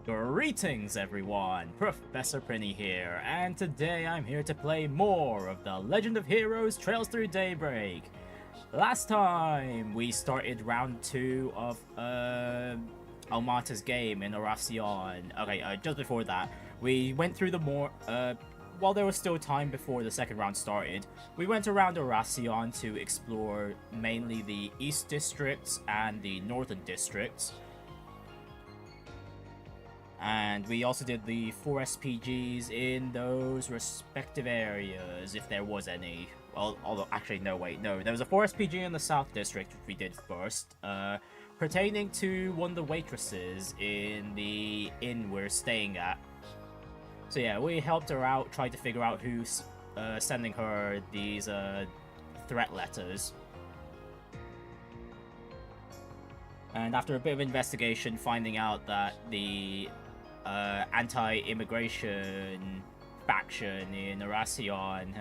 Greetings everyone, Professor Prinny here, and today I'm here to play more of the Legend of Heroes Trails Through Daybreak. Last time we started round 2 of Almata's game in Erasion. Okay, just before that, we went through while there was still time before the second round started, we went around Erasion to explore mainly the East Districts and the Northern Districts. And we also did the 4 SPGs in those respective areas, if there was any. Well, although, actually, no, wait, no. There was a 4 SPG in the South District, which we did first, pertaining to one of the waitresses in the inn we're staying at. So yeah, we helped her out, tried to figure out who's sending her these threat letters. And after a bit of investigation, finding out that the anti-immigration faction in Erasion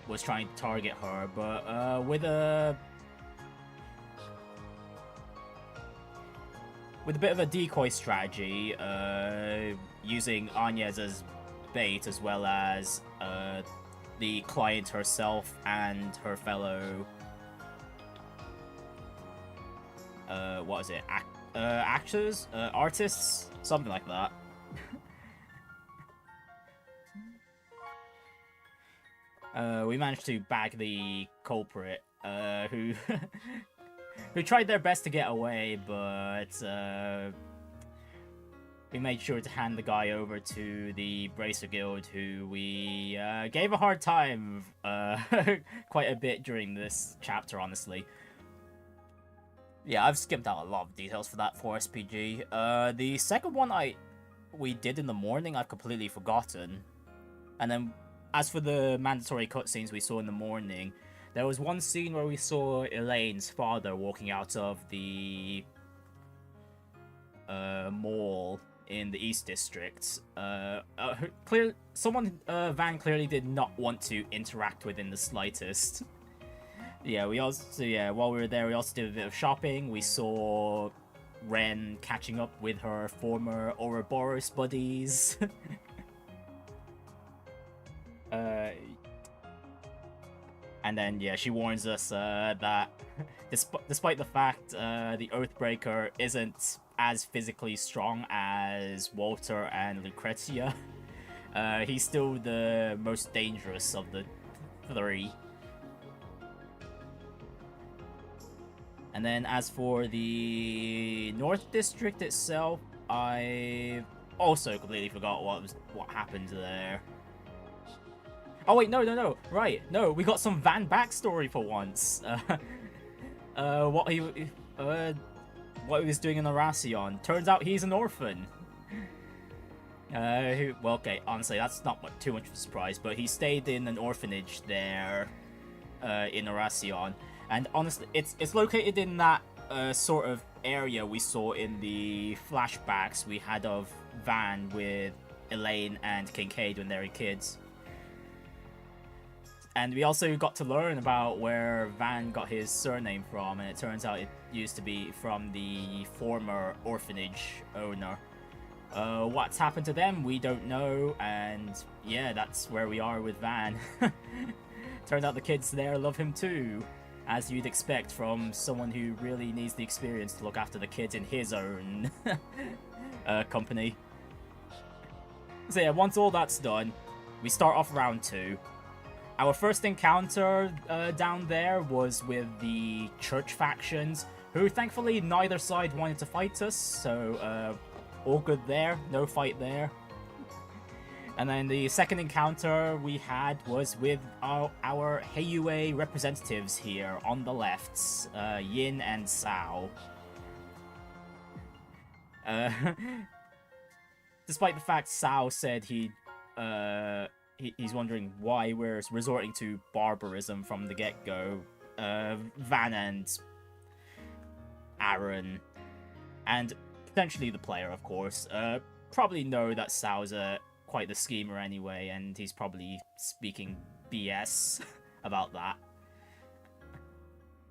was trying to target her, but with a bit of a decoy strategy, using Agnès as bait, as well as the client herself and her fellow what is it? Actors? Artists? Something like that. We managed to bag the culprit, who who tried their best to get away, but we made sure to hand the guy over to the Bracer Guild, who we gave a hard time quite a bit during this chapter, honestly. Yeah, I've skipped out a lot of details for that 4 SPG. The second one we did in the morning, I've completely forgotten. And then, as for the mandatory cutscenes we saw in the morning, there was one scene where we saw Elaine's father walking out of the mall in the East District. Van clearly did not want to interact with in the slightest. Yeah, while we were there, we also did a bit of shopping. We saw Ren catching up with her former Ouroboros buddies. And then, yeah, she warns us that despite the fact the Oathbreaker isn't as physically strong as Walter and Lucrezia, he's still the most dangerous of the three. And then as for the North District itself, I also completely forgot what happened there. Oh wait, no, right, no, we got some Van backstory for once. What he was doing in Erasion. Turns out he's an orphan. Well, okay, honestly, that's not too much of a surprise, but he stayed in an orphanage there, in Erasion. And honestly, it's located in that sort of area we saw in the flashbacks we had of Van with Elaine and Kincaid when they were kids. And we also got to learn about where Van got his surname from, and it turns out it used to be from the former orphanage owner. What's happened to them, we don't know, and yeah, that's where we are with Van. Turns out the kids there love him too, as you'd expect from someone who really needs the experience to look after the kids in his own company. So yeah, once all that's done, we start off round 2. Our first encounter down there was with the church factions, who thankfully neither side wanted to fight us, so all good there, no fight there. And then the second encounter we had was with our Heiyue representatives here on the left, Yin and Sao. Despite the fact Sao said he's wondering why we're resorting to barbarism from the get-go, Van and Aaron, and potentially the player, of course, probably know that Sao's quite the schemer anyway, and he's probably speaking BS about that.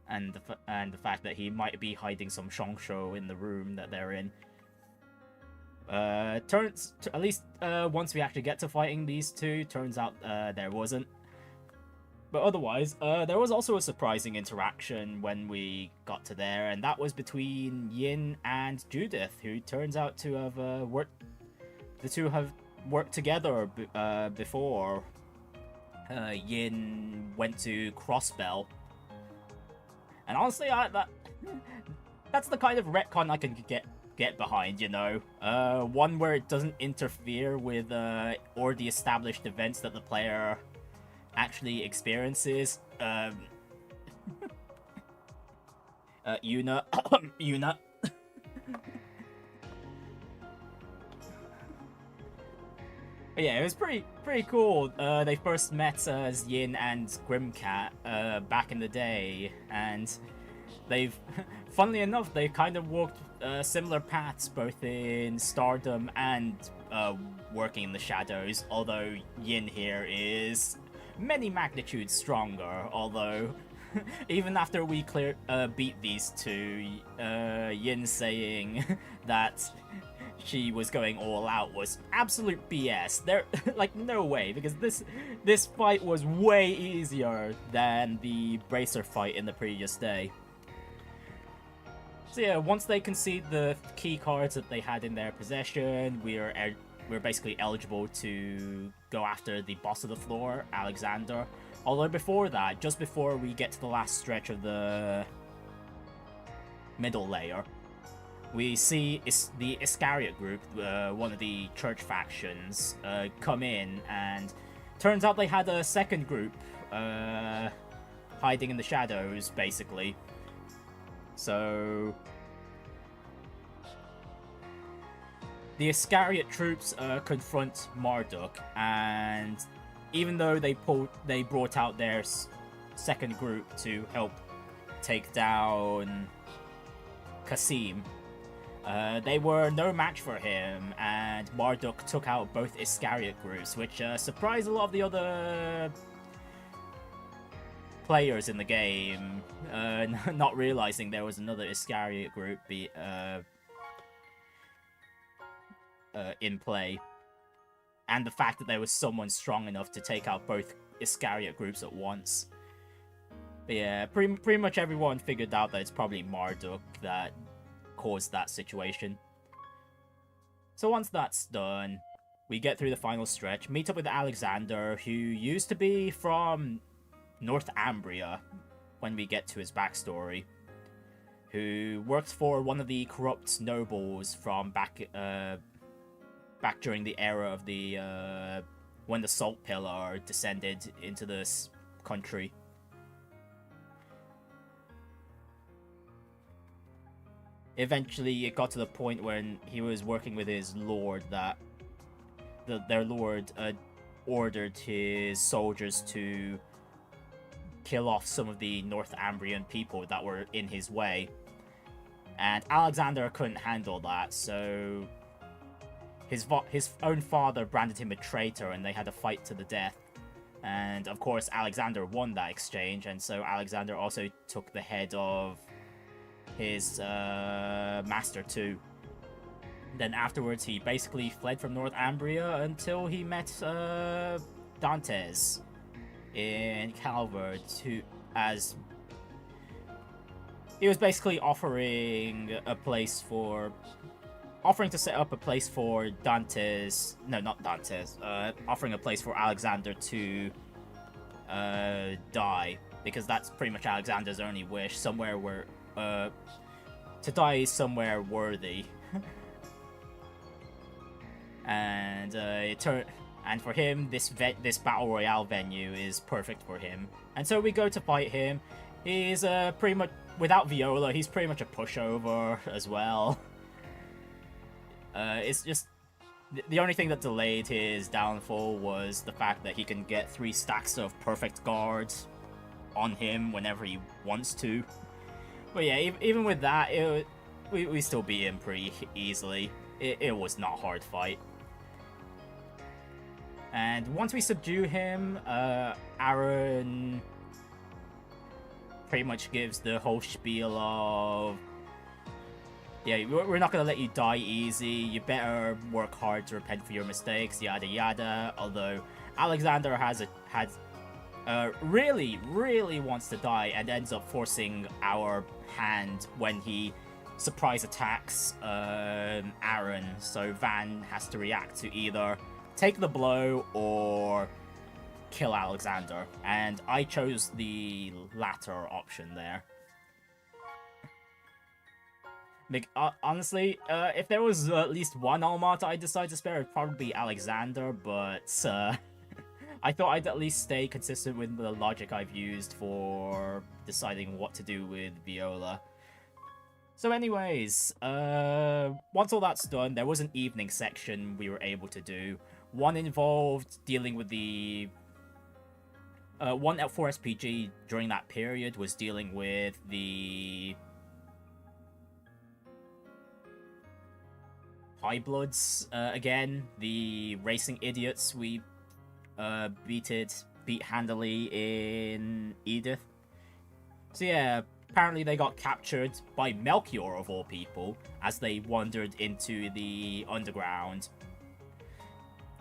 And the fact that he might be hiding some Shongsho in the room that they're in. At least once we actually get to fighting these two, turns out there wasn't. But otherwise, there was also a surprising interaction when we got to there, and that was between Yin and Judith, who turns out to have worked. The two have worked together before. Yin went to Crossbell, and honestly, that's the kind of retcon I can get behind, you know. One where it doesn't interfere with already established events that the player actually experiences. Yuna. Yuna. But yeah, it was pretty cool. They first met as Yin and Grimcat back in the day, and they've, funnily enough, they kind of walked similar paths both in Stardom and working in the shadows, although Yin here is many magnitudes stronger, although even after we beat these two, Yin saying that she was going all out was absolute BS. There, like, no way, because this fight was way easier than the Bracer fight in the previous day. So yeah, once they concede the key cards that they had in their possession, we're basically eligible to go after the boss of the floor, Alexandre. Although before that, just before we get to the last stretch of the middle layer, we see the Iscariot group, one of the church factions, come in, and turns out they had a second group hiding in the shadows, basically. So the Iscariot troops confront Marduk, and even though they brought out their second group to help take down Kasim, they were no match for him, and Marduk took out both Iscariot groups, which surprised a lot of the other players in the game, not realizing there was another Iscariot group in play, and the fact that there was someone strong enough to take out both Iscariot groups at once. But yeah, pretty much everyone figured out that it's probably Marduk that caused that situation. So once that's done, we get through the final stretch, meet up with Alexandre, who used to be from Northumbria when we get to his backstory, who worked for one of the corrupt nobles from back during the era of the when the Salt Pillar descended into this country. Eventually, it got to the point when he was working with his lord that their lord ordered his soldiers to kill off some of the Northumbrian people that were in his way. And Alexandre couldn't handle that, so his own father branded him a traitor, and they had a fight to the death. And of course, Alexandre won that exchange, and so Alexandre also took the head of his master too. Then afterwards, he basically fled from Northumbria until he met Dantes in Calvard, as he was basically offering to set up a place for Dantes. No, not Dantes. Offering a place for Alexandre to die, because that's pretty much Alexandre's only wish. Somewhere where to die somewhere worthy. And and for him, this battle royale venue is perfect for him. And so we go to fight him. He's pretty much, without Viola, he's pretty much a pushover as well. It's just the only thing that delayed his downfall was the fact that he can get 3 stacks of perfect guards on him whenever he wants to. But yeah, even with that, we still beat him pretty easily. It was not a hard fight. And once we subdue him, Aaron pretty much gives the whole spiel of Yeah, we're not gonna let you die easy. You better work hard to repent for your mistakes, yada yada. Although Alexandre really wants to die and ends up forcing our hand when he surprise attacks Aaron. So Van has to react to either take the blow or kill Alexandre, and I chose the latter option there. Honestly, if there was at least one Almata I decided to spare, it'd probably be Alexandre, but I thought I'd at least stay consistent with the logic I've used for deciding what to do with Viola. So anyways, once all that's done, there was an evening section we were able to do. One involved dealing with the... one at 4SPG during that period was dealing with the... High Bloods, again, the racing idiots we beat handily in Edith. So yeah, apparently they got captured by Melchior of all people as they wandered into the underground.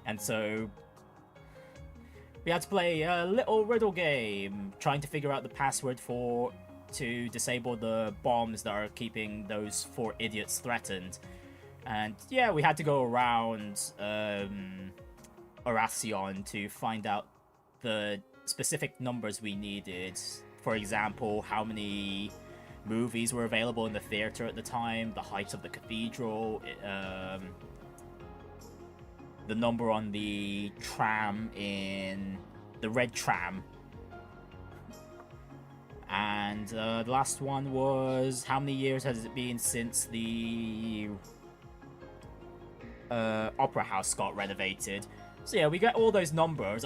And so we had to play a little riddle game, trying to figure out the password to disable the bombs that are keeping those 4 idiots threatened. And yeah, we had to go around Oracion to find out the specific numbers we needed. For example, how many movies were available in the theater at the time, the height of the cathedral, the number on the tram in the red tram. And the last one was how many years has it been since the Opera House got renovated. So yeah, we get all those numbers.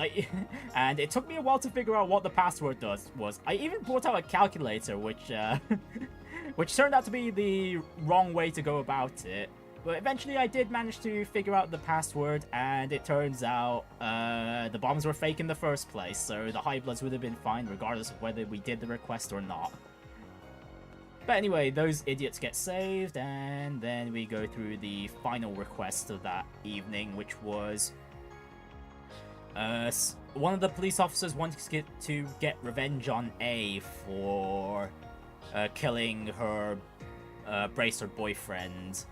And it took me a while to figure out what the password was. I even brought out a calculator, which which turned out to be the wrong way to go about it. But eventually I did manage to figure out the password, and it turns out the bombs were fake in the first place, so the High Bloods would have been fine regardless of whether we did the request or not. But anyway, those idiots get saved, and then we go through the final request of that evening, which was... one of the police officers wanted to get revenge on A for killing her Bracer boyfriend,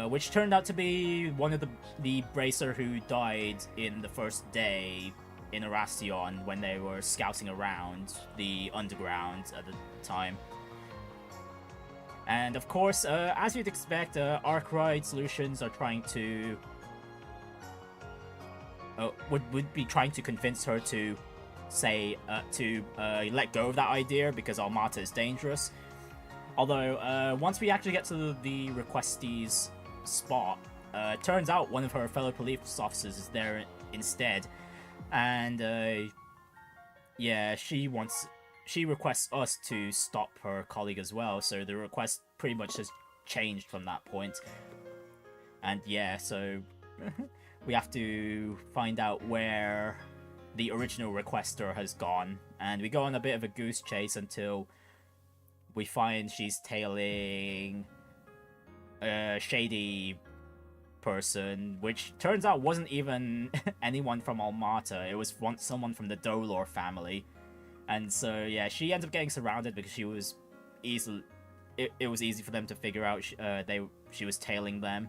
which turned out to be one of the Bracer who died in the first day in Oracion when they were scouting around the underground at the time. And of course, as you'd expect, Arkride Solutions are trying to... would be trying to convince her to say, let go of that idea because Almata is dangerous. Although, once we actually get to the requestee's spot, turns out one of her fellow police officers is there instead. And, yeah, she requests us to stop her colleague as well, so the request pretty much has changed from that point. And yeah, so we have to find out where the original requester has gone, and we go on a bit of a goose chase until we find she's tailing a shady person, which turns out wasn't even anyone from Almata. It was someone from the Dolor family. And so, yeah, she ends up getting surrounded because she was easily... It was easy for them to figure out she was tailing them.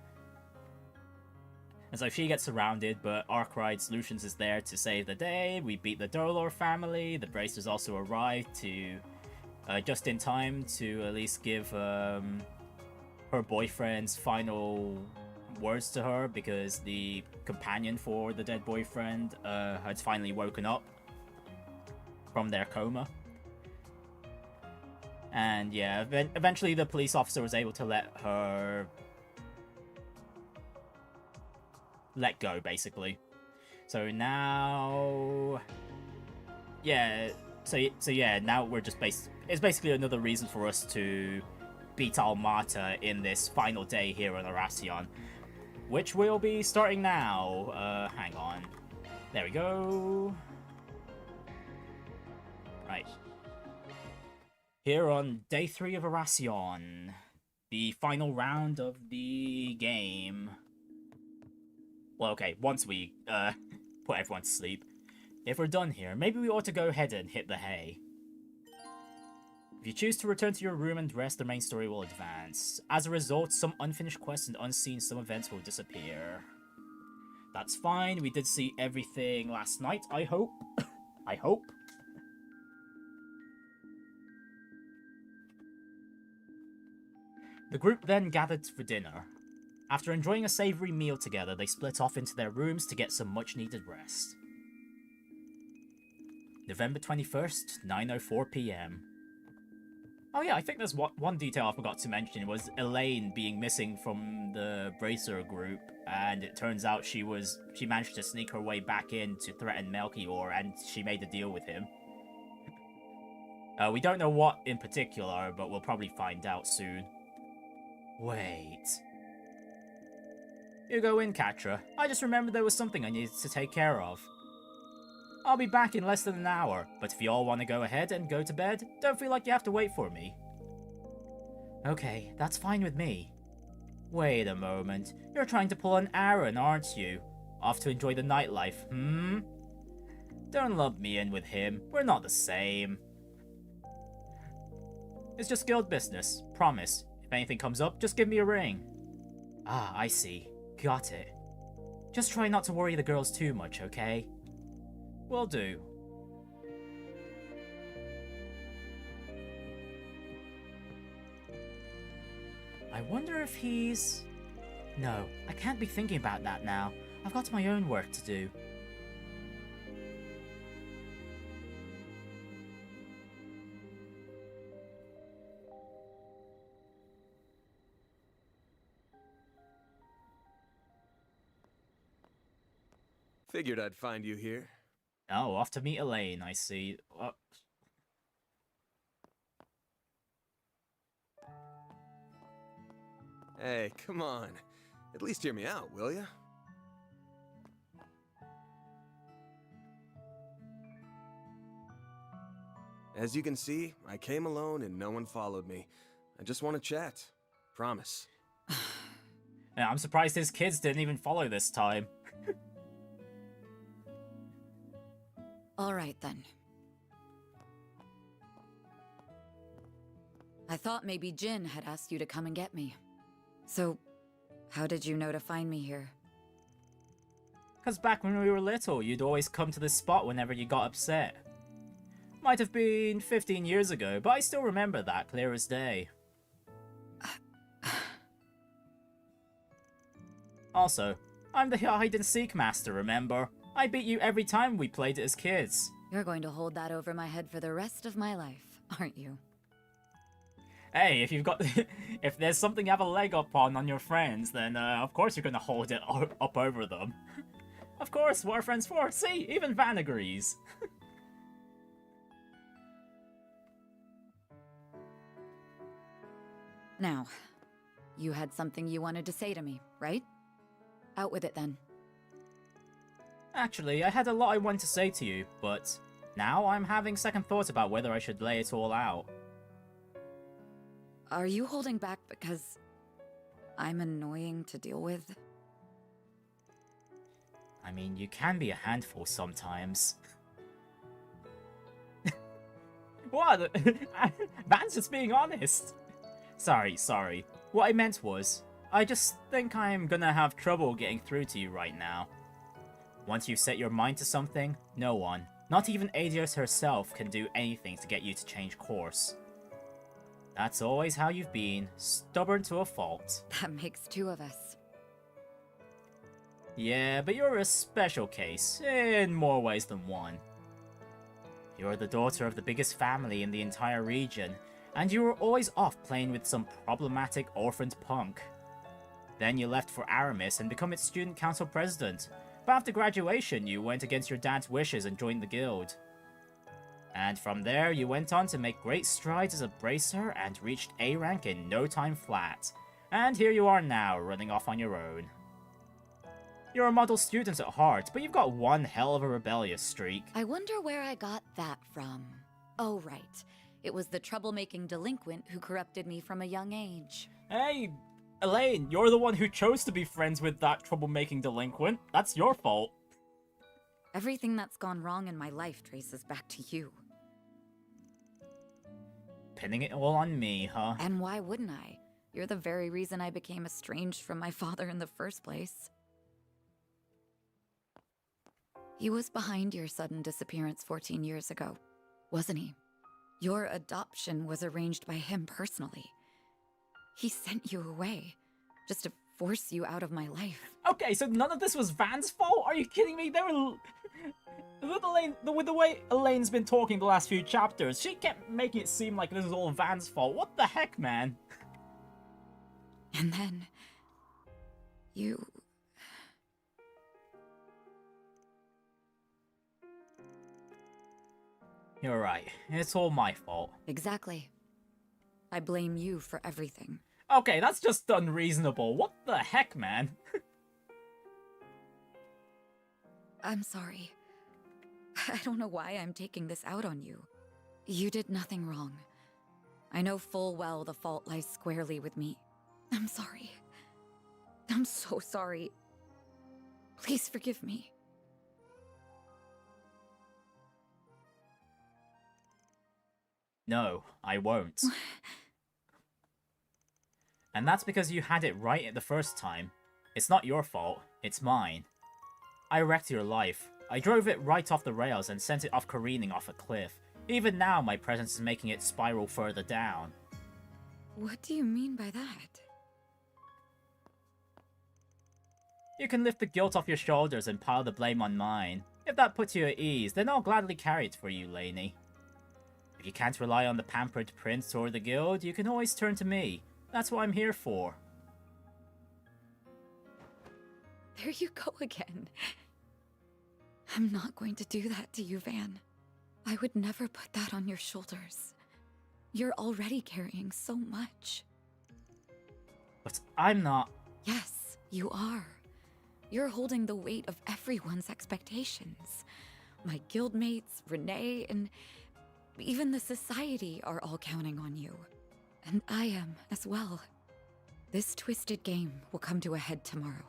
And so she gets surrounded, but Arkride Solutions is there to save the day. We beat the Dolor family. The Bracers also arrive to... just in time to at least give her boyfriend's final words to her, because the companion for the dead boyfriend had finally woken up from their coma. And yeah, eventually the police officer was able to let her let go, basically. So now, yeah, so yeah, now we're just it's basically another reason for us to beat Almata in this final day here on Oracion, which will be starting now. Hang on, there we go. Right. Here on day 3 of Oracion. the final round of the game. Well, okay, once we put everyone to sleep. If we're done here, maybe we ought to go ahead and hit the hay. If you choose to return to your room and rest, the main story will advance. As a result, some unfinished quests and unseen some events will disappear. That's fine, we did see everything last night, I hope. I hope. The group then gathered for dinner. After enjoying a savoury meal together, they split off into their rooms to get some much-needed rest. November 21st, 9:04 PM. Oh yeah, I think there's one detail I forgot to mention was Elaine being missing from the Bracer group, and it turns out she managed to sneak her way back in to threaten Melchior, and she made a deal with him. We don't know what in particular, but we'll probably find out soon. Wait. You go in, Catra. I just remembered there was something I needed to take care of. I'll be back in less than an hour, but if you all want to go ahead and go to bed, don't feel like you have to wait for me. Okay, that's fine with me. Wait a moment, you're trying to pull an Aaron, aren't you? Off to enjoy the nightlife, hmm? Don't lump me in with him, we're not the same. It's just guild business, promise. If anything comes up, just give me a ring. Ah, I see. Got it. Just try not to worry the girls too much, okay? Will do. I wonder if he's... No, I can't be thinking about that now. I've got my own work to do. Figured I'd find you here. Oh, off to meet Elaine, I see. Hey, come on. At least hear me out, will ya? As you can see, I came alone and no one followed me. I just want to chat. Promise. Yeah, I'm surprised his kids didn't even follow this time. All right, then. I thought maybe Jin had asked you to come and get me. So, how did you know to find me here? Because back when we were little, you'd always come to this spot whenever you got upset. Might have been 15 years ago, but I still remember that clear as day. Also, I'm the hide-and-seek master, remember? I beat you every time we played it as kids. You're going to hold that over my head for the rest of my life, aren't you? Hey, if you've got... if there's something you have a leg up on your friends, then of course you're gonna hold it up over them. Of course, what are friends for? See, even Van agrees. Now, you had something you wanted to say to me, right? Out with it then. Actually, I had a lot I wanted to say to you, but now I'm having second thoughts about whether I should lay it all out. Are you holding back because I'm annoying to deal with? I mean, you can be a handful sometimes. What? Van's just being honest. Sorry. What I meant was, I just think I'm gonna have trouble getting through to you right now. Once you've set your mind to something, no one, not even Adios herself, can do anything to get you to change course. That's always how you've been, stubborn to a fault. That makes two of us. Yeah, but you're a special case, in more ways than one. You're the daughter of the biggest family in the entire region, and you were always off playing with some problematic orphaned punk. Then you left for Aramis and become its student council president, but after graduation you went against your dad's wishes and joined the guild. And from there you went on to make great strides as a bracer and reached A rank in no time flat. And here you are now, running off on your own. You're a model student at heart, but you've got one hell of a rebellious streak. I wonder where I got that from. Oh, right. It was the troublemaking delinquent who corrupted me from a young age. Hey, Elaine, you're the one who chose to be friends with that troublemaking delinquent. That's your fault. Everything that's gone wrong in my life traces back to you. Pinning it all on me, huh? And why wouldn't I? You're the very reason I became estranged from my father in the first place. He was behind your sudden disappearance 14 years ago, wasn't he? Your adoption was arranged by him personally. He sent you away, just to force you out of my life. Okay, so none of this was Van's fault? Are you kidding me? With the way Elaine's been talking the last few chapters, she kept making it seem like this is all Van's fault. What the heck, man? And then... you... You're right. It's all my fault. Exactly. I blame you for everything. Okay, that's just unreasonable. What the heck, man? I'm sorry. I don't know why I'm taking this out on you. You did nothing wrong. I know full well the fault lies squarely with me. I'm sorry. I'm so sorry. Please forgive me. No, I won't. And that's because you had it right the first time. It's not your fault, it's mine. I wrecked your life. I drove it right off the rails and sent it off careening off a cliff. Even now, my presence is making it spiral further down. What do you mean by that? You can lift the guilt off your shoulders and pile the blame on mine. If that puts you at ease, then I'll gladly carry it for you, Lainey. If you can't rely on the pampered prince or the guild, you can always turn to me. That's what I'm here for. There you go again. I'm not going to do that to you, Van. I would never put that on your shoulders. You're already carrying so much. But I'm not... Yes, you are. You're holding the weight of everyone's expectations. My guildmates, Renee, and even the society are all counting on you. And I am as well. This twisted game will come to a head tomorrow.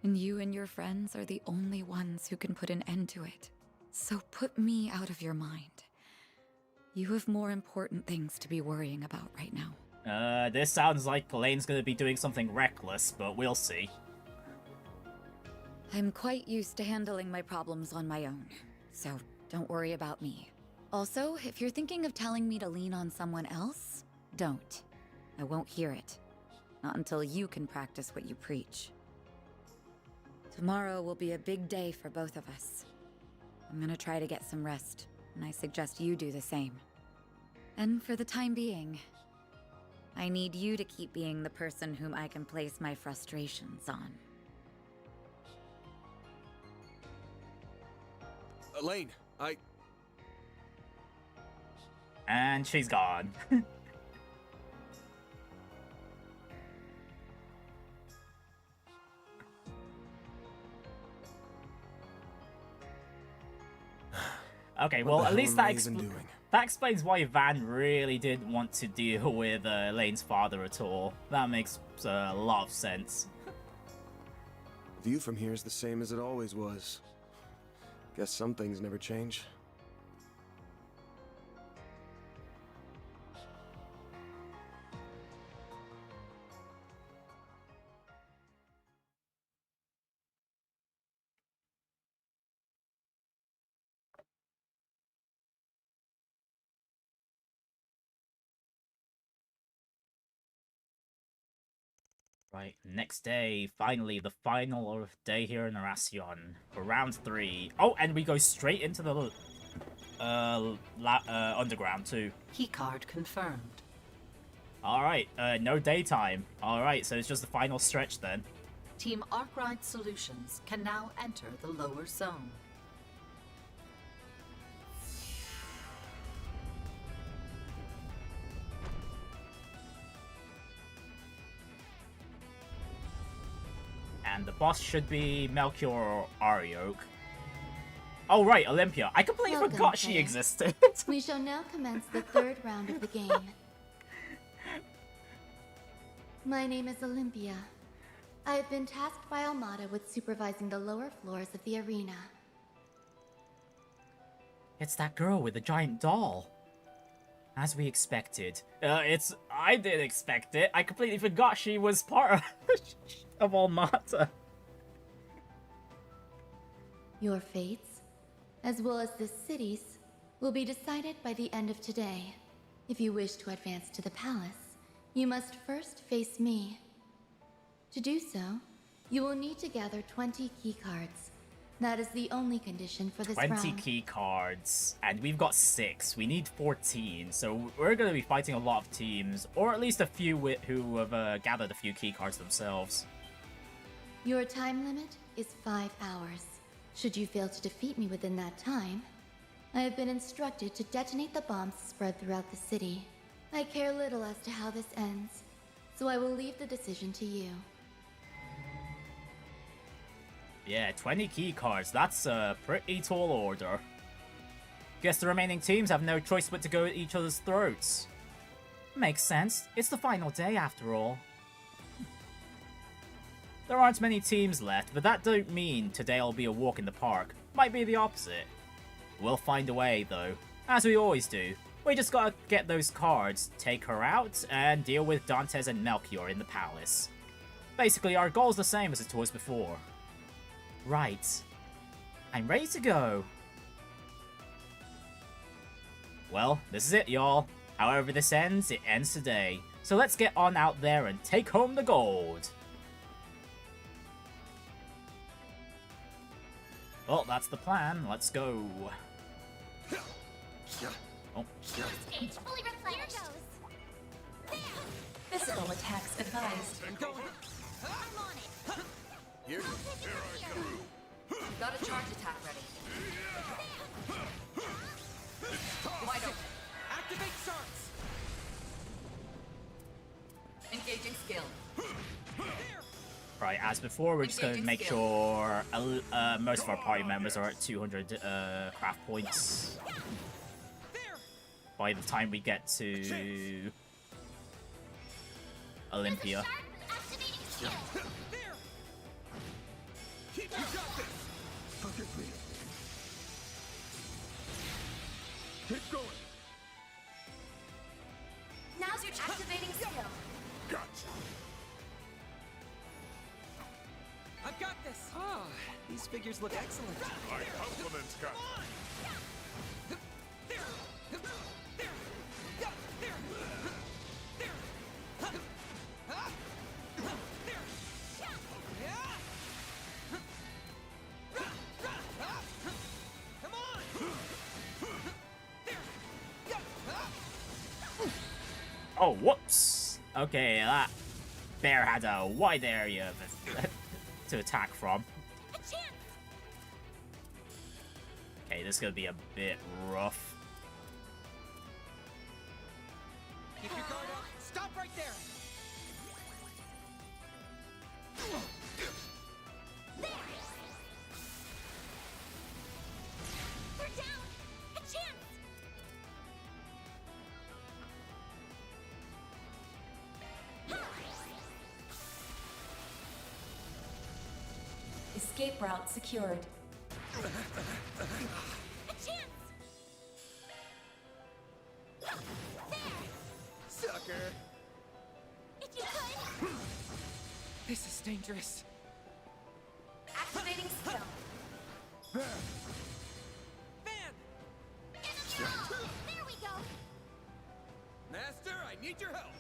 And you and your friends are the only ones who can put an end to it. So put me out of your mind. You have more important things to be worrying about right now. This sounds like Elaine's gonna be doing something reckless, but we'll see. I'm quite used to handling my problems on my own, so don't worry about me. Also, if you're thinking of telling me to lean on someone else, don't. I won't hear it. Not until you can practice what you preach. Tomorrow will be a big day for both of us. I'm gonna try to get some rest, and I suggest you do the same. And for the time being, I need you to keep being the person whom I can place my frustrations on. Elaine, And she's gone. Okay, well, at least that explains why Van really didn't want to deal with Elaine's father at all. That makes a lot of sense. the view from here is the same as it always was. Guess some things never change. Right, next day, finally, the final day here in Erasion for round 3. Oh, and we go straight into the underground too. Keycard confirmed. Alright, no daytime. Alright, so it's just the final stretch then. Team Arkride Solutions can now enter the lower zone. And the boss should be Melchior or Arioch. Oh right, Olympia. I completely Welcome, forgot she player. existed. We shall now commence the third round of the game. My name is Olympia. I have been tasked by Almata with supervising the lower floors of the arena. It's that girl with the giant doll. As we expected. I didn't expect it. I completely forgot she was part of Almata. Your fates, as well as the city's, will be decided by the end of today. If you wish to advance to the palace, you must first face me. To do so, you will need to gather 20 keycards. That is the only condition for this 20 round. key cards, and we've got 6. We need 14, so we're going to be fighting a lot of teams, or at least a few who have gathered a few key cards themselves. Your time limit is 5 hours. Should you fail to defeat me within that time, I have been instructed to detonate the bombs spread throughout the city. I care little as to how this ends, so I will leave the decision to you. Yeah, 20 key cards. That's a pretty tall order. Guess the remaining teams have no choice but to go at each other's throats. Makes sense. It's the final day after all. There aren't many teams left, but that don't mean today'll be a walk in the park. Might be the opposite. We'll find a way, though. As we always do. We just gotta get those cards, take her out, and deal with Dantes and Melchior in the palace. Basically, our goal's the same as it was before. Right. I'm ready to go. Well, this is it, y'all. However this ends, it ends today. So let's get on out there and take home the gold. Well, that's the plan. Let's go. Oh. Stage fully replenished. Physical attacks advised. I'm on it. Here I go. Got a charge attack ready. Wide open. Activate sharks! Engaging skill. Right, as before, we're just going to make sure most of our party members are at 200 craft points by the time we get to Olympia. Activating skill. Keep you got this! Forgive me. Keep going! Now's your activating skill. Gotcha. I've got this! Ah, these figures look excellent. My compliments, Captain. Oh, whoops! Okay, that bear had a wide area to attack from. A chance. Okay, this is gonna be a bit rough. Keep your guard up! Stop right there! We're down. A chance. Escape route secured. A chance. Sucker! If you could. This is dangerous. Activating skill. Fan! Enemy wall. There we go. Master, I need your help!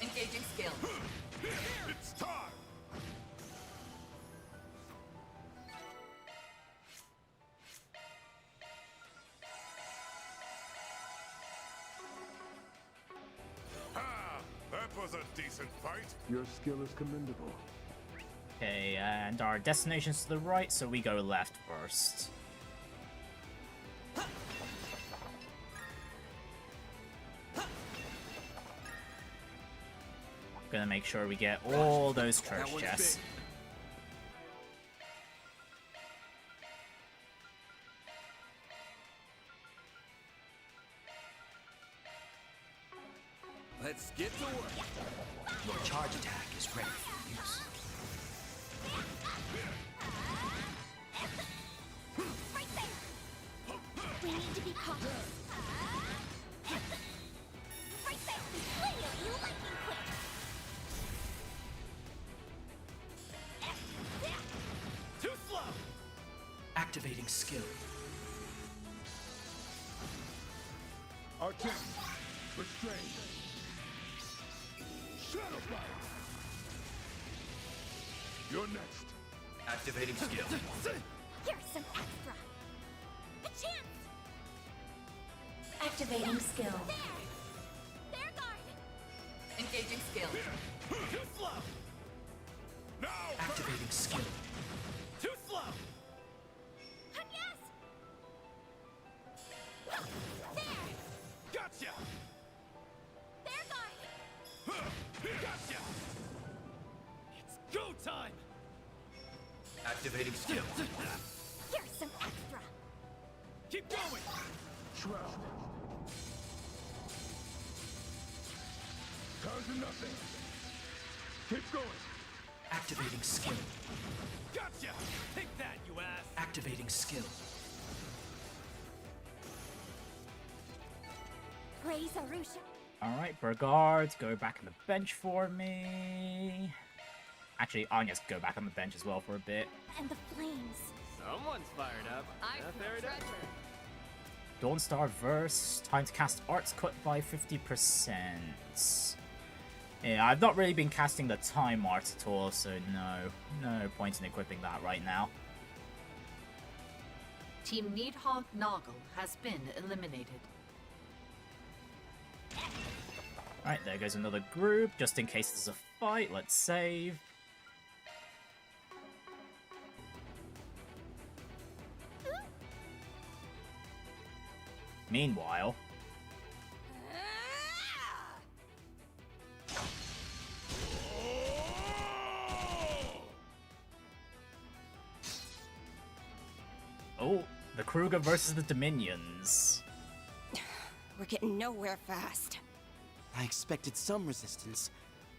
Engaging skill. It's time! Ah, that was a decent fight. Your skill is commendable. Okay, and our destination's to the right, so we go left first. Gonna make sure we get all those That church one's chests. big. Get to work. Your charge attack is ready for use. Right there! We need to be cautious. Right there! Leo, you lightning quick! Too slow! Activating skill. Arcane. Restrained. Shadow Fire. You're next. Activating skill. Here's some extra! A chance! Activating skill. There, guard! Engaging skill. Too slow! Now! Activating skill. Too slow! Agnès! There! Gotcha! There, guard! Gotcha! It's go time! Activating skill. Here's some extra! Keep going! Shroud. Down to nothing. Keep going. Activating skill. Gotcha! Take that, you ass! Activating skill. Praise Arusha! Alright, Burgard, go back on the bench for me. Actually, I'll just go back on the bench as well for a bit. And the flames! Someone's fired up. Feri Daybreak. Dawnstar verse, time to cast Art's Cut by 50%. Yeah, I've not really been casting the time art at all, so no point in equipping that right now. Team Needhog Noggle has been eliminated. Alright, there goes another group, just in case there's a fight, let's save. Meanwhile, oh, the Kruga versus the Dominions. We're getting nowhere fast. I expected some resistance,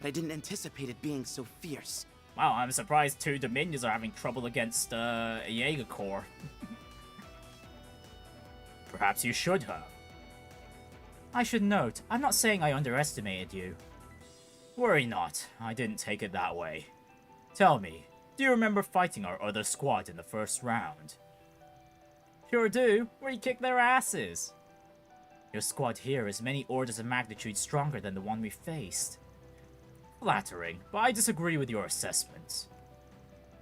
but I didn't anticipate it being so fierce. Wow, I'm surprised two Dominions are having trouble against a Jaeger Corps. Perhaps you should have. I should note, I'm not saying I underestimated you. Worry not, I didn't take it that way. Tell me, do you remember fighting our other squad in the first round? Sure do, we kicked their asses. Your squad here is many orders of magnitude stronger than the one we faced. Flattering, but I disagree with your assessment.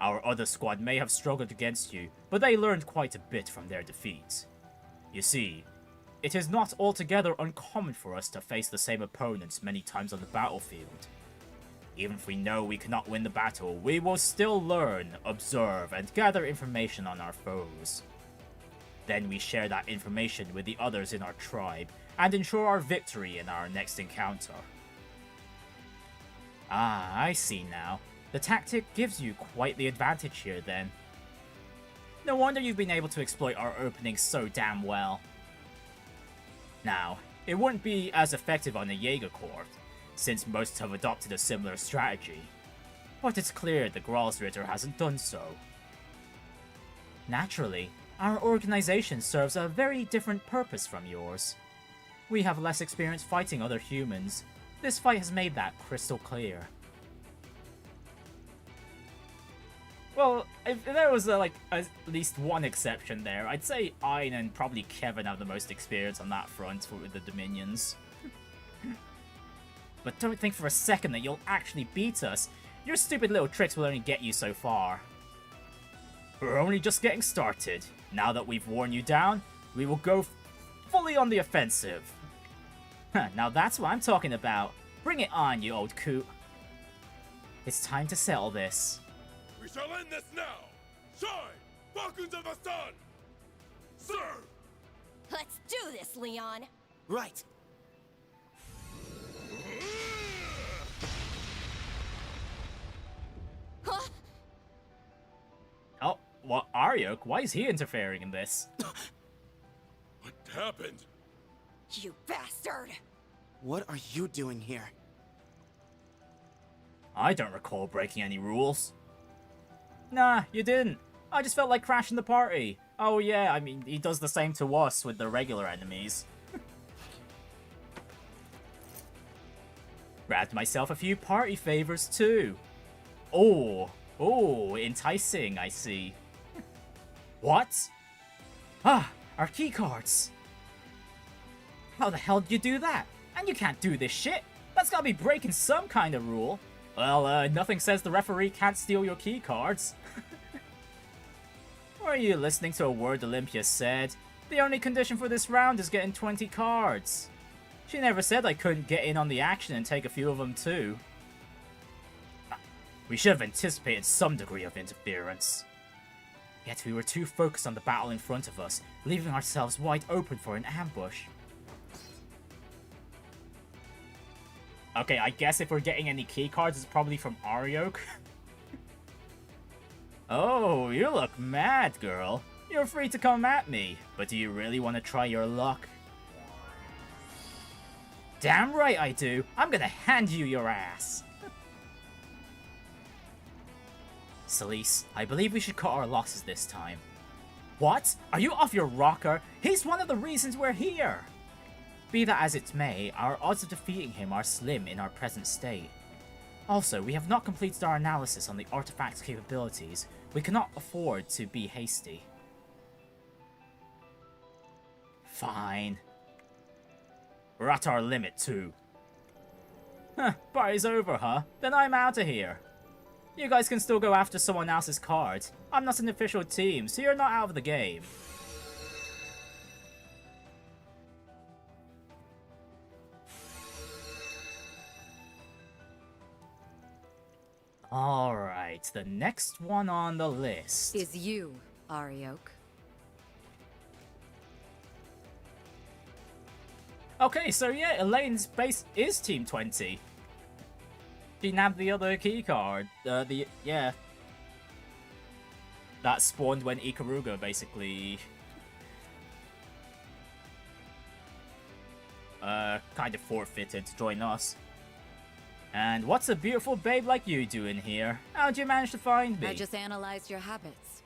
Our other squad may have struggled against you, but they learned quite a bit from their defeat. You see, it is not altogether uncommon for us to face the same opponents many times on the battlefield. Even if we know we cannot win the battle, we will still learn, observe, and gather information on our foes. Then we share that information with the others in our tribe, and ensure our victory in our next encounter. Ah, I see now. The tactic gives you quite the advantage here then. No wonder you've been able to exploit our openings so damn well. Now, it wouldn't be as effective on the Jaeger Corps, since most have adopted a similar strategy. But it's clear the Gralsritter hasn't done so. Naturally, our organization serves a very different purpose from yours. We have less experience fighting other humans. This fight has made that crystal clear. Well, if there was at least one exception there, I'd say Ayn and probably Kevin have the most experience on that front with the Dominions. But don't think for a second that you'll actually beat us. Your stupid little tricks will only get you so far. We're only just getting started. Now that we've worn you down, we will go fully on the offensive. Now that's what I'm talking about. Bring it on, you old coot. It's time to settle this. We shall end this now! Shine! Falcons of the Sun! Sir! Let's do this, Leon. Right. Huh? Oh, what, Aryok? Why is he interfering in this? What happened? You bastard! What are you doing here? I don't recall breaking any rules. Nah, you didn't. I just felt like crashing the party. Oh yeah, I mean, he does the same to us with the regular enemies. Grabbed myself a few party favors too. Oh, enticing, I see. What? Ah, our keycards. How the hell did you do that? And you can't do this shit. That's gotta be breaking some kind of rule. Well, nothing says the referee can't steal your keycards. Were you listening to a word Olympia said? The only condition for this round is getting 20 cards. She never said I couldn't get in on the action and take a few of them too. We should have anticipated some degree of interference. Yet we were too focused on the battle in front of us, leaving ourselves wide open for an ambush. Okay, I guess if we're getting any keycards, it's probably from Ariok. Oh, you look mad, girl. You're free to come at me, but do you really want to try your luck? Damn right I do. I'm gonna hand you your ass. Celise, I believe we should cut our losses this time. What? Are you off your rocker? He's one of the reasons we're here! Be that as it may, our odds of defeating him are slim in our present state. Also, we have not completed our analysis on the artifact's capabilities. We cannot afford to be hasty. Fine. We're at our limit too. Huh, party's over, huh? Then I'm out of here. You guys can still go after someone else's cards. I'm not an official team, so you're not out of the game. Alright, the next one on the list is you, Ariok. Okay, so yeah, Elaine's base is Team 20. She nabbed the other keycard. Yeah. That spawned when Kruga basically... kind of forfeited to join us. And what's a beautiful babe like you doing here? How'd you manage to find me? I just analyzed your habits.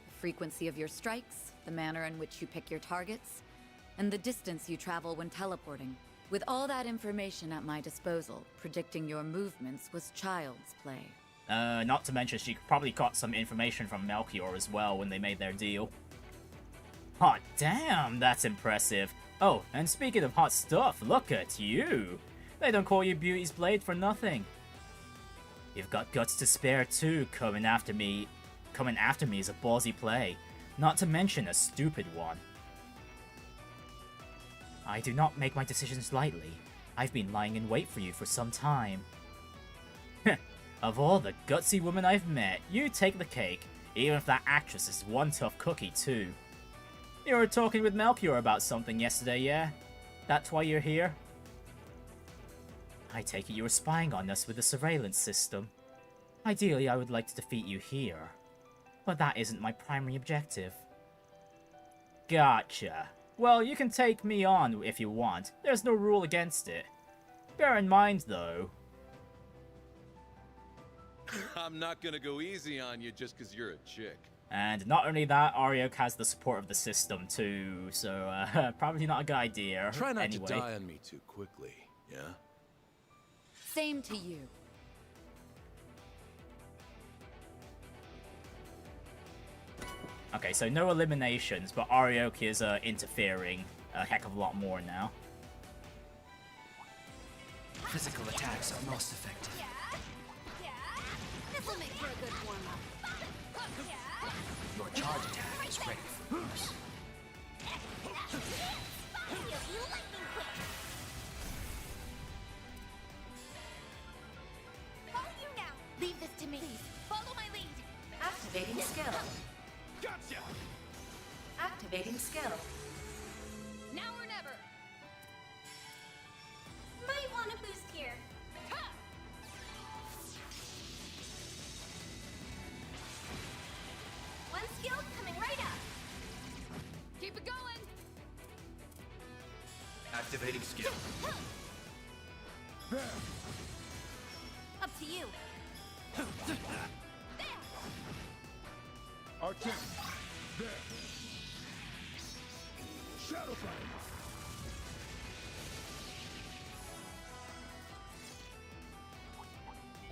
The frequency of your strikes, the manner in which you pick your targets, and the distance you travel when teleporting. With all that information at my disposal, predicting your movements was child's play. Not to mention she probably got some information from Melchior as well when they made their deal. Hot damn, that's impressive. Oh, and speaking of hot stuff, look at you. They don't call you Beauty's Blade for nothing. You've got guts to spare too. Coming after me is a ballsy play, not to mention a stupid one. I do not make my decisions lightly. I've been lying in wait for you for some time. Of all the gutsy women I've met, you take the cake, even if that actress is one tough cookie too. You were talking with Melchior about something yesterday, yeah? That's why you're here? I take it you were spying on us with the surveillance system. Ideally, I would like to defeat you here, but that isn't my primary objective. Gotcha. Well, you can take me on if you want. There's no rule against it. Bear in mind, though... I'm not gonna go easy on you just because you're a chick. And not only that, Ariok has the support of the system too, so probably not a good idea. Try not anyway. to die on me too quickly, yeah? Same to you. Okay, so no eliminations, but Ariok is interfering a heck of a lot more now. Physical attacks are most effective. This'll make for a good warm-up. Your charge attack is ready for use. Leave this to me. Please, follow my lead. Activating skill. Gotcha! Activating skill. Now or never. Might want a boost here. Ha! One skill coming right up. Keep it going. Activating skill. Up to you. Arching. There. Shadow Flame.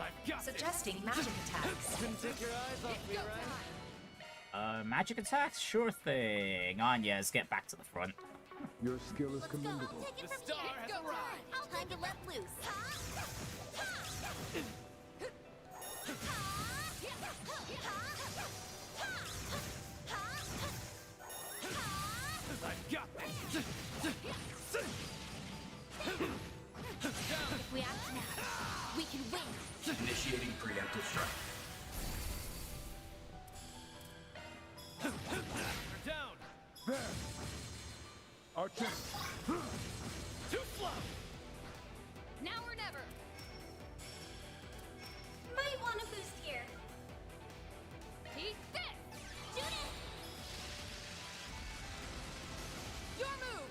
I've got Suggesting magic attacks. Couldn't take your eyes off me, right? Magic attacks? Sure thing. Agnès, get back to the front. Your skill is commendable. The star has arrived. Time to let loose. I've got this. If we act now, we can win. Initiating preemptive strike. We're down. There. Arching. Too slow. Now or never. Might want to boost here. Take this. Judith. Your move.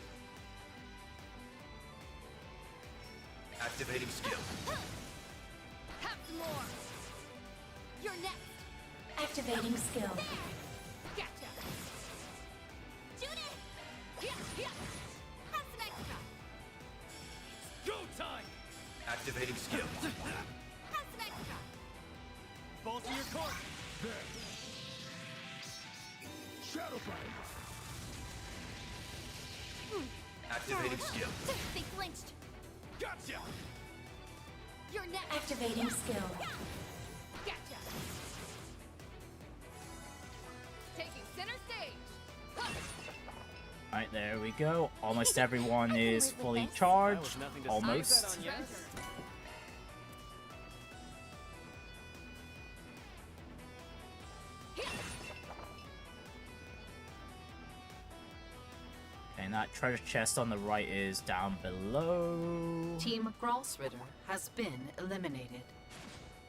Activating skill. Have some more. You're next. Activating skill. Gotcha. Judith. Here. Have some extra. Go time. Activating skill. Have some extra. Balls to your court. There. Shadow Flame. Activating skill. They flinched. Gotcha. You're next. Activating skill. Gotcha. Taking center stage. Huh. Right, there we go. Almost everyone can is live with fully this. charged. Nothing to Almost. And that treasure chest on the right is down below. Team Gralsritter has been eliminated.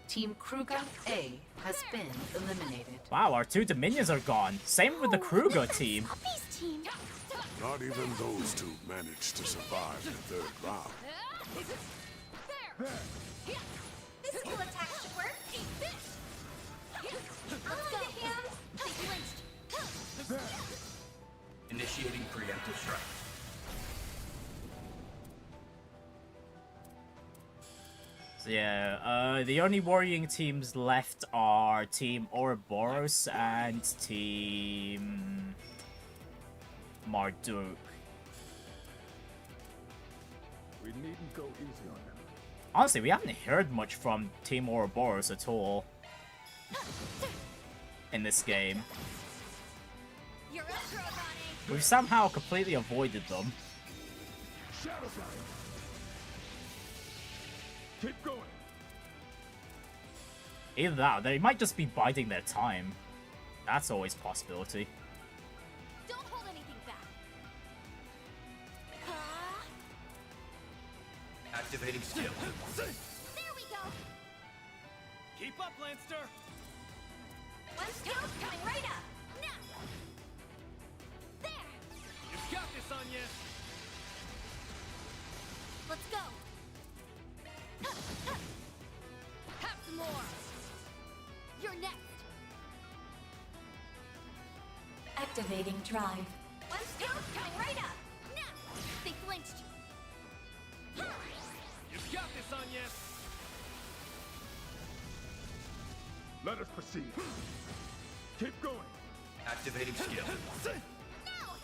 Team Kruga A has been eliminated. Wow, our two Dominions are gone. Same with the Kruga team. Puppies team. Not even those two managed to survive the third round. There. This skill attack should work. Eat this. I'll lend a hand. They flinched. Initiating preemptive strike. So yeah, the only worrying teams left are Team Ouroboros and Team Marduk. We needn't go easy on them. Honestly, we haven't heard much from Team Ouroboros at all in this game. You're up, Grogani. We've somehow completely avoided them. Shadow Flame. Keep going. Either that, or they might just be biding their time. That's always a possibility. Don't hold anything back. Activating skill. There we go. Keep up, Lancer. One skill coming right up. Now. There. You've got this, Agnès. Let's go. Have some more. You're next. Activating drive. One skill coming right up. Now. They flinched. You've got this, Agnès. Let us proceed. Keep going. Activating skill. Now.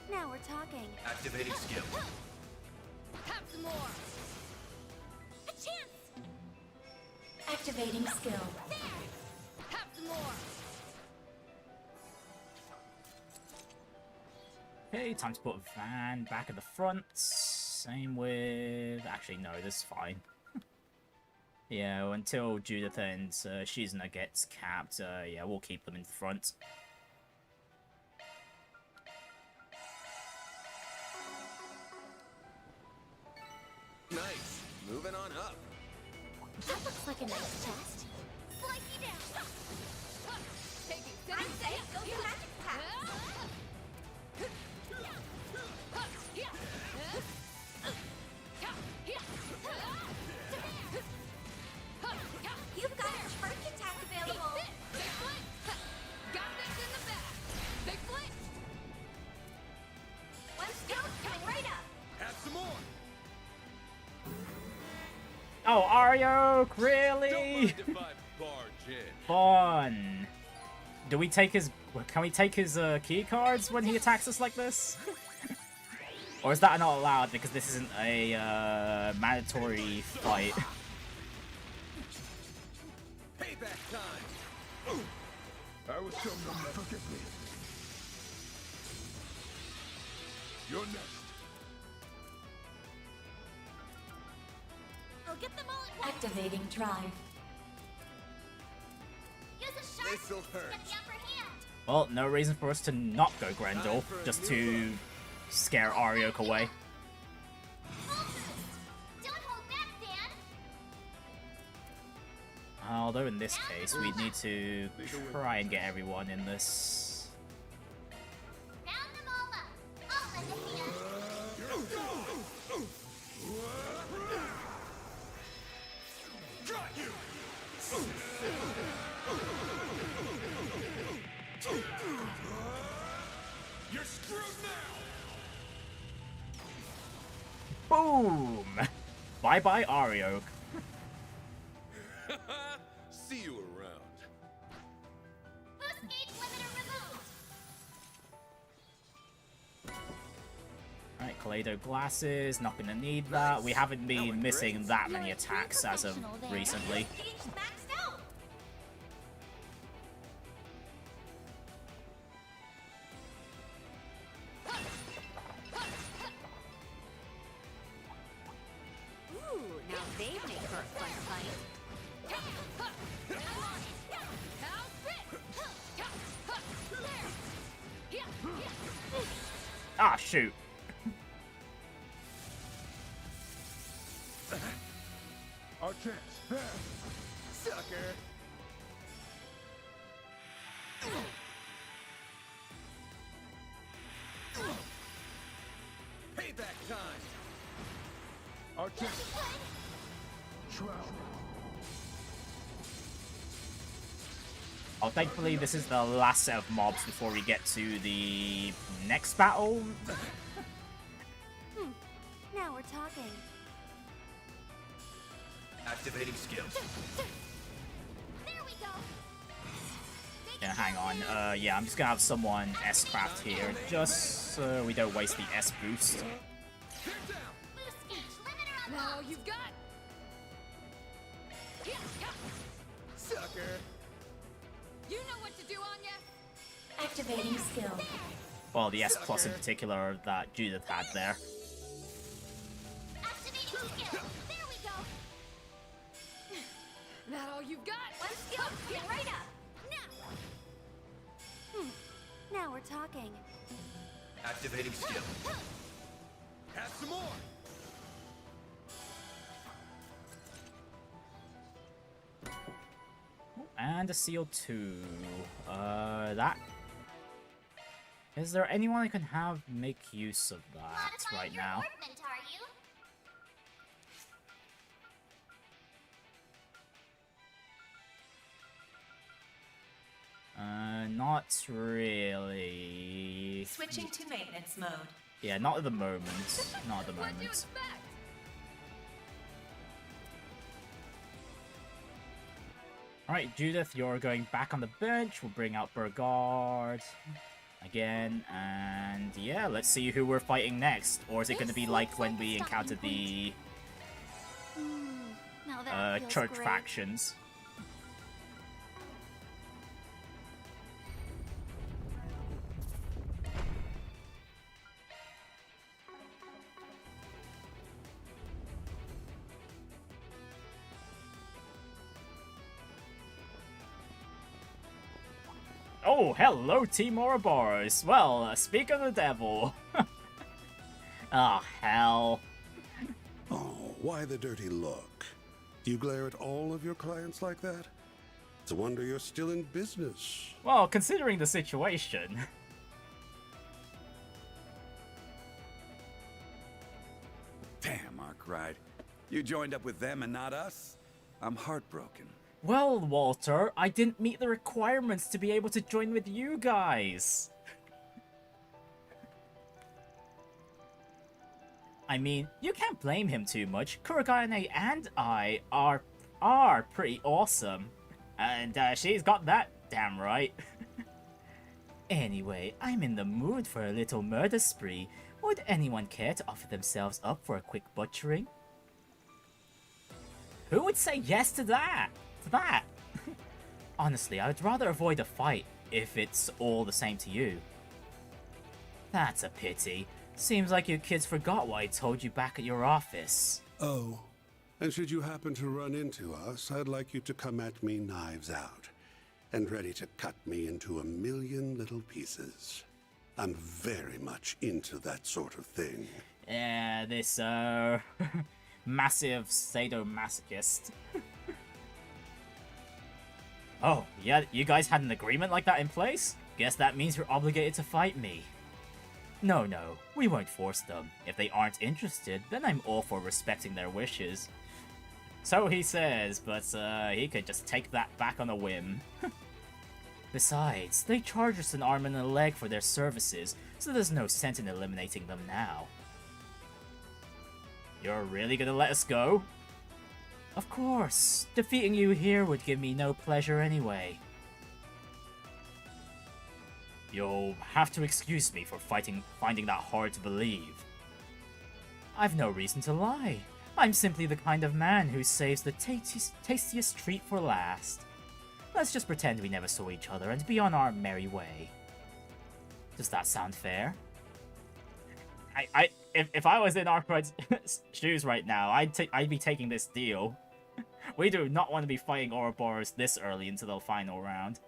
Now we're talking. Activating skill. Have some more. A chance. Activating skill. There. Have some more. Okay, time to put Van back at the front. Same with... Actually, no, this is fine. Yeah, until Judith and Shizuna gets capped, yeah, we'll keep them in front. Nice. Moving on up. That looks like a nice chest. Slicey down. Taking center stage. Go to magic attack. Ario, really? Don't mind if I barge in. Fun. Do we take his? Can we take his key cards when he attacks us like this? Or is that not allowed because this isn't a mandatory fight? Payback time. I was shown you'll never get me. You're next. I'll get them all at once. Activating drive. Use a sharp This'll to hurt. get the upper hand. Well, no reason for us to not go Grendel, just to scare Ariok away. Full boost. Don't hold back, Dan. Although in this case, we need to try and get everyone in this. Round them all up. All in the hand. Got you. You're screwed now. Boom! Bye bye, Ariok. See you around. Boost gauge limiter removed. Alright, Kaleido glasses, not gonna need that. We haven't been missing that many attacks as of recently. Gauge maxed out. Ooh, now they make for a fun fight. Ah, shoot. Our chance. Sucker. Payback time. Our chance. Shroud. Oh, thankfully this is the last set of mobs before we get to the next battle. Now we're talking. Activating skills. There we go. Yeah, hang on. Yeah, I'm just gonna have someone S-craft here, just so we don't waste the S boost. Boost gauge limiter unlocked. Now you've got. Sucker. You know what to do, Anya. Activating skill. Well, the S plus in particular that Judith had there. Activating skill. There we go. That all you've got? One skill. Get right up. Now. Now we're talking. Activating skill. Have some more. And a seal 2. That... Is there anyone I can have make use of that Modifying right your now? movement, are you? Not really. Switching to maintenance mode. Yeah, not at the moment. Not at the moment. Alright, Judith, you're going back on the bench. We'll bring out Burgard again. And yeah, let's see who we're fighting next. Or is it going to be like when we encountered the Now that feels church great. factions? Oh, hello, Team Ouroboros. Well, speak of the devil. Oh, hell. Oh, why the dirty look? Do you glare at all of your clients like that? It's a wonder you're still in business. Well, considering the situation. Damn, Arkride. You joined up with them and not us? I'm heartbroken. Well, Walter, I didn't meet the requirements to be able to join with you guys. I mean, you can't blame him too much. Kruga and I are pretty awesome. And she's got that damn right. Anyway, I'm in the mood for a little murder spree. Would anyone care to offer themselves up for a quick butchering? Who would say yes to that? Honestly, I would rather avoid a fight if it's all the same to you. That's a pity. Seems like you kids forgot what I told you back at your office. Oh, and should you happen to run into us, I'd like you to come at me knives out, and ready to cut me into a million little pieces. I'm very much into that sort of thing. Yeah, this, massive sadomasochist. Oh, yeah, you guys had an agreement like that in place? Guess that means you're obligated to fight me. No, we won't force them. If they aren't interested, then I'm all for respecting their wishes. So he says, but he could just take that back on a whim. Besides, they charge us an arm and a leg for their services, so there's no sense in eliminating them now. You're really gonna let us go? Of course. Defeating you here would give me no pleasure anyway. You'll have to excuse me for finding that hard to believe. I've no reason to lie. I'm simply the kind of man who saves the tastiest treat for last. Let's just pretend we never saw each other and be on our merry way. Does that sound fair? If I was in Arkride's shoes right now, I'd be taking this deal. We do not want to be fighting Ouroboros this early into the final round.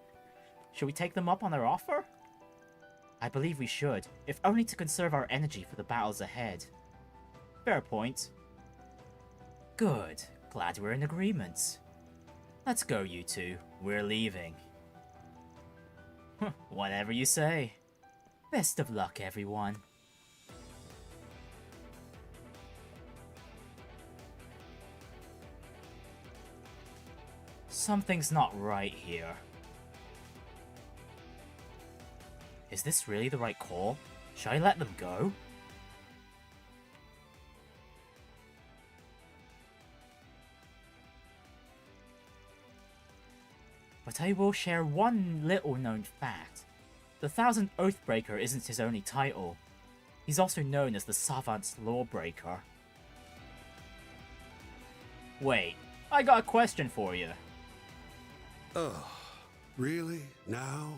Should we take them up on their offer? I believe we should, if only to conserve our energy for the battles ahead. Fair point. Good. Glad we're in agreement. Let's go, you two. We're leaving. Whatever you say. Best of luck, everyone. Something's not right here. Is this really the right call? Should I let them go? But I will share one little-known fact. The Thousand Oathbreaker isn't his only title. He's also known as the Savant's Lawbreaker. Wait, I got a question for you. Oh, really? Now?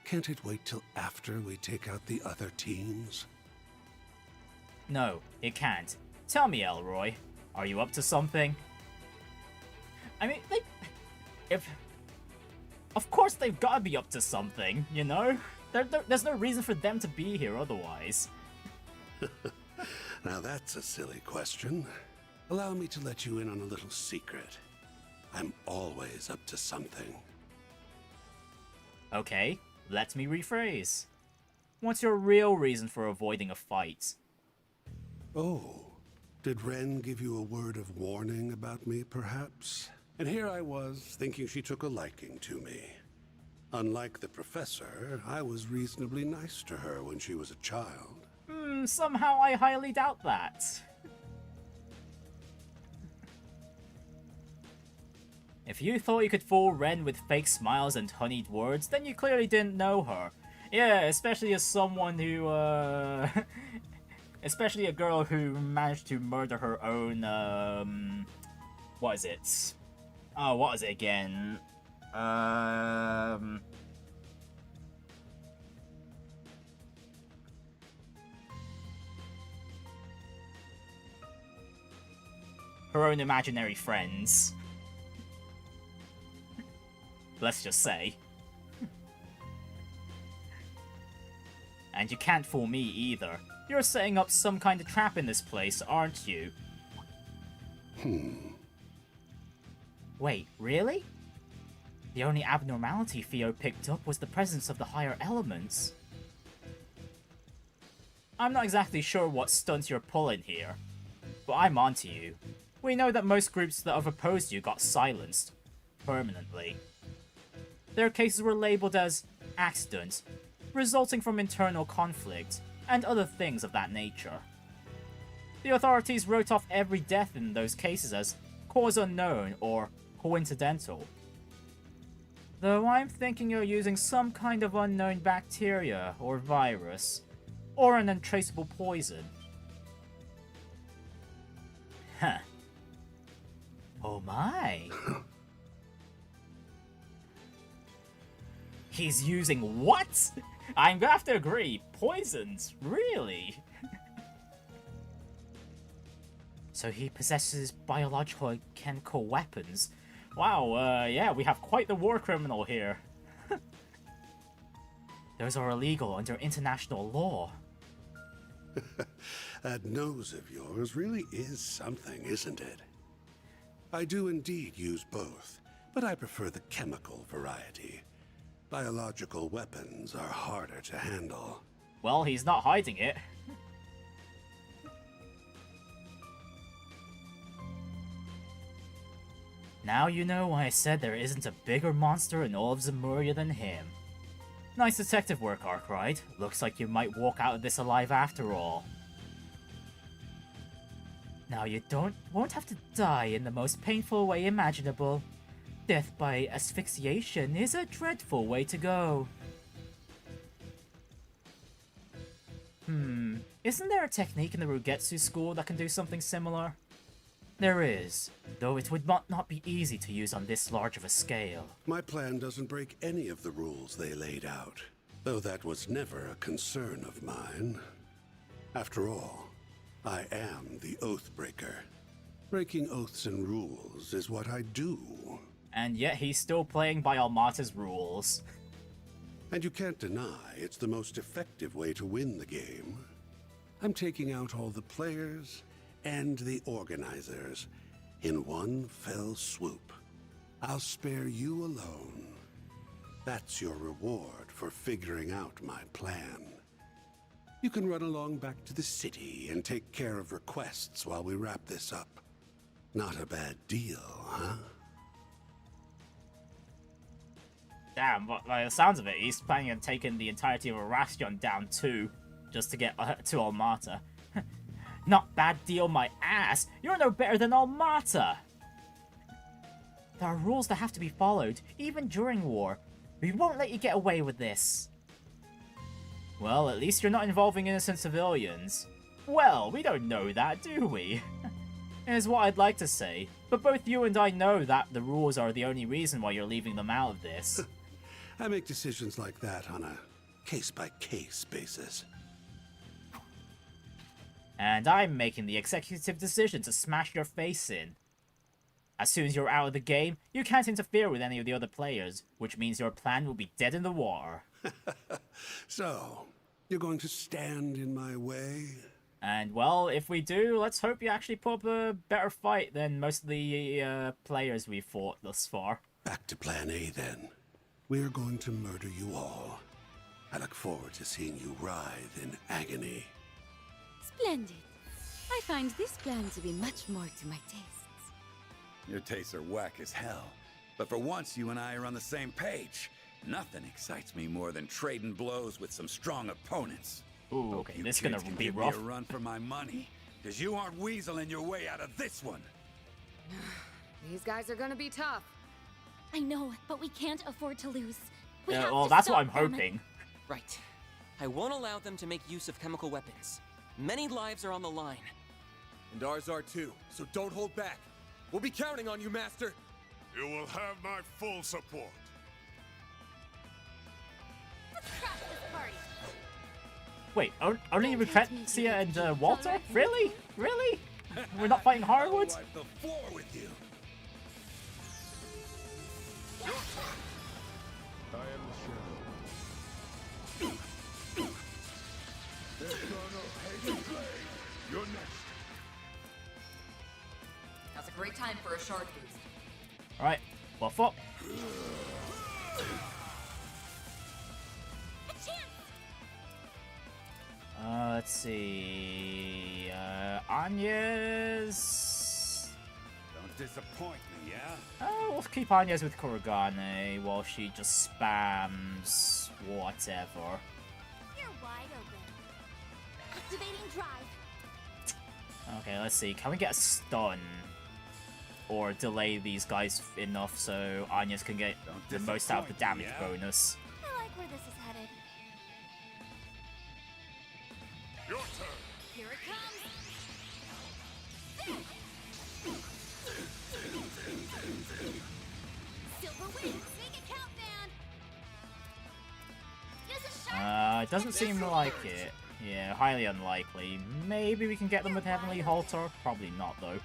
Can't it wait till after we take out the other teams? No, it can't. Tell me, Elroy, are you up to something? I mean, of course they've gotta be up to something, you know? There's no reason for them to be here otherwise. Now that's a silly question. Allow me to let you in on a little secret. I'm always up to something. Okay, let me rephrase. What's your real reason for avoiding a fight? Oh, did Ren give you a word of warning about me, perhaps? And here I was, thinking she took a liking to me. Unlike the professor, I was reasonably nice to her when she was a child. Somehow I highly doubt that. If you thought you could fool Ren with fake smiles and honeyed words, then you clearly didn't know her. Yeah, especially as someone who, especially a girl who managed to murder her own, what is it? Oh, what is it again? Her own imaginary friends. Let's just say. And you can't fool me either. You're setting up some kind of trap in this place, aren't you? Wait, really? The only abnormality Theo picked up was the presence of the higher elements. I'm not exactly sure what stunts you're pulling here, but I'm onto you. We know that most groups that have opposed you got silenced. Permanently. Their cases were labeled as accidents, resulting from internal conflict, and other things of that nature. The authorities wrote off every death in those cases as cause unknown or coincidental. Though I'm thinking you're using some kind of unknown bacteria or virus, or an untraceable poison. Huh. Oh my. He's using what? I'm gonna have to agree. Poisons? Really? So he possesses biological and chemical weapons. Wow, yeah, we have quite the war criminal here. Those are illegal under international law. That nose of yours really is something, isn't it? I do indeed use both, but I prefer the chemical variety. Biological weapons are harder to handle. Well, he's not hiding it. Now you know why I said there isn't a bigger monster in all of Zemuria than him. Nice detective work, Arkride. Looks like you might walk out of this alive after all. Now you won't have to die in the most painful way imaginable. Death by asphyxiation is a dreadful way to go. Isn't there a technique in the Rugetsu school that can do something similar? There is, though it would not be easy to use on this large of a scale. My plan doesn't break any of the rules they laid out, though that was never a concern of mine. After all, I am the Oathbreaker. Breaking oaths and rules is what I do. And yet he's still playing by Almata's rules. And you can't deny it's the most effective way to win the game. I'm taking out all the players and the organizers in one fell swoop. I'll spare you alone. That's your reward for figuring out my plan. You can run along back to the city and take care of requests while we wrap this up. Not a bad deal, huh? Damn, but by the sounds of it, he's planning on taking the entirety of Erastion down too, just to get to Almata. Not bad deal, my ass! You're no better than Almata! There are rules that have to be followed, even during war. We won't let you get away with this. Well, at least you're not involving innocent civilians. Well, we don't know that, do we? Is what I'd like to say, but both you and I know that the rules are the only reason why you're leaving them out of this. I make decisions like that on a case-by-case basis. And I'm making the executive decision to smash your face in. As soon as you're out of the game, you can't interfere with any of the other players, which means your plan will be dead in the water. So, you're going to stand in my way? And, well, if we do, let's hope you actually put up a better fight than most of the players we've fought thus far. Back to plan A, then. We're going to murder you all. I look forward to seeing you writhe in agony. Splendid. I find this plan to be much more to my tastes. Your tastes are whack as hell. But for once, you and I are on the same page. Nothing excites me more than trading blows with some strong opponents. Ooh, okay, this is gonna be rough. Give me a run for my money, because you aren't weaseling your way out of this one. These guys are gonna be tough. I know, but we can't afford to lose. We have well, to that's what stop I'm them. hoping. Right. I won't allow them to make use of chemical weapons. Many lives are on the line. And ours are too, so don't hold back. We'll be counting on you, Master. You will have my full support. Let's crash this party. Wait, only Lucrezia and Walter? Really? Really? We're not fighting Hardwood? I'll wipe the floor with you. I am the Shadow. You're next. That's a great time for a shard boost. Alright, buff up. A chance. Let's see. Agnès. Don't disappoint me, yeah? We'll keep Agnès with Kuragane while she just spams whatever. You're wide open. Activating drive. Okay, let's see. Can we get a stun? Or delay these guys enough so Agnès can get the most out of the damage bonus? I like where this is headed. Your turn. Here it comes. Silver wings, make it count, man. Use a sharp. It doesn't seem like it. Yeah, highly unlikely. Maybe we can get them with Heavenly Halter? Probably not, though.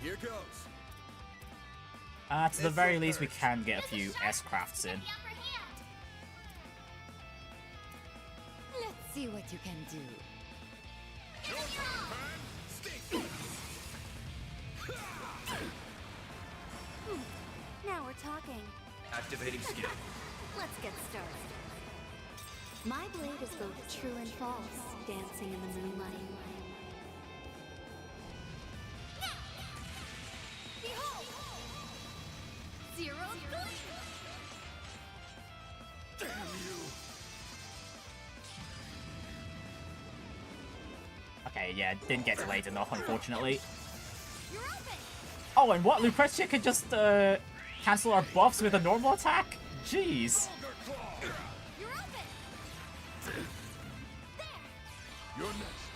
Here goes. To the very least, we can get a few S-crafts in. Let's see what you can do. Now we're talking. Activating skill. Let's get started. My blade is both true and false, dancing in the moonlight. Behold! Zero gleam! Damn you! Okay, yeah, didn't get delayed enough, unfortunately. You're open! Oh, and what? Lucretia could just, cancel our buffs with a normal attack? Jeez. You're open! There! You're next.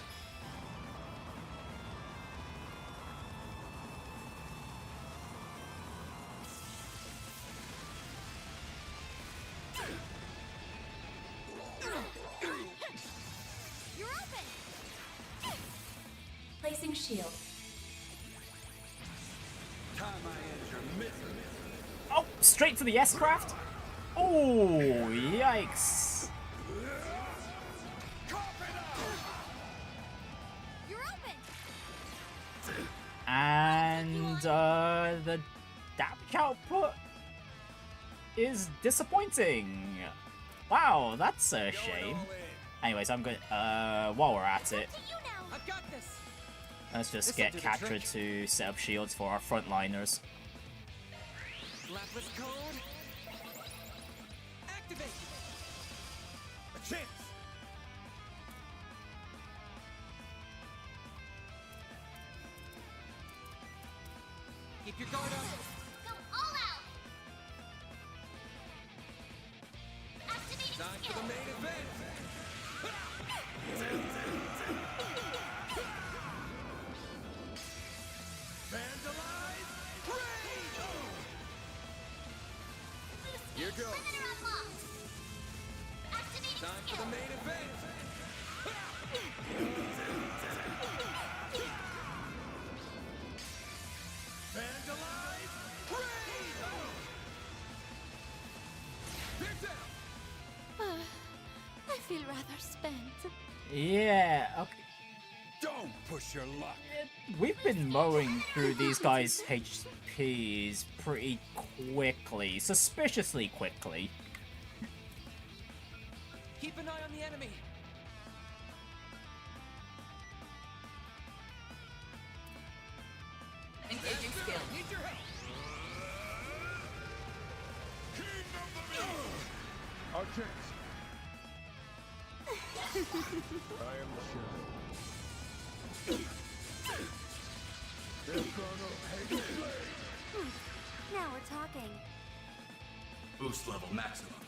You're open! Placing shield. Time I end your misery. Oh, straight to the S-craft? Oh, yikes. You're open! And, the damage output is disappointing. Wow, that's a shame. Anyways, I'm good. While we're at it, I've got this. let's just This'll get do the Catra trick. to set up shields for our frontliners. Lapis code. Activate. A chance. Keep your guard up. Go all out! Activating Time for skill! the main event. Vandalize. Raid. Here goes. Perimeter unlocked! Activating Time for skill! the main event. Vandalize. Raid. They're down. I feel rather spent. Yeah, okay. Don't push your luck. We've been mowing through these guys' HPs pretty quickly. Suspiciously quickly. Keep an eye on the enemy. Engaging skill. Need your help. King of the Beast! Our chance. I am the shadow. They're gonna hate the blade. Now we're talking. Boost level maximum.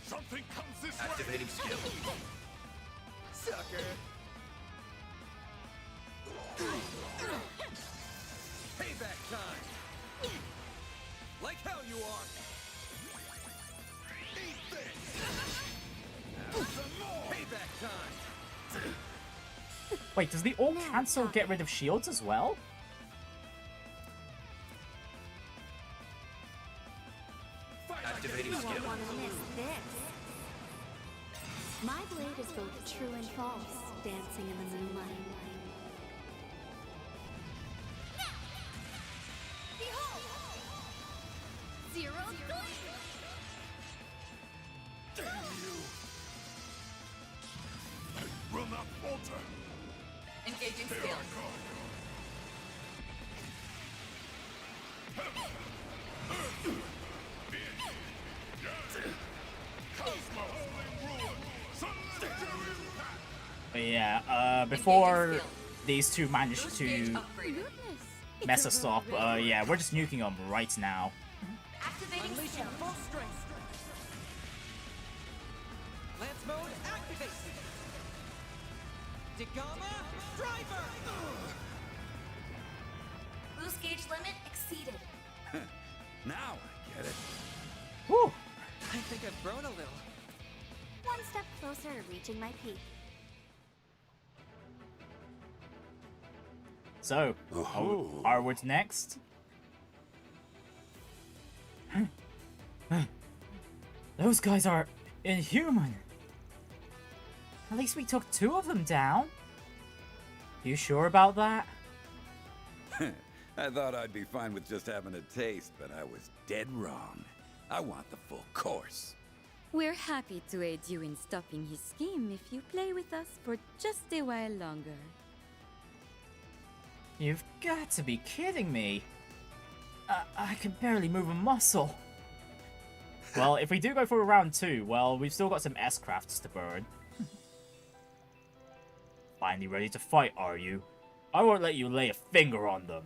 Something comes this way. Activating skill. Sucker. Payback time. Like hell you are. Eat this. Have some more. Payback time. Wait, does the all cancel get rid of shields as well? Activating You skill. won't want to miss this. My blade is both true and false, dancing in the moonlight. Behold! Zero gleam! Damn you! I will not falter. Engaging Here skill. I come. Yeah, before these two manage to mess us up, yeah, we're just nuking them right now. Activating skill. Full strength. Lance mode activate. Degama driver. Boost gauge limit exceeded. Now I get it. Whew. I think I've grown a little. One step closer to reaching my peak. So, onwards next. Those guys are inhuman. At least we took 2 of them down. You sure about that? I thought I'd be fine with just having a taste, but I was dead wrong. I want the full course. We're happy to aid you in stopping his scheme if you play with us for just a while longer. You've got to be kidding me. I can barely move a muscle. Well, if we do go for round 2, well, we've still got some S-crafts to burn. Finally ready to fight, are you? I won't let you lay a finger on them.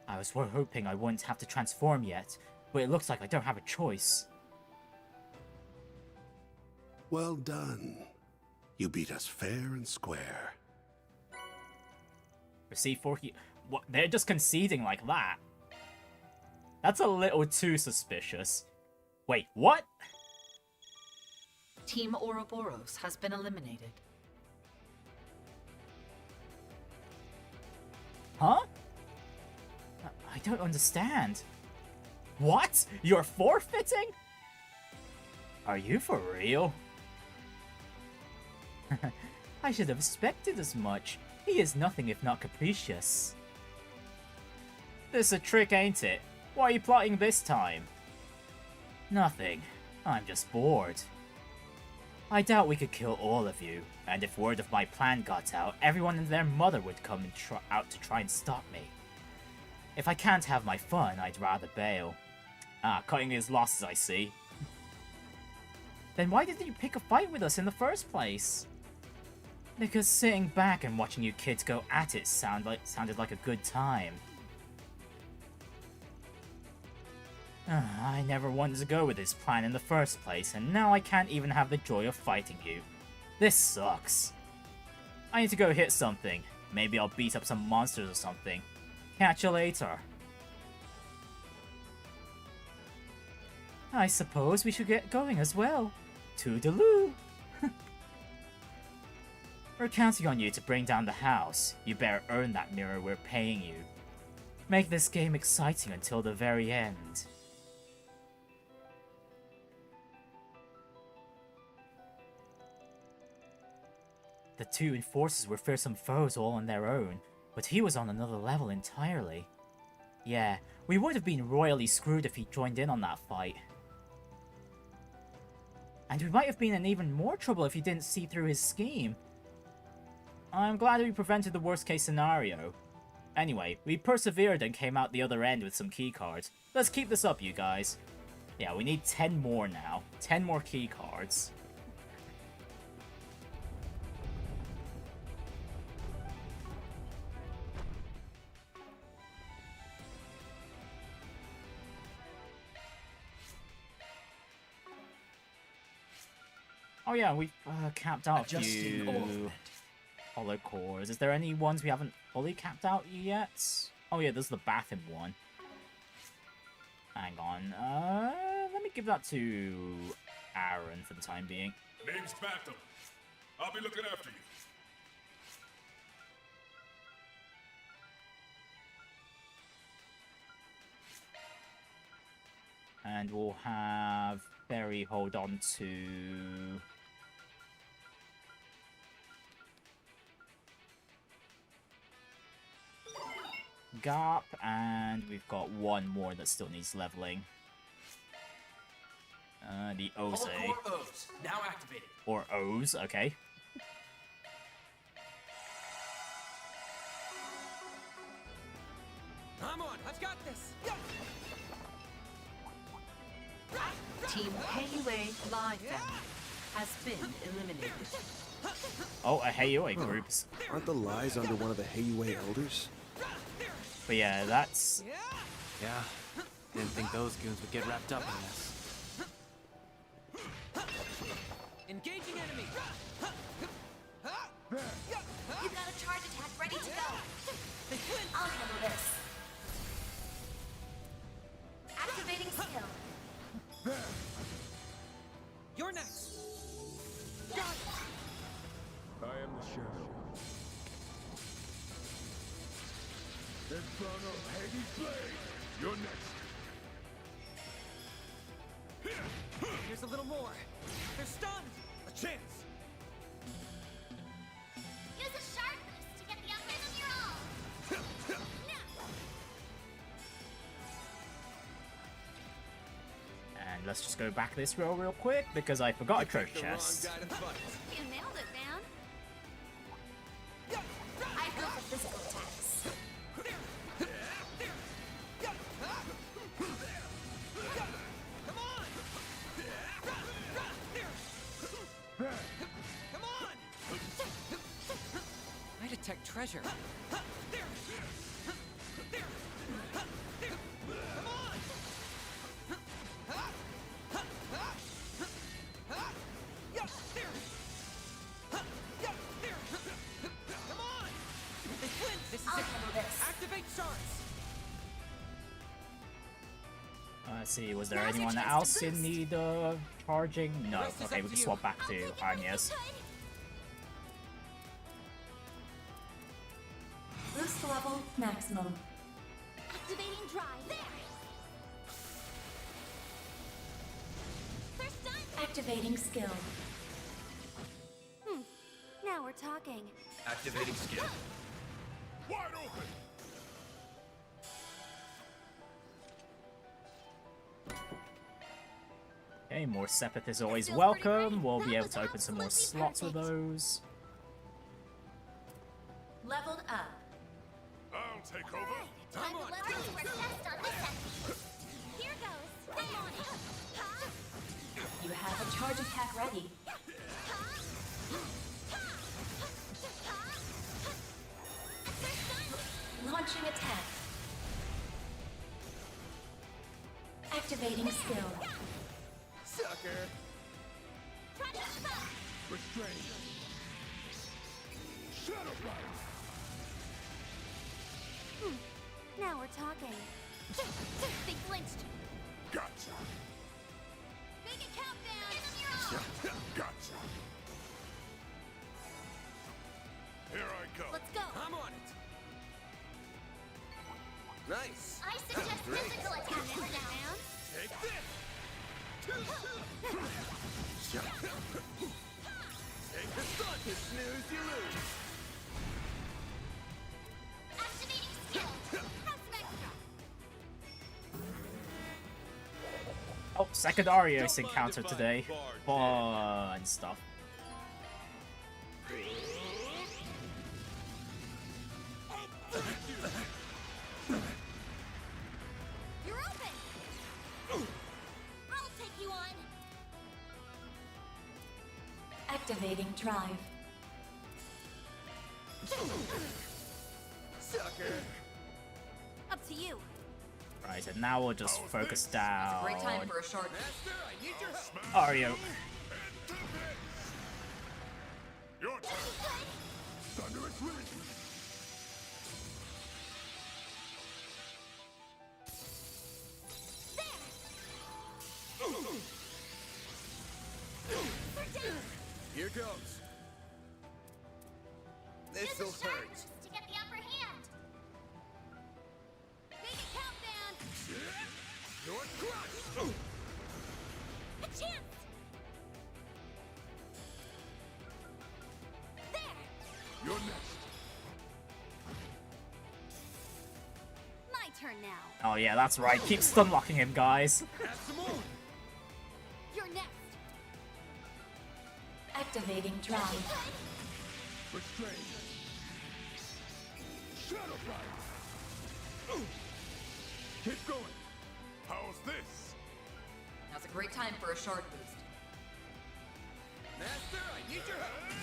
I was hoping I wouldn't have to transform yet, but it looks like I don't have a choice. Well done. You beat us fair and square. Receive 4 What? They're just conceding like that? That's a little too suspicious. Wait, what? Team Ouroboros has been eliminated. Huh? I don't understand. What? You're forfeiting? Are you for real? I should have expected as much. He is nothing if not capricious. This a trick, ain't it? Why are you plotting this time? Nothing. I'm just bored. I doubt we could kill all of you, and if word of my plan got out, everyone and their mother would come and out to try and stop me. If I can't have my fun, I'd rather bail. Ah, cutting his losses, I see. Then why didn't you pick a fight with us in the first place? Because sitting back and watching you kids go at it sounded like a good time. I never wanted to go with this plan in the first place, and now I can't even have the joy of fighting you. This sucks. I need to go hit something. Maybe I'll beat up some monsters or something. Catch you later. I suppose we should get going as well. Toodaloo! We're counting on you to bring down the house. You better earn that mirror we're paying you. Make this game exciting until the very end. The 2 enforcers were fearsome foes all on their own, but he was on another level entirely. Yeah, we would have been royally screwed if he joined in on that fight. And we might have been in even more trouble if he didn't see through his scheme. I'm glad we prevented the worst case scenario. Anyway, we persevered and came out the other end with some keycards. Let's keep this up, you guys. Yeah, we need 10 more now. 10 more keycards. Oh yeah, we've capped out a few hollow cores. Is there any ones we haven't fully capped out yet? Oh yeah, there's the bathroom one. Hang on, let me give that to Aaron for the time being. Name's Phantom. I'll be looking after you. And we'll have Feri hold on to... Garp, and we've got one more that still needs leveling. The Oze. O's, now activated. Or O's, okay. I'm on, I've got this. Team Heiyue Live has been eliminated. Oh, a Heioi groups. Aren't the lies under one of the Heioi elders? But yeah, that's... Yeah, didn't think those goons would get wrapped up in this. Engaging enemy! You've got a charge attack ready to go. I'll handle this. Activating skill. You're next! I am the shadow. Infernal Hades Blade! You're next. Here's a little more. They're stunned! A chance! Use a shard boost to get the upper on your own. And let's just go back this row real quick, because I forgot a treasure chest. You nailed it, man. I go for physical attacks. Come on! I detect treasure. Activate shards. Let's see, was there anyone else in need of charging? No. Okay, we can swap back to Agnès. Boost level maximum. Activating drive. There. First time. Activating skill. Now we're talking. Activating skill. Wide open! Okay, more Sepith is always welcome. We'll be able to open some more slots with those. Leveled up. I'll take over. Time to let us work test on this enemy. Here goes. I'm on it. You have a charge attack ready. Launching attack. Activating skill. Sucker! Restrain. Shadow Bite! Now we're talking. They flinched. Gotcha! Make it countdown. Give them your all. Gotcha! Here I go. Let's go. I'm on it. Nice! I suggest physical attack for now. Take this! Take the sun to snooze you lose! Activating skill. Have some extra. Oh, second Arios encounter today. Fun stuff. You're open. I'll take you on. Activating drive. Sucker! Up to you. Right, and now we'll just focus down. Great time for a short. Master, I need your help! Ario. Your turn! Thunderous release! Here goes. This'll hurt. To get the upper hand. Make it countdown. Your crush! A chance. There. You're next. My turn now. Oh yeah, that's right. Keep stun locking him, guys. Add some more. You're next. Activating drive. Restrain. Shadow Bite. Keep going. How's this? Now's a great time for a shard boost. Master, I need your help.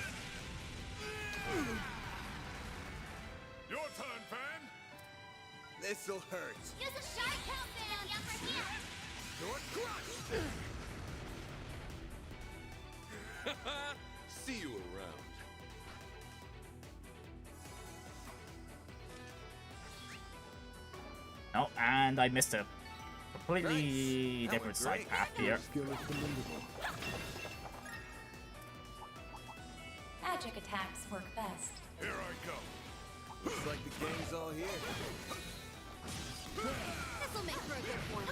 This'll hurt. Use a sharp counter on the upper hand. Sword crush! See you around. Oh, and I missed a completely different side path here. Magic attacks work best. Here I go. Looks like the gang's all here. This'll make for a good one.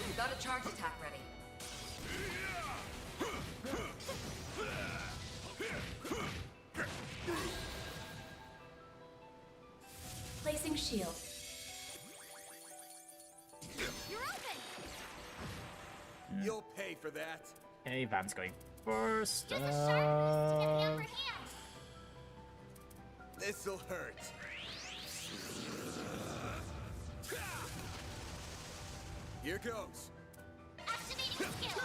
You got a charge attack ready. Placing shield. You're open. You'll pay for that. Okay, Van's going first. Use a sharpness to get the upper hand. This'll hurt. Here goes. Activating skill.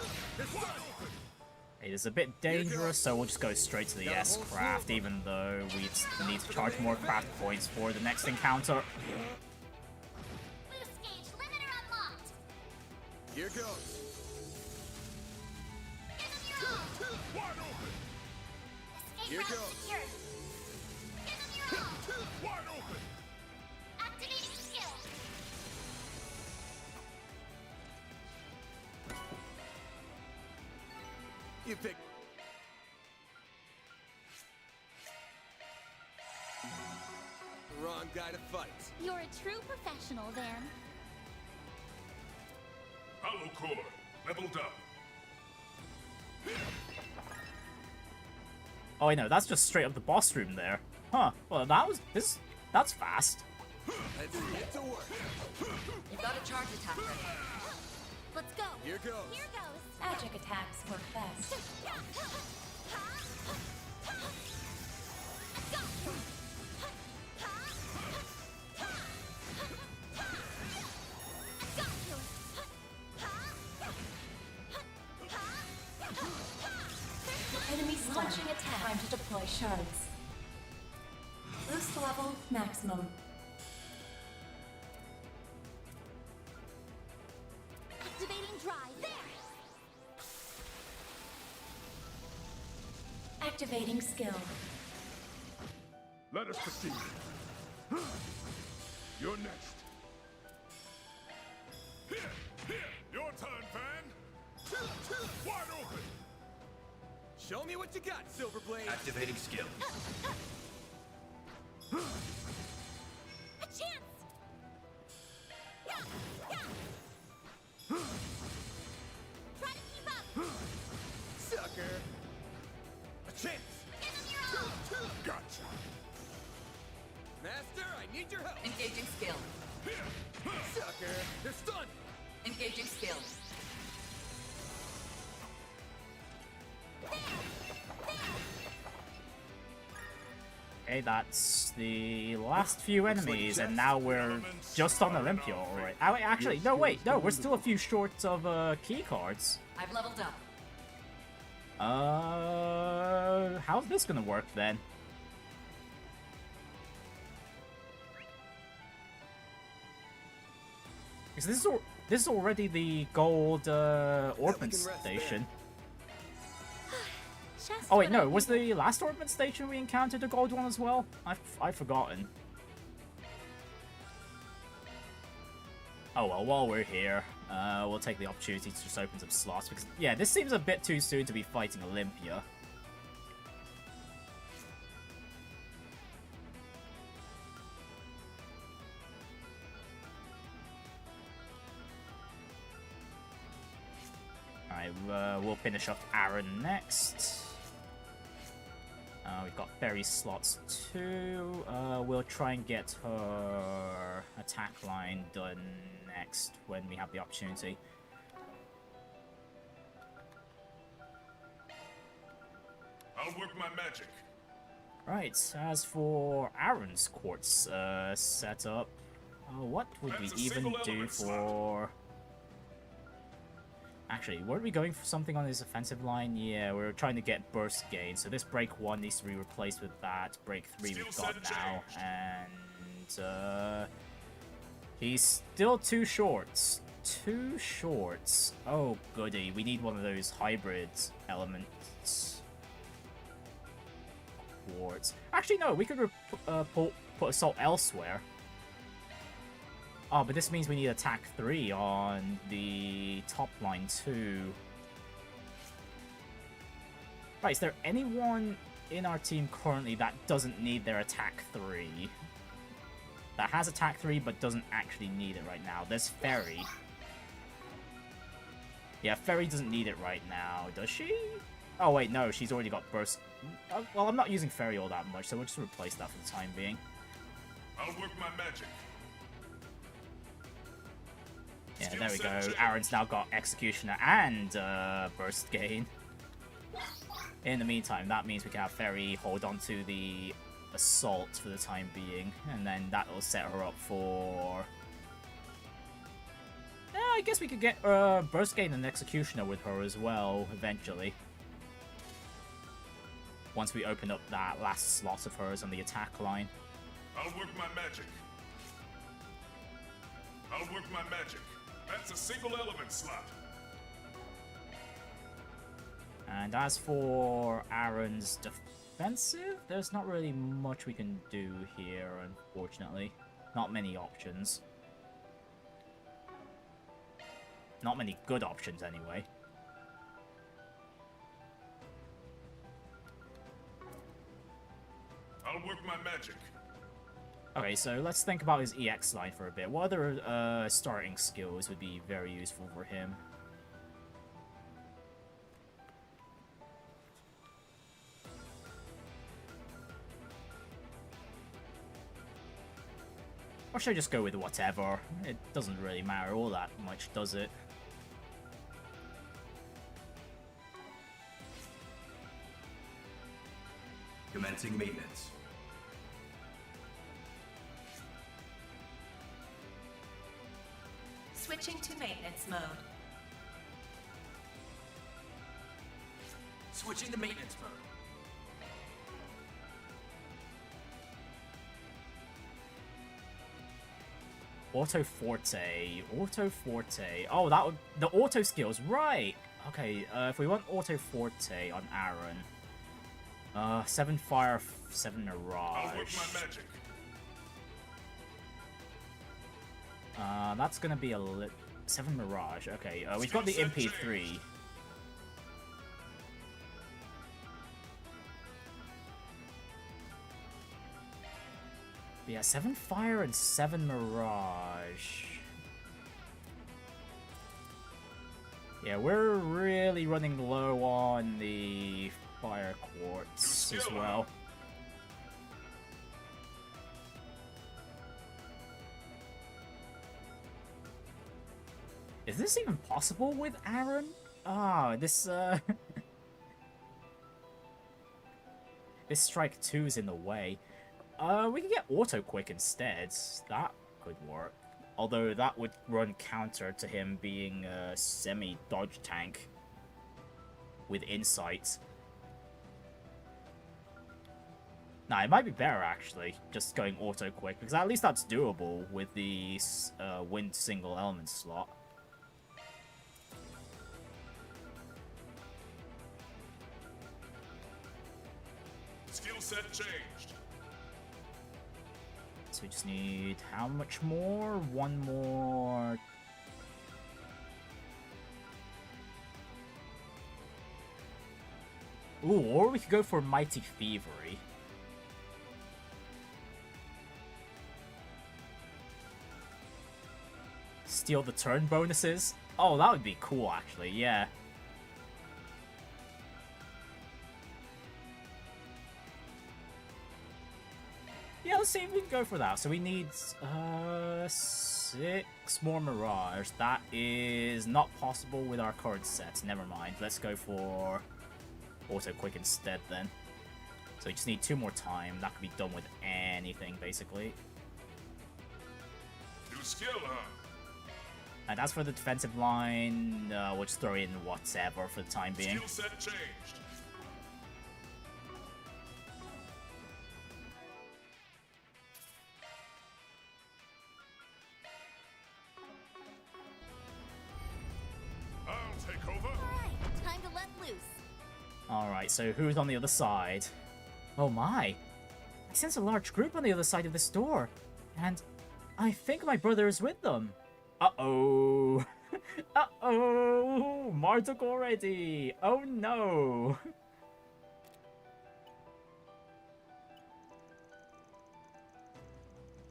It is a bit dangerous, so we'll just go straight to the S-Craft, even though we need to charge more craft points for the next encounter. Boost gauge limiter unlocked. Here goes. Give them your all. Wide open. Escape Here route goes. secured. Give them your all. Wide open. Activating skill. You pick. Wrong guy to fight. You're a true professional, Van. Hollow core. Leveled up. Oh, I know, that's just straight up the boss room there. Huh, well that's fast. Let's get to work. You got a charge attack ready. Let's go. Here goes. Here goes. Magic attacks work best. Enemies launching attack. Time to deploy shards. Boost level maximum. Activating drive. There. Activating skill. Let us proceed. You're next. Here. Your turn, Van. Wide open. Show me what you got, Silverblade. Activating skill. A chance. Try to keep up. Sucker. A chance. Give them your all. Gotcha. Master, I need your help. Engaging skill. Sucker. They're stunned. Engaging skill. Okay, that's the last few enemies, and now we're just on Olympia already. Oh, wait, actually, no, wait, no, we're still a few short of key cards. I've leveled up. How's this gonna work then? Because this is already the gold orbment station. Oh wait, no, was the last orbment station we encountered the gold one as well? I've forgotten. Oh well, while we're here, we'll take the opportunity to just open some slots, because yeah, this seems a bit too soon to be fighting Olympia. Alright, we'll finish off Aaron next. We've got Feri slots too. We'll try and get her attack line done next when we have the opportunity. I'll work my magic. Right, as for Aaron's quartz setup, what would we even do for... Actually, weren't we going for something on his offensive line? Yeah, we're trying to get burst gain. So this break 1 needs to be replaced with that. Break 3 we've got now. And he's still 2 shorts. 2 shorts. Oh, goody. We need one of those hybrid elements. Quartz. Actually, no. We could put Assault elsewhere. Oh, but this means we need attack 3 on the top line too. Right, is there anyone in our team currently that doesn't need their attack 3? That has attack 3 but doesn't actually need it right now. There's Feri. Yeah, Feri doesn't need it right now, does she? Oh wait, no, she's already got burst. Well, I'm not using Feri all that much, so we'll just replace that for the time being. I'll work my magic. Yeah, there we go. Aaron's now got Executioner and Burst Gain. In the meantime, that means we can have Feri hold on to the Assault for the time being, and then that will set her up for... Yeah, I guess we could get Burst Gain and Executioner with her as well, eventually. Once we open up that last slot of hers on the attack line. I'll work my magic. I'll work my magic. That's a single element slot. And as for Aaron's defensive, there's not really much we can do here, unfortunately. Not many options. Not many good options, anyway. I'll work my magic. Okay, so let's think about his EX line for a bit. What other starting skills would be very useful for him? Or should I just go with whatever? It doesn't really matter all that much, does it? Commencing maintenance. Switching to maintenance mode. Switching to maintenance mode. Auto Forte. Auto Forte. Oh, that would... The auto skills, right! Okay, if we want Auto Forte on Aaron... 7 Fire, 7 Mirage. I'll work my magic. That's gonna be a 7 Mirage. Okay, we've got the MP3. Yeah, 7 Fire and 7 Mirage. Yeah, we're really running low on the Fire Quartz as well. Is this even possible with Aaron? Ah, this, this Strike 2 is in the way. We can get Auto Quick instead. That could work. Although that would run counter to him being a semi-dodge tank with Insight. Nah, it might be better actually, just going Auto Quick, because at least that's doable with the Wind single element slot. Skill set changed. So we just need how much more? One more. Ooh, or we could go for Mighty Thievery. Steal the turn bonuses? Oh, that would be cool actually, yeah. Yeah, let's see if we can go for that. So we need 6 more Mirage. That is not possible with our card sets. Never mind. Let's go for Auto Quick instead then. So we just need 2 more time. That could be done with anything basically. New skill, huh? And as for the defensive line, we'll just throw in whatever for the time being. Skill set changed. I'll take over. Alright, time to let loose. Alright, so who's on the other side? Oh my! I sense a large group on the other side of this door, and I think my brother is with them. Uh-oh! Uh-oh! Marduk already! Oh no!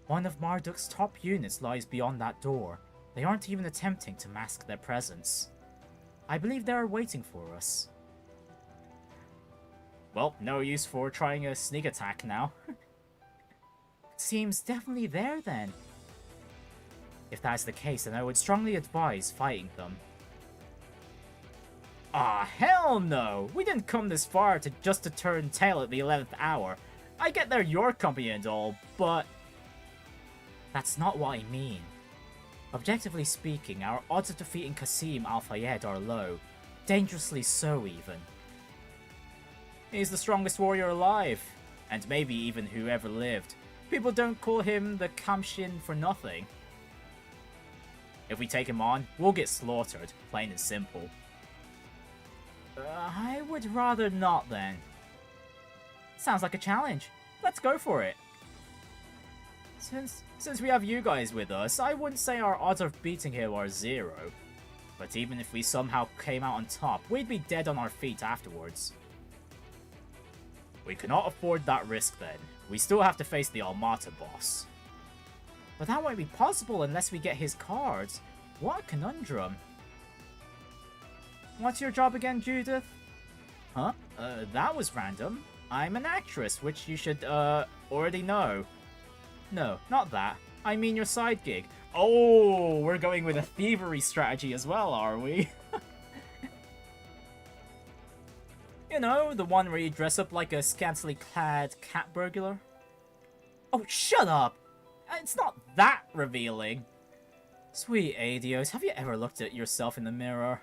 One of Marduk's top units lies beyond that door. They aren't even attempting to mask their presence. I believe they are waiting for us. Well, no use for trying a sneak attack now. Seems definitely there then. If that's the case, then I would strongly advise fighting them. Ah, hell no! We didn't come this far just to turn tail at the 11th hour. I get they're your company and all, but that's not what I mean. Objectively speaking, our odds of defeating Qasim Al-Fayed are low. Dangerously so, even. He's the strongest warrior alive, and maybe even who ever lived. People don't call him the Kamshin for nothing. If we take him on, we'll get slaughtered, plain and simple. I would rather not then. Sounds like a challenge. Let's go for it. Since we have you guys with us, I wouldn't say our odds of beating him are 0. But even if we somehow came out on top, we'd be dead on our feet afterwards. We cannot afford that risk then. We still have to face the Almata boss. But that won't be possible unless we get his cards. What a conundrum. What's your job again, Judith? Huh? That was random. I'm an actress, which you should, already know. No, not that. I mean your side gig. Oh, we're going with a thievery strategy as well, are we? You know, the one where you dress up like a scantily clad cat burglar? Oh, shut up! It's not that revealing. Sweet Adios, have you ever looked at yourself in the mirror?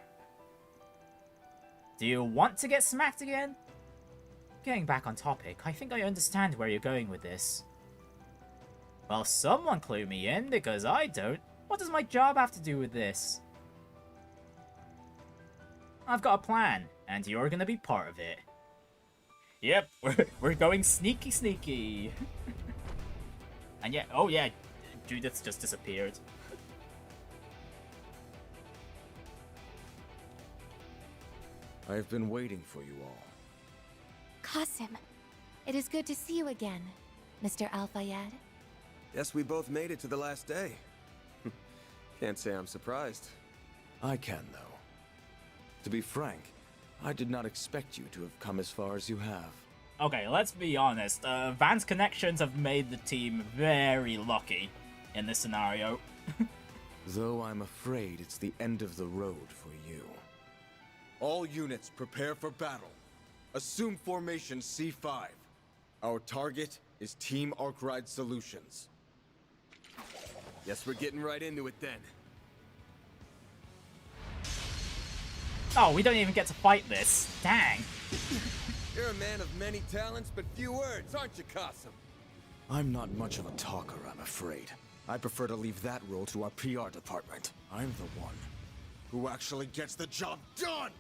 Do you want to get smacked again? Getting back on topic, I think I understand where you're going with this. Well, someone clue me in, because I don't. What does my job have to do with this? I've got a plan, and you're gonna be part of it. Yep, we're going sneaky sneaky. And yeah, oh yeah, Judith's just disappeared. I've been waiting for you all. Qasim, it is good to see you again, Mr. Al-Fayed. Guess we both made it to the last day. Can't say I'm surprised. I can, though. To be frank, I did not expect you to have come as far as you have. Okay, let's be honest. Van's connections have made the team very lucky in this scenario. Though I'm afraid it's the end of the road for you. All units prepare for battle. Assume formation C5. Our target is Team Arkride Solutions. Guess we're getting right into it then. Oh, we don't even get to fight this. Dang. You're a man of many talents, but few words, aren't you, Qasim? I'm not much of a talker, I'm afraid. I prefer to leave that role to our PR department. I'm the one who actually gets the job done!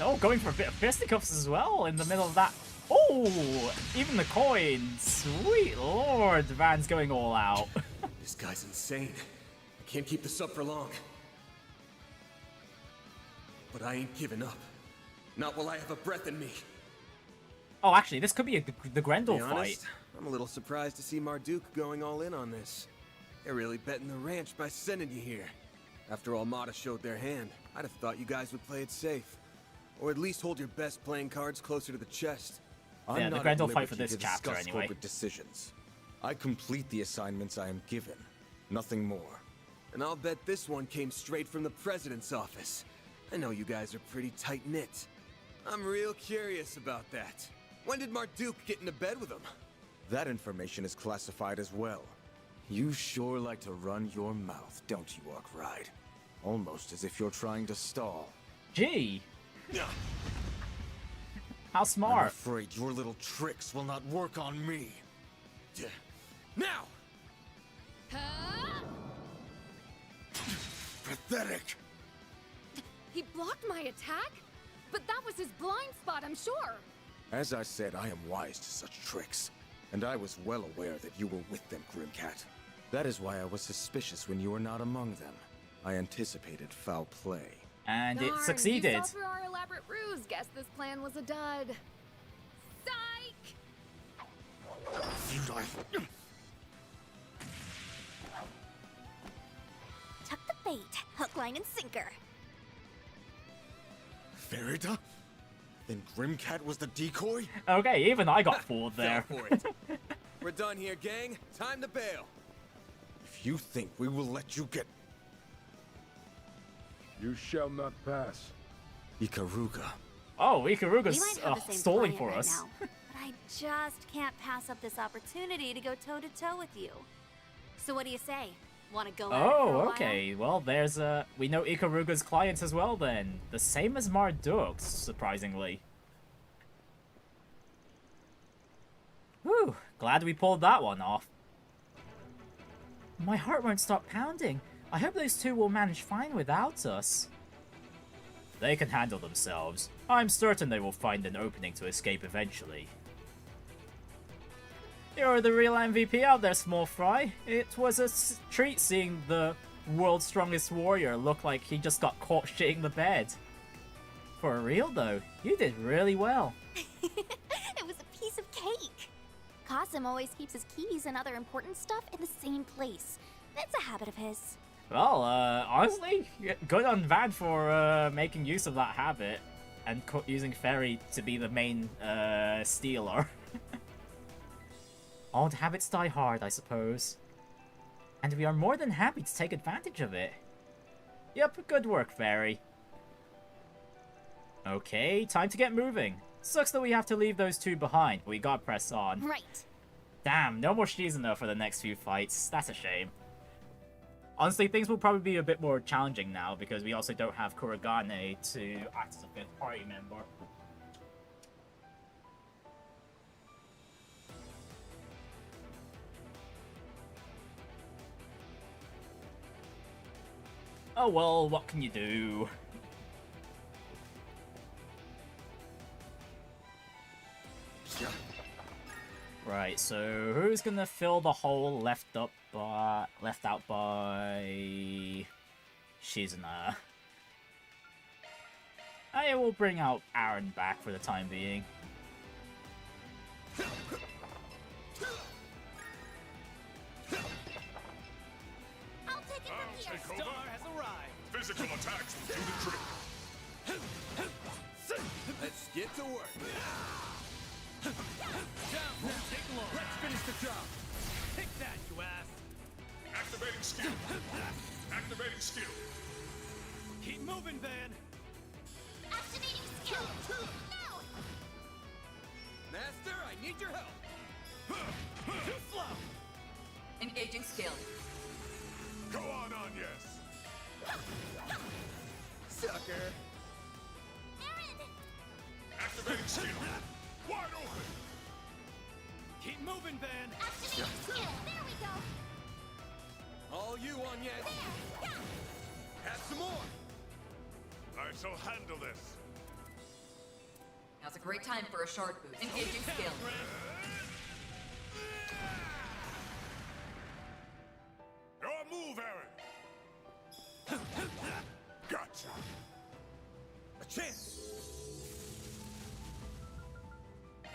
Oh, going for a bit of fisticuffs as well in the middle of that. Oh, even the coins. Sweet lord, Van's going all out. This guy's insane. I can't keep this up for long. But I ain't giving up. Not while I have a breath in me. Oh, actually, this could be the Grendel To be fight. honest, I'm a little surprised to see Marduk going all in on this. They're really betting the ranch by sending you here. After Almata showed their hand, I'd have thought you guys would play it safe. Or at least hold your best playing cards closer to the chest. I'm Yeah, the not Grendel at fight for liberty this to chapter discuss anyway. corporate decisions. I complete the assignments I am given. Nothing more. And I'll bet this one came straight from the president's office. I know you guys are pretty tight-knit. I'm real curious about that. When did Marduk get into bed with him? That information is classified as well. You sure like to run your mouth, don't you, Arkride? Almost as if you're trying to stall. Gee! How smart. I'm afraid your little tricks will not work on me. Now! Pathetic! He blocked my attack? But that was his blind spot, I'm sure. As I said, I am wise to such tricks. And I was well aware that you were with them, Grimcat. That is why I was suspicious when you were not among them. I anticipated foul play. And Darn, it succeeded. You saw through our elaborate ruse. Guess this plan was a dud. Psych! Tuck the bait. Hook, line, and sinker. Ferida? Then Grimcat was the decoy? Okay, even I got fooled there. For it. We're done here, gang. Time to bail. If you think we will let you get... You shall not pass. Ikaruga. Oh, We Ikaruga's might have the same stalling client for right us. now, but I just can't pass up this opportunity to go toe-to-toe with you. So what do you say? Want to go at it for a Oh, while? okay. Well, there's we know Ikaruga's clients as well then. The same as Marduk's, surprisingly. Whew, glad we pulled that one off. My heart won't stop pounding. I hope those two will manage fine without us. They can handle themselves. I'm certain they will find an opening to escape eventually. You're the real MVP out there, small fry. It was a treat seeing the world's strongest warrior look like he just got caught shitting the bed. For real though, you did really well. It was a piece of cake. Qasim always keeps his keys and other important stuff in the same place. That's a habit of his. Well, honestly, good on Van for making use of that habit and using Feri to be the main stealer. Old habits die hard, I suppose. And we are more than happy to take advantage of it. Yep, good work, Feri. Okay, time to get moving. Sucks that we have to leave those two behind, but we gotta press on. Right. Damn, no more Shizuna for the next few fights. That's a shame. Honestly, things will probably be a bit more challenging now because we also don't have Kuragane to act as a fifth party member. Oh well, what can you do? Right, so who's gonna fill the hole left out by Shizuna? I will bring out Aaron back for the time being. I'll take it from here. Star has arrived. Physical attacks will do the trick. Let's get to work. Won't take long. Let's finish the job. Take that, you ass. Activating skill. Activating skill. Keep moving, Van. Activating skill. Now. Master, I need your help. Too slow. Engaging skill. Go on, Agnès. Sucker. Activating skill. Wide open. Keep moving, Van. Activating skill. There we go. All you, Agnès. Have some more. I shall handle this. Now's a great time for a shard boost. Engaging skill. Your move, Aaron. Gotcha. A chance.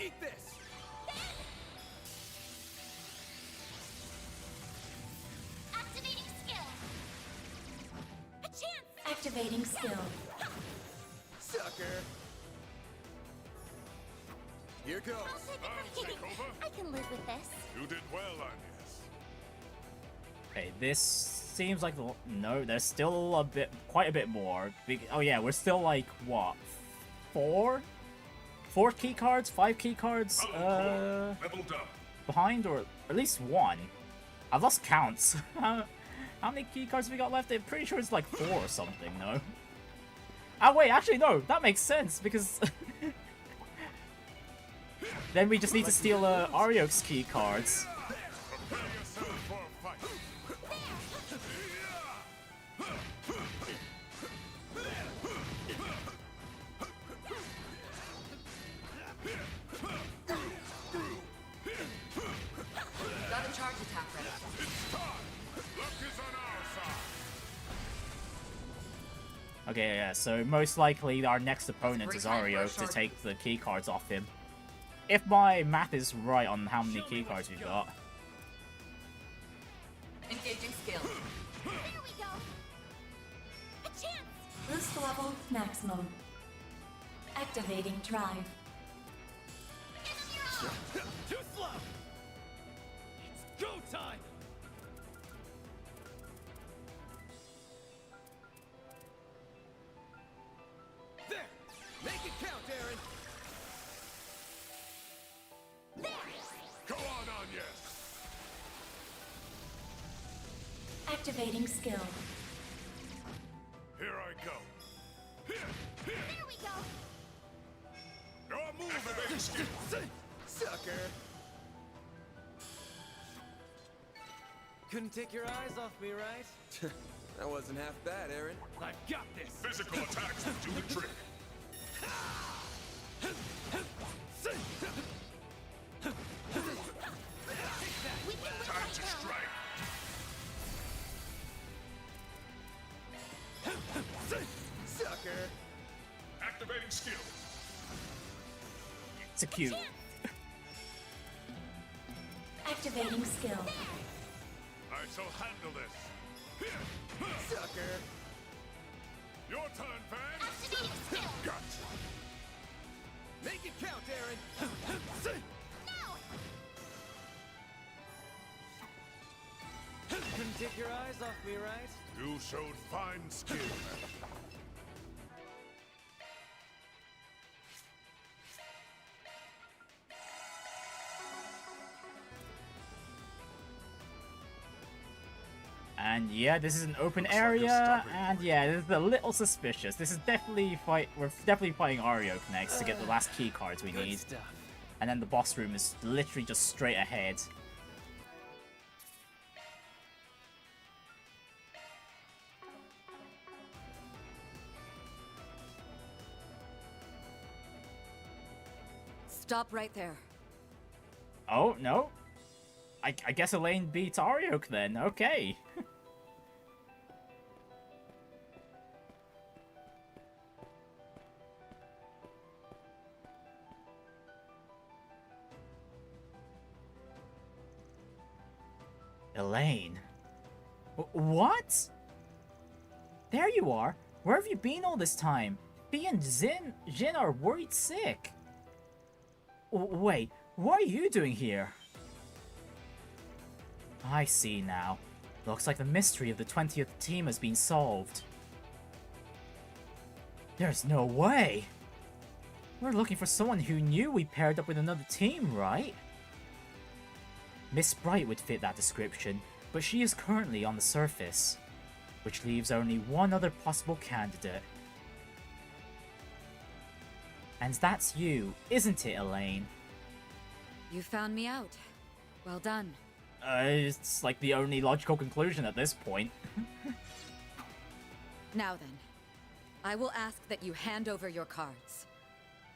Eat this. Activating skill. A chance. Activating skill. Sucker. Here goes. I'll take over. I can live with this. You did well, Agnès. Okay, this seems like no, there's still a bit, quite a bit more. Oh yeah, we're still like what, 4 key cards, 5 key cards. Leveled up. behind, or at least one. I've lost counts. How many keycards have we got left? I'm pretty sure it's like 4 or something, no? Oh wait, actually no, that makes sense, because... then we just need to steal Ariok's keycards. Got a charge attack ready. Okay, yeah, so most likely our next opponent is Ariok to take the keycards off him. If my math is right on how many keycards we've got. Engaging skill. There we go. A chance. Boost level maximum. Activating drive. Too slow! It's go time! There! Make it count, Aaron! Go on, Agnès! Activating skill. Here I go. There we go. Your move, skill. Sucker! Couldn't take your eyes off me, right? That wasn't half bad, Aaron. I've got this! Physical attacks will do the trick. Time to strike. Sucker! Activating skill. It's a cute. Activating skill. I shall handle this. Sucker! Your turn, Van. Activating skill. Gotcha. Make it count, Aaron! Now. Couldn't take your eyes off me, right? You showed fine skill. And yeah, this is an open area, and yeah, this is a little suspicious. This is definitely we're definitely fighting Ariok next to get the last key cards we need. And then the boss room is literally just straight ahead. Stop right there. Oh, no. I guess Elaine beats Ariok then. Okay. Elaine. What? There you are. Where have you been all this time? Fee and Jin are worried sick. Wait, what are you doing here? I see now. Looks like the mystery of the 20th team has been solved. There's no way! We're looking for someone who knew we paired up with another team, right? Miss Bright would fit that description, but she is currently on the surface, which leaves only one other possible candidate. And that's you, isn't it, Elaine? You found me out. Well done. It's like the only logical conclusion at this point. Now then, I will ask that you hand over your cards,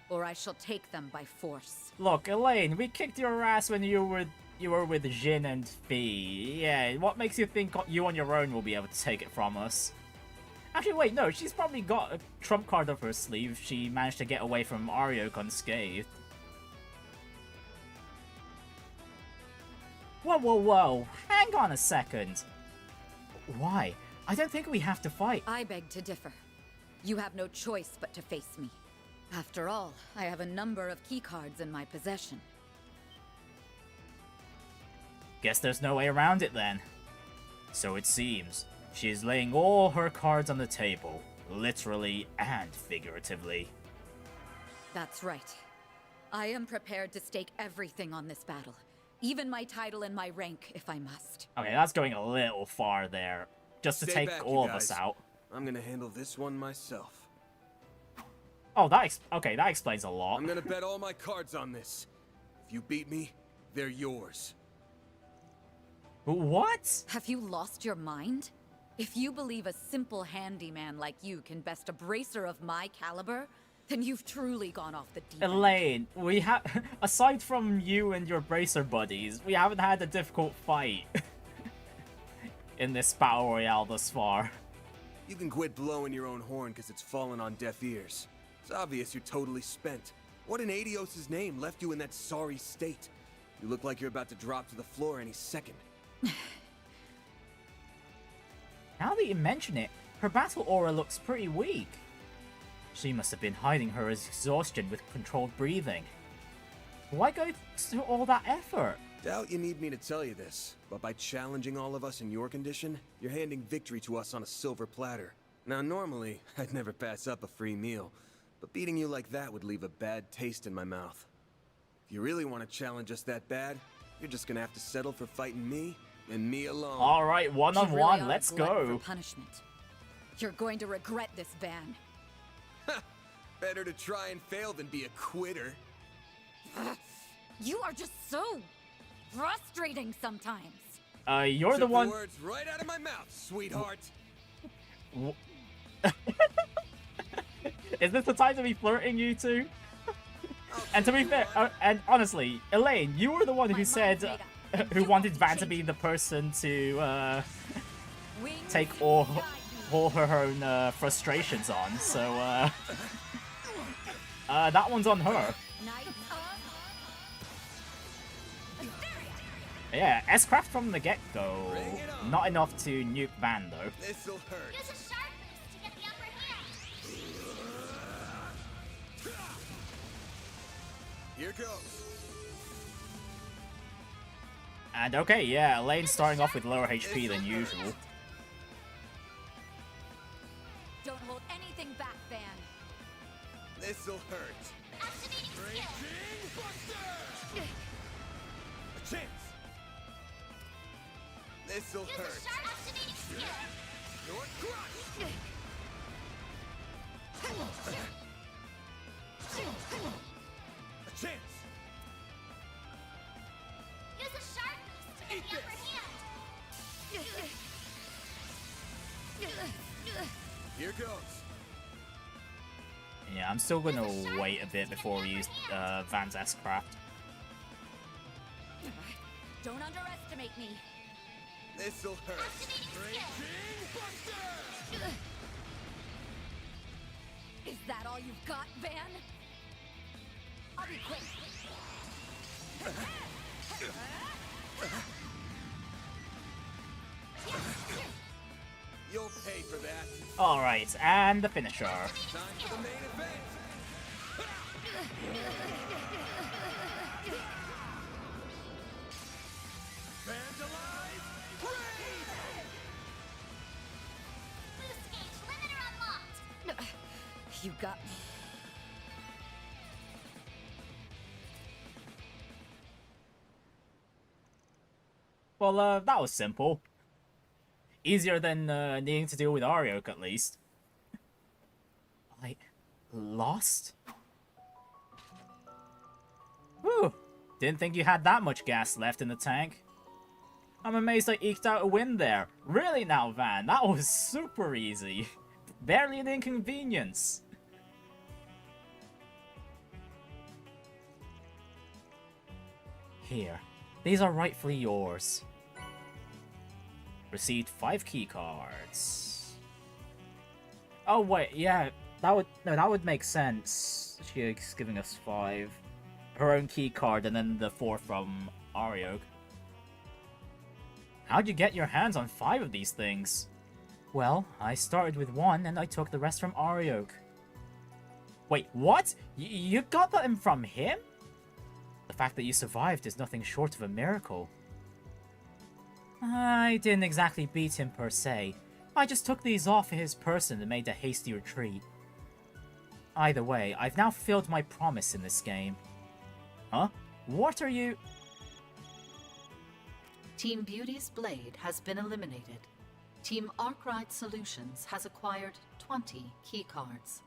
or I shall take them by force. Look, Elaine, we kicked your ass when you were with Jin and Fee. Yeah, what makes you think you on your own will be able to take it from us? Actually, wait, no, she's probably got a trump card up her sleeve. She managed to get away from Ariok unscathed. Whoa, whoa, whoa! Hang on a second! Why? I don't think we have to fight. I beg to differ. You have no choice but to face me. After all, I have a number of keycards in my possession. Guess there's no way around it then. So it seems, she is laying all her cards on the table, literally and figuratively. That's right. I am prepared to stake everything on this battle, Even my title and my rank, if I must. Okay, that's going a little far there. Just to Stay take back, all you of us guys. out. I'm gonna handle this one myself. Oh, okay, that explains a lot. I'm gonna bet all my cards on this. If you beat me, they're yours. What? Have you lost your mind? If you believe a simple handyman like you can best a bracer of my caliber, then you've truly gone off the deep end. Elaine, we have, aside from you and your bracer buddies, we haven't had a difficult fight in this battle royale thus far. You can quit blowing your own horn because it's fallen on deaf ears. It's obvious you're totally spent. What in Adios' name left you in that sorry state? You look like you're about to drop to the floor any second. Now that you mention it, her battle aura looks pretty weak. She must have been hiding her exhaustion with controlled breathing. Why go through all that effort? Doubt you need me to tell you this, but by challenging all of us in your condition, you're handing victory to us on a silver platter. Now normally, I'd never pass up a free meal, but beating you like that would leave a bad taste in my mouth. If you really want to challenge us that bad, you're just gonna have to settle for fighting me, and me alone. Alright, one-on-one, You let's really are a glutton go. for punishment. You're going to regret this ban. Better to try and fail than be a quitter. You are just so frustrating sometimes. You're Took the one. words right out of my mouth, sweetheart. Is this the time to be flirting, you two? And to be fair, and honestly, Elaine, you were the one who said, who wanted Van to be the person to take all her own frustrations on. So that one's on her. Yeah, S-Craft from the get-go. Not enough to nuke Van though. This'll hurt. Use a sharpness to get the upper hand. Here goes. And okay, yeah, Elaine's starting off with lower HP than usual. Don't hold anything back, Van. This'll hurt. Activating skill. A chance. This'll Use hurt. a sharp activating skill. Your crush. A chance. Use a sharpness to get the upper hand. Here goes. Yeah, I'm still gonna wait a bit before we use Van's S-Craft. Don't underestimate me. This'll hurt. Is that all you've got, Van? I'll be quick. You'll pay for that. Alright, and the finisher. Time for the main event. Fans alive, raid! Boost gauge limiter unlocked. You got me. Well, that was simple. Easier than needing to deal with Arioch, at least. Like, lost? Whew. Didn't think you had that much gas left in the tank. I'm amazed I eked out a win there. Really now, Van? That was super easy. Barely an inconvenience. Here. These are rightfully yours. Received 5 keycards. Oh wait, yeah, that would make sense. She's giving us 5. Her own keycard and then the 4 from Arioch. How'd you get your hands on 5 of these things? Well, I started with 1 and I took the rest from Arioch. Wait, what? You got them from him? The fact that you survived is nothing short of a miracle. I didn't exactly beat him per se. I just took these off his person and made a hasty retreat. Either way, I've now fulfilled my promise in this game. Huh? What are you... Team Beauty's blade has been eliminated. Team Arkride Solutions has acquired 20 keycards.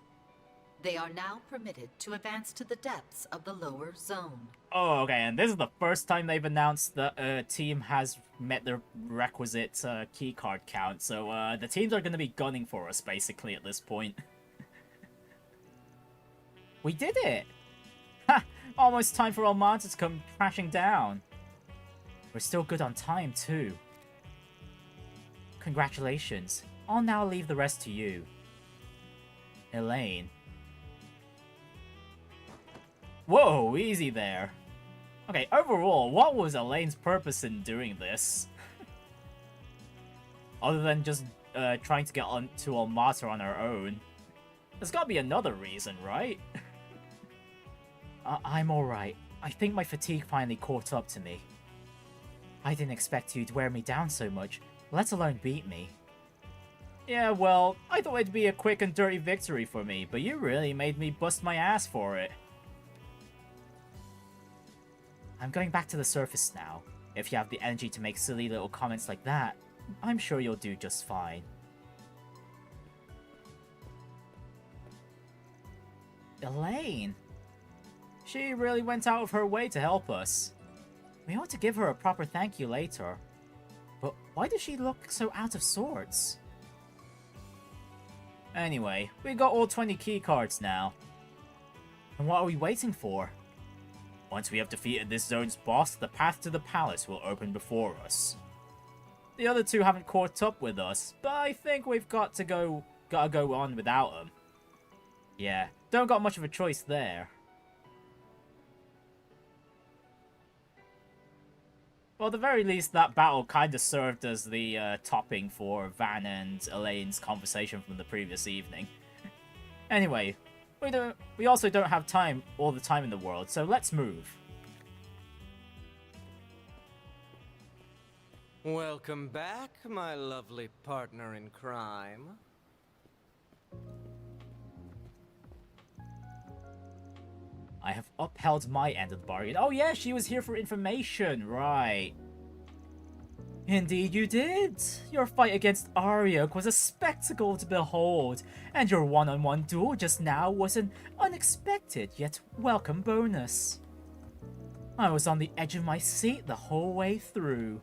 They are now permitted to advance to the depths of the lower zone. Oh, okay, and this is the first time they've announced that a team has met their requisite keycard count, so the teams are going to be gunning for us, basically, at this point. We did it! Ha! Almost time for Almata to come crashing down. We're still good on time, too. Congratulations. I'll now leave the rest to you. Elaine. Whoa, easy there. Okay, overall, what was Elaine's purpose in doing this? Other than just trying to get on to Almata on her own. There's gotta be another reason, right? I'm alright. I think my fatigue finally caught up to me. I didn't expect you to wear me down so much, let alone beat me. Yeah, well, I thought it'd be a quick and dirty victory for me, but you really made me bust my ass for it. I'm going back to the surface now. If you have the energy to make silly little comments like that, I'm sure you'll do just fine. Elaine! She really went out of her way to help us. We ought to give her a proper thank you later. But why does she look so out of sorts? Anyway, we got all 20 keycards now. And what are we waiting for? Once we have defeated this zone's boss, the path to the palace will open before us. The other two haven't caught up with us, but I think we've gotta go on without them. Yeah, don't got much of a choice there. Well, at the very least, that battle kinda served as the topping for Van and Elaine's conversation from the previous evening. Anyway, we also don't have all the time in the world, so let's move. Welcome back, my lovely partner in crime. I have upheld my end of the bargain. Oh yeah, she was here for information, right. Indeed you did! Your fight against Ariok was a spectacle to behold, and your one-on-one duel just now was an unexpected yet welcome bonus. I was on the edge of my seat the whole way through.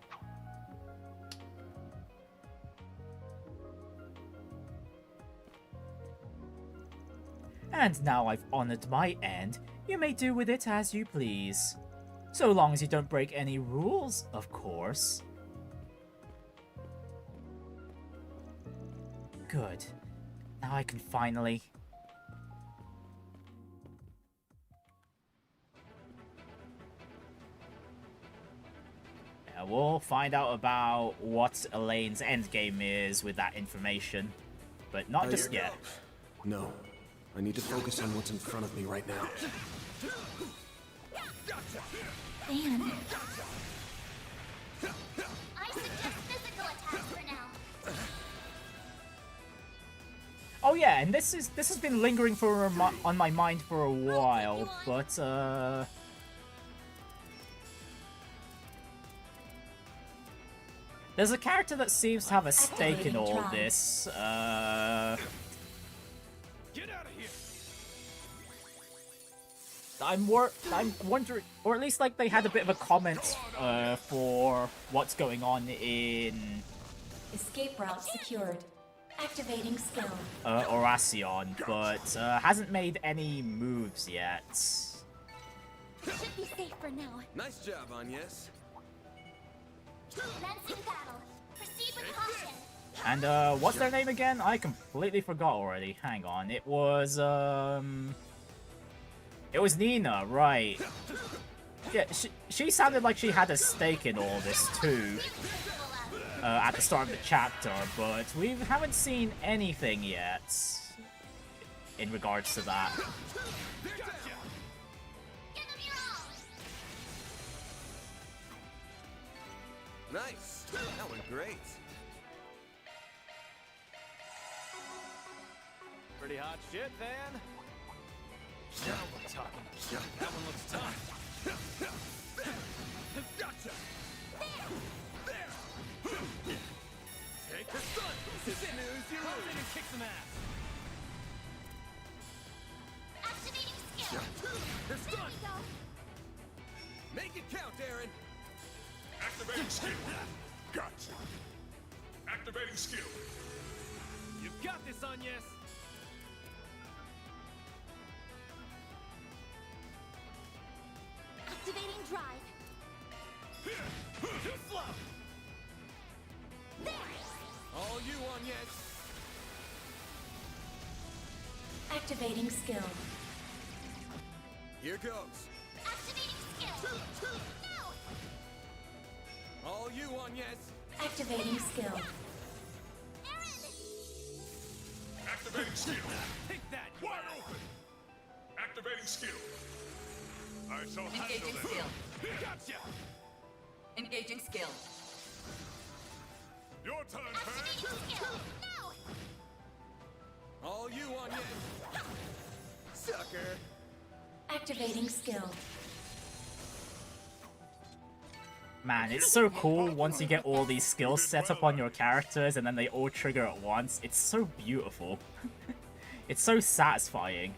And now I've honored my end, you may do with it as you please. So long as you don't break any rules, of course. Good. Now I can finally... Yeah, we'll find out about what Elaine's endgame is with that information. But not just yet. No. I need to focus on what's in front of me right now. Van. I suggest physical attacks for now. Oh yeah, and this has been lingering on my mind for a while, but there's a character that seems to have a stake in all this. I'm wondering, or at least like they had a bit of a comment for what's going on in Escape route secured. Activating skill. Oracion, but hasn't made any moves yet. Should be safe for now. Nice job, Agnès. Commencing battle. Proceed with caution. And what's their name again? I completely forgot already. Hang on, it was Nina, right? Yeah, she sounded like she had a stake in all this too. At the start of the chapter, but we haven't seen anything yet in regards to that. Nice! That went great. Pretty hot shit, Van. Now we're talking. That one looks tough. Gotcha! Take the sun! Snooze, you Come in lose! and kick some ass. Activating skill. They're There stunned! we go. Make it count, Aaron! Activating skill. Gotcha. Activating skill. You've got this, Agnès. Activating drive. Too slow. There. All you, Agnès! Activating skill. Here goes. Activating skill. No. All you, Agnès! Activating skill. Aaron. Activating skill. Take that. Wide open. Activating skill. I shall handle Engaging them. skill. Gotcha. Engaging skill. Your turn, Feri. Activating skill. No. All you, Agnès! Sucker! Activating skill. Man, it's so cool once you get all these skills set up on your characters and then they all trigger at once. It's so beautiful. It's so satisfying.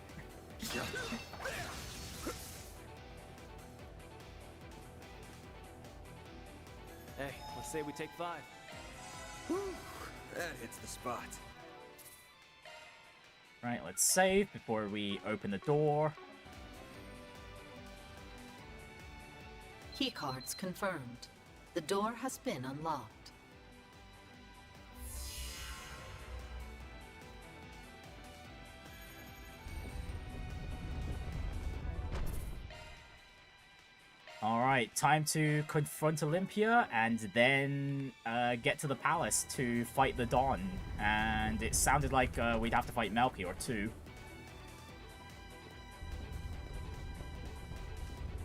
Hey, let's say we take 5. That hits the spot. Right, let's save before we open the door. Keycards confirmed. The door has been unlocked. Alright, time to confront Olympia and then get to the palace to fight the Dawn. And it sounded like we'd have to fight Melchior too.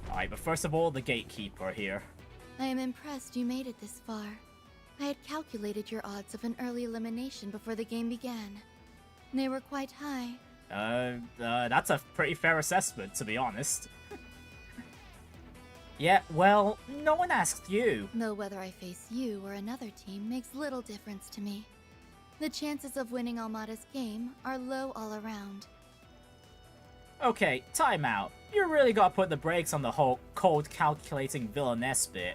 Alright, but first of all, the Gatekeeper here. I am impressed you made it this far. I had calculated your odds of an early elimination before the game began. They were quite high. That's a pretty fair assessment, to be honest. Yeah, well, no one asked you. Though whether I face you or another team makes little difference to me. The chances of winning Almata's game are low all around. Okay, time out. You really gotta put the brakes on the whole cold calculating villainess bit.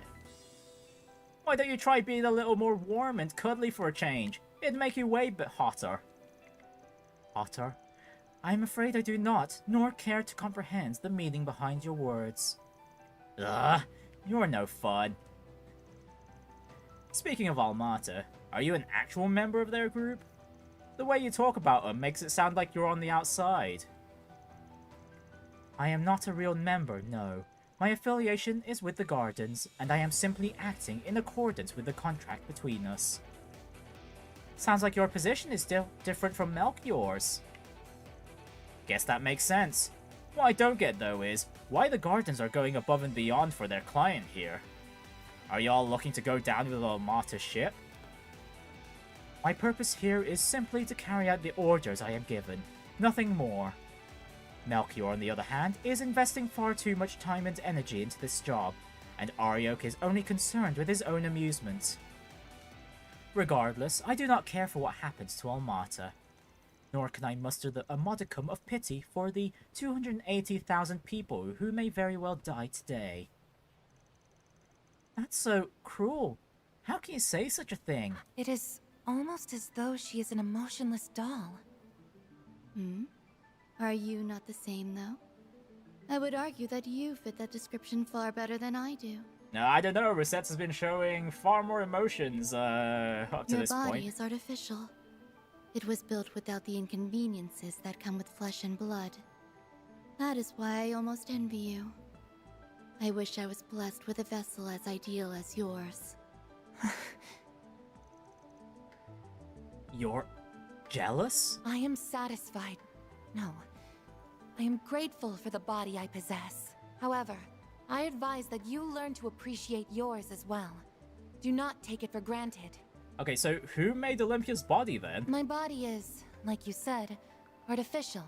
Why don't you try being a little more warm and cuddly for a change? It'd make you way bit hotter. Hotter? I'm afraid I do not, nor care to comprehend the meaning behind your words. Ugh, you're no fun. Speaking of Almata, are you an actual member of their group? The way you talk about them makes it sound like you're on the outside. I am not a real member, no. My affiliation is with the Gardens, and I am simply acting in accordance with the contract between us. Sounds like your position is still different from Melchior's. Guess that makes sense. What I don't get, though, is why the Gardens are going above and beyond for their client here. Are y'all looking to go down with Almata's ship? My purpose here is simply to carry out the orders I am given, nothing more. Melchior, on the other hand, is investing far too much time and energy into this job, and Ariok is only concerned with his own amusement. Regardless, I do not care for what happens to Almata. Nor can I muster a modicum of pity for the 280,000 people who may very well die today. That's so cruel. How can you say such a thing? It is almost as though she is an emotionless doll. Hmm? Are you not the same, though? I would argue that you fit that description far better than I do. No, I don't know. Rosette's has been showing far more emotions up to this point. Your body is artificial. It was built without the inconveniences that come with flesh and blood. That is why I almost envy you. I wish I was blessed with a vessel as ideal as yours. You're jealous? I am satisfied. No. I am grateful for the body I possess. However, I advise that you learn to appreciate yours as well. Do not take it for granted. Okay, so who made Olympia's body then? My body is, like you said, artificial.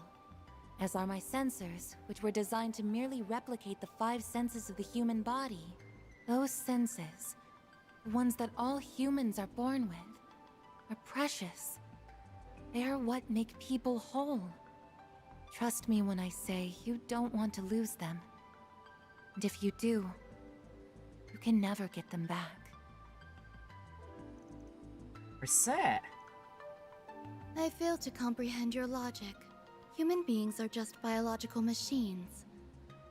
As are my sensors, which were designed to merely replicate the 5 senses of the human body. Those senses, ones that all humans are born with, are precious. They are what make people whole. Trust me when I say you don't want to lose them. And if you do, you can never get them back. Reset. I fail to comprehend your logic. Human beings are just biological machines.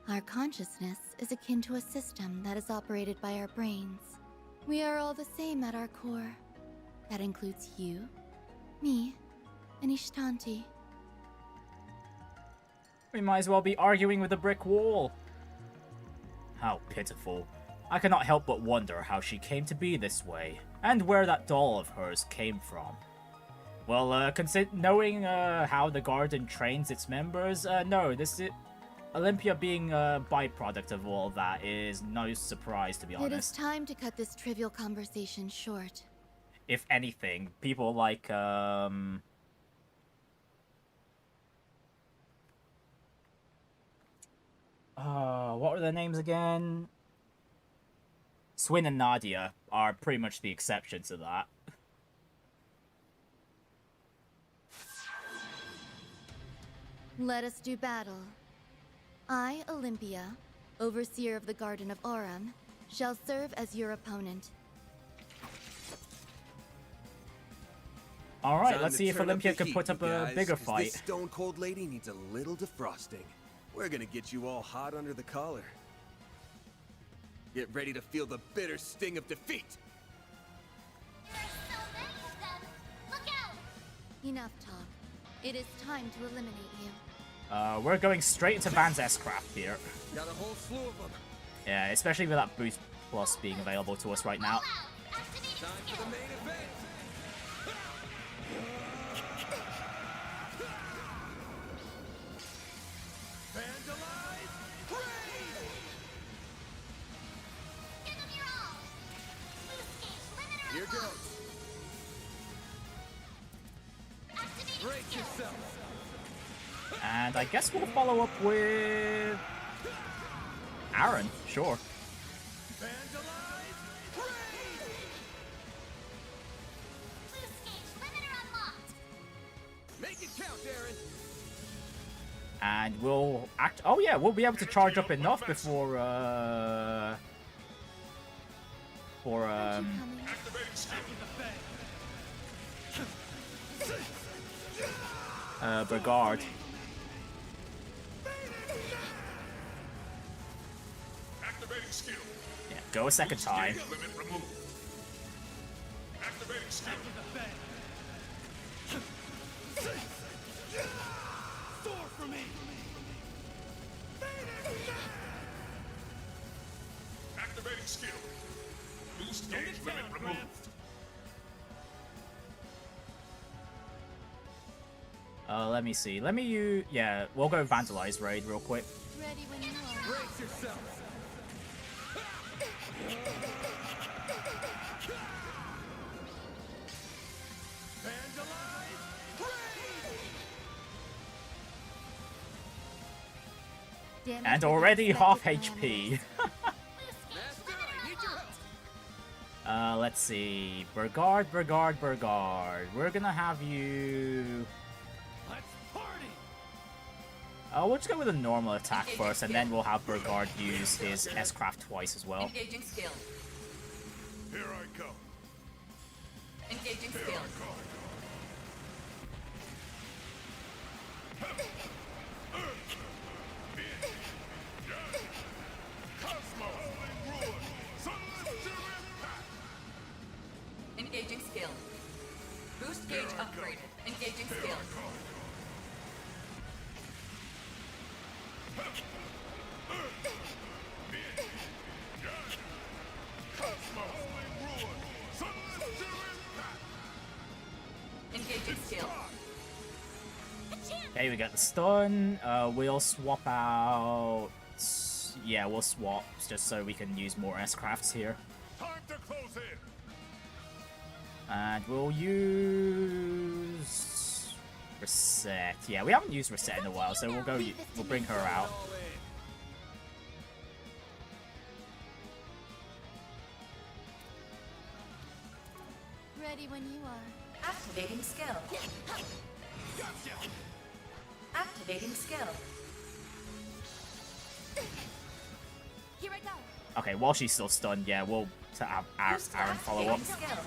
Our consciousness is akin to a system that is operated by our brains. We are all the same at our core. That includes you, me, and Ishtanti. We might as well be arguing with a brick wall. How pitiful. I cannot help but wonder how she came to be this way, and where that doll of hers came from. Well, knowing how the garden trains its members, no, this is... Olympia being a byproduct of all that is no surprise, to be honest. It is time to cut this trivial conversation short. If anything, people like, what were their names again? Swin and Nadia are pretty much the exception to that. Let us do battle. I, Olympia, overseer of the Garden of Aurum, shall serve as your opponent. Alright, let's see if Olympia can put up a bigger fight. This stone cold lady needs a little defrosting. We're gonna get you all hot under the collar. Get ready to feel the bitter sting of defeat! There's so many of them! Look out! Enough talk. It is time to eliminate you. We're going straight into Van's S-Craft here. Got a whole slew of them. Yeah, especially with that boost plus being available to us right now. Time for the main event! Vandalize! Raid! Give them your all! Boost gauge, limit or Here unlock. goes! Activate Brace yourself! And I guess we'll follow up with... Aaron, sure. Vandalize! Raid! Boost gauge, limit or unlocked. Make it count, Aaron! And we'll act... Oh yeah, we'll be able to charge up enough before, Brigade. Activating skill. Yeah, go a second time. Limit removed. Activating skill. Soar for me! Activating skill. Boost gauge limit removed. Let me see. Let me use... Yeah, we'll go Vandalize Raid real quick. Ready when you are. Brace yourself! Vandalize! Raid! And already half HP. Master, I need your help! Let's see. Brigade. We're gonna have you... Let's party! We'll just go with a normal attack first, and then we'll have Brigade use his S-Craft twice as well. Engaging skill. Here I come. Engaging Here skill. I come. Engaging skill. Boost gauge upgraded. Engaging skill. Engaging skill. Okay, we got the stun. We'll swap out... Yeah, we'll swap just so we can use more S-Crafts here. Time to close in. And we'll use... Reset. Yeah, we haven't used Reset in a while, so we'll bring her out. when you are. Activating skill. Gotcha! Activating skill. Here I go. Okay, while she's still stunned, yeah, we'll have Aaron follow up. Skill.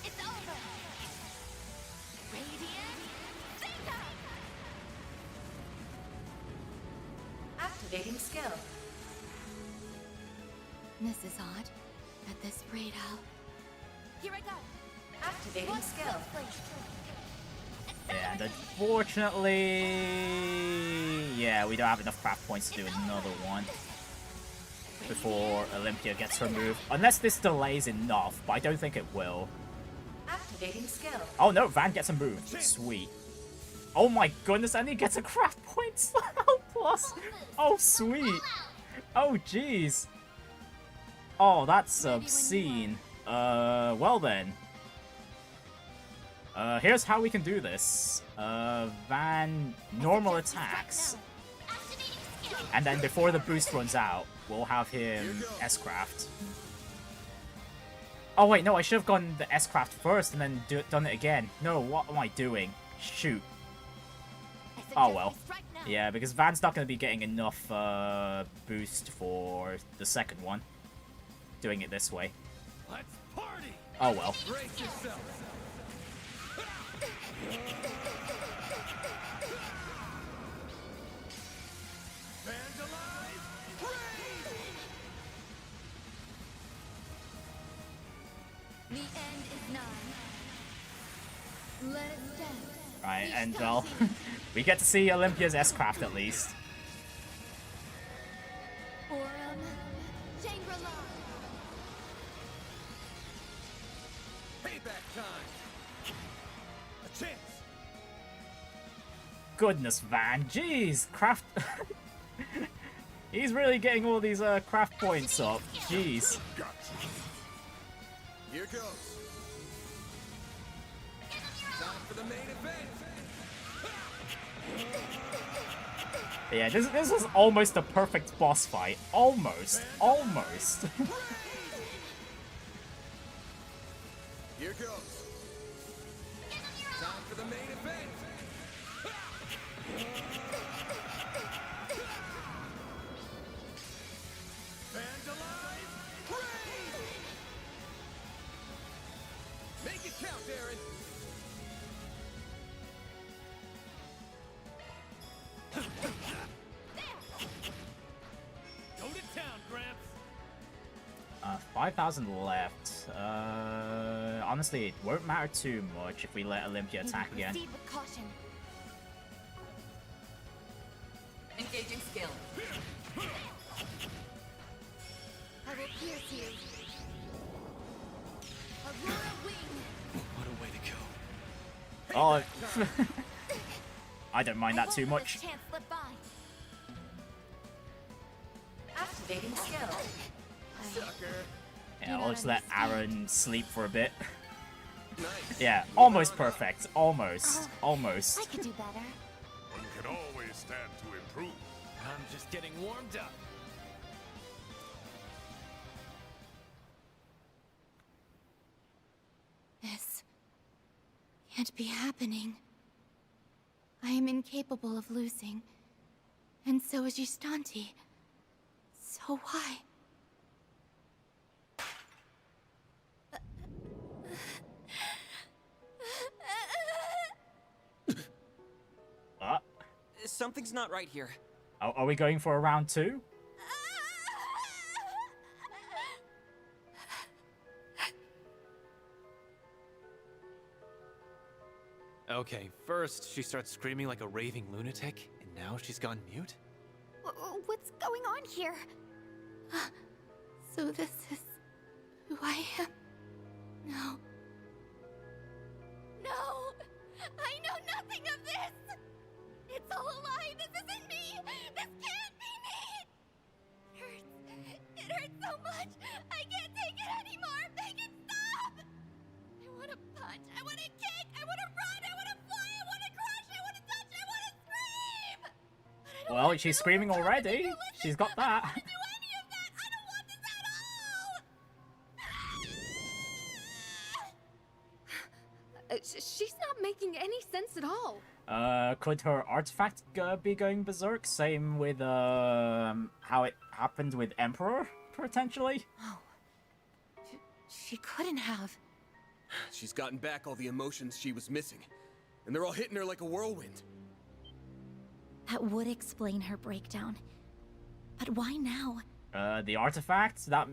It's over. Radiant Zeta. Activating skill. This is odd. At this rate, I'll... Here I go. Activating skill. And unfortunately, yeah, we don't have enough craft points to do another one before Olympia gets her move. Unless this delays enough, but I don't think it will. Activating skill. Oh no, Van gets a move. Sweet. Oh my goodness, and he gets a craft point plus. Oh sweet. Oh jeez. Oh, that's obscene. Well then. Here's how we can do this. Van normal attacks. And then before the boost runs out, we'll have him S-craft. Oh wait, no, I should have gone the S-craft first and then done it again. No, what am I doing? Shoot. Oh well. Yeah, because Van's not going to be getting enough boost for the second one. Doing it this way. Let's party! Oh well. Brace yourself. The end is nigh. Let it stand. Right, and well, we get to see Olympia's S-craft at least. Aurum Shangri-La. Payback time. A chance. Goodness, Van, jeez, craft. He's really getting all these craft points up. Jeez. Here goes. Time for the main event. Yeah, this is almost a perfect boss fight. Almost. Here goes. Time for the main event. Vandalize! Raid! Make it count, Aaron. Go to town, Gramps. 5,000 left. Honestly, it won't matter too much if we let Olympia attack again. Proceed with caution. Engaging skill. I will pierce you. Aurora wing. What a way to go. Oh, I don't mind that too much. Chance slip by. Activating skill. Sucker. Yeah, I'll just let Aaron sleep for a bit. Nice. Yeah, almost perfect. Almost. I could do better. One can always stand to improve. I'm just getting warmed up. This can't be happening. I am incapable of losing. And so is Gistanti. So why? Something's not right here. Are we going for a round 2? Okay, first she starts screaming like a raving lunatic, and now she's gone mute? What's going on here? So this is who I am? No. No! I know nothing of this! It's all a lie! This isn't me! This can't be me! It hurts. It hurts so much! I can't take it anymore! Make it stop! I want to punch! I want to kick! I want to run! I want to fly! I want to crush! I want to touch! I want to scream! Well, she's screaming already. She's got that. I don't want to do any of She's not making any sense at all. Could her artifact be going berserk? Same with how it happened with Emperor, potentially? Oh. She couldn't have. She's gotten back all the emotions she was missing, and they're all hitting her like a whirlwind. That would explain her breakdown. But why now? The artifact? That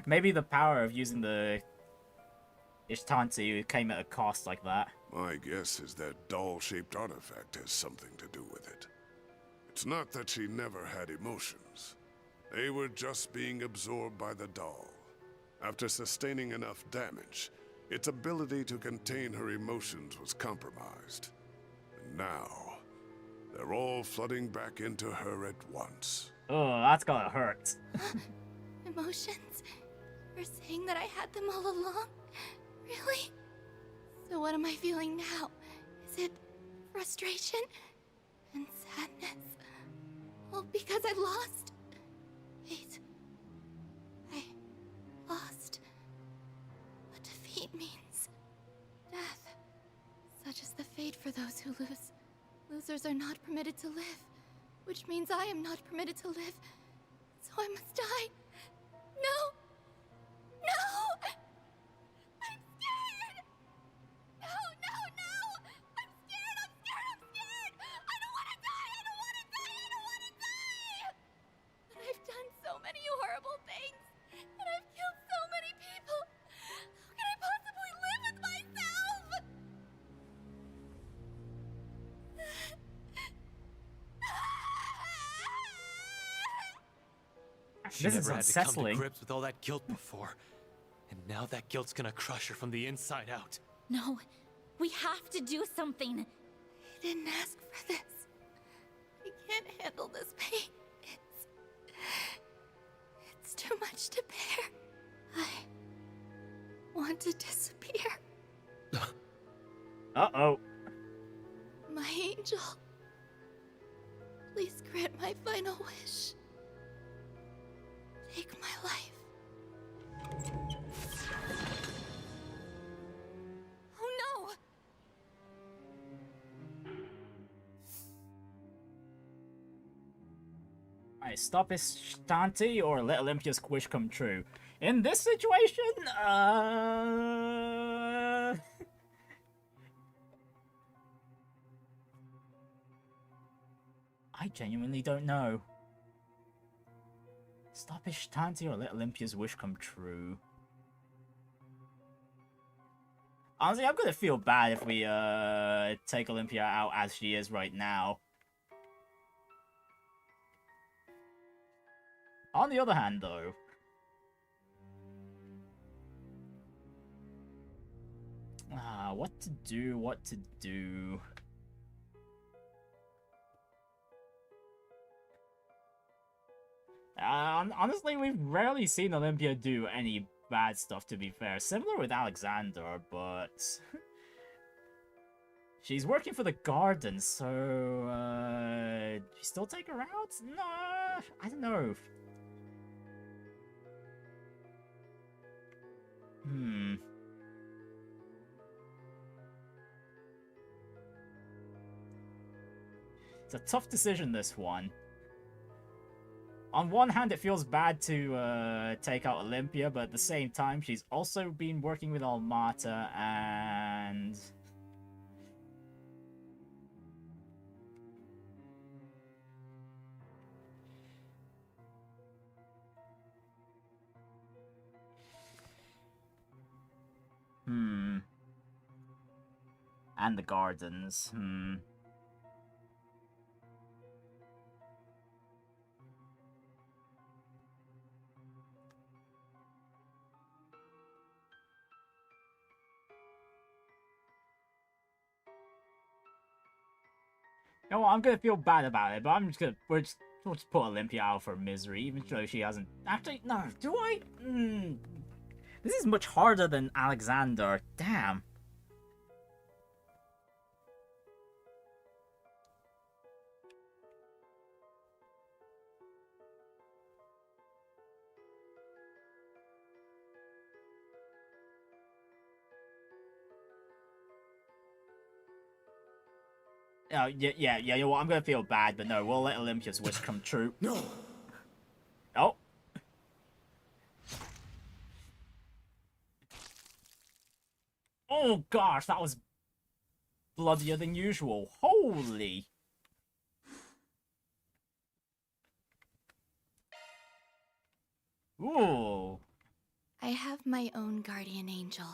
maybe the power of using the Ishtanti came at a cost like that. My guess is that doll-shaped artifact has something to do with it. It's not that she never had emotions. They were just being absorbed by the doll. After sustaining enough damage, its ability to contain her emotions was compromised. And now, they're all flooding back into her at once. Oh, that's gotta hurt. Emotions? You're saying that I had them all along? Really? So what am I feeling now? Is it frustration and sadness? All because I lost? Wait. I lost. What defeat means. Death. Such is the fate for those who lose. Losers are not permitted to live, which means I am not permitted to live. So I must die. No! No! I'm scared! No, no, no! I'm scared, I'm scared, I'm scared! I don't want to die, I don't want to die, I don't want to die! But I've done so many horrible things, and I've killed so many people. How can I possibly live with myself? She This never is had to come to unsettling. grips with all that guilt before. And now that guilt's gonna crush her from the inside out. No, we have to do something. I didn't ask for this. I can't handle this pain. It's too much to bear. I want to disappear. Uh-oh. My angel. Please grant my final wish. Take my life. Oh no! Alright, stop Ishtanti or let Olympia's wish come true. In this situation, I genuinely don't know. Stop Ishtanti or let Olympia's wish come true. Honestly, I'm gonna feel bad if we take Olympia out as she is right now. On the other hand, though, what to do, what to do. Honestly, we've rarely seen Olympia do any bad stuff, to be fair. Similar with Alexandre, but she's working for the garden, so we still take her out? No, I don't know. It's a tough decision, this one. On one hand, it feels bad to take out Olympia, but at the same time, she's also been working with Almata, and and the gardens. You know what, I'm gonna feel bad about it, but I'm just gonna we'll just put Olympia out for misery, even though she hasn't. Actually, no. Do I? This is much harder than Alexandre. Damn. Yeah, you know what, I'm gonna feel bad, but no, we'll let Olympia's wish come true. No! Oh. Oh gosh, that was bloodier than usual. Holy. Ooh. I have my own guardian angel.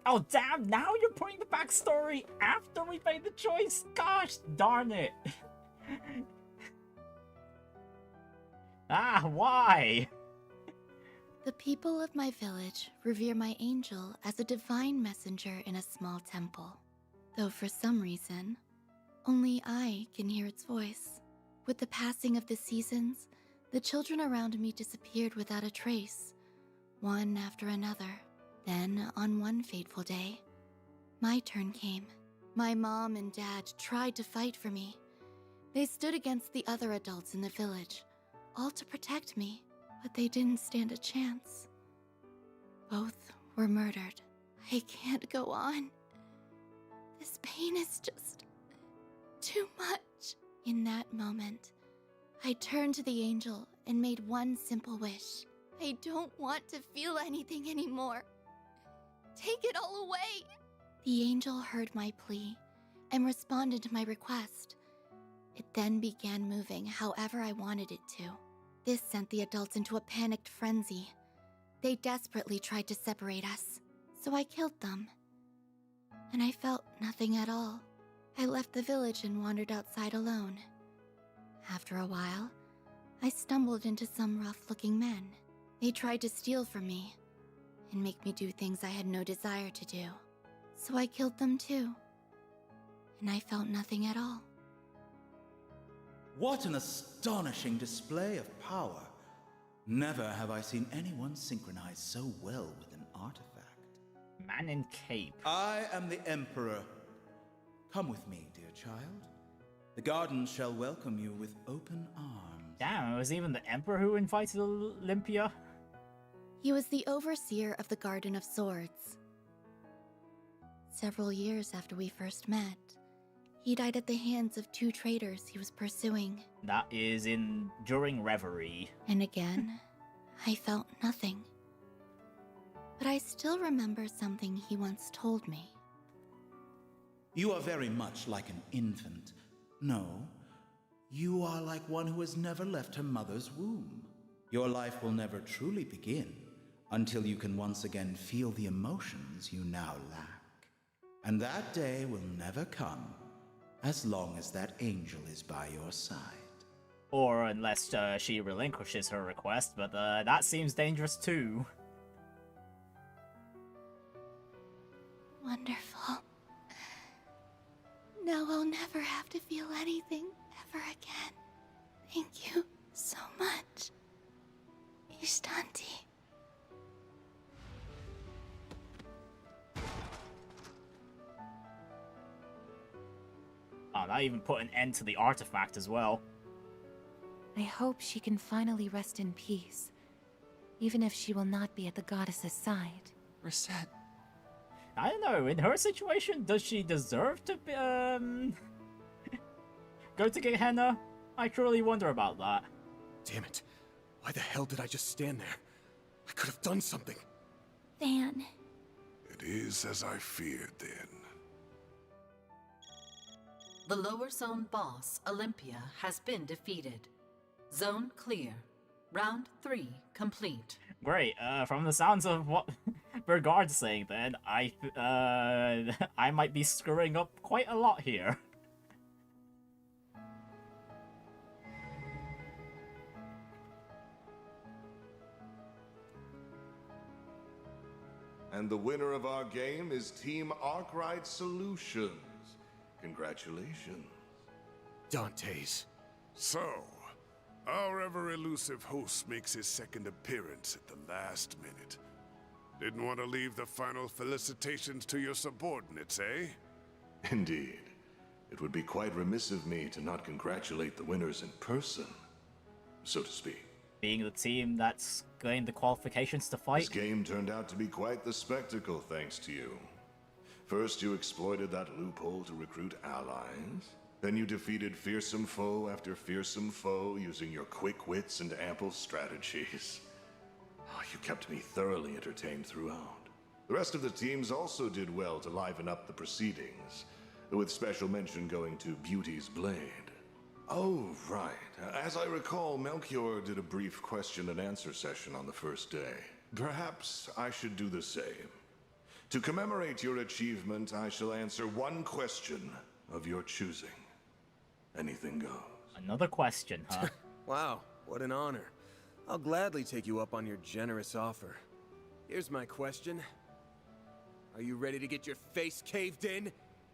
Oh damn, now you're putting the backstory after we made the choice? Gosh darn it. Why? The people of my village revere my angel as a divine messenger in a small temple. Though for some reason, only I can hear its voice. With the passing of the seasons, the children around me disappeared without a trace, one after another. Then, on one fateful day, my turn came. My mom and dad tried to fight for me. They stood against the other adults in the village, all to protect me, but they didn't stand a chance. Both were murdered. I can't go on. This pain is just too much. In that moment, I turned to the angel and made one simple wish. I don't want to feel anything anymore. Take it all away! The angel heard my plea and responded to my request. It then began moving however I wanted it to. This sent the adults into a panicked frenzy. They desperately tried to separate us, so I killed them. And I felt nothing at all. I left the village and wandered outside alone. After a while, I stumbled into some rough-looking men. They tried to steal from me and make me do things I had no desire to do. So I killed them too. And I felt nothing at all. What an astonishing display of power. Never have I seen anyone synchronize so well with an artifact. Man in cape. I am the Emperor. Come with me, dear child. The garden shall welcome you with open arms. Damn, it was even the Emperor who invited Olympia? He was the overseer of the Garden of Swords. Several years after we first met, he died at the hands of 2 traitors he was pursuing. That is during Reverie. And again, I felt nothing. But I still remember something he once told me. You are very much like an infant. No, you are like one who has never left her mother's womb. Your life will never truly begin until you can once again feel the emotions you now lack. And that day will never come as long as that angel is by your side. Or unless she relinquishes her request, but that seems dangerous too. Wonderful. Now I'll never have to feel anything ever again. Thank you so much, Ishtanti. Oh, that even put an end to the artifact as well. I hope she can finally rest in peace, even if she will not be at the goddess's side. Reset. I don't know, in her situation, does she deserve to be, go to Gehenna? I truly wonder about that. Damn it. Why the hell did I just stand there? I could have done something. Van. It is as I feared then. The lower zone boss, Olympia, has been defeated. Zone clear. Round 3 complete. Great. From the sounds of what Bergard's saying, then I might be screwing up quite a lot here. And the winner of our game is Team Arkride Solutions. Congratulations. Dante's. So, our ever-elusive host makes his second appearance at the last minute. Didn't want to leave the final felicitations to your subordinates, eh? Indeed. It would be quite remiss of me to not congratulate the winners in person, so to speak. Being the team that's gained the qualifications to fight. This game turned out to be quite the spectacle, thanks to you. First, you exploited that loophole to recruit allies. Then you defeated fearsome foe after fearsome foe using your quick wits and ample strategies. Oh, you kept me thoroughly entertained throughout. The rest of the teams also did well to liven up the proceedings, with special mention going to Beauty's Blade. Oh, right. As I recall, Melchior did a brief question and answer session on the first day. Perhaps I should do the same. To commemorate your achievement, I shall answer one question of your choosing. Anything goes. Another question, huh? Wow, what an honor. I'll gladly take you up on your generous offer. Here's my question. Are you ready to get your face caved in,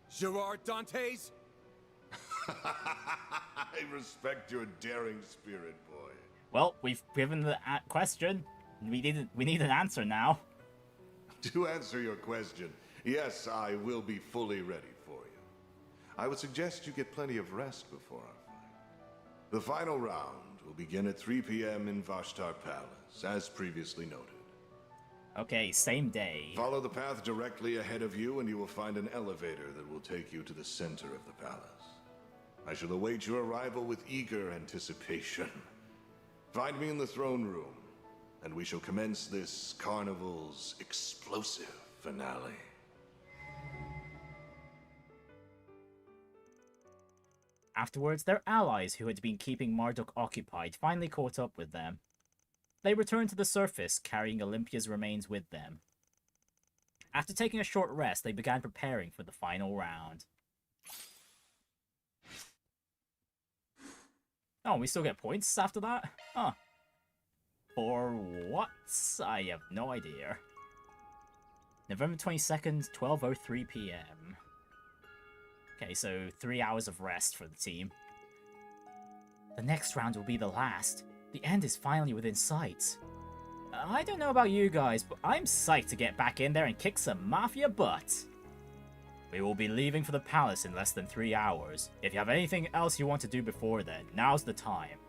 Gerard Dantes? I respect your daring spirit, boy. Well, we've given the question. We need an answer now. To answer your question, yes, I will be fully ready for you. I would suggest you get plenty of rest before our fight. The final round will begin at 3 p.m. in Vashtar Palace, as previously noted. Okay, same day. Follow the path directly ahead of you and you will find an elevator that will take you to the center of the palace. I shall await your arrival with eager anticipation. Find me in the throne room, and we shall commence this carnival's explosive finale. Afterwards, their allies who had been keeping Marduk occupied finally caught up with them. They returned to the surface, carrying Olympia's remains with them. After taking a short rest, they began preparing for the final round. Oh, we still get points after that? Huh. For what? I have no idea. November 22nd, 12:03 p.m. Okay, so 3 hours of rest for the team. The next round will be the last. The end is finally within sight. I don't know about you guys, but I'm psyched to get back in there and kick some Mafia butt. We will be leaving for the palace in less than 3 hours. If you have anything else you want to do before then, now's the time.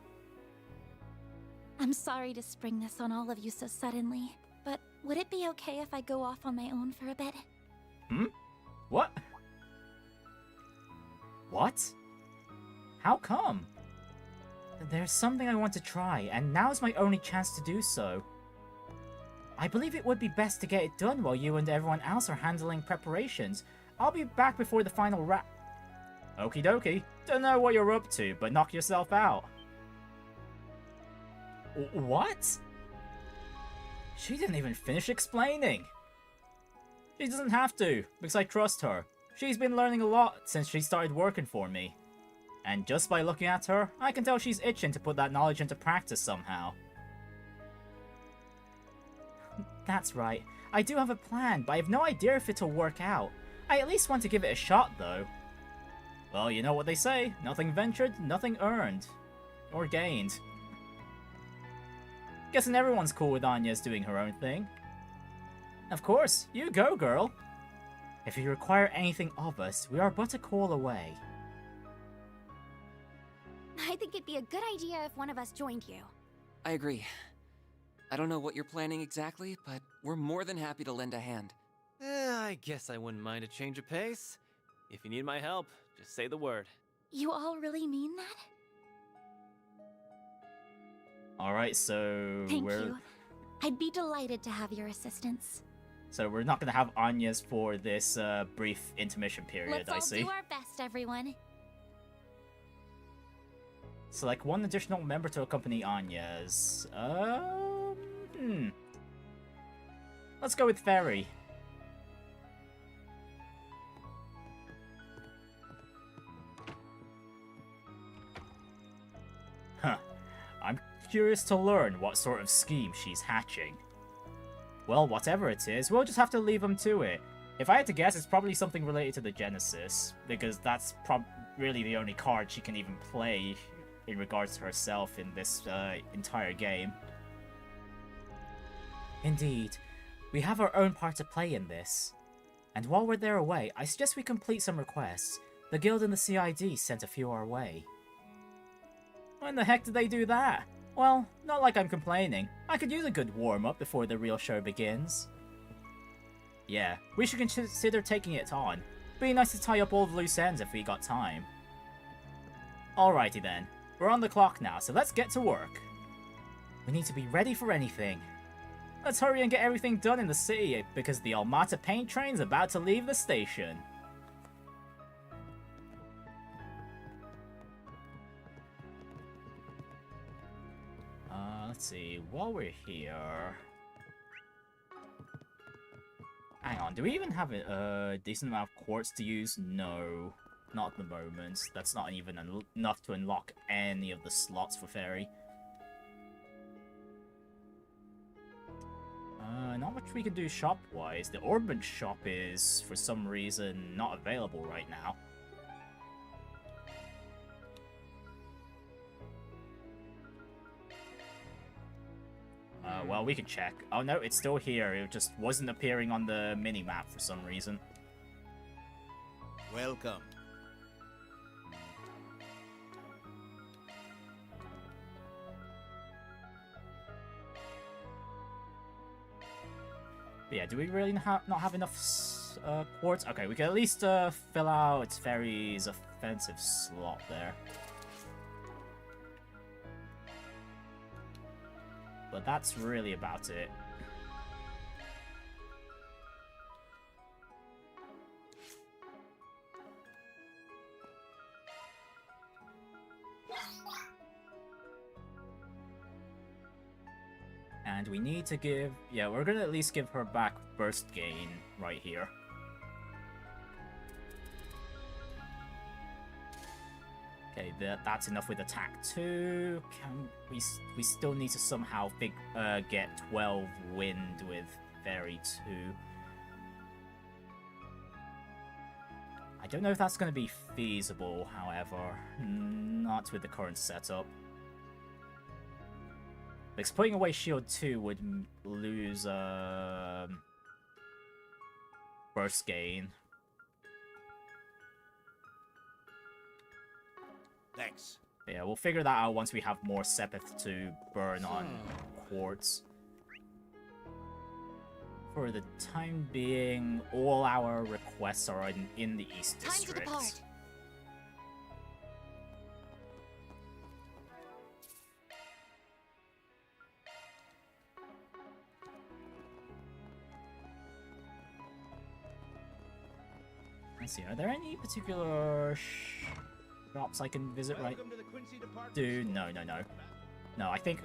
I'm sorry to spring this on all of you so suddenly, but would it be okay if I go off on my own for a bit? Hmm? What? What? How come? There's something I want to try, and now's my only chance to do so. I believe it would be best to get it done while you and everyone else are handling preparations. I'll be back before the final Okie dokie. Don't know what you're up to, but knock yourself out. What? She didn't even finish explaining. She doesn't have to, because I trust her. She's been learning a lot since she started working for me. And just by looking at her, I can tell she's itching to put that knowledge into practice somehow. That's right. I do have a plan, but I have no idea if it'll work out. I at least want to give it a shot, though. Well, you know what they say. Nothing ventured, nothing earned. Or gained. Guessing everyone's cool with Agnès doing her own thing. Of course, you go, girl. If you require anything of us, we are but a call away. I think it'd be a good idea if one of us joined you. I agree. I don't know what you're planning exactly, but we're more than happy to lend a hand. I guess I wouldn't mind a change of pace. If you need my help, just say the word. You all really mean that? Alright, so Thank you. I'd be delighted to have your assistance. So we're not gonna have Agnès for this brief intermission period, I see. Let's all do our best, everyone. Select one additional member to accompany Agnès. Let's go with Feri. Huh. I'm curious to learn what sort of scheme she's hatching. Well, whatever it is, we'll just have to leave them to it. If I had to guess, it's probably something related to the Genesis, because that's really the only card she can even play in regards to herself in this entire game. Indeed, we have our own part to play in this. And while we're there away, I suggest we complete some requests. The Guild and the CID sent a few our way. When the heck did they do that? Well, not like I'm complaining. I could use a good warm-up before the real show begins. Yeah, we should consider taking it on. Be nice to tie up all the loose ends if we got time. Alrighty then. We're on the clock now, so let's get to work. We need to be ready for anything. Let's hurry and get everything done in the city, because the Almata paint train's about to leave the station. Let's see, while we're here... Hang on, do we even have a decent amount of quartz to use? No, not at the moment. That's not even enough to unlock any of the slots for Feri. Not much we can do shop-wise. The Orbment shop is, for some reason, not available right now. Well, we can check. Oh no, it's still here. It just wasn't appearing on the mini-map for some reason. Welcome. But yeah, do we really not have enough quartz? Okay, we can at least fill out Feri's offensive slot there. But that's really about it. And we need to give... Yeah, we're gonna at least give her back burst gain right here. Okay, that's enough with attack 2. We still need to somehow get 12 wind with Feri 2. I don't know if that's going to be feasible, however. Not with the current setup. Because putting away shield 2 would lose burst gain. Thanks. Yeah, we'll figure that out once we have more Sepith to burn on quartz. For the time being, all our requests are in the East District. Time to depart. Let's see, are there any particular shops I can visit right? No, I think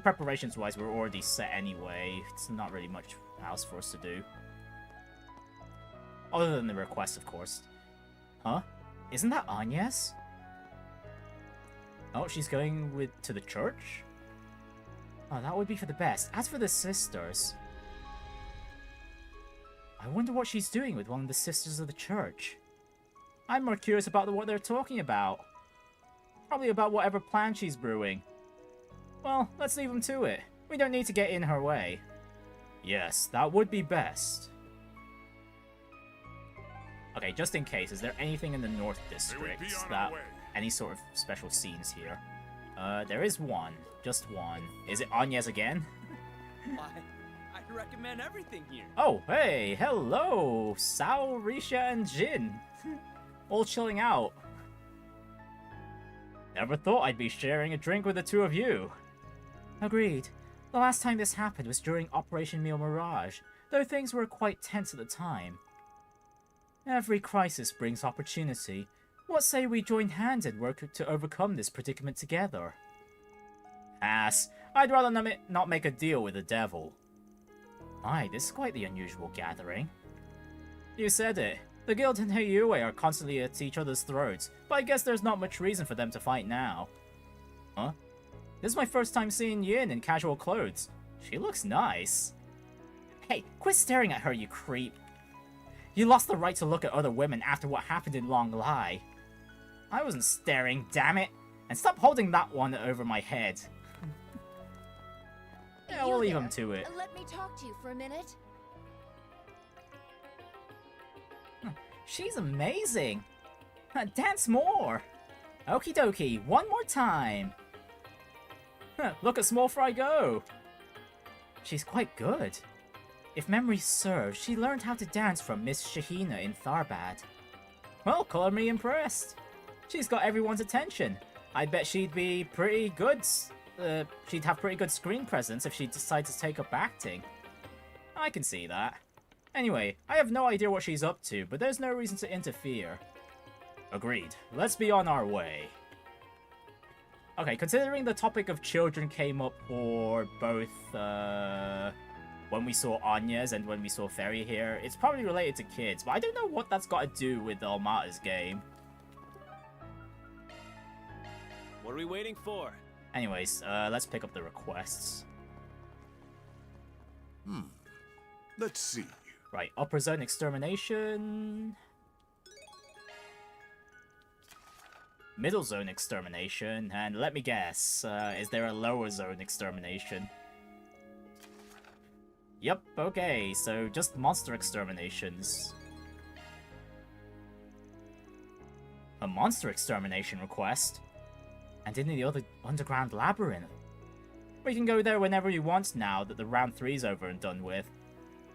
preparations wise we're already set anyway. It's not really much else for us to do. Other than the request, of course. Huh? Isn't that Agnès? Oh, she's going to the church? Oh, that would be for the best. As for the sisters... I wonder what she's doing with one of the sisters of the church. I'm more curious about what they're talking about. Probably about whatever plan she's brewing. Well, let's leave them to it. We don't need to get in her way. Yes, that would be best. Okay, just in case, is there anything in the North District that... Any sort of special scenes here? There is one. Just one. Is it Agnès again? Why, I recommend everything here. Oh, hey, hello! Sao, Risha, and Jin. All chilling out. Never thought I'd be sharing a drink with the two of you. Agreed. The last time this happened was during Operation Meal Mirage, though things were quite tense at the time. Every crisis brings opportunity. What say we join hands and work to overcome this predicament together? Ass, I'd rather not make a deal with the devil. Aye, this is quite the unusual gathering. You said it. The Guild and Heiyue are constantly at each other's throats, but I guess there's not much reason for them to fight now. Huh? This is my first time seeing Yin in casual clothes. She looks nice. Hey, quit staring at her, you creep. You lost the right to look at other women after what happened in Long Lai. I wasn't staring, damn it! And stop holding that one over my head. Yeah, we'll leave him to it. Let me talk to you for a minute. She's amazing! Dance more! Okie dokie, one more time! Look at Small Fry go! She's quite good. If memory serves, she learned how to dance from Miss Shahina in Tharbad. Well, color me impressed. She's got everyone's attention. I bet she'd be pretty good. She'd have pretty good screen presence if she decided to take up acting. I can see that. Anyway, I have no idea what she's up to, but there's no reason to interfere. Agreed. Let's be on our way. Okay, considering the topic of children came up for both, when we saw Agnès and when we saw Feri here, it's probably related to kids, but I don't know what that's got to do with Almata's game. What are we waiting for? Anyways, let's pick up the requests. Let's see. Right, Upper Zone Extermination. Middle Zone Extermination, and let me guess, is there a Lower Zone Extermination? Yep, okay, so just monster exterminations. A monster extermination request? And in the other underground labyrinth. We can go there whenever we want now that the round 3's over and done with.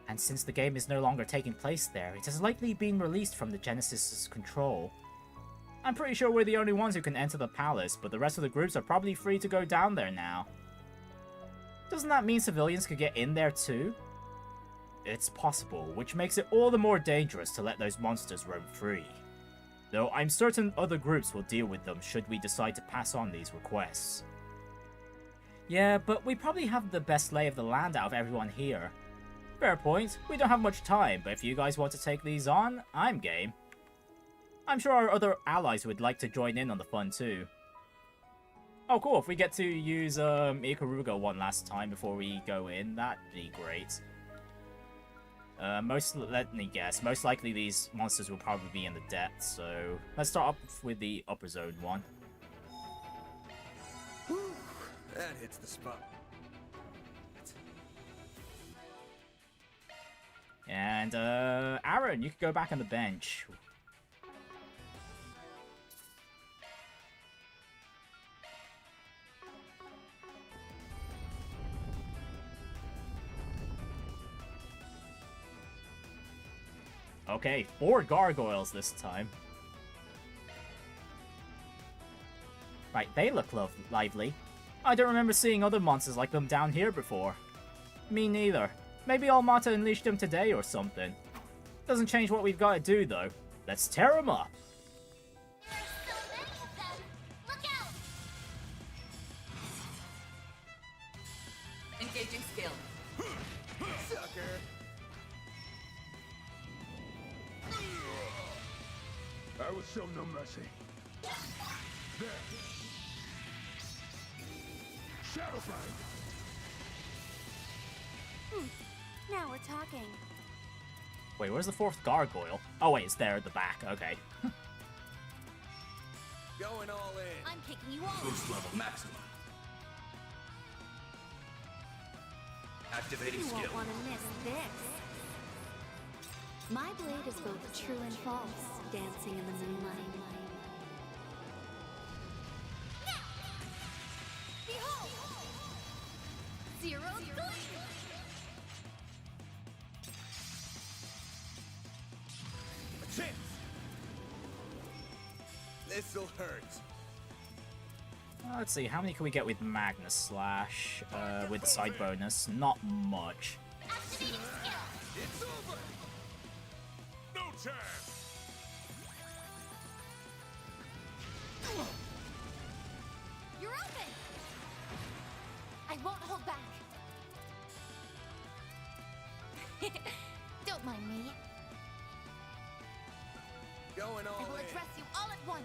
And since the game is no longer taking place there, it has likely been released from the Genesis's control. I'm pretty sure we're the only ones who can enter the palace, but the rest of the groups are probably free to go down there now. Doesn't that mean civilians could get in there too? It's possible, which makes it all the more dangerous to let those monsters roam free. Though I'm certain other groups will deal with them should we decide to pass on these requests. Yeah, but we probably have the best lay of the land out of everyone here. Fair point, we don't have much time, but if you guys want to take these on, I'm game. I'm sure our other allies would like to join in on the fun too. Oh cool, if we get to use Kruga one last time before we go in, that'd be great. Let me guess, most likely these monsters will probably be in the depths, so let's start off with the upper zone one. Whew, that hits the spot. And Aaron, you could go back on the bench. Okay, 4 gargoyles this time. Right, they look lively. I don't remember seeing other monsters like them down here before. Me neither. Maybe Almata unleashed them today or something. Doesn't change what we've got to do though. Let's tear them up. Engaging skill. Sucker. I will show no mercy. There. Shadowfire. Now we're talking. Wait, where's the 4th gargoyle? Oh wait, it's there at the back, okay. Going all in. I'm kicking you off. Boost level maximum. Activating You skill. won't want to miss this. My blade is both true and false, dancing in the moonlight. Behold! Zero gleam! A chance! This'll hurt. Let's see, how many can we get with Magnus Slash, with the side bonus? Not much. Activating skill! It's over! No chance! You're open! I won't hold back. Don't mind me. Going all I will in. address you all at once.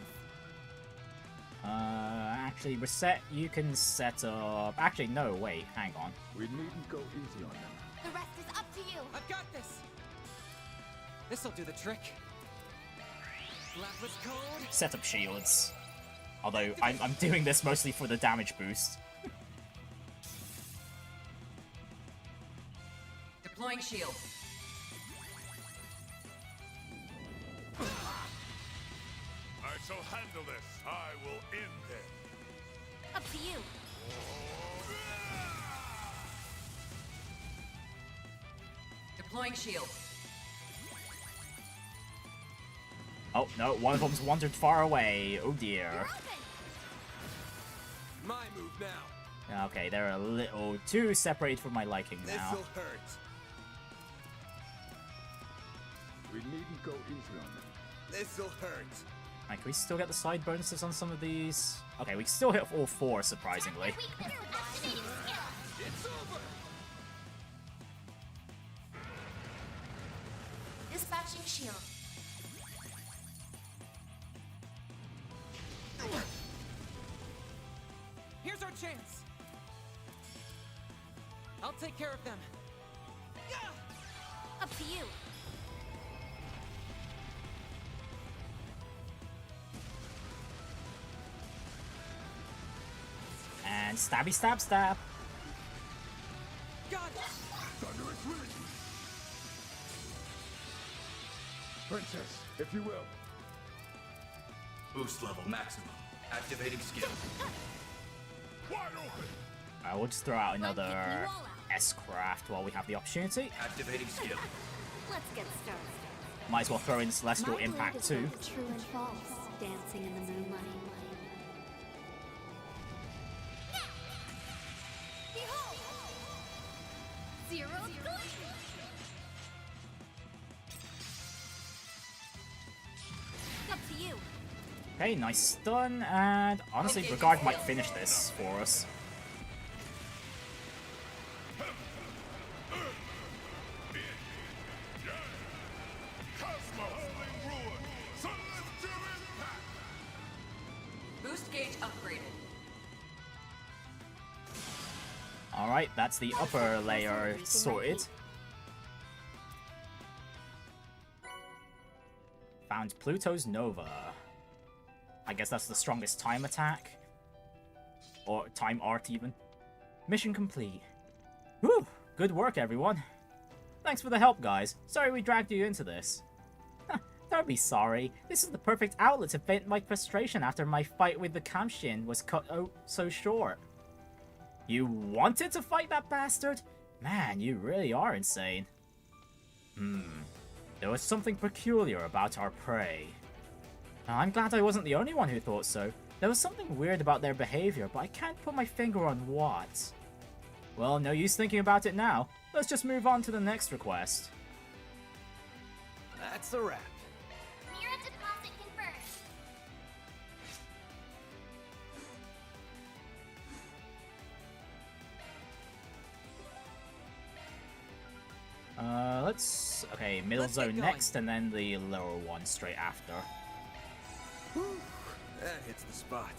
Actually, reset, you can set up... Actually, no, wait, hang on. We needn't go easy on them. The rest is up to you. I've got this. This'll do the trick. Blacklist code. Set up shields. Although, I'm doing this mostly for the damage boost. Deploying shield. I shall handle this. I will end it. Up to you. Deploying shield. Oh, no, one of them's wandered far away. Oh dear. My move now. Okay, they're a little too separated for my liking now. This'll hurt. We needn't go easy on them. This'll hurt. Right, can we still get the side bonuses on some of these? Okay, we can still hit all 4, surprisingly. It's over. Dispatching shield. Here's our chance. I'll take care of them. Up to you. And stabby stab stab. Got it. Thunderous wind. Princess, if you will. Boost level maximum. Activating skill. Wide open. We'll just throw out another S-Craft while we have the opportunity. Activating skill. Let's get started. Might as well throw in Celestial My Impact blade is too. like true and false, dancing in the moonlight. Behold! Zero good! Up to you. Okay, nice stun, and honestly, Regard might finish this for us. Boost gauge upgraded. Alright, that's the upper layer sorted. Found Pluto's Nova. I guess that's the strongest time attack. Or time art, even. Mission complete. Whew! Good work, everyone. Thanks for the help, guys. Sorry we dragged you into this. Don't be sorry. This is the perfect outlet to vent my frustration after my fight with the Kamshin was cut so short. You wanted to fight that bastard? Man, you really are insane. There was something peculiar about our prey. Now, I'm glad I wasn't the only one who thought so. There was something weird about their behavior, but I can't put my finger on what. Well, no use thinking about it now. Let's just move on to the next request. That's a wrap. Mirror deposit confirmed. Okay, middle zone next, and then the lower one straight after. That hits the spot.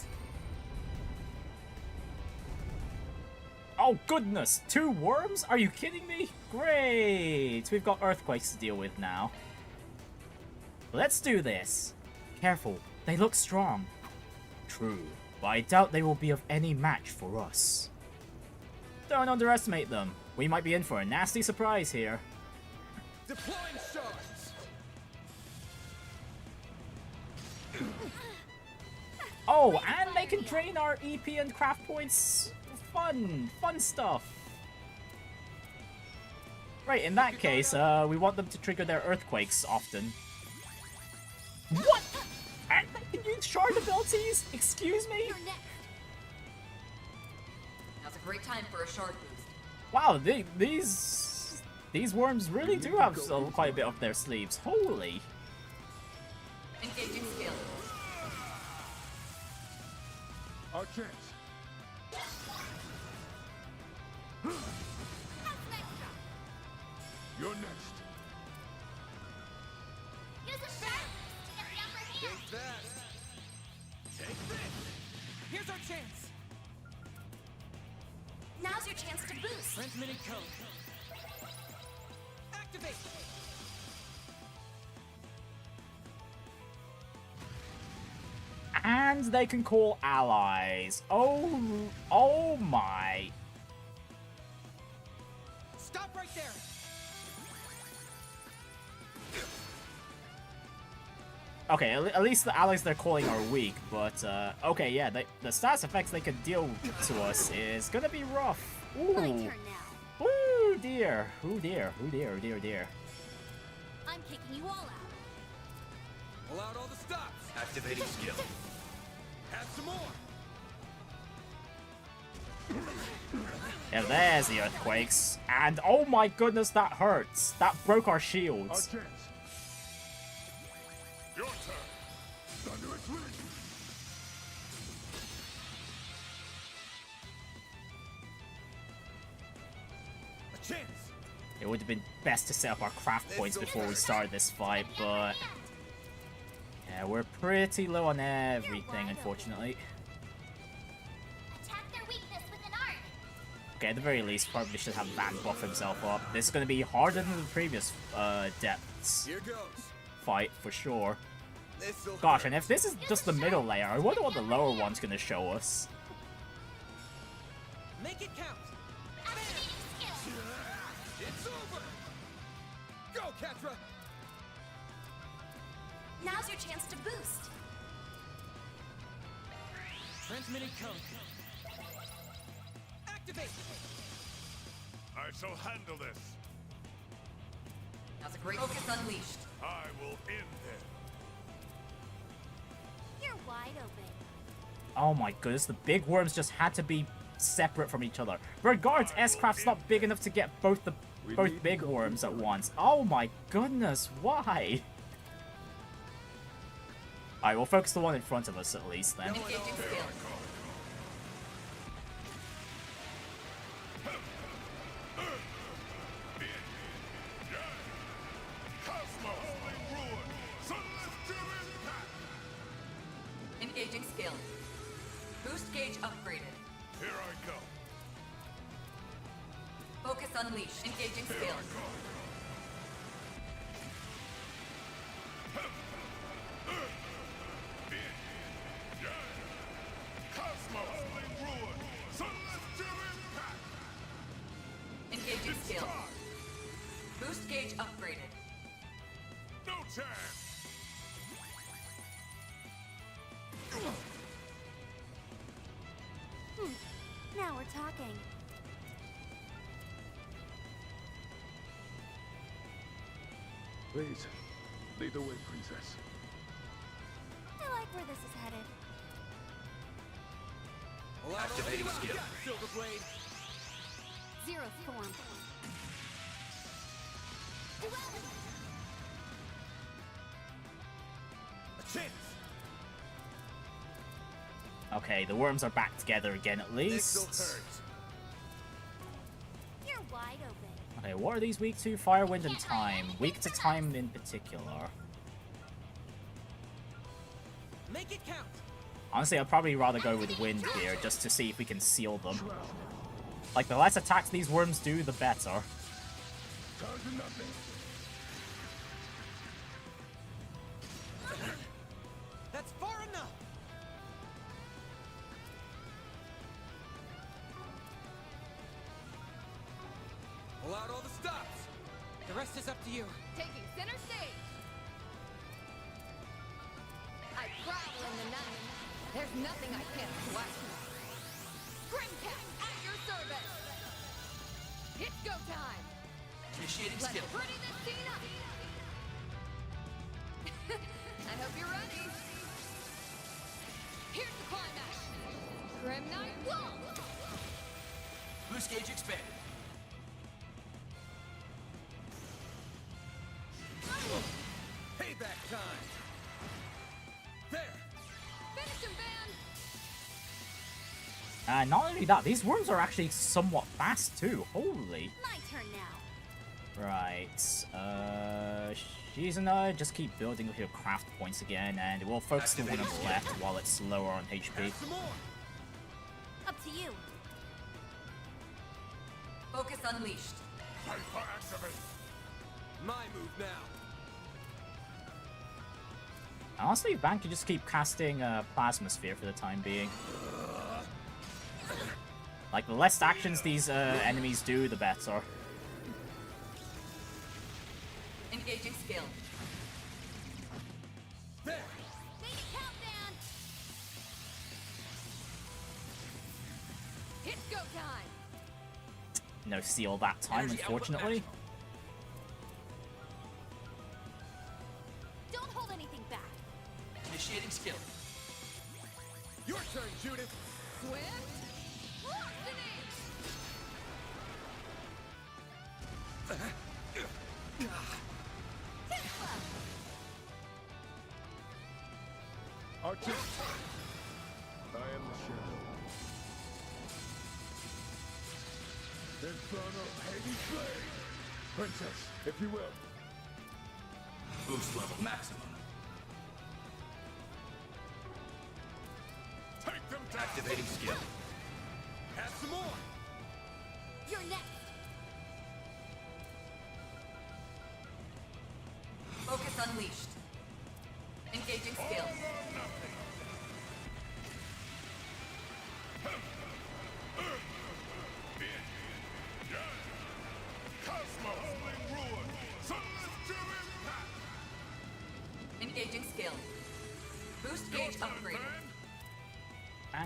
Oh goodness, 2 worms? Are you kidding me? Great! We've got earthquakes to deal with now. Let's do this. Careful, they look strong. True, but I doubt they will be of any match for us. Don't underestimate them. We might be in for a nasty surprise here. Deploying shards. Oh, and they can drain our EP and craft points. Fun stuff. Right, in that case, we want them to trigger their earthquakes often. What? And they can use shard abilities? Excuse me? Now's a great time for a shard boost. Wow, these worms really do have quite a bit up their sleeves. Holy. Engaging skill. Our chance. You're next. Use a shard to get the upper hand. Take that. Take this. Here's our chance. Now's your chance to boost. Transmitting code. Activate. And they can call allies. Oh my. Stop right there. Okay, at least the allies they're calling are weak, but okay, yeah, the status effects they can deal to us is gonna be rough. Ooh. My turn now. Ooh, dear. Oh dear. Oh dear. Oh dear. Oh dear. I'm kicking you all out. Pull out all the stops. Activating skill. Have some more. Yeah, there's the earthquakes. And oh my goodness, that hurts. That broke our Our shields. chance. Your turn. Thunderous Leap. A chance. It would have been best to set up our craft points before we started this fight, but yeah, we're pretty low on everything, unfortunately. Attack their weakness with an arc. Okay, at the very least, probably should have Van buff himself up. This is going to be harder than the previous depths Here goes. fight, for sure. This'll Gosh, hurt. and if this is just the middle layer, I wonder what the lower one's going to show us. Make it count. Activating skill. It's over. Go, Catra. Now's your chance to boost. Transmitting code. Activate. I shall handle this. Now's a great focus unleashed. I will end them. You're wide open. Oh my goodness, the big worms just had to be separate from each other. Regards, S-Craft's not big enough to get both big worms at once. Oh my goodness, why? Alright, we'll focus the one in front of us at least then. Engaging skill. Engaging skill. Boost gauge upgraded. Here I go. Focus unleashed. Engaging skill. Engaging skill. Boost gauge upgraded. No chance. Now we're talking. Please, lead the way, princess. I like where this is headed. Activating skill. Silver blade. Zero form. Duality. A chance. Okay, the worms are back together again at This'll least. hurt. You're wide open. Okay, what are these weak to? Fire, wind, and time. Weak to time in particular. Make it count. Honestly, I'd probably rather go with wind here, just to see if we can seal them. Like, the less attacks these worms do, the better. Down to nothing. That's far enough. Pull out all the stops. The rest is up to you. Taking center stage. I travel in the night. There's nothing I can't swipe. Grimcat at your service. It's go time. Initiating Let's skill. pretty this scene up. I hope you're ready. Here's the climax. Grim Knight Wall. Boost gauge expanded. Payback time. There. Finish him, Van. And not only that, these worms are actually somewhat fast too. Holy. My turn now. Right. She's gonna just keep building with your craft points again, and we'll focus the one on the left while it's lower on HP. Some more. Up to you. Focus unleashed. Hyper activate. My move now. Honestly, Van can just keep casting Plasma Sphere for the time being. Like, the less actions these enemies do, the better. Engaging skill. There. Make it count, Van. It's go time. no seal that time, Energy output unfortunately. Don't hold anything back. Initiating skill. Your turn, Judith. Swift. Velocity. Archers. I am the shadow. Infernal Hades Blade. Princess, if you will. Boost level maximum. Take them down. Activating skill. Have some more. You're next. Focus unleashed. Engaging skill. Engaging skill. Boost gauge upgraded.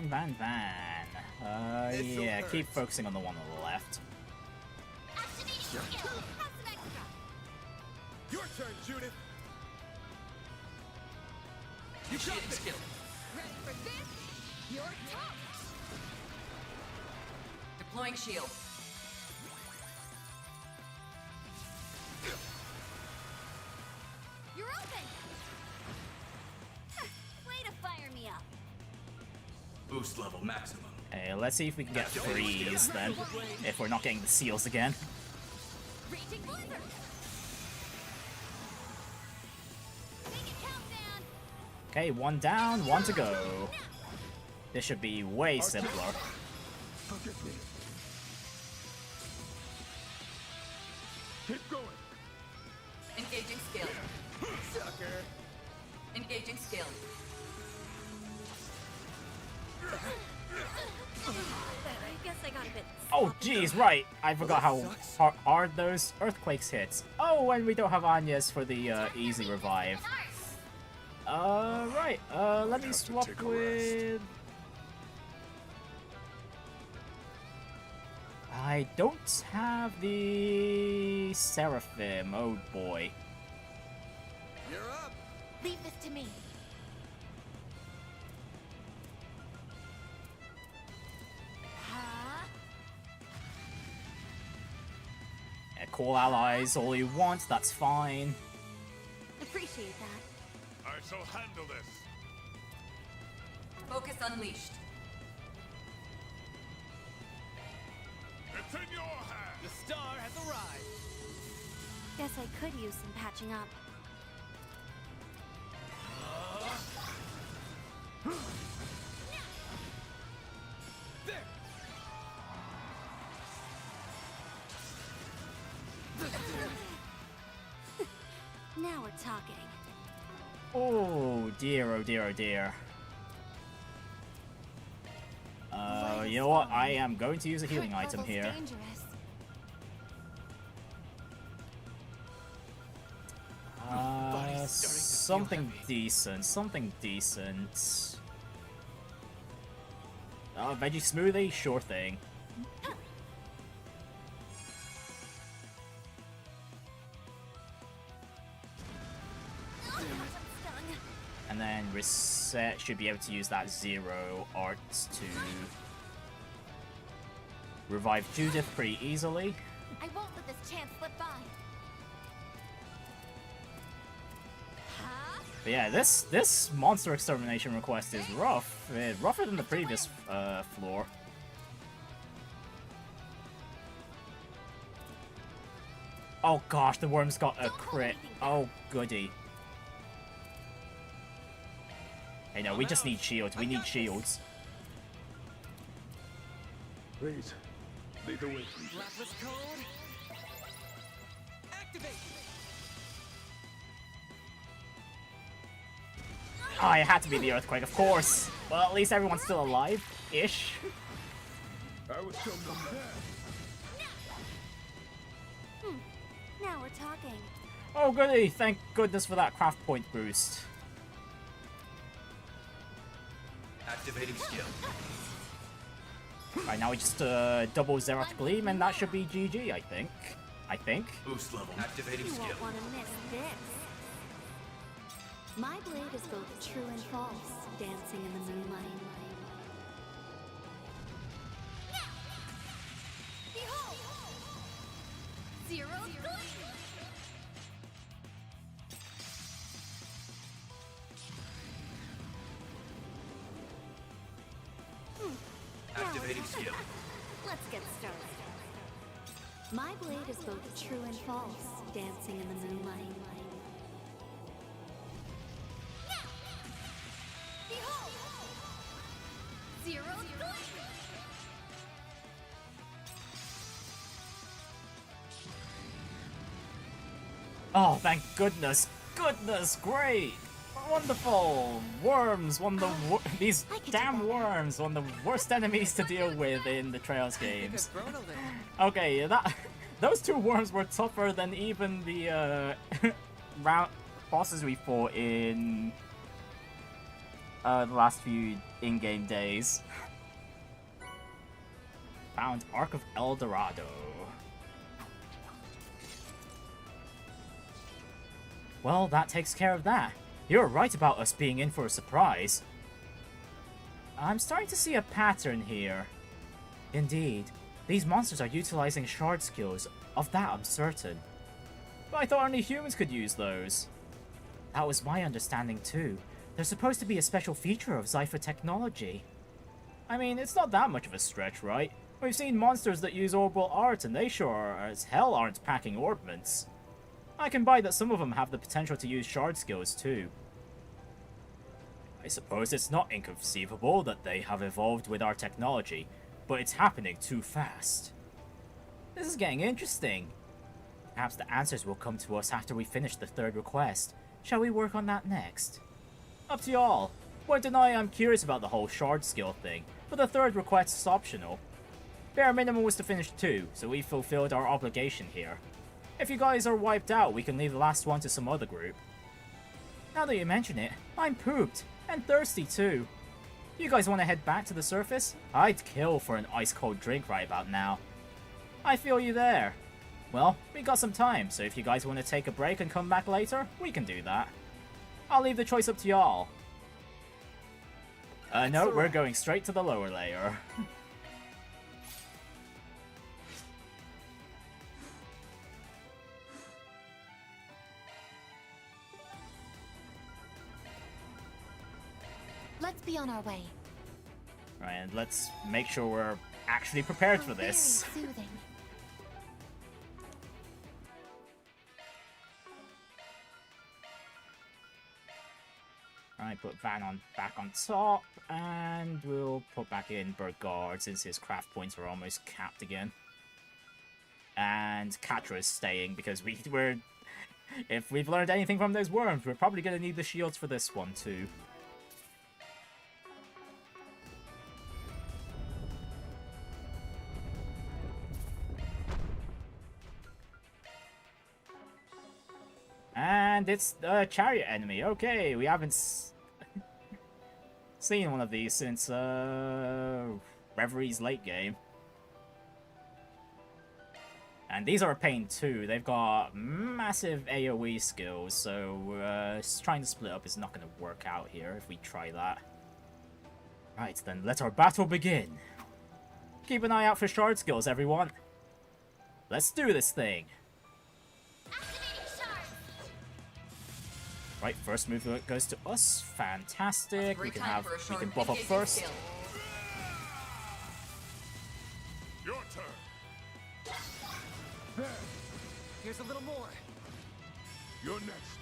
Van. Yeah, keep focusing on the one on the left. Activating skill. Have some extra. Your turn, Judith. Initiating skill. Ready for this? You're tough. Deploying shield. You're open. Way to fire me up. Boost level maximum. Hey, let's see if we can get freeze then, if we're not getting the seals again. Raging blizzard. Make it count, man. Okay, one down, one to go. This should be way simpler. Forgive me. Keep going. Engaging skill. Sucker. Engaging skill. I guess I got a bit. Oh, jeez, right. I forgot how hard those earthquakes hit. Oh, and we don't have Agnès for the easy revive. Right. Let me swap with... I don't have the Seraphim. Oh boy. You're up. Leave this to me. Yeah, call allies all you want, that's fine. Appreciate that. I shall handle this. Focus unleashed. It's in your hands. The star has arrived. Guess I could use some patching up. There. Now we're talking. Oh dear, oh dear, oh dear. You know what? I am going to use a healing item here. Something decent, something decent. Veggie smoothie? Sure thing. And then Reset should be able to use that 0 arts to revive Judith pretty easily. I won't let this chance slip by. But yeah, this monster extermination request is rough. Rougher than the previous floor. Oh gosh, the worm's got a crit. Oh goody. Hey, no, we just need shields. We need shields. Please, lead the way, please. Blacklist code. Activate. Oh, it had to be the earthquake, of course. Well, at least everyone's still alive-ish. I will show them that. Now we're talking. Oh goody, thank goodness for that craft point boost. Activating skill. Right, now we just double Xerath Gleam, and that should be GG, I think. Boost level. Activating skill. You won't want to miss this. My blade is both true and false, dancing in the moonlight. Behold! Zero Gleam! Activating skill. Let's get started. My blade is both true and false, dancing in the moonlight. Behold! Zero Gleam! Oh, thank goodness! Goodness, great! Wonderful! Worms, these damn worms, one of the worst enemies to deal with in the Trails games. Okay, those two worms were tougher than even the bosses we fought in the last few in-game days. Found Ark of El Dorado. Well, that takes care of that. You're right about us being in for a surprise. I'm starting to see a pattern here. Indeed, these monsters are utilizing shard skills. Of that I'm certain. But I thought only humans could use those. That was my understanding too. They're supposed to be a special feature of Zypher technology. I mean, it's not that much of a stretch, right? We've seen monsters that use orbital art and they sure as hell aren't packing orbments. I can buy that some of them have the potential to use shard skills too. I suppose it's not inconceivable that they have evolved with our technology, but it's happening too fast. This is getting interesting. Perhaps the answers will come to us after we finish the third request. Shall we work on that next? Up to y'all. Won't deny I'm curious about the whole shard skill thing, but the third request is optional. Bare minimum was to finish 2, so we fulfilled our obligation here. If you guys are wiped out, we can leave the last one to some other group. Now that you mention it, I'm pooped, and thirsty too. You guys want to head back to the surface? I'd kill for an ice-cold drink right about now. I feel you there. Well, we got some time, so if you guys want to take a break and come back later, we can do that. I'll leave the choice up to y'all. No, we're going straight to the lower layer. Let's be on our way. Right, and let's make sure we're actually prepared for this. Very soothing. Alright, put Van back on top, and we'll put back in Burgard since his craft points are almost capped again. And Katra is staying because we're if we've learned anything from those worms, we're probably going to need the shields for this one too. And it's the chariot enemy. Okay, we haven't seen one of these since Reverie's late game. And these are a pain too. They've got massive AoE skills, so trying to split up is not going to work out here if we try that. Right, then let our battle begin. Keep an eye out for shard skills, everyone. Let's do this thing. Right, first move goes to us. Fantastic. We can buff up first. Your turn. There. Here's a little more. You're next.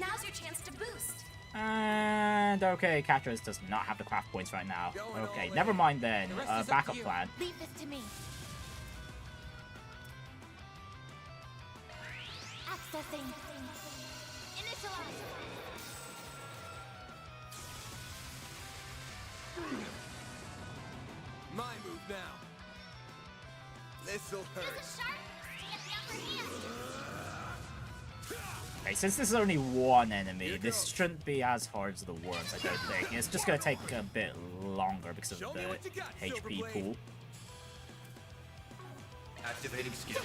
Now's your chance to boost. And okay, Katras does not have the craft points right now. Okay, never mind then. Backup plan. Leave this to me. Accessing. Initialize. My move now. This'll hurt. Use a sharp to get the upper hand. Okay, since this is only one enemy, this shouldn't be as hard as the worms, I don't think. It's just gonna take a bit longer because of the HP pool. Activating skill.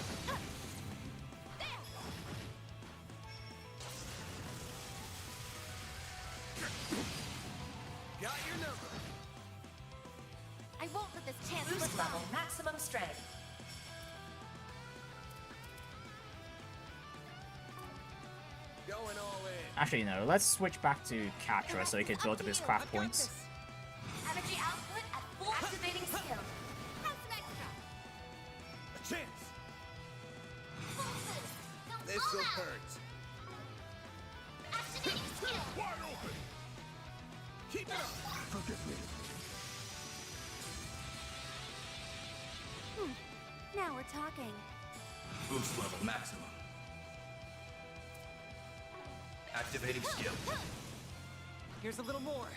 Got your number. I won't let this chance Boost slip level, by. maximum strength. Going all in. Actually, no, let's switch back to Catra so he can build up his craft points. Energy output at full activating skill. A chance. This'll hurt. Activating skill. Wide open! Keep it up. Forgive me. Now we're talking. Boost level maximum. Activating skill. Here's a little more.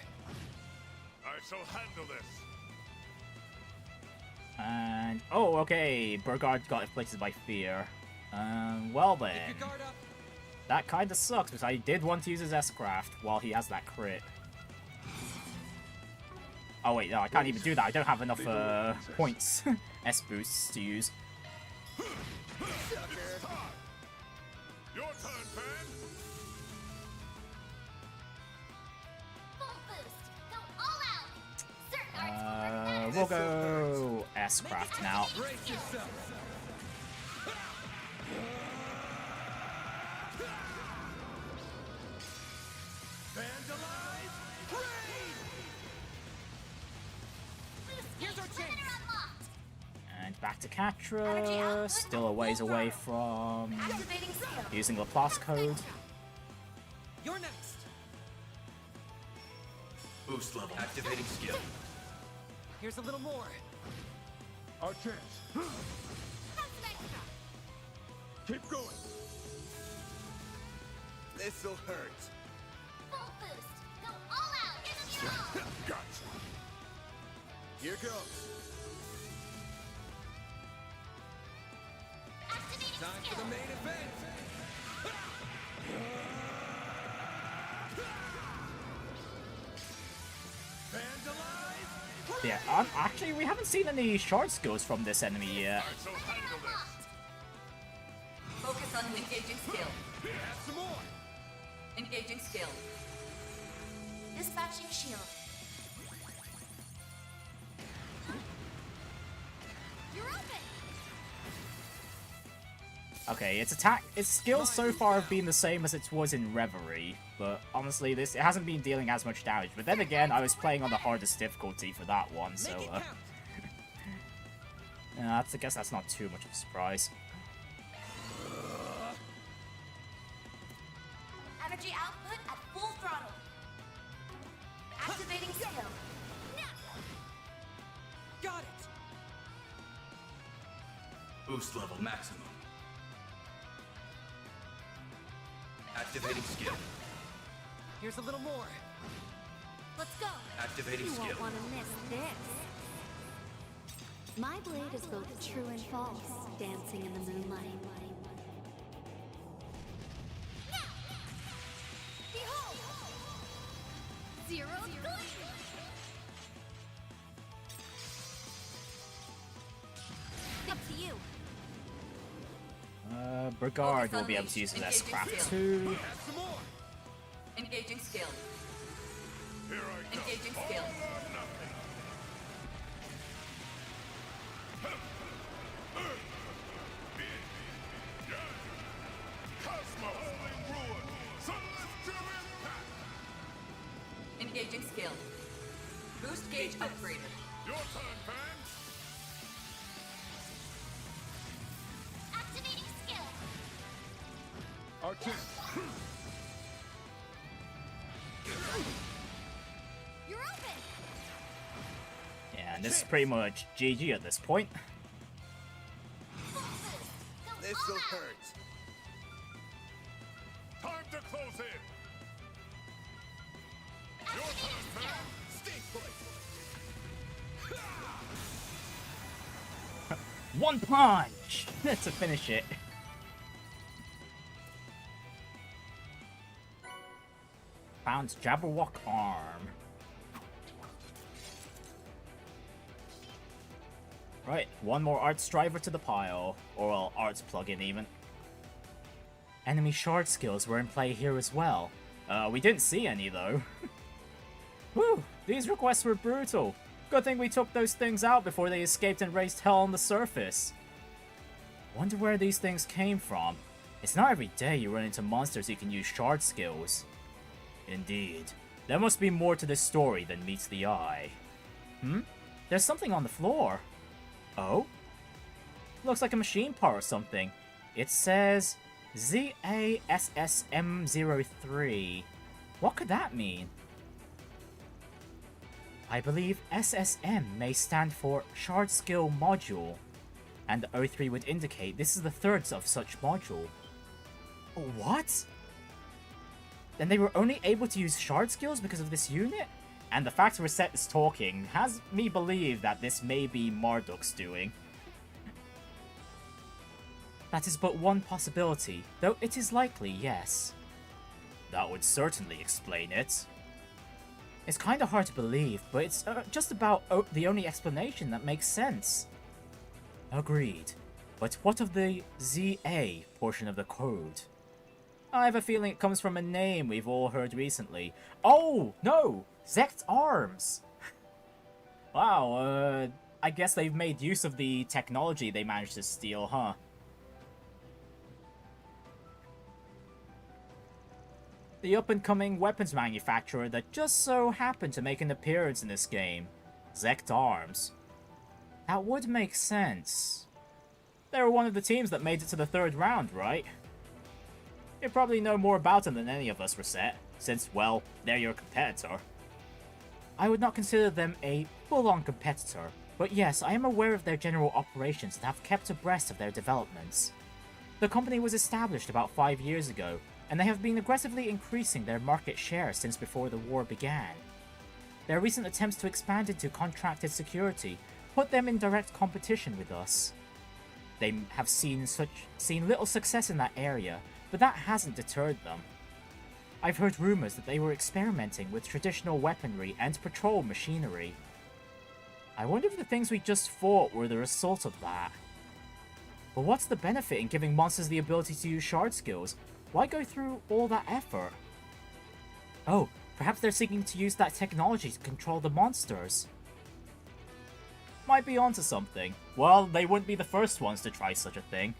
I shall handle this. And oh, okay, Burgard got inflicted by fear. Well then, that kind of sucks because I did want to use his S-Craft while he has that crit. Oh wait, no, I can't even do that. I don't have enough points, S boosts to use. Your turn, fan. We'll go S-Craft now. And back to Catra, still a ways away from using the Laplace code. You're next. Boost level. Activating skill. Here's a little more. Our chance. Keep going. This'll hurt. Full boost. Go all out. Give them your all. Gotcha. Here goes. Activating Time for the main event. Yeah, actually, we haven't seen any short skills from this enemy yet. I shall handle this. Focus on engaging skill. Have some more. Engaging skill. Dispatching shield. You're open. Okay, its skills so far have been the same as it was in Reverie, but honestly, it hasn't been dealing as much damage. But then again, I was playing on the hardest difficulty for that one, so I guess that's not too much of a surprise. Energy output at full throttle. Activating skill. Got it. Boost level maximum. Activating skill. Here's a little more. Let's go. Activating You skill. won't want to miss this. My blade is both true and false, dancing in the moonlight. Behold! Zero gleam! Up to you. Burgard will be able to use his S-Craft too. Engaging skill. Here I go. Engaging skill. Engaging skill. Boost gauge upgraded. Your turn, fan. Activating skill. Our chance. You're open. Yeah, and this is pretty much GG at this point. This'll hurt. Time to close in. Your turn, fan. Stay put. One punch to finish it. Found Jabberwock arm. Right, one more arts driver to the pile. Or, well, arts plugin even. Enemy shard skills were in play here as well. We didn't see any though. Whew, these requests were brutal. Good thing we took those things out before they escaped and raised hell on the surface. Wonder where these things came from. It's not every day you run into monsters who can use shard skills. Indeed. There must be more to this story than meets the eye. There's something on the floor. Oh? Looks like a machine part or something. It says ZASSM03. What could that mean? I believe SSM may stand for Shard Skill Module, and the 03 would indicate this is the third of such module. What? Then they were only able to use shard skills because of this unit? And the fact Reset is talking has me believe that this may be Marduk's doing. That is but one possibility, though it is likely, yes. That would certainly explain it. It's kinda hard to believe, but it's just about the only explanation that makes sense. Agreed. But what of the ZA portion of the code? I have a feeling it comes from a name we've all heard recently. Oh, no! Zect Arms! Wow, I guess they've made use of the technology they managed to steal, huh? The up-and-coming weapons manufacturer that just so happened to make an appearance in this game. Zect Arms. That would make sense. They were one of the teams that made it to the third round, right? You probably know more about them than any of us, Reset, since, well, they're your competitor. I would not consider them a full-on competitor, but yes, I am aware of their general operations and have kept abreast of their developments. The company was established about 5 years ago, and they have been aggressively increasing their market share since before the war began. Their recent attempts to expand into contracted security put them in direct competition with us. They have seen little success in that area, but that hasn't deterred them. I've heard rumors that they were experimenting with traditional weaponry and patrol machinery. I wonder if the things we just fought were the result of that. But what's the benefit in giving monsters the ability to use shard skills? Why go through all that effort? Oh, perhaps they're seeking to use that technology to control the monsters. Might be onto something. Well, they wouldn't be the first ones to try such a thing.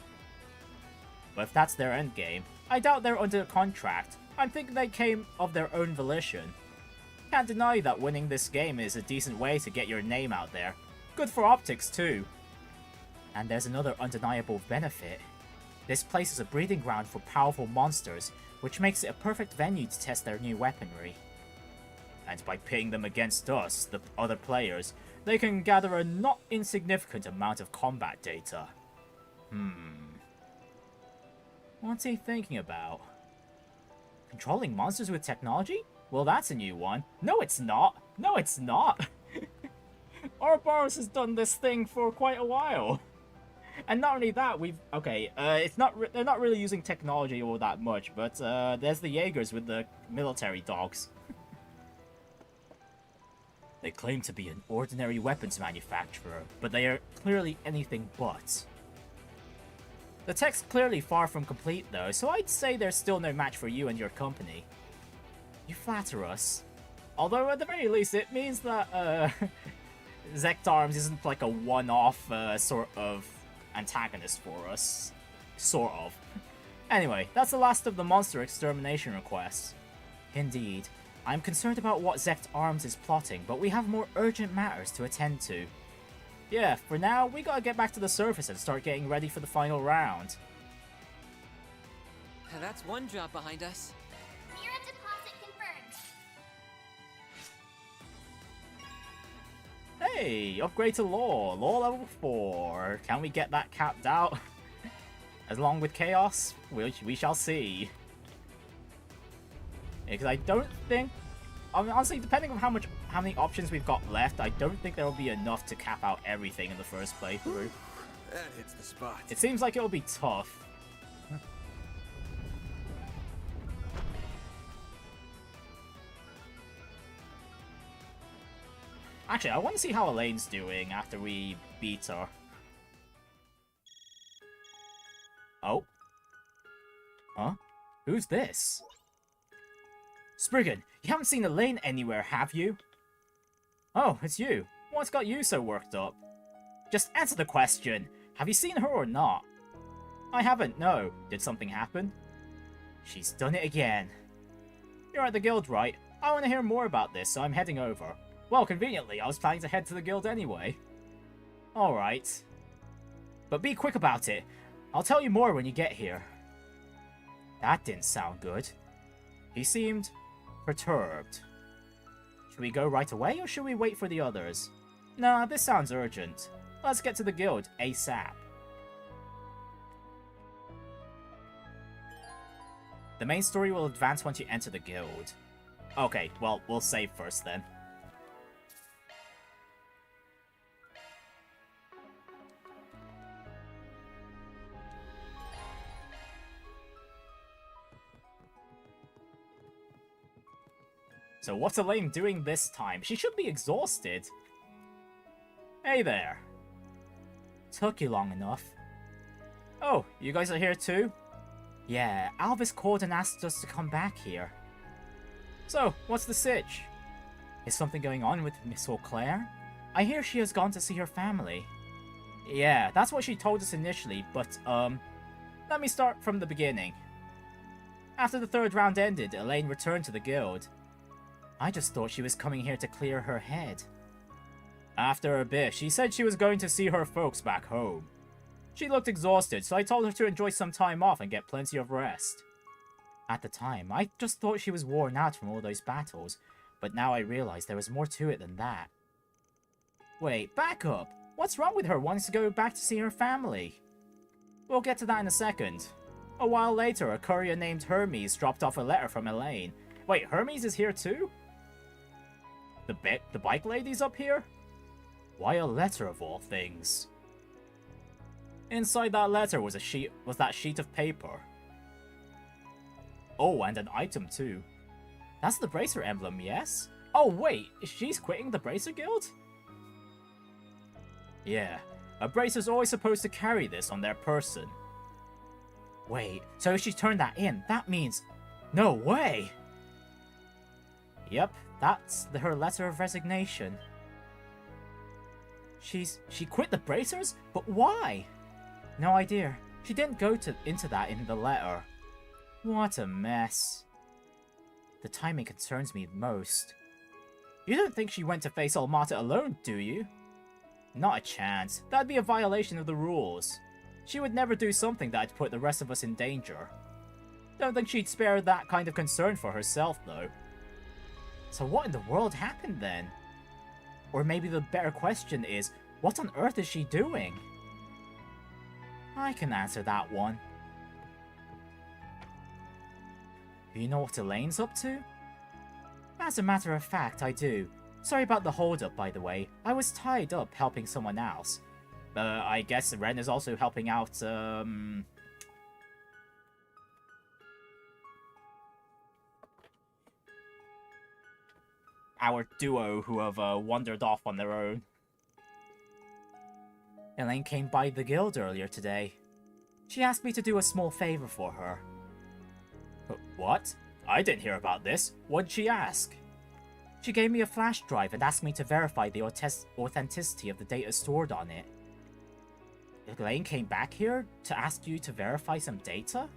But if that's their endgame, I doubt they're under contract. I think they came of their own volition. Can't deny that winning this game is a decent way to get your name out there. Good for optics too. And there's another undeniable benefit. This place is a breeding ground for powerful monsters, which makes it a perfect venue to test their new weaponry. And by pitting them against us, the other players, they can gather a not insignificant amount of combat data. What's he thinking about? Controlling monsters with technology? Well, that's a new one. No, it's not. No, it's not. Ouroboros has done this thing for quite a while. And not only that, they're not really using technology all that much, but there's the Jaegers with the military dogs. They claim to be an ordinary weapons manufacturer, but they are clearly anything but. The tech's clearly far from complete though, so I'd say there's still no match for you and your company. You flatter us. Although at the very least it means that Zect Arms isn't like a one-off sort of antagonist for us. Sort of. Anyway, that's the last of the monster extermination requests. Indeed, I'm concerned about what Zect Arms is plotting, but we have more urgent matters to attend to. Yeah, for now, we gotta get back to the surface and start getting ready for the final round. That's one job behind us. Mirror deposit confirmed. Hey, upgrade to Law. Law level 4. Can we get that capped out? Along with Chaos? We shall see. Because I don't think... I mean, honestly, depending on how many options we've got left, I don't think there will be enough to cap out everything in the first playthrough. That hits the spot. It seems like it'll be tough. Actually, I want to see how Elaine's doing after we beat her. Oh. Huh? Who's this? Spriggan, you haven't seen Elaine anywhere, have you? Oh, it's you. What's got you so worked up? Just answer the question. Have you seen her or not? I haven't, no. Did something happen? She's done it again. You're at the guild, right? I want to hear more about this, so I'm heading over. Well, conveniently, I was planning to head to the guild anyway. Alright. But be quick about it. I'll tell you more when you get here. That didn't sound good. He seemed perturbed. Should we go right away, or should we wait for the others? Nah, this sounds urgent. Let's get to the guild ASAP. The main story will advance once you enter the guild. Okay, well, we'll save first then. So what's Elaine doing this time? She should be exhausted. Hey there. Took you long enough. Oh, you guys are here too? Yeah, Alvis called and asked us to come back here. So, what's the sitch? Is something going on with Miss Auclair? I hear she has gone to see her family. Yeah, that's what she told us initially, but, let me start from the beginning. After the third round ended, Elaine returned to the guild. I just thought she was coming here to clear her head. After a bit, she said she was going to see her folks back home. She looked exhausted, so I told her to enjoy some time off and get plenty of rest. At the time, I just thought she was worn out from all those battles, but now I realize there was more to it than that. Wait, back up! What's wrong with her wanting to go back to see her family? We'll get to that in a second. A while later, a courier named Hermes dropped off a letter from Elaine. Wait, Hermes is here too? The bike lady's up here? Why a letter of all things? Inside that letter was that sheet of paper. Oh, and an item too. That's the Bracer emblem, yes? Oh wait, she's quitting the Bracer Guild? Yeah, a Bracer's always supposed to carry this on their person. Wait, so if she turned that in, that means... No way! Yep, that's her letter of resignation. She quit the Bracers? But why? No idea. She didn't go into that in the letter. What a mess. The timing concerns me most. You don't think she went to face Almata alone, do you? Not a chance. That'd be a violation of the rules. She would never do something that'd put the rest of us in danger. Don't think she'd spare that kind of concern for herself, though. So what in the world happened then? Or maybe the better question is, what on earth is she doing? I can answer that one. You know what Elaine's up to? As a matter of fact, I do. Sorry about the hold-up, by the way. I was tied up helping someone else. I guess Ren is also helping out, our duo who have wandered off on their own. Elaine came by the guild earlier today. She asked me to do a small favor for her. What? I didn't hear about this. What did she ask? She gave me a flash drive and asked me to verify the authenticity of the data stored on it. Elaine came back here to ask you to verify some data?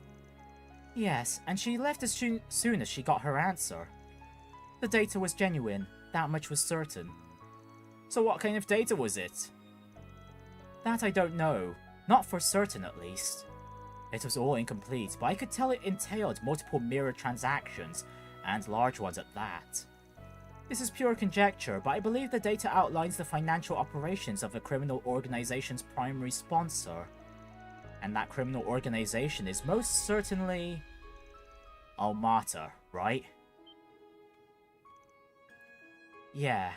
Yes, and she left as soon as she got her answer. The data was genuine, that much was certain. So what kind of data was it? That I don't know, not for certain at least. It was all incomplete, but I could tell it entailed multiple mirror transactions, and large ones at that. This is pure conjecture, but I believe the data outlines the financial operations of a criminal organization's primary sponsor. And that criminal organization is most certainly... Almata, right? Yeah.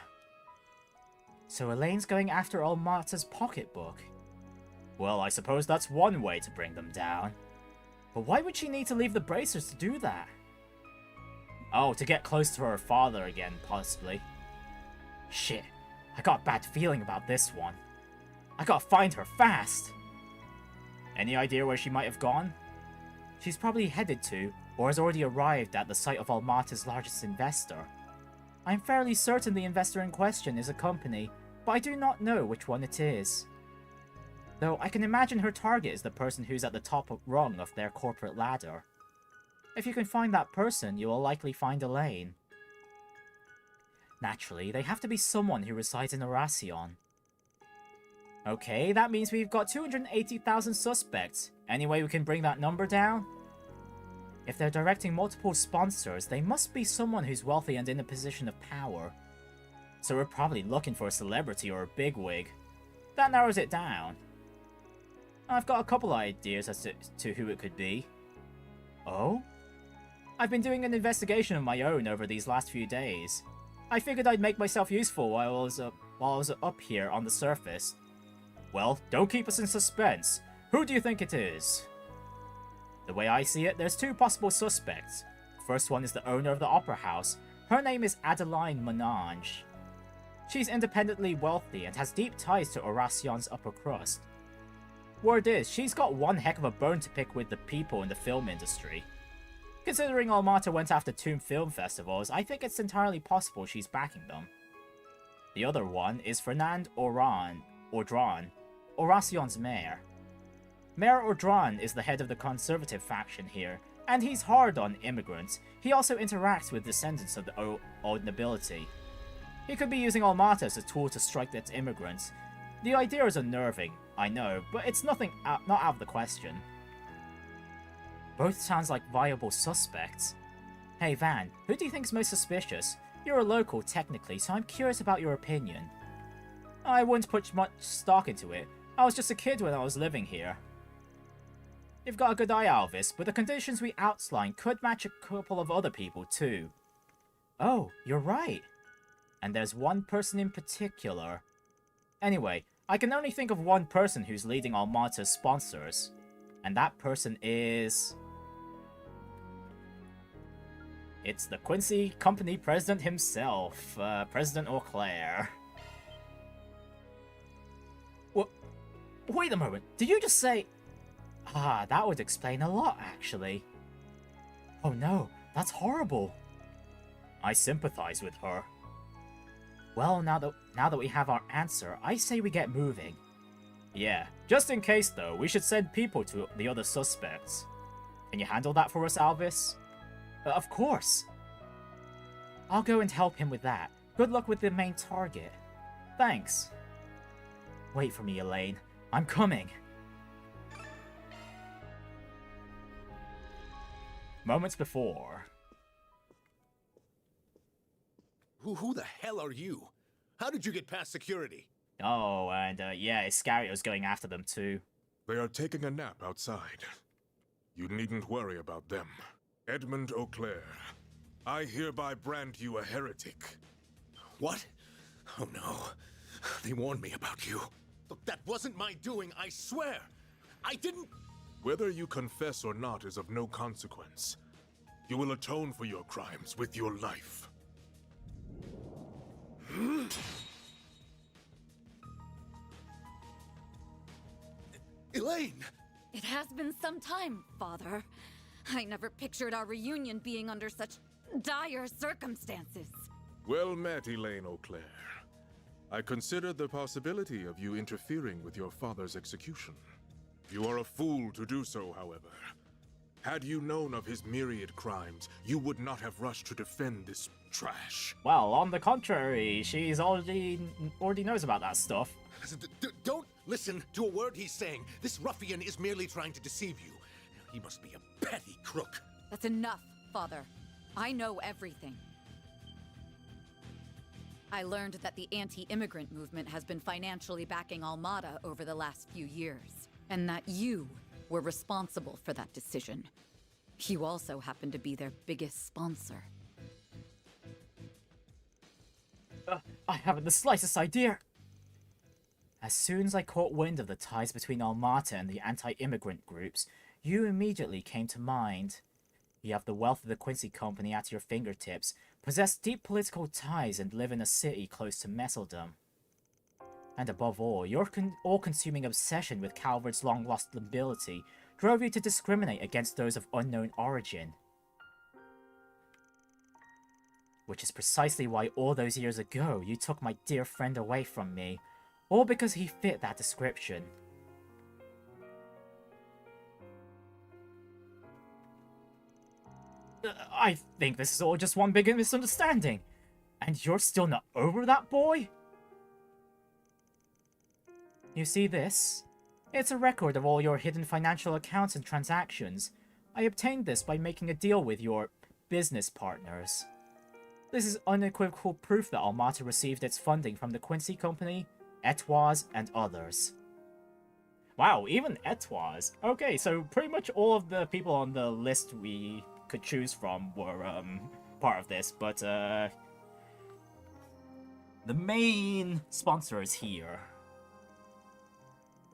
So Elaine's going after Almata's pocketbook. Well, I suppose that's one way to bring them down. But why would she need to leave the Bracers to do that? Oh, to get close to her father again, possibly. Shit. I got a bad feeling about this one. I gotta find her fast! Any idea where she might have gone? She's probably headed to, or has already arrived at the site of Almata's largest investor. I'm fairly certain the investor in question is a company, but I do not know which one it is. Though I can imagine her target is the person who's at the top rung of their corporate ladder. If you can find that person, you will likely find Elaine. Naturally, they have to be someone who resides in Erasion. Okay, that means we've got 280,000 suspects. Any way we can bring that number down? If they're directing multiple sponsors, they must be someone who's wealthy and in a position of power. So we're probably looking for a celebrity or a bigwig. That narrows it down. I've got a couple of ideas as to who it could be. Oh? I've been doing an investigation of my own over these last few days. I figured I'd make myself useful while I was up here on the surface. Well, don't keep us in suspense. Who do you think it is? The way I see it, there's two possible suspects. First one is the owner of the opera house. Her name is Adeline Monange. She's independently wealthy and has deep ties to Erasion's upper crust. Word is, she's got one heck of a bone to pick with the people in the film industry. Considering Almata went after Tomb Film Festivals, I think it's entirely possible she's backing them. The other one is Fernand Audran, Erasion's mayor. Mayor Audran is the head of the conservative faction here, and he's hard on immigrants. He also interacts with descendants of the old nobility. He could be using Almata as a tool to strike at immigrants. The idea is unnerving, I know, but it's not out of the question. Both sounds like viable suspects. Hey Van, who do you think's most suspicious? You're a local technically, so I'm curious about your opinion. I wouldn't put much stock into it. I was just a kid when I was living here. You've got a good eye, Alvis, but the conditions we outlined could match a couple of other people too. Oh, you're right. And there's one person in particular. Anyway, I can only think of one person who's leading Almata's sponsors. And that person is... It's the Quincy company president himself, President Auclair. Wait a moment, did you just say... Ah, that would explain a lot, actually. Oh no, that's horrible. I sympathize with her. Well, now that we have our answer, I say we get moving. Yeah, just in case though, we should send people to the other suspects. Can you handle that for us, Alvis? Of course. I'll go and help him with that. Good luck with the main target. Thanks. Wait for me, Elaine. I'm coming. Moments before. Who the hell are you? How did you get past security? Oh, and yeah, Iscario's going after them too. They are taking a nap outside. You needn't worry about them. Edmund Auclair, I hereby brand you a heretic. What? Oh no. They warned me about you. Look, that wasn't my doing, I swear! I didn't... Whether you confess or not is of no consequence. You will atone for your crimes with your life. Elaine! It has been some time, Father. I never pictured our reunion being under such dire circumstances. Well met, Elaine Auclair. I consider the possibility of you interfering with your father's execution. You are a fool to do so, however. Had you known of his myriad crimes, you would not have rushed to defend this trash. Well, on the contrary, she's already knows about that stuff. Don't listen to a word he's saying. This ruffian is merely trying to deceive you. He must be a petty crook. That's enough, Father. I know everything. I learned that the anti-immigrant movement has been financially backing Almata over the last few years, and that you were responsible for that decision. You also happen to be their biggest sponsor. I haven't the slightest idea. As soon as I caught wind of the ties between Almata and the anti-immigrant groups, you immediately came to mind. You have the wealth of the Quincy company at your fingertips, possess deep political ties, and live in a city close to Messeldom. And above all, your all-consuming obsession with Calvard's long-lost nobility drove you to discriminate against those of unknown origin. Which is precisely why all those years ago you took my dear friend away from me, all because he fit that description. I think this is all just one big misunderstanding. And you're still not over that boy? You see this? It's a record of all your hidden financial accounts and transactions. I obtained this by making a deal with your business partners. This is unequivocal proof that Almata received its funding from the Quincy Company, Etoise, and others. Wow, even Etoise. Okay, so pretty much all of the people on the list we could choose from were part of this, but the main sponsor is here.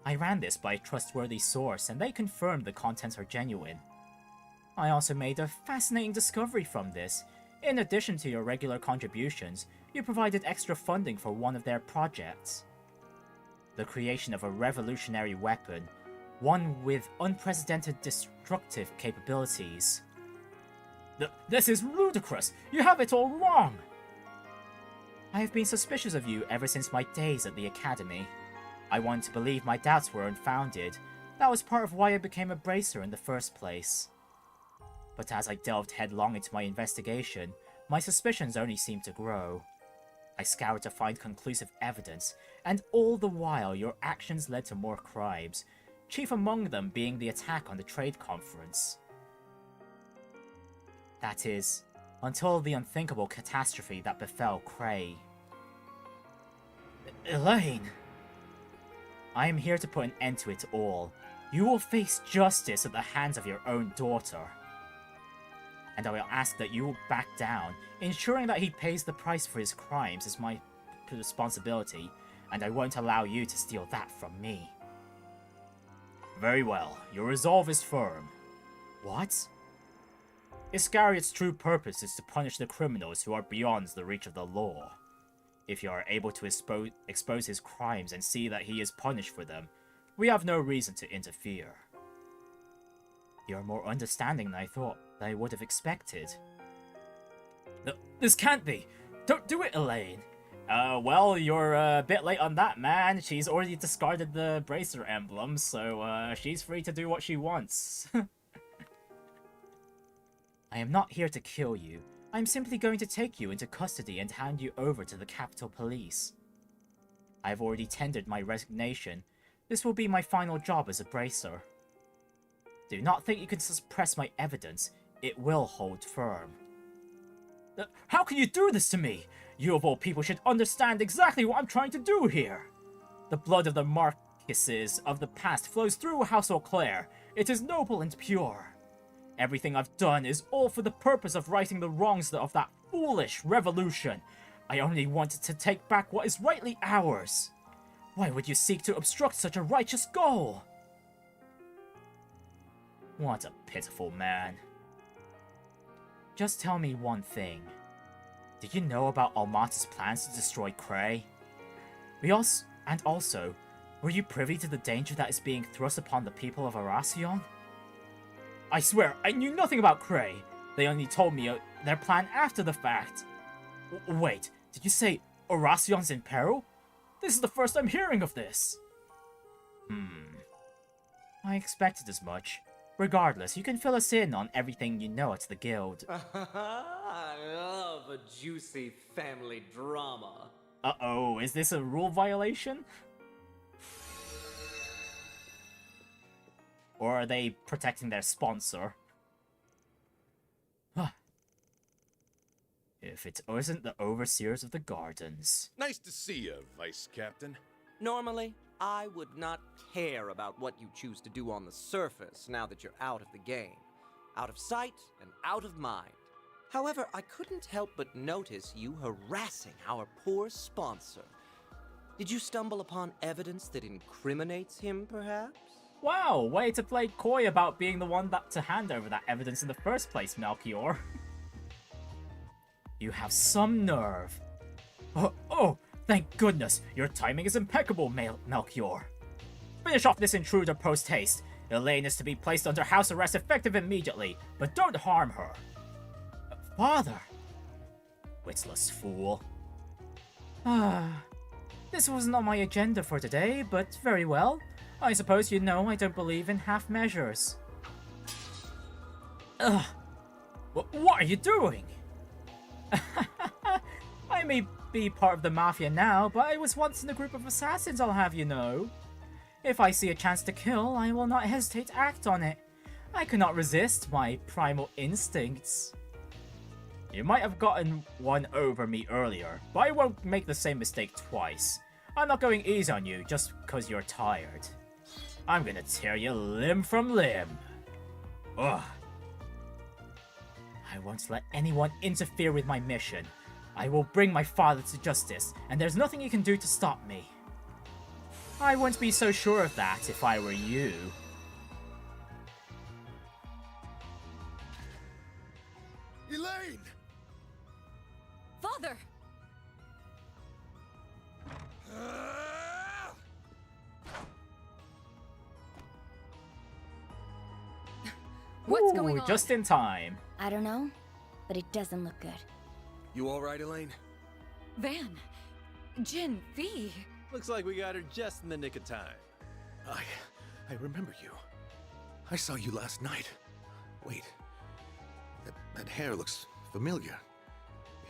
I ran this by a trustworthy source, and they confirmed the contents are genuine. I also made a fascinating discovery from this. In addition to your regular contributions, you provided extra funding for one of their projects. The creation of a revolutionary weapon, one with unprecedented destructive capabilities. This is ludicrous! You have it all wrong! I have been suspicious of you ever since my days at the Academy. I wanted to believe my doubts were unfounded. That was part of why I became a bracer in the first place. But as I delved headlong into my investigation, my suspicions only seemed to grow. I scoured to find conclusive evidence, and all the while your actions led to more crimes, chief among them being the attack on the trade conference. That is, until the unthinkable catastrophe that befell Cray. Elaine! I am here to put an end to it all. You will face justice at the hands of your own daughter. And I will ask that you will back down. Ensuring that he pays the price for his crimes is my responsibility, and I won't allow you to steal that from me. Very well, your resolve is firm. What? Iscariot's true purpose is to punish the criminals who are beyond the reach of the law. If you are able to expose his crimes and see that he is punished for them, we have no reason to interfere. You are more understanding than I thought that I would have expected. This can't be! Don't do it, Elaine! Well, you're a bit late on that, man. She's already discarded the bracer emblem, so she's free to do what she wants. I am not here to kill you. I am simply going to take you into custody and hand you over to the Capitol Police. I have already tendered my resignation. This will be my final job as a bracer. Do not think you can suppress my evidence. It will hold firm. How can you do this to me? You of all people should understand exactly what I'm trying to do here. The blood of the Marquises of the past flows through House Eau-Claire. It is noble and pure. Everything I've done is all for the purpose of righting the wrongs of that foolish revolution. I only wanted to take back what is rightly ours. Why would you seek to obstruct such a righteous goal? What a pitiful man. Just tell me one thing. Did you know about Almata's plans to destroy Cray? And also, were you privy to the danger that is being thrust upon the people of Arasion? I swear, I knew nothing about Cray. They only told me their plan after the fact. Wait, did you say Arasion's in peril? This is the first I'm hearing of this. I expected as much. Regardless, you can fill us in on everything you know at the guild. I love a juicy family drama. Uh-oh, is this a rule violation? Or are they protecting their sponsor? If it isn't the overseers of the gardens. Nice to see you, Vice Captain. Normally, I would not care about what you choose to do on the surface now that you're out of the game. Out of sight and out of mind. However, I couldn't help but notice you harassing our poor sponsor. Did you stumble upon evidence that incriminates him, perhaps? Wow, way to play coy about being the one to hand over that evidence in the first place, Melchior. You have some nerve. Oh, Thank goodness, your timing is impeccable, Melchior. Finish off this intruder post-haste. Elaine is to be placed under house arrest effective immediately, but don't harm her. Father! Witless fool. This wasn't on my agenda for today, but very well. I suppose you know I don't believe in half measures. Ugh. What are you doing? I may be part of the Mafia now, but I was once in a group of assassins, I'll have you know. If I see a chance to kill, I will not hesitate to act on it. I cannot resist my primal instincts. You might have gotten one over me earlier, but I won't make the same mistake twice. I'm not going easy on you just because you're tired. I'm gonna tear you limb from limb. Ugh. I won't let anyone interfere with my mission. I will bring my father to justice, and there's nothing you can do to stop me. I wouldn't be so sure of that if I were you. Elaine! Father! What's going on? Just in time. I don't know, but it doesn't look good. You alright, Elaine? Van! Jin, V! Looks like we got her just in the nick of time. I remember you. I saw you last night. Wait. That hair looks familiar.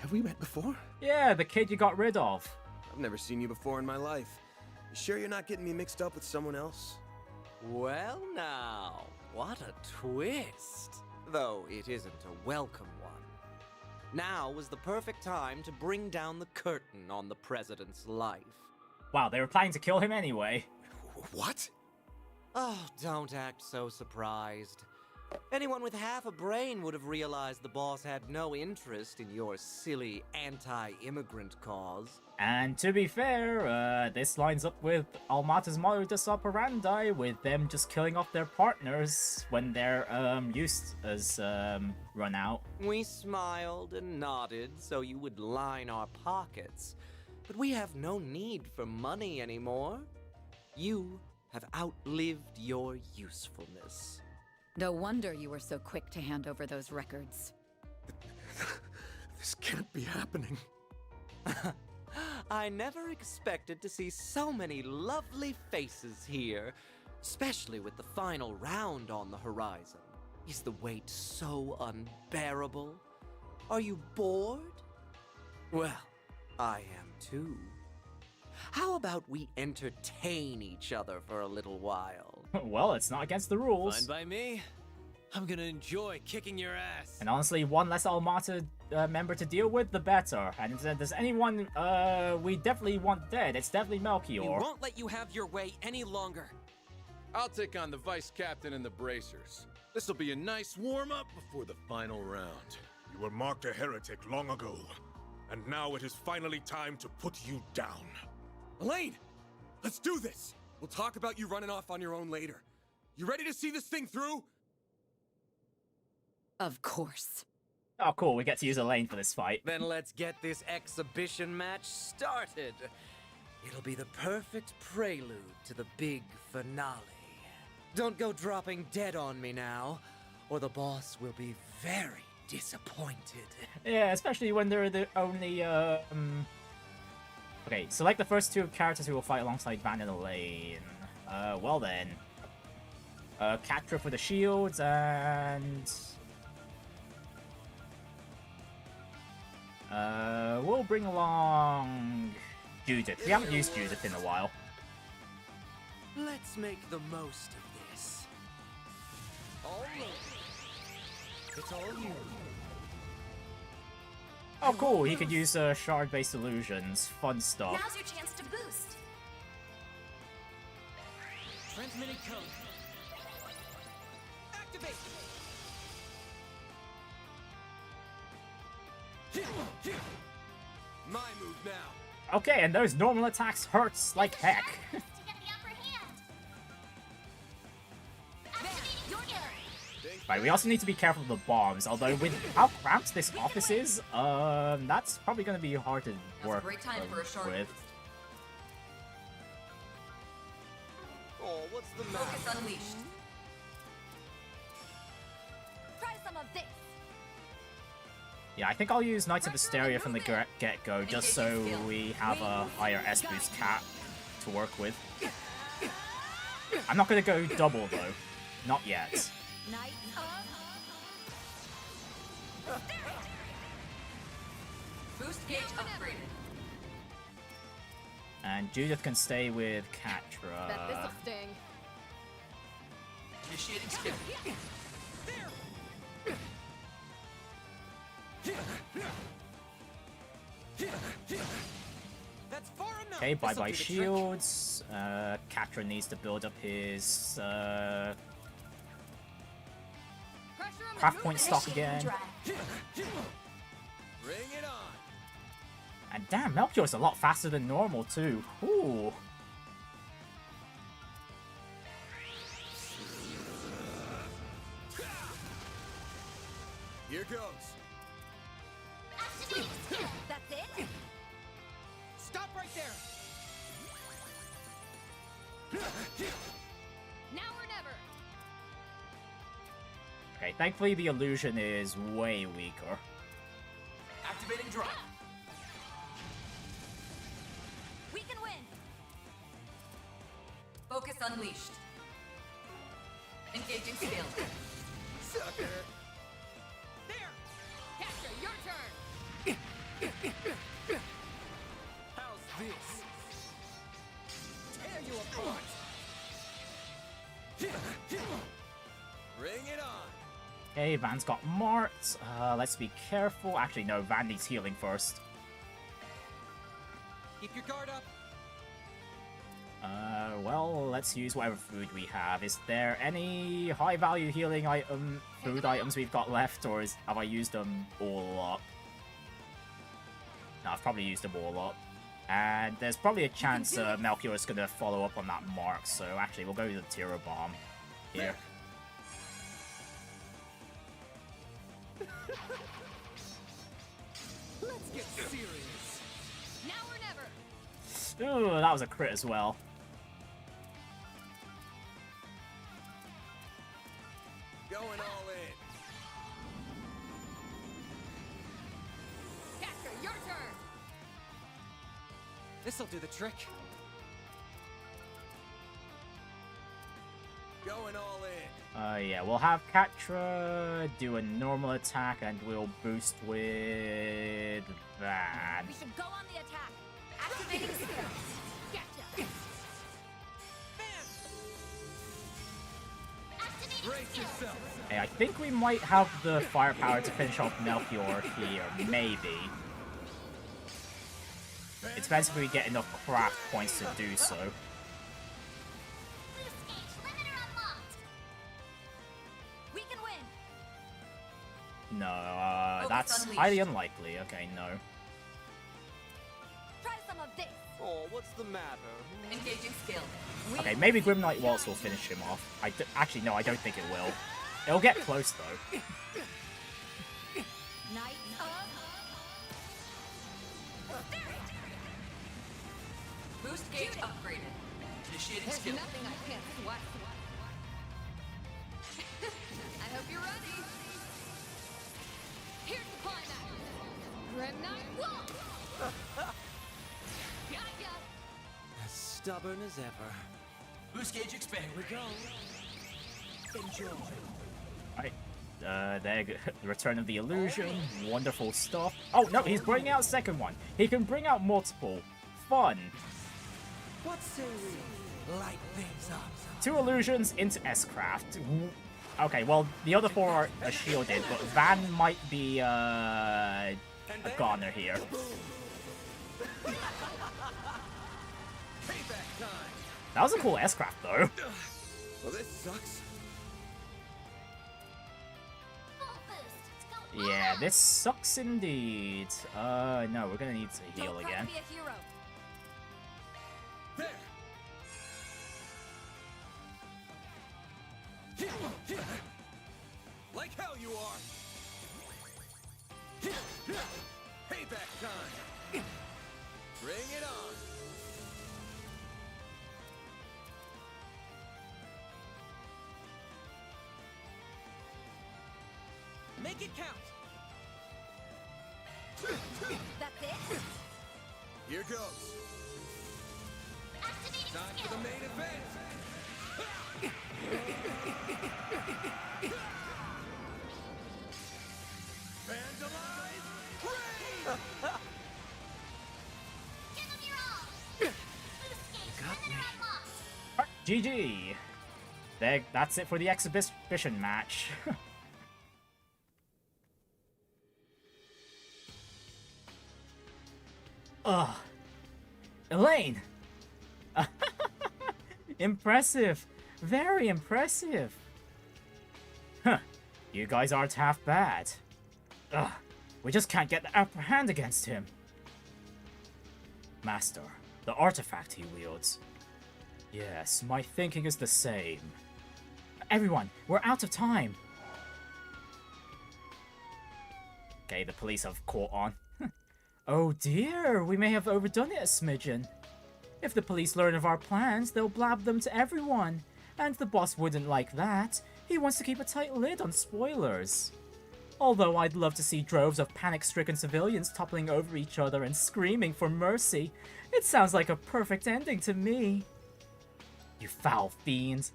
Have we met before? Yeah, the kid you got rid of. I've never seen you before in my life. You sure you're not getting me mixed up with someone else? Well now, what a twist. Though it isn't a welcome one. Now was the perfect time to bring down the curtain on the president's life. Wow, they were planning to kill him anyway. What? Oh, don't act so surprised. Anyone with half a brain would have realized the boss had no interest in your silly anti-immigrant cause. And to be fair, this lines up with Almata's modus operandi, with them just killing off their partners when their use has run out. We smiled and nodded so you would line our pockets, but we have no need for money anymore. You have outlived your usefulness. No wonder you were so quick to hand over those records. This can't be happening. I never expected to see so many lovely faces here, especially with the final round on the horizon. Is the wait so unbearable? Are you bored? Well, I am too. How about we entertain each other for a little while? Well, it's not against the rules. Fine by me. I'm gonna enjoy kicking your ass. And honestly, one less Almata member to deal with, the better. And if there's anyone we definitely want dead, it's definitely Melchior. We won't let you have your way any longer. I'll take on the vice captain and the bracers. This'll be a nice warm-up before the final round. You were marked a heretic long ago, and now it is finally time to put you down. Elaine! Let's do this! We'll talk about you running off on your own later. You ready to see this thing through? Of course. Oh, cool. We get to use Elaine for this fight. Then let's get this exhibition match started. It'll be the perfect prelude to the big finale. Don't go dropping dead on me now, or the boss will be very disappointed. Yeah, especially when they're the only, Okay, select the first two characters who will fight alongside Van and Elaine. Well then. Catra for the shields, and... we'll bring along... Judith. We haven't used Judith in a while. Let's make the most of this. All over. It's all you. Oh cool, he could use shard-based illusions. Fun stuff. Now's your chance to boost. Transmitting code. Activate! My move now. Okay, and those normal attacks hurts like heck. To get the upper hand. Activating your turn. Right, we also need to be careful of the bombs, although with how cramped this office is, that's probably going to be hard to work great time for a shard with. boost. the matter? Focus unleashed. Try some of this. Yeah, I think I'll use Knights of Hysteria from the get-go, just so we have a higher S-boost cap to work with. I'm not gonna go double, though. Not yet. Knights of... Boost gauge upgraded. And Judith can stay with Bet Catra. this'll sting. Initiating skill. That's far enough. Okay, This'll bye-bye do the trick. shields. Catra needs to build up his craft point stock again. Bring it on. And damn, Melchior's a lot faster than normal too. Ooh. Here goes. That's it? Stop right there. Now or never. Okay, thankfully the illusion is way weaker. Activating drop. We can win. Focus unleashed. Engaging skill. Sucker. There. Catcher, your turn. How's this? Tear you apart. Bring it on. Okay, Van's got marked. Let's be careful. Actually, no, Van needs healing first. Keep your guard up. Well, let's use whatever food we have. Is there any high-value healing food items we've got left, or have I used them all up? No, I've probably used them all up. And there's probably a chance Melchior is going to follow up on that mark, so actually we'll go to the Tiro Bomb here. Let's get serious. Now or never. Ooh, that was a crit as well. Going all in. Catcher, your turn. This'll do the trick. Going all in. Yeah, we'll have Catra do a normal attack and we'll boost with Van. We should go on the attack. Activating skill. Gotcha. Brace yourself. Hey, I think we might have the firepower to finish off Melchior here, maybe. It depends if we get enough craft points to do so. We can win. No, that's highly unlikely. Okay, no. Try some of this. Oh, what's the matter? Engaging skill. Okay, maybe Grim Knight Waltz will finish him off. Actually, no, I don't think it will. It'll get close, though. Knights of... Boost gauge upgraded. Initiating There's skill. nothing I can't sweat. I hope you're ready. Here's the climax. Grim Knight Waltz. Gotcha. As stubborn as ever. Boost gauge expand. Here we go. Enjoy. Alright, there, the Return of the Illusion, wonderful stuff. Oh, no, he's bringing out a second one. He can bring out multiple. Fun. What say we light things up? 2 illusions into S-Craft. Okay, well, the other 4 are shielded, but Van might be, a goner here. That was a cool S-Craft, though. Well, this sucks. Yeah, this sucks indeed. No, we're gonna need to heal again. Be a hero. There. Like hell you are. Payback time. Bring it on. Make it count! That's it? Here goes. Activating Time skill. for the main event. Vandalize! Raid! Give them your all. Boost gauge limiter unlocked. GG. That's it for the exhibition match. Ugh. Elaine! Impressive. Very impressive. Huh. You guys aren't half bad. Ugh. We just can't get the upper hand against him. Master, the artifact he wields. Yes, my thinking is the same. Everyone, we're out of time. Okay, the police have caught on. Oh dear, we may have overdone it a smidgen. If the police learn of our plans, they'll blab them to everyone. And the boss wouldn't like that. He wants to keep a tight lid on spoilers. Although I'd love to see droves of panic-stricken civilians toppling over each other and screaming for mercy. It sounds like a perfect ending to me. You foul fiends.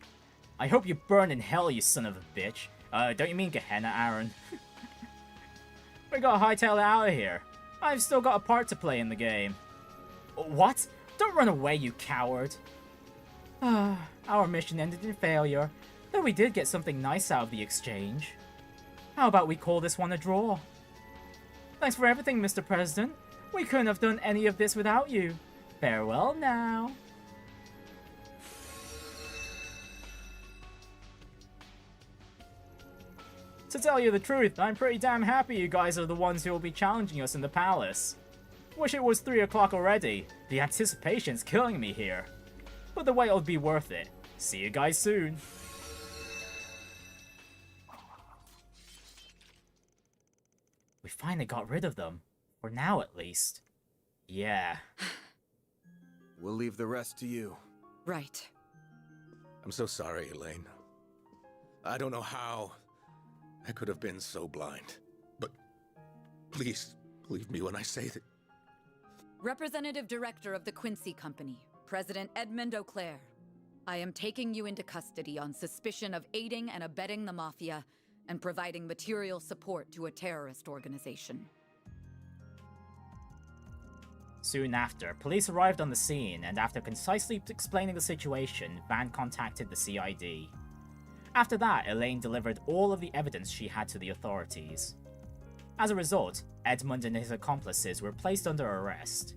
I hope you burn in hell, you son of a bitch. Don't you mean Gehenna, Aaron? We gotta hightail it out of here. I've still got a part to play in the game. What? Don't run away, you coward. Our mission ended in failure, though we did get something nice out of the exchange. How about we call this one a draw? Thanks for everything, Mr. President. We couldn't have done any of this without you. Farewell now. To tell you the truth, I'm pretty damn happy you guys are the ones who will be challenging us in the palace. Wish it was 3 o'clock already. The anticipation's killing me here. But the wait will be worth it. See you guys soon. We finally got rid of them. For now, at least. Yeah. We'll leave the rest to you. Right. I'm so sorry, Elaine. I don't know how I could have been so blind. But please, believe me when I say that... Representative Director of the Quincy Company, President Edmund O'Clair. I am taking you into custody on suspicion of aiding and abetting the Mafia and providing material support to a terrorist organization. Soon after, police arrived on the scene, and after concisely explaining the situation, Van contacted the CID. After that, Elaine delivered all of the evidence she had to the authorities. As a result, Edmund and his accomplices were placed under arrest.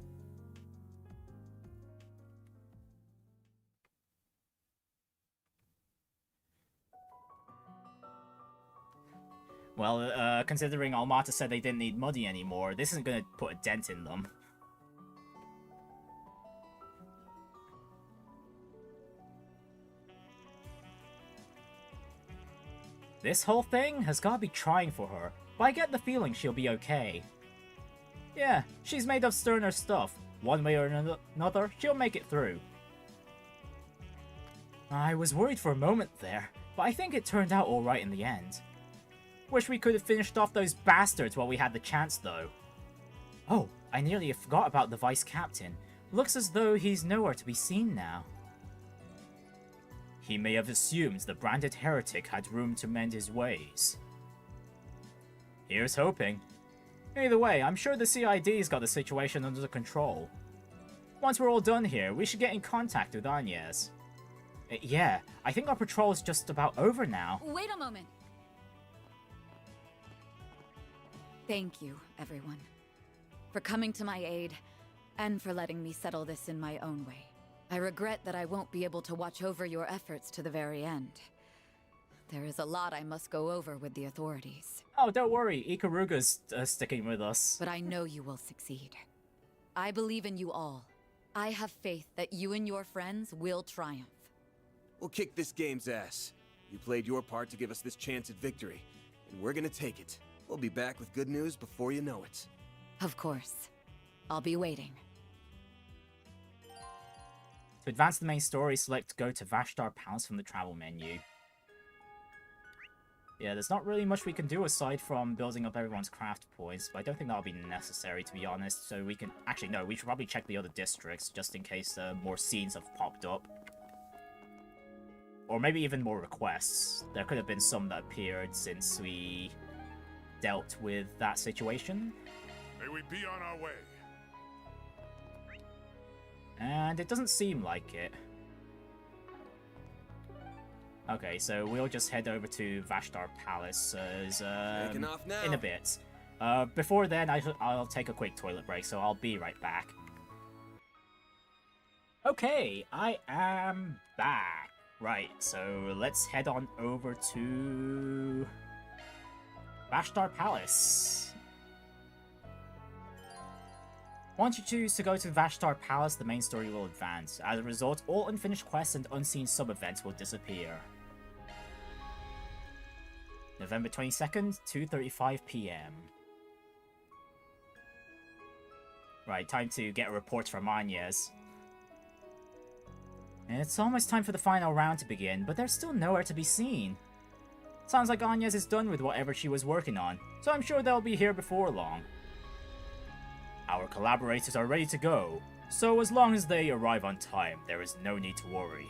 Well, considering Almata said they didn't need money anymore, this isn't going to put a dent in them. This whole thing has got to be trying for her, but I get the feeling she'll be okay. Yeah, she's made of sterner stuff. One way or another, she'll make it through. I was worried for a moment there, but I think it turned out alright in the end. Wish we could have finished off those bastards while we had the chance though. Oh, I nearly forgot about the Vice Captain. Looks as though he's nowhere to be seen now. He may have assumed the branded heretic had room to mend his ways. Here's hoping. Either way, I'm sure the CID's got the situation under control. Once we're all done here, we should get in contact with Agnès. Yeah, I think our patrol's just about over now. Wait a moment. Thank you, everyone, for coming to my aid and for letting me settle this in my own way. I regret that I won't be able to watch over your efforts to the very end. There is a lot I must go over with the authorities. Oh, don't worry, Kruga's sticking with us. But I know you will succeed. I believe in you all. I have faith that you and your friends will triumph. We'll kick this game's ass. You played your part to give us this chance at victory, and we're gonna take it. We'll be back with good news before you know it. Of course. I'll be waiting. To advance the main story, select Go to Vashtar Palace from the travel menu. Yeah, there's not really much we can do aside from building up everyone's craft points, but I don't think that'll be necessary, to be honest. So we can... Actually, no, we should probably check the other districts, just in case more scenes have popped up. Or maybe even more requests. There could have been some that appeared since we dealt with that situation. May we be on our way. And it doesn't seem like it. Okay, so we'll just head over to Vashtar Palace Taking off now. in a bit. Before then, I'll take a quick toilet break, so I'll be right back. Okay, I am back. Right, so let's head on over to Vashtar Palace. Once you choose to go to Vashtar Palace, the main story will advance. As a result, all unfinished quests and unseen sub-events will disappear. November 22nd, 2:35 PM. Right, time to get a report from Agnès. It's almost time for the final round to begin, but there's still nowhere to be seen. Sounds like Agnès is done with whatever she was working on, so I'm sure they'll be here before long. Our collaborators are ready to go, so as long as they arrive on time, there is no need to worry.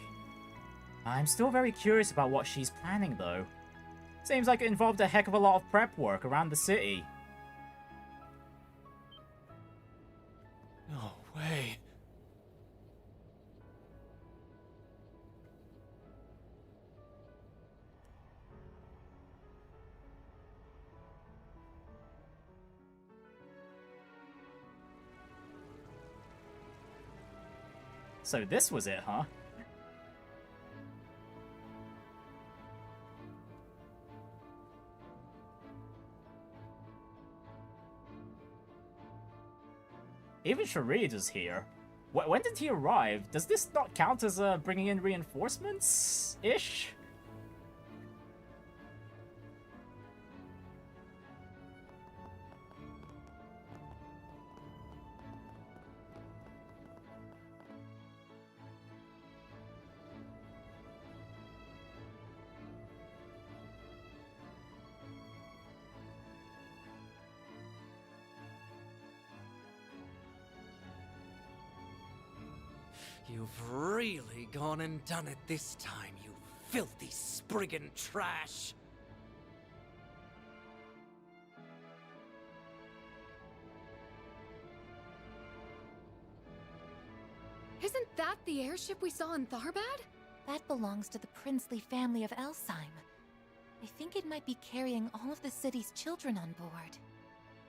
I'm still very curious about what she's planning, though. Seems like it involved a heck of a lot of prep work around the city. No way. So this was it, huh? Even Sharid is here. When did he arrive? Does this not count as bringing in reinforcements-ish? You've really gone and done it this time, you filthy Spriggan trash! Isn't that the airship we saw in Tharbad? That belongs to the princely family of Elsheim. I think it might be carrying all of the city's children on board.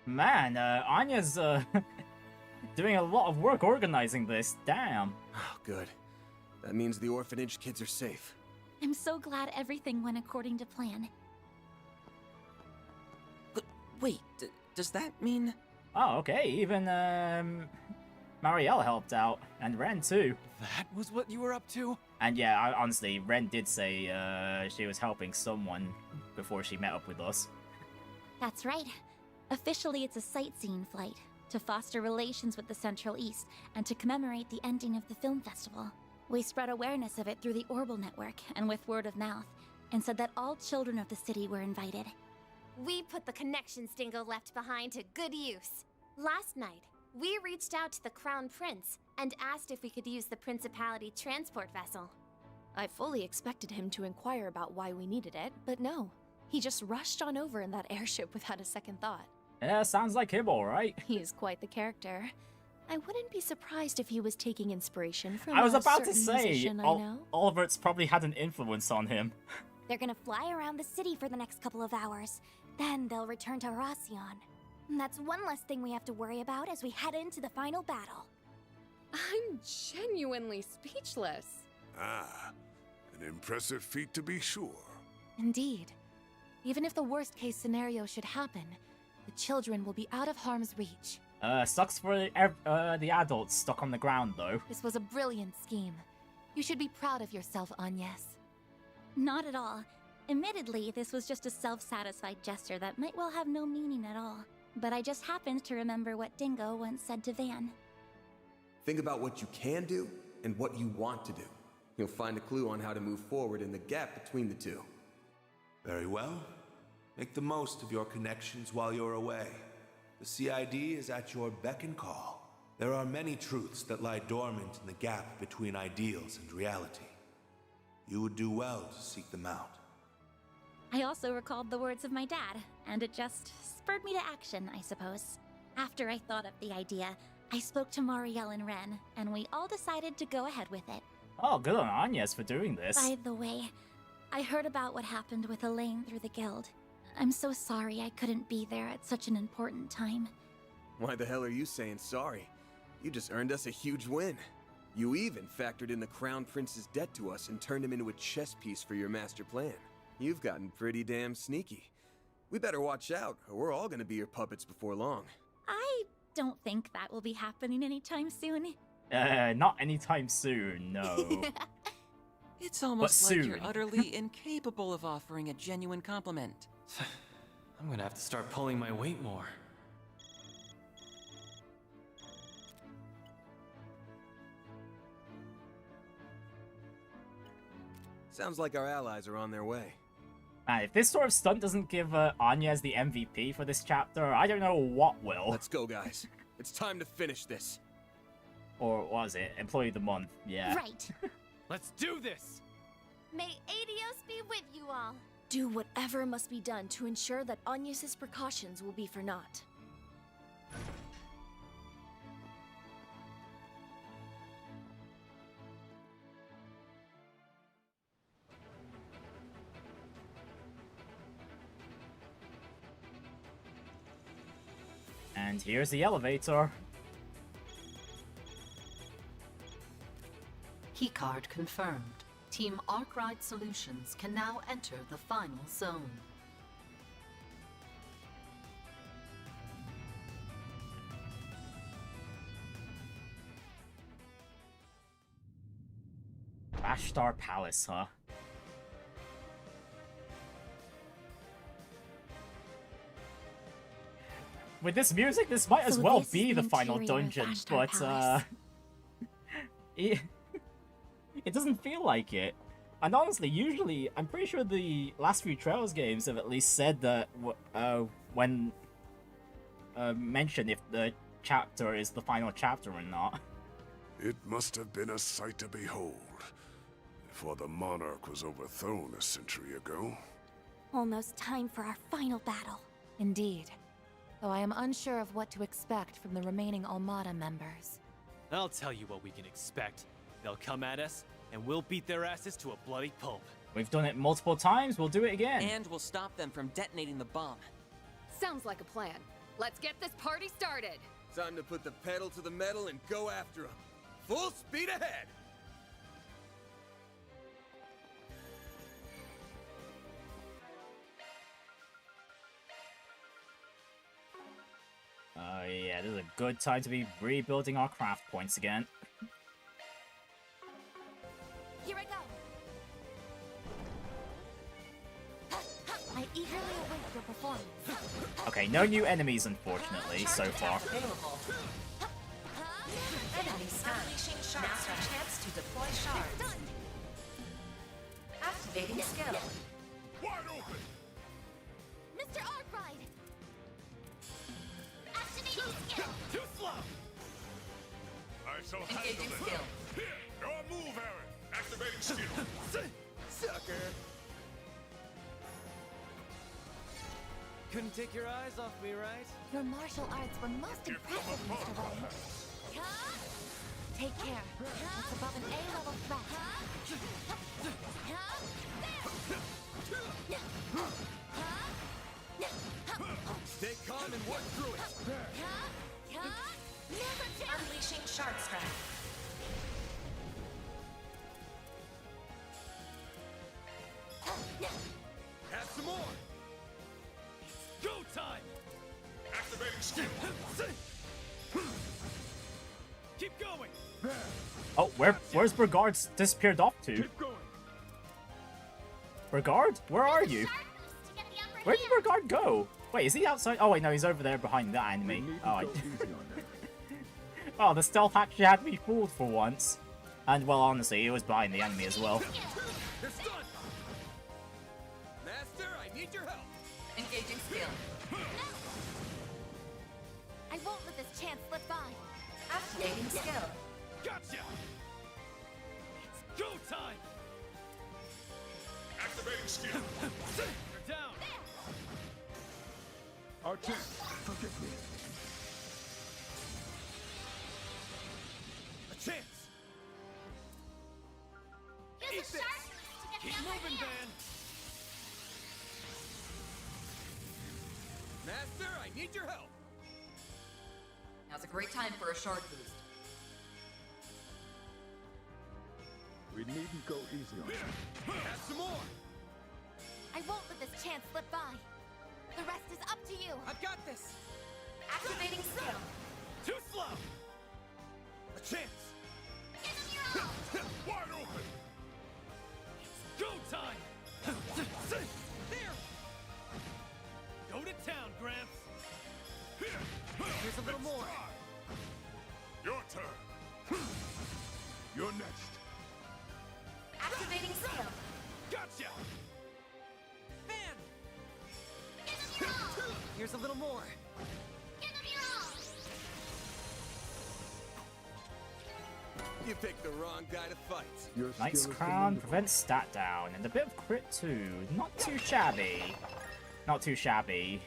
Man, Anya's doing a lot of work organizing this. Damn. Oh, good. That means the orphanage kids are safe. I'm so glad everything went according to plan. But wait, does that mean... Oh, okay. Even, Marielle helped out. And Ren, too. That was what you were up to? And yeah, honestly, Ren did say she was helping someone before she met up with us. That's right. Officially, it's a sightseeing flight to foster relations with the Central East and to commemorate the ending of the film festival. We spread awareness of it through the Orbal network and with word of mouth, and said that all children of the city were invited. We put the connections Dingo left behind to good use. Last night, we reached out to the Crown Prince and asked if we could use the Principality transport vessel. I fully expected him to inquire about why we needed it, but no. He just rushed on over in that airship without a second thought. Yeah, sounds like him, alright. He is quite the character. I wouldn't be surprised if he was taking inspiration from I was a about to certain say, musician I know. Olivert's probably had an influence on him. They're gonna fly around the city for the next couple of hours. Then they'll return to Racion. And that's one less thing we have to worry about as we head into the final battle. I'm genuinely speechless. Ah, an impressive feat to be sure. Indeed. Even if the worst-case scenario should happen, the children will be out of harm's reach. Sucks for the adults stuck on the ground, though. This was a brilliant scheme. You should be proud of yourself, Agnès. Not at all. Admittedly, this was just a self-satisfied gesture that might well have no meaning at all. But I just happened to remember what Dingo once said to Van. Think about what you can do and what you want to do. You'll find a clue on how to move forward in the gap between the two. Very well. Make the most of your connections while you're away. The CID is at your beck and call. There are many truths that lie dormant in the gap between ideals and reality. You would do well to seek them out. I also recalled the words of my dad, and it just spurred me to action, I suppose. After I thought up the idea, I spoke to Marielle and Ren, and we all decided to go ahead with it. Oh, good on Agnès for doing this. By the way, I heard about what happened with Elaine through the guild. I'm so sorry I couldn't be there at such an important time. Why the hell are you saying sorry? You just earned us a huge win. You even factored in the Crown Prince's debt to us and turned him into a chess piece for your master plan. You've gotten pretty damn sneaky. We better watch out, or we're all gonna be your puppets before long. I don't think that will be happening anytime soon. Not anytime soon, no. It's almost like you're soon. utterly incapable of offering a genuine compliment. I'm gonna have to start pulling my weight more. Sounds like our allies are on their way. If this sort of stunt doesn't give Agnès the MVP for this chapter, I don't know what will. Let's go, guys. It's time to finish this. Or what was it? Employee of the Month, yeah. Right. Let's do this! May Adios be with you all. Do whatever must be done to ensure that Agnès' precautions will be for naught. And here's the elevator. Keycard confirmed. Team Arkride Solutions can now enter the final zone. Vashtar Palace, huh? With this music, this might as well be the final dungeon, but it doesn't feel like it. And honestly, usually, I'm pretty sure the last few Trails games have at least said that when mentioned if the chapter is the final chapter or not. It must have been a sight to behold, before the monarch was overthrown a century ago. Almost time for our final battle. Indeed. Though I am unsure of what to expect from the remaining Almata members. I'll tell you what we can expect. They'll come at us, and we'll beat their asses to a bloody pulp. We've done it multiple times, we'll do it again. And we'll stop them from detonating the bomb. Sounds like a plan. Let's get this party started. Time to put the pedal to the metal and go after them. Full speed ahead! Yeah, this is a good time to be rebuilding our craft points again. Here I go. I eagerly await your performance. Okay, no new enemies, unfortunately, so far. Enemy stunned. Now a chance to deploy shards. Activating skill. Wide open! Mr. Arkride! Activating skill! Too slow! I shall handle Engaging it. skill. Here, your move, Aaron. Activating skill. Sucker! Couldn't take your eyes off me, right? Your martial arts were most impressive, Mr. Ren. Take care. It's above an A-level threat. Stay calm and work through it! Unleashing shard strike. Have some more! Go time! Activating skill. Keep going! Oh, where's Brigard's disappeared off to? Keep going! Brigard? Where are you? Where did Brigard go? Wait, is he outside? Oh wait, no, he's over there behind that enemy. Oh, oh, the stealth actually had me fooled for once. And well, honestly, it was behind the enemy as well. Master, I need your help! Engaging skill. I won't let this chance slip by. Activating skill. Gotcha! It's go time! Activating skill. You're down! R2, forgive me. A chance! Use Eat a this. sharp to get Keep the upper moving, hand. Van! Master, I need your help! Now's a great time for a shard boost. We needn't go easy on him. Have some more! I won't let this chance slip by. The rest is up to you. I've got this! Activating skill. Too slow! A chance! Give him your all. Wide open! Go time! There! Go to town, Gramps! Here's a little more. Your turn. You're next. Activating skill. Gotcha! Van! Give him your all. Here's a little more. Give him your all. You picked the wrong guy to fight. Knight's Crown prevents stat down, and a bit of crit too. Not too shabby. Not too shabby.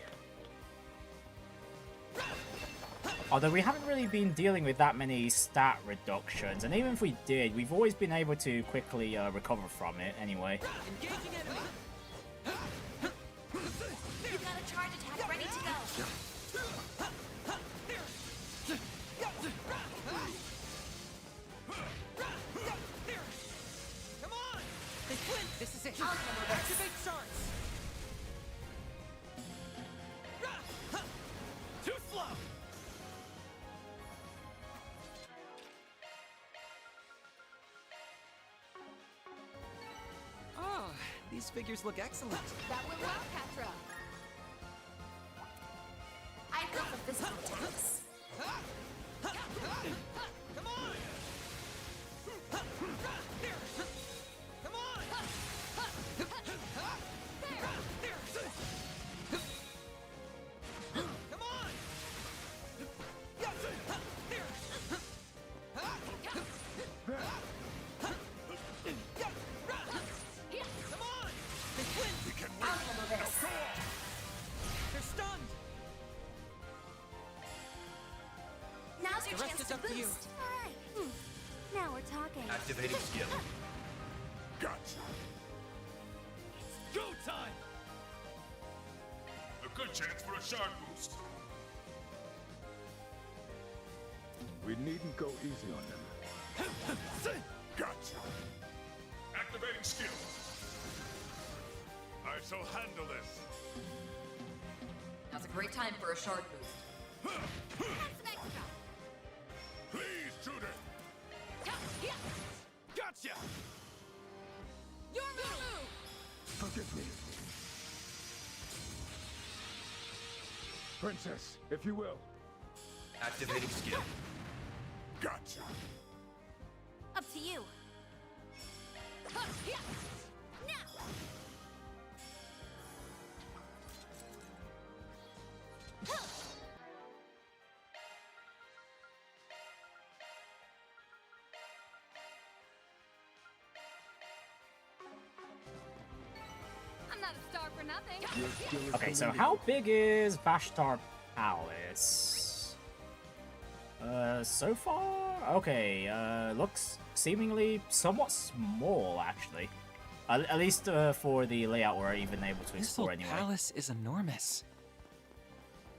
Although we haven't really been dealing with that many stat reductions, and even if we did, we've always been able to quickly recover from it anyway. Engaging enemy! You've got a charge attack ready to go. Come on! They win! This is it! Activate shards! Too slow! Ah, these figures look excellent. That went well, Catra. I go for physical attacks. Come on! Come on! Come on! Come on! They win! We can I'll win. handle this. They're stunned! Now's your The rest chance is to up to you. boost. All right. Now we're talking. Activating skill. Gotcha. Go time! A good chance for a shard boost. We needn't go easy on them. Gotcha. Activating skill. I shall handle this. Now's a great time for a shard boost. That's an extra. Please, Judith. Gotcha! Your move! Forgive me. Princess, if you will. Activating skill. Gotcha. Up to you. Now. I'm not a star for nothing. Okay, so how big is Vashtar Palace? So far? Okay, looks seemingly somewhat small, actually. At least for the layout we're even able to This explore whole anyway. palace is enormous.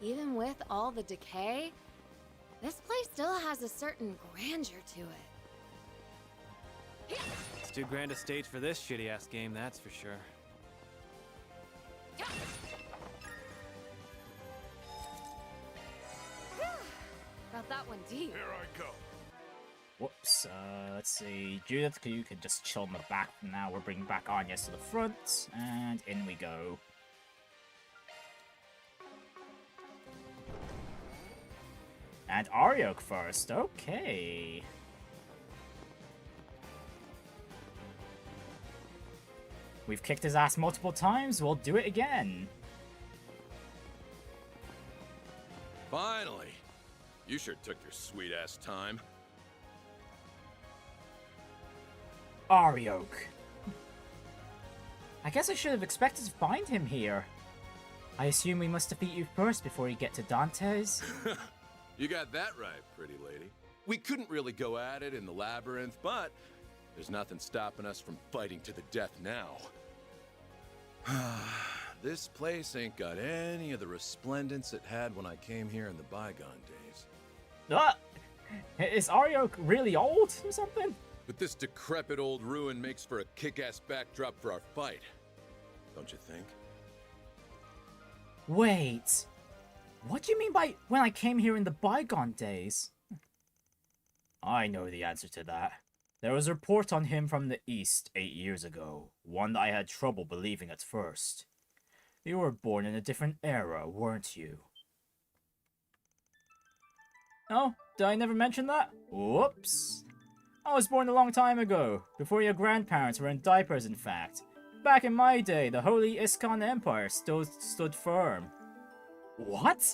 Even with all the decay, this place still has a certain grandeur to it. It's too grand a stage for this shitty-ass game, that's for sure. Got that one deep. Here I go. Whoops, let's see. Judith, you can just chill in the back for now. We're bringing back Agnès to the front, and in we go. And Aryok first, okay. We've kicked his ass multiple times, we'll do it again. Finally! You sure took your sweet-ass time. Arioch. I guess I should have expected to find him here. I assume we must defeat you first before you get to Dante's. You got that right, pretty lady. We couldn't really go at it in the labyrinth, but there's nothing stopping us from fighting to the death now. This place ain't got any of the resplendence it had when I came here in the bygone days. Is Arioch really old or something? But this decrepit old ruin makes for a kick-ass backdrop for our fight. Don't you think? Wait. What do you mean by when I came here in the bygone days? I know the answer to that. There was a report on him from the east 8 years ago, one that I had trouble believing at first. You were born in a different era, weren't you? Oh, did I never mention that? Whoops. I was born a long time ago, before your grandparents were in diapers, in fact. Back in my day, the Holy Iskon Empire still stood firm. What?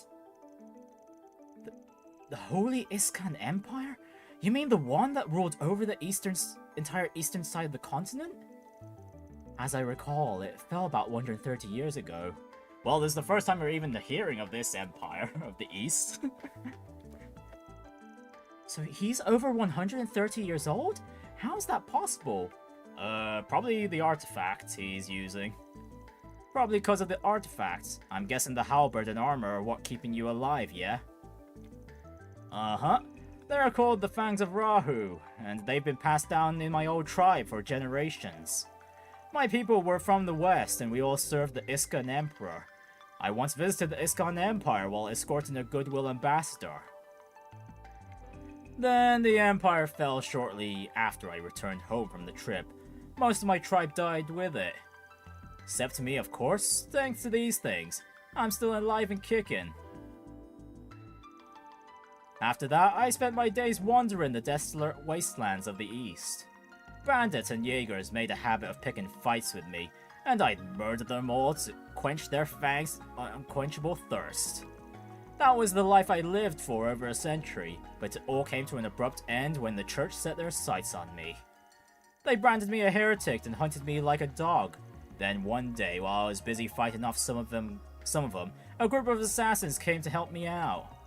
The Holy Iskon Empire? You mean the one that ruled over the entire eastern side of the continent? As I recall, it fell about 130 years ago. Well, this is the first time we're even hearing of this empire of the east. So he's over 130 years old? How is that possible? Probably the artifacts he's using. Probably because of the artifacts. I'm guessing the halberd and armor are what keeping you alive, yeah? Uh-huh. They're called the Fangs of Rahu, and they've been passed down in my old tribe for generations. My people were from the west, and we all served the Iskon Emperor. I once visited the Iskon Empire while escorting a goodwill ambassador. Then the Empire fell shortly after I returned home from the trip. Most of my tribe died with it. Except me, of course, thanks to these things. I'm still alive and kicking. After that, I spent my days wandering the desolate wastelands of the east. Bandits and Jaegers made a habit of picking fights with me, and I'd murder them all to quench their fangs' unquenchable thirst. That was the life I lived for over a century, but it all came to an abrupt end when the church set their sights on me. They branded me a heretic and hunted me like a dog. Then one day, while I was busy fighting off some of them, a group of assassins came to help me out.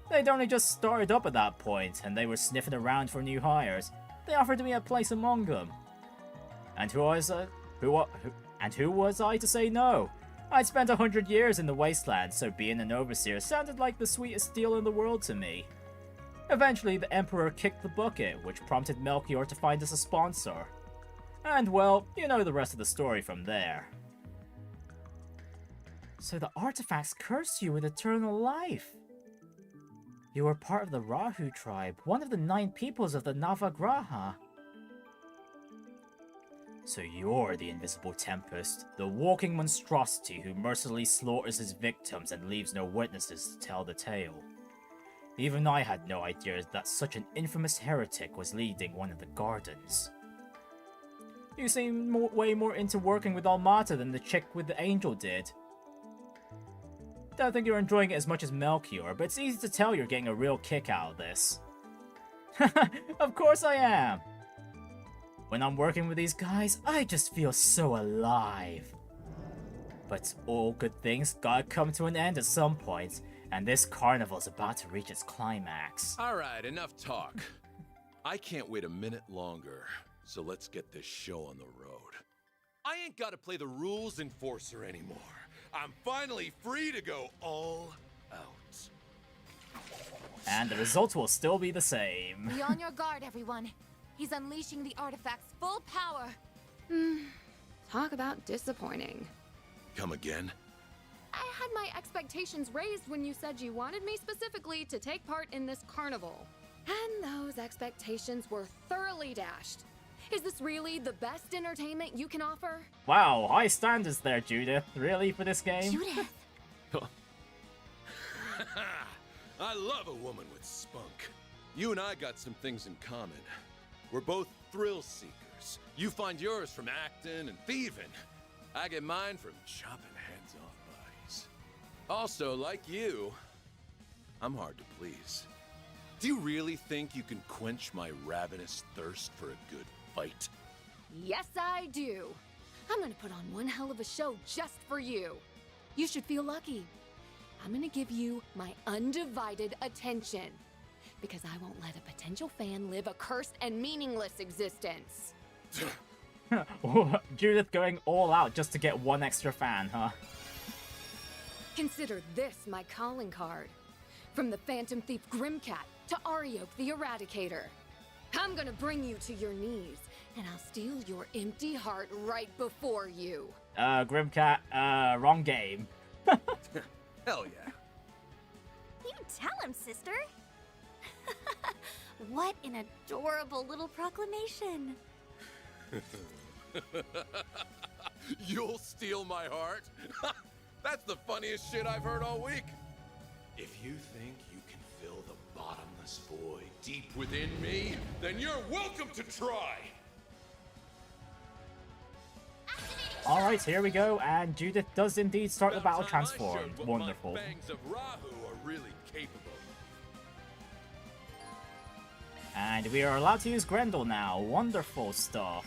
They'd only just started up at that point, and they were sniffing around for new hires. They offered me a place among them. And who was I to say no? I'd spent 100 years in the wasteland, so being an overseer sounded like the sweetest deal in the world to me. Eventually, the Emperor kicked the bucket, which prompted Melchior to find us a sponsor. And well, you know the rest of the story from there. So the artifacts cursed you with eternal life. You were part of the Rahu tribe, one of the 9 peoples of the Navagraha. So you're the Invisible Tempest, the walking monstrosity who mercilessly slaughters his victims and leaves no witnesses to tell the tale. Even I had no idea that such an infamous heretic was leading one of the gardens. You seem way more into working with Almata than the chick with the angel did. Don't think you're enjoying it as much as Melchior, but it's easy to tell you're getting a real kick out of this. Of course I am! When I'm working with these guys, I just feel so alive. But all good things gotta come to an end at some point, and this carnival's about to reach its climax. Alright, enough talk. I can't wait a minute longer, so let's get this show on the road. I ain't gotta play the rules enforcer anymore. I'm finally free to go all out. And the results will still be the same. Be on your guard, everyone. He's unleashing the artifact's full power. Talk about disappointing. Come again? I had my expectations raised when you said you wanted me specifically to take part in this carnival. And those expectations were thoroughly dashed. Is this really the best entertainment you can offer? Wow, high standards there, Judith. Really, for this game? Judith! I love a woman with spunk. You and I got some things in common. We're both thrill seekers. You find yours from acting and thieving. I get mine from chopping heads off bodies. Also, like you, I'm hard to please. Do you really think you can quench my ravenous thirst for a good fight? Yes, I do. I'm gonna put on one hell of a show just for you. You should feel lucky. I'm gonna give you my undivided attention. Because I won't let a potential fan live a cursed and meaningless existence. Judith going all out just to get one extra fan, huh? Consider this my calling card. From the Phantom Thief Grimcat to Arioch the Eradicator. I'm gonna bring you to your knees, and I'll steal your empty heart right before you. Grimcat, wrong game. Hell yeah. You tell him, sister. What an adorable little proclamation. You'll steal my heart? That's the funniest shit I've heard all week. If you think you can fill the bottomless void deep within me, then you're welcome to try. Alright, here we go, and Judith does indeed start the battle transformed. Wonderful. My fangs of Rahu are really capable. And we are allowed to use Grendel now. Wonderful stuff.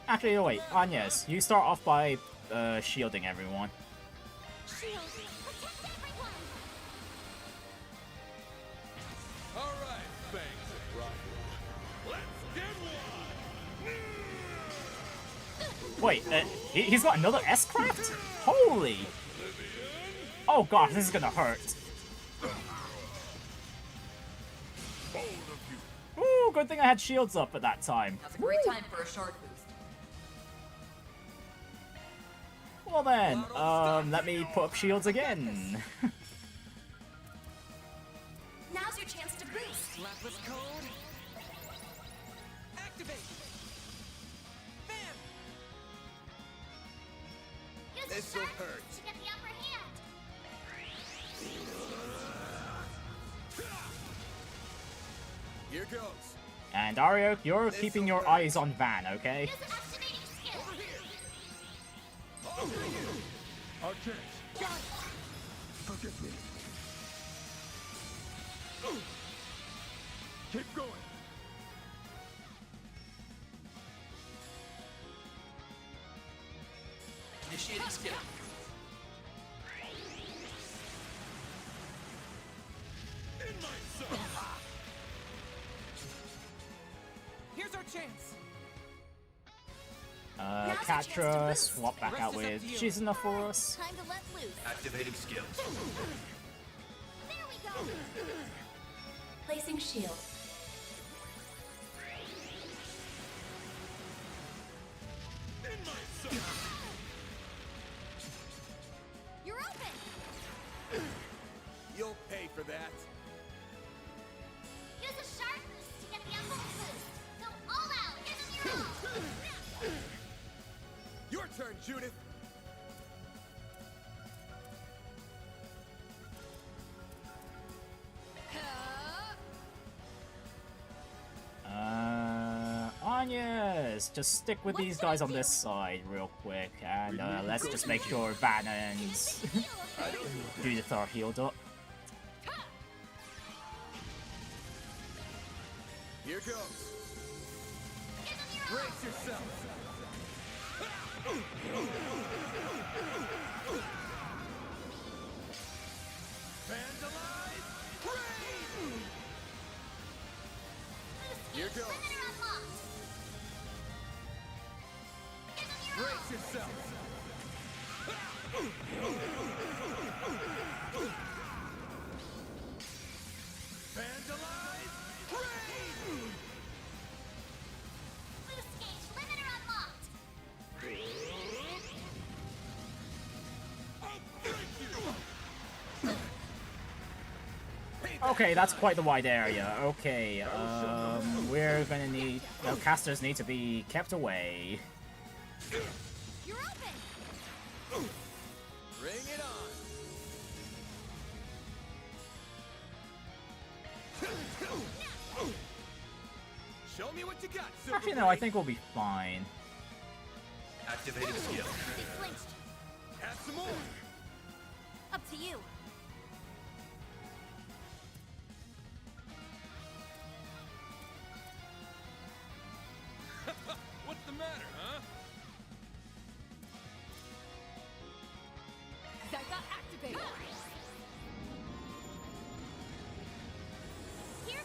Actually, no, wait. Agnès, you start off by shielding everyone. Shield, protect everyone! Alright, fangs of Rahu. Let's get one! Wait, he's got another S-Craft? Holy! Oh gosh, this is gonna hurt. Ooh, good thing I had shields up at that time. That's a great time for a shard boost. Well then, let me put up shields again. Now's your chance to boost. Lapis code. Activate. Bam. Use the This'll shard hurt. boost to get the upper hand. Here goes. And Arioch, you're keeping your eyes on Van, okay? Use activating skill. Over here. Our chance. Got it. Forgive me. Keep going. Initiating skill. In my zone! Here's our chance. Catra, swap back out with. She's enough for us. Time to let loose. Activating skills. There we go. Placing shield. In my zone! You're open. You'll pay for that. Use a shard boost to get the upper boost. Go all out. Give them your all. Your turn, Judith. Agnès, just stick with these guys on this side real quick, and let's just make sure Van and Judith are healed up. Here goes. Brace yourself. Vandalize! Raid! Here goes. Brace yourself. Vandalize! Raid! Boost gauge limiter unlocked. Okay, that's quite the wide area. Okay, we're gonna need... No, casters need to be kept away. You're open. Bring it on. Show me what you got, Silver Actually, no, I think we'll be fine. Activating skill. Flinched. Have some more. Up to you. What's the matter, huh? Zeta activate. Here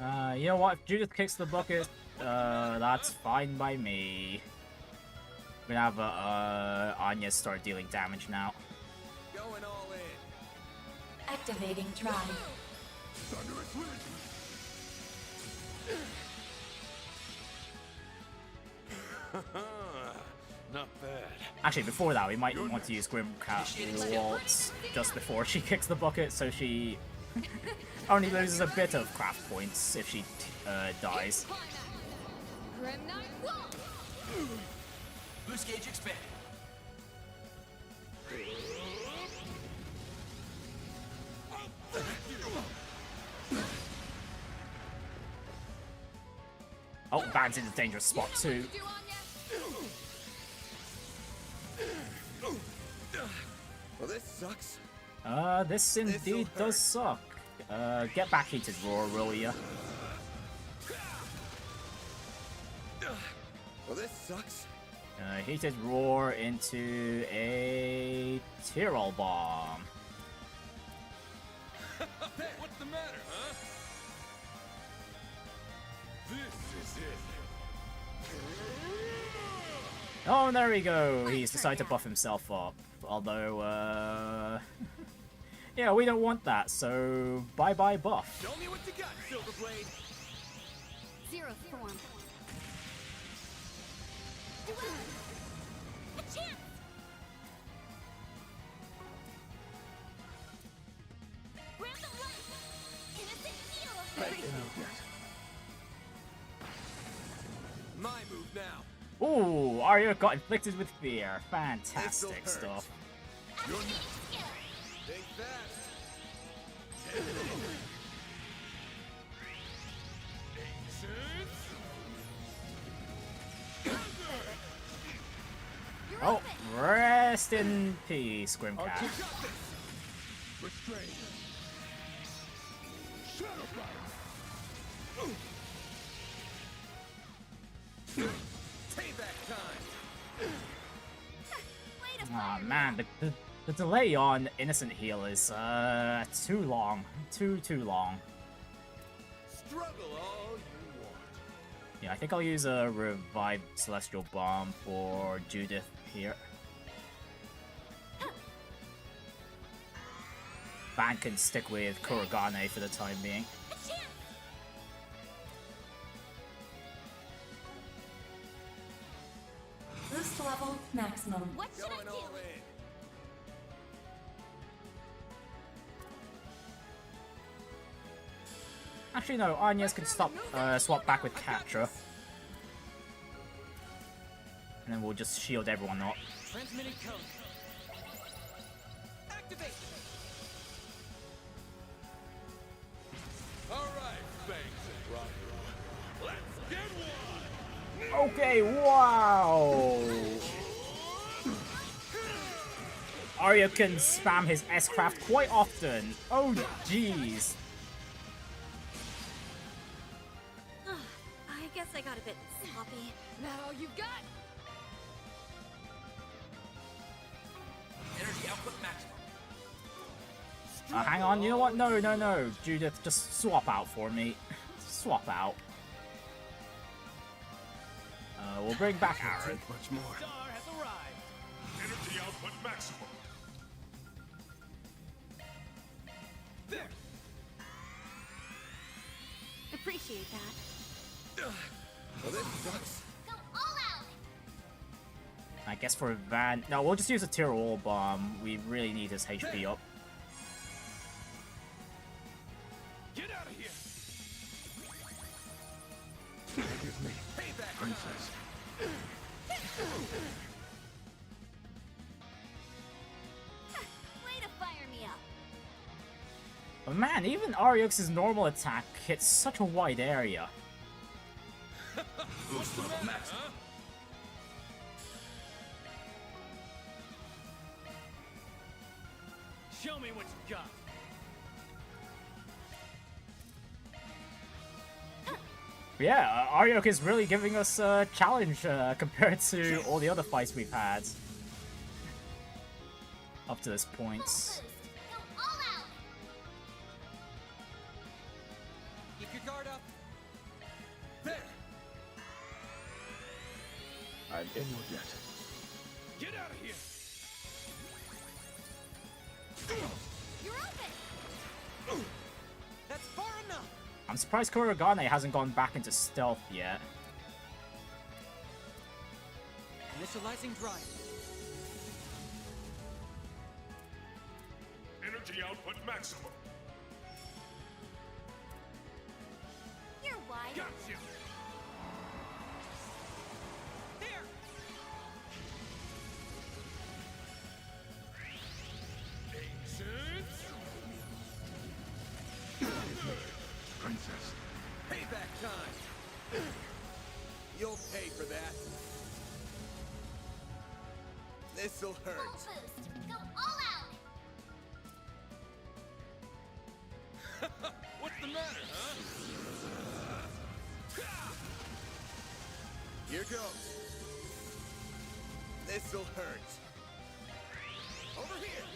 goes. You know what? If Judith kicks the bucket, that's fine by me. We're gonna have Agnès start dealing damage now. Going all in. Activating drive. Thunderous wind. Not bad. Actually, before that, we might want to use Grimcat Waltz just before she kicks the bucket, so she only loses a bit of craft points if she dies. Grim Knight Wall. Boost gauge expanded. Oh, Van's in a dangerous spot too. Well, this sucks. This indeed does suck. Get back heated roar, will ya? Well, this sucks. Heated roar into a Tyrol bomb. What's the matter, huh? This is it. Oh, there we go. He's decided to buff himself up. Although, yeah, we don't want that, so bye-bye buff. Show me what you got, Silverblade. Zero form. A chance. Random life. Innocent heal. My move now. Ooh, Arya got inflicted with fear. Fantastic stuff. You're Think fast. Oh, rest in peace, Grimcat. Restrain. Shadow Payback time. Oh man, the delay on Innocent Heal is too long. Too long. Struggle all you want. Yeah, I think I'll use a Revived Celestial Bomb for Judith here. Van can stick with Kurogane for the time being. Boost level maximum. What should I do? Actually, no, Agnès can swap back with Catra. And then we'll just shield everyone up. Transmitting code. Activate. All right, Banks and Rocker. Let's get one. Okay, wow! Arya can spam his S-Craft quite often. Oh, jeez. I guess I got a bit sloppy. Now you got. Energy output maximum. Hang on, you know what? No. Judith, just swap out for me. Swap out. We'll bring back Aaron. Much more. Star has arrived. Energy output maximum. There. Appreciate that. Well, this sucks. Go all out. I guess for Van... No, we'll just use a Tyrol Bomb. We really need his HP up. Get out of here. Forgive me, princess. Way to fire me up. But man, even Aryux's normal attack hits such a wide area. Boost level max. Show me what you got. Yeah, Ariok is really giving us a challenge compared to all the other fights we've had up to this point. Keep your guard up. There. I'm in your debt. Get out of here. You're open! That's far enough! I'm surprised Kurogane hasn't gone back into stealth yet. Initializing drive. Energy output maximum. You're wide. Gotcha. There! Ancients. Princess. Payback time! You'll pay for that. This'll hurt. Boost! Go all out! What's the matter, huh? Here goes. This'll hurt. Over here.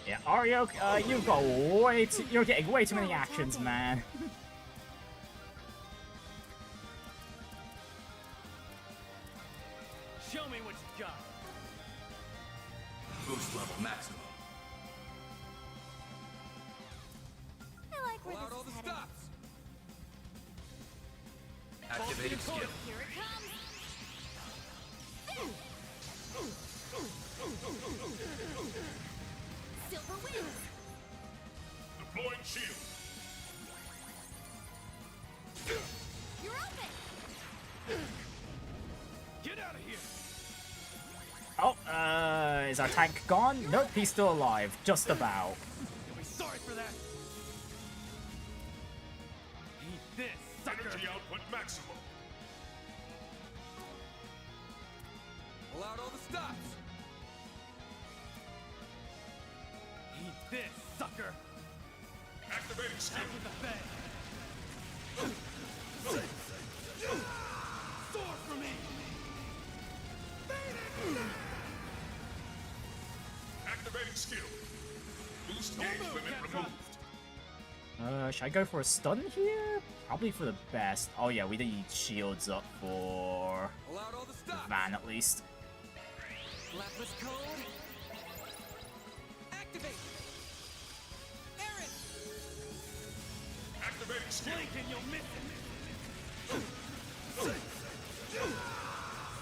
Yeah, Ariok, you've got way too, you're getting way too many actions, man. Show me what you got. Boost level maximum. I like Pull where out this all the is headed. stops. Activating skill. Here it comes! Silver wings! Deploying shield. You're open! Get out of here. Oh, is our tank gone? Nope, he's still alive. Just about. You'll be sorry for that. Eat this, sucker. Energy output maximum. Pull out all the stops. Eat this, sucker. Activating skill. With the bang. Sword for me. Activating skill. Boost gauge limit removed. Should I go for a stun here? Probably for the best. Oh yeah, we need shields up for Pull out all the stops. Van at least. Lapis code. Activate. Aaron. Activating skill. Blink and you'll miss it.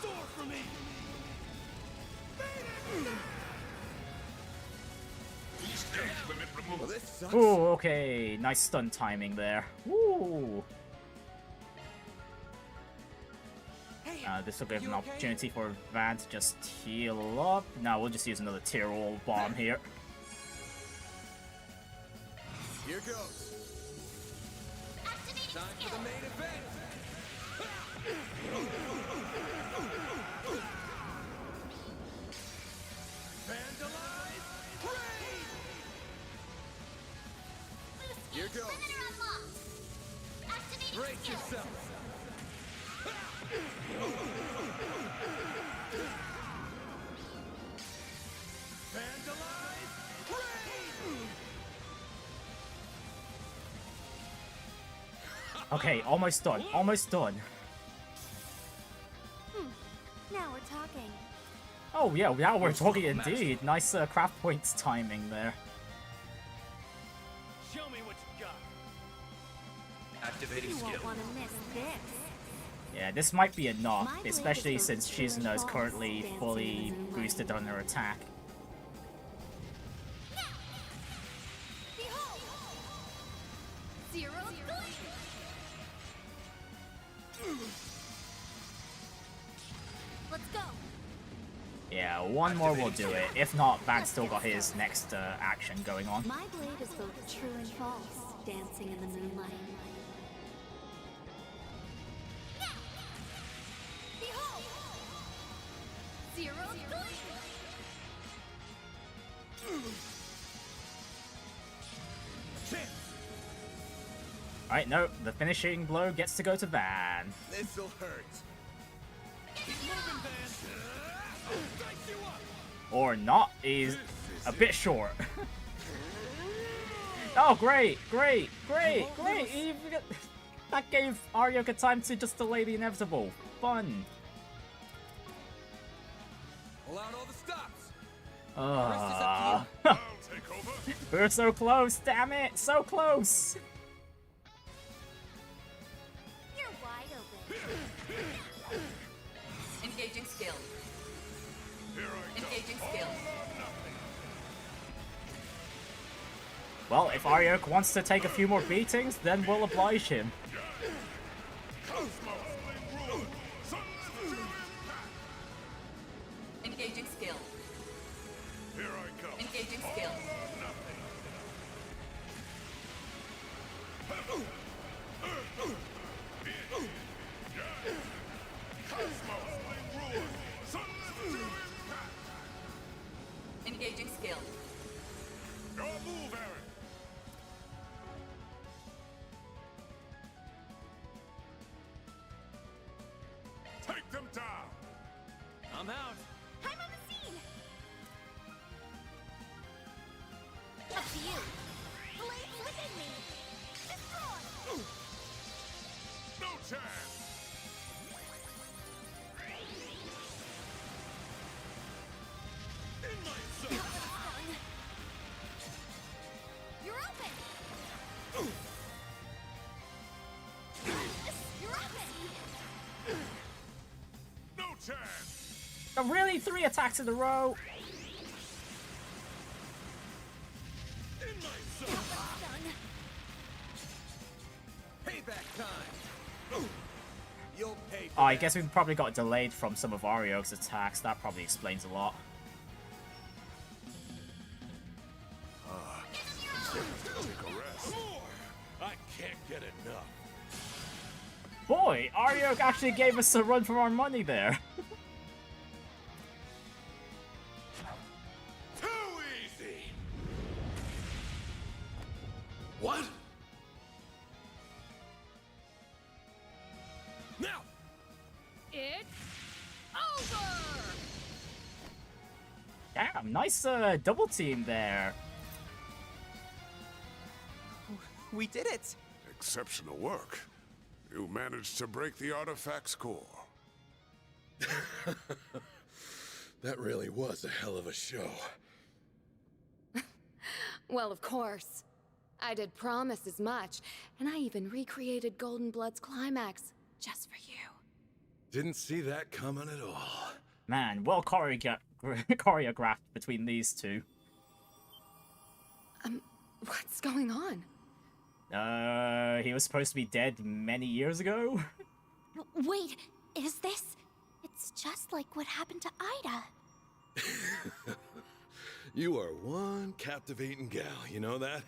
Sword for me. Boost gauge limit removed. Well, this sucks. Ooh, okay. Nice stun timing there. Ooh. This will give an opportunity for Van to just heal up. No, we'll just use another tier roll bomb here. Here goes. Activating Time for the main event. Vandalize. Raid. Here goes. Limiter unlocked! Activating Brace skill! yourself. Vandalize. Raid. Okay, almost done. Almost done. Now we're talking. Oh yeah, now we're talking indeed. Nice craft points timing there. Show me what you got. Activating You skill. won't want to miss this. Yeah, this might be enough, especially since Shizuno is currently fully boosted on her attack. Behold! Zero gleam! Let's go! Yeah, one more will do it. If not, Van's still got his next action going on. My blade is both true and false, dancing in the moonlight. Alright, no, the finishing blow gets to go to Van. This'll hurt. Or not, he's a bit short. Oh, great, great, great, great! That gave Aryok a time to just delay the inevitable. Fun. Pull out all the stops. We're so close, damn it! So close! You're wide open. Engaging skill. Engaging skill. Well, if Aryok wants to take a few more beatings, then we'll oblige him. Engaging skill. Here I come. Engaging skill. Engaging skill. Your move, Aaron. Take them down. I'm out. I'm on the scene. Up to you. Blade within me. Destroy. No chance. In my zone. You're open. You're open. No chance. Oh, really? 3 attacks in a row? In my zone. Payback time. You'll pay for Oh, I that. guess we probably got delayed from some of Aryok's attacks. That probably explains a lot. Take a rest. I can't get enough. Boy, Aryok actually gave us a run for our money there. Too easy. What? Now! It's over! Damn, nice double team there. We did it! Exceptional work. You managed to break the artifact's core. That really was a hell of a show. Well, of course. I did promise as much, and I even recreated Golden Blood's climax just for you. Didn't see that coming at all. Man, well choreographed between these two. What's going on? He was supposed to be dead many years ago? Wait, is this... It's just like what happened to Ida. You are one captivating gal, you know that?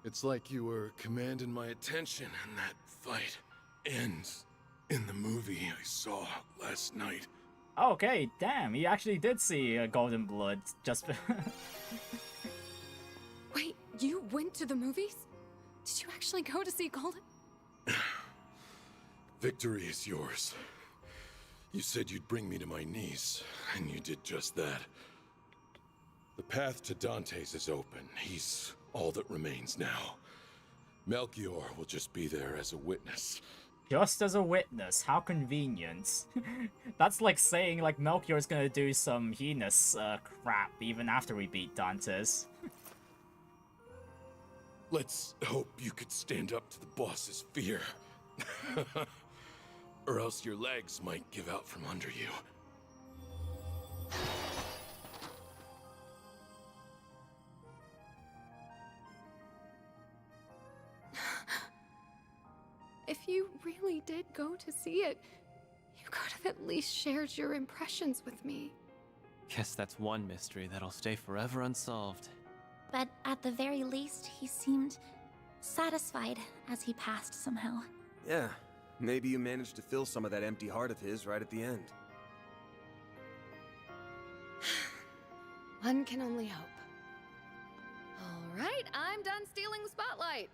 It's like you were commanding my attention, and that fight ends in the movie I saw last night. Okay, damn, he actually did see Golden Blood just... Wait, you went to the movies? Did you actually go to see Golden? Victory is yours. You said you'd bring me to my knees, and you did just that. The path to Dante's is open. He's all that remains now. Melchior will just be there as a witness. Just as a witness, how convenient. That's like saying like Melchior's gonna do some heinous crap even after we beat Dante's. Let's hope you could stand up to the boss's fear. Or else your legs might give out from under you. If you really did go to see it, you could have at least shared your impressions with me. Guess that's one mystery that'll stay forever unsolved. But at the very least, he seemed satisfied as he passed somehow. Yeah, maybe you managed to fill some of that empty heart of his right at the end. One can only hope. All right, I'm done stealing the spotlight.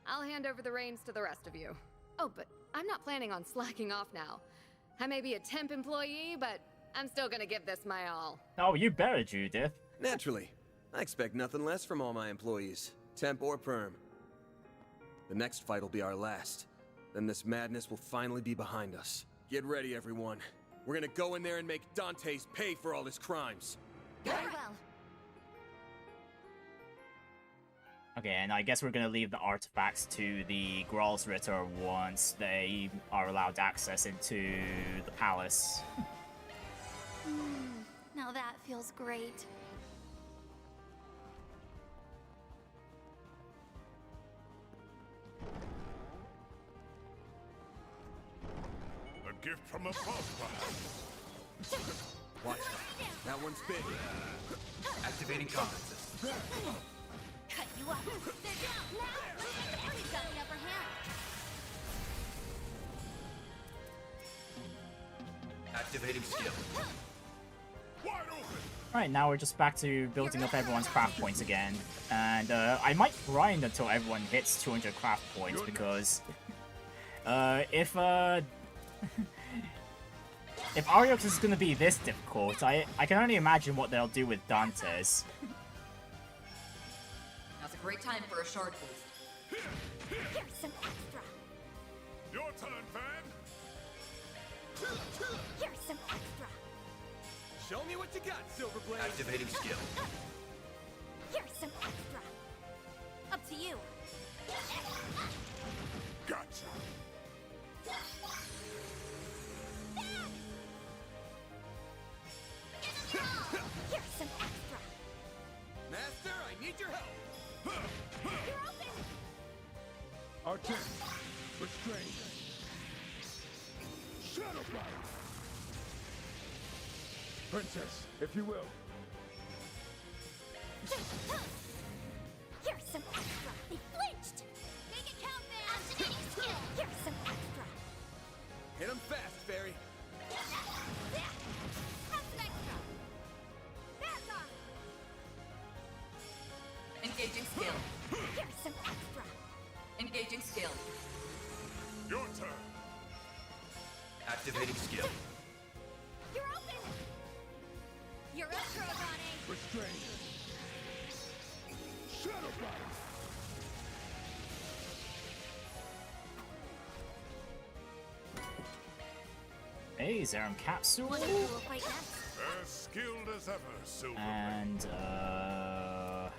I'll hand over the reins to the rest of you. Oh, but I'm not planning on slacking off now. I may be a temp employee, but I'm still gonna give this my all. Oh, you better, Judith. Naturally. I expect nothing less from all my employees, temp or perm. The next fight will be our last. Then this madness will finally be behind us. Get ready, everyone. We're gonna go in there and make Dante's pay for all his crimes. Very well. Okay, and I guess we're gonna leave the artifacts to the Gralsritter once they are allowed access into the palace. Now that feels great. A gift from above, perhaps. Watch out. That one's big. Activating combat system. Cut you up. They're down. Now, Feri's got the upper hand. Activating skill. Wide open. Alright, now we're just back to building up everyone's craft points again. And I might grind until everyone hits 200 craft points because if Ariox is going to be this difficult, I can only imagine what they'll do with Dante's. Now's a great time for a shard boost. Here's some extra. Your turn, Van. Here's some extra. Show me what you got, Silverblade. Activating skill. Here's some extra. Up to you. Gotcha. Here's some extra. Master, I need your help. You're open. Arcane. Restrained. Shadow Fire. Princess, if you will. Here's some extra. They flinched. Make it count, man. Activating skill. Here's some extra. Hit him fast, Feri. Have some extra. That's on. Engaging skill. Here's some extra. Engaging skill. Your turn. Activating skill. You're open. You're up, Krogane. Restrained. Shadow Fire. Hey, Zerum Capsule. What do you fight next? As skilled as ever, Silver. And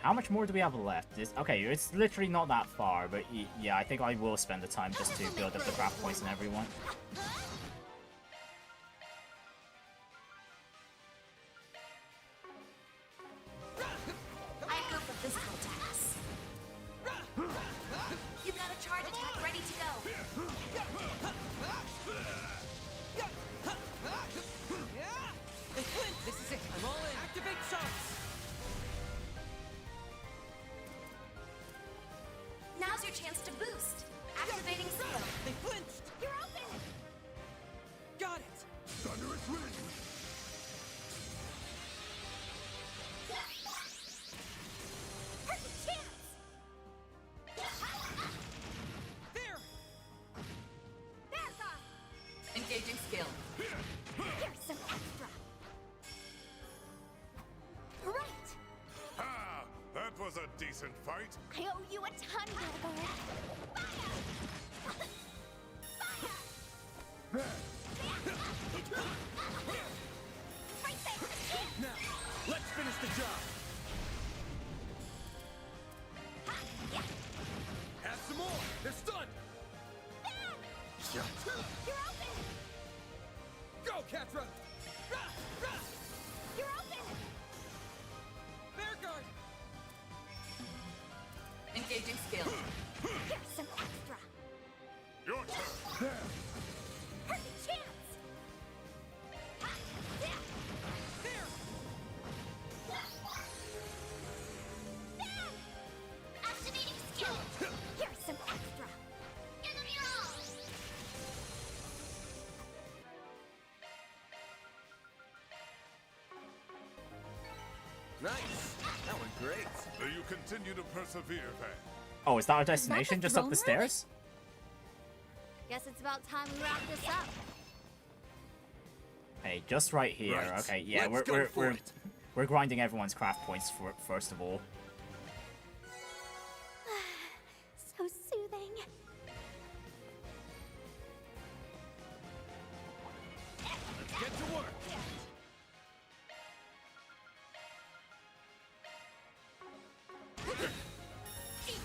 how much more do we have left? Okay, it's literally not that far, but yeah, I think I will spend the time just to build up the craft points and everyone. I go for physical attacks. You've got a charge attack ready to go. Hey, Clint, this is it. I'm all in. Activate shots. Now's your chance to boost. Activating skill. They flinched. You're open. Got it. Thunderous Wind. Perfect chance. There. That's on. Engaging skill. Here's some extra. Right. Ah, that was a decent fight. I owe you a ton, Grendel. Fire! Fire! Right there. Now, let's finish the job. Have some more. They're stunned. You're open. Go, Catra. You're open. Bear guard. Engaging skill. Here's some extra. Your turn. Perfect chance. There. Activating skill. Here's some extra. Give them your all. Nice. That went great. May you continue to persevere, Van. Oh, is that our destination? Just up the throne room? stairs? Guess it's about time we wrap this up. Hey, just right here. Right. Okay, yeah, Let's go for it. we're grinding everyone's craft points for first of all. So soothing. Let's get to work.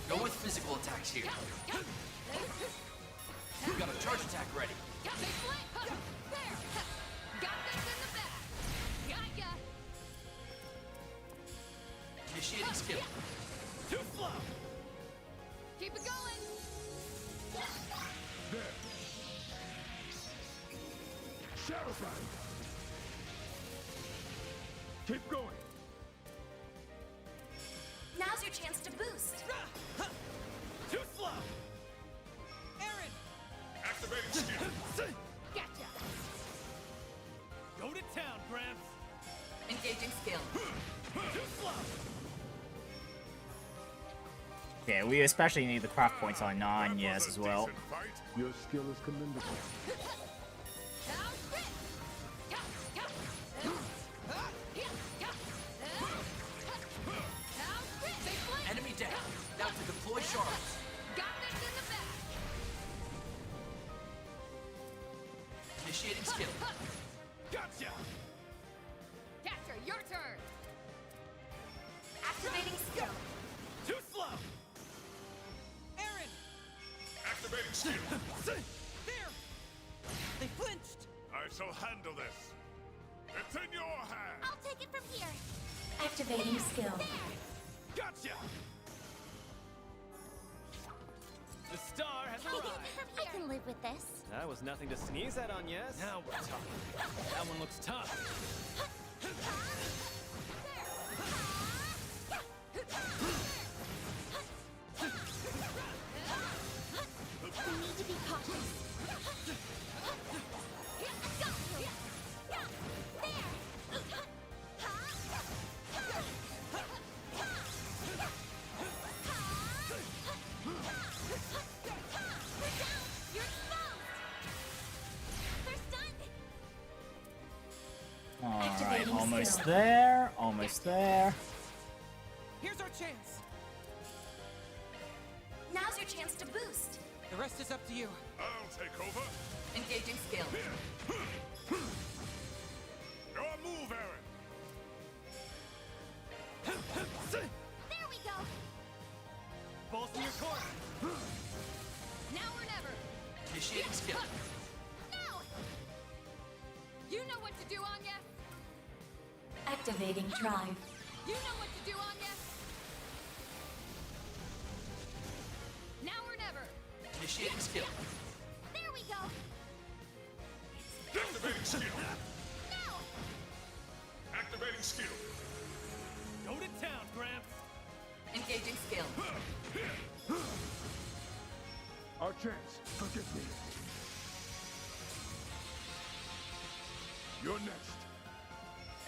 Go with physical attacks here. We've got a charge attack ready. Got this in the bag. Got ya. Initiating skill. Too slow. Keep it going. There. Shadowfire. Keep going. Now's your chance to boost. Too slow. Aaron. Activating skill. Gotcha. Go to town, Gramps. Engaging skill. Too slow. Yeah, we especially need the craft points on Agnès as well. Your skill is commendable. Enemy down. Now to deploy shards. Got this in the bag. Initiating skill. Gotcha. Catcher, your turn. Activating skill. Too slow. Aaron. Activating skill. There. They flinched. I shall handle this. It's in your hands. I'll take it from here. Activating skill. Gotcha. The star has arrived. I can live with this. That was nothing to sneeze at, Agnès. Now we're talking. That one looks tough. We need to be cautious. Alright, almost there, almost there. Here's our chance. Now's your chance to boost. The rest is up to you. I'll take over. Engaging skill. Your move, Aaron. There we go. Balls in your court. Now or never. Initiating skill. Now. You know what to do, Anya. Activating drive. You know what to do, Anya. Now or never. Initiating skill. There we go. Activating skill. Now. Activating skill. Go to town, Gramps. Engaging skill. Our chance. Forgive me. You're next.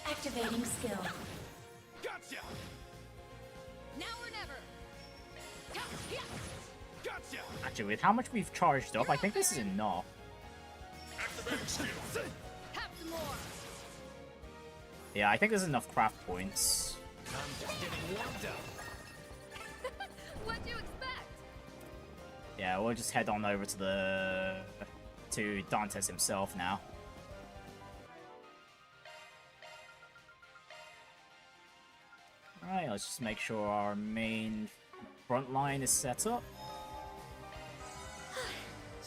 Activating skill. Gotcha. Now or never. Gotcha. Actually, with how much we've charged up, I think this is enough. Activating skill. Have some more. Yeah, I think there's enough craft points. I'm just getting warmed up. What'd you expect? Yeah, we'll just head on over to Dantes himself now. Alright, let's just make sure our main front line is set up.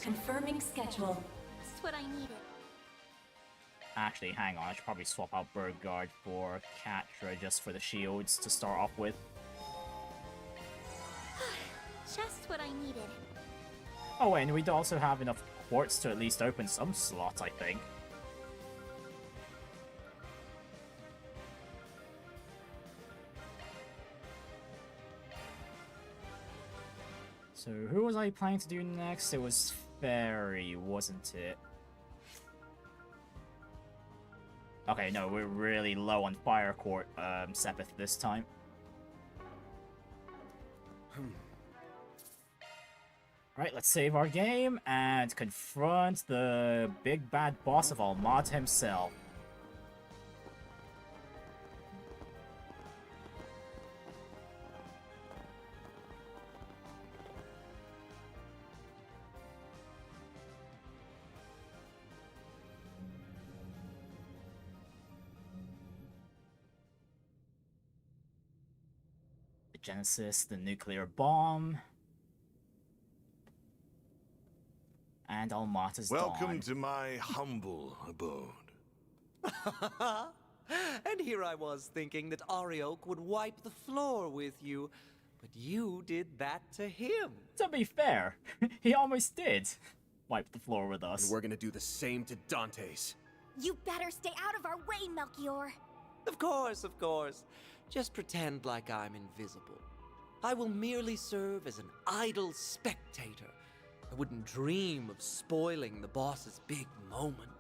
Confirming schedule. Just what I needed. Actually, hang on, I should probably swap out Burgard for Catra just for the shields to start off with. Just what I needed. Oh, and we'd also have enough quartz to at least open some slots, I think. So, who was I planning to do next? It was Feri, wasn't it? Okay, no, we're really low on fire court, Sepith this time. Right, let's save our game and confront the big bad boss of Almata himself. The Genesis, the nuclear bomb. And Almata's Welcome dawn. to my humble abode. And here I was thinking that Ariok would wipe the floor with you, but you did that to him. To be fair, he almost did wipe the floor with us. And we're gonna do the same to Dante's. You better stay out of our way, Melchior. Of course, of course. Just pretend like I'm invisible. I will merely serve as an idle spectator. I wouldn't dream of spoiling the boss's big moment.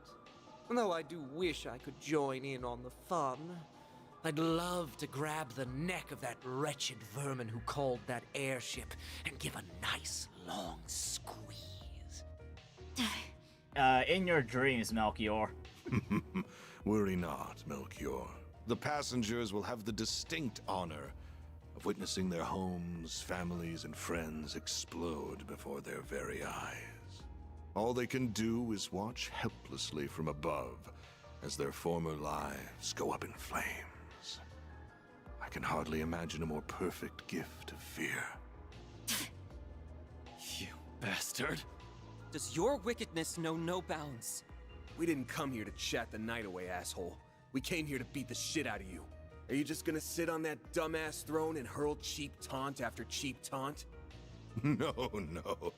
Though I do wish I could join in on the fun. I'd love to grab the neck of that wretched vermin who called that airship and give a nice long squeeze. In your dreams, Melchior. Worry not, Melchior. The passengers will have the distinct honor of witnessing their homes, families, and friends explode before their very eyes. All they can do is watch helplessly from above as their former lives go up in flames. I can hardly imagine a more perfect gift of fear. You bastard. Does your wickedness know no bounds? We didn't come here to chat the night away, asshole. We came here to beat the shit out of you. Are you just gonna sit on that dumbass throne and hurl cheap taunt after cheap taunt? No, no.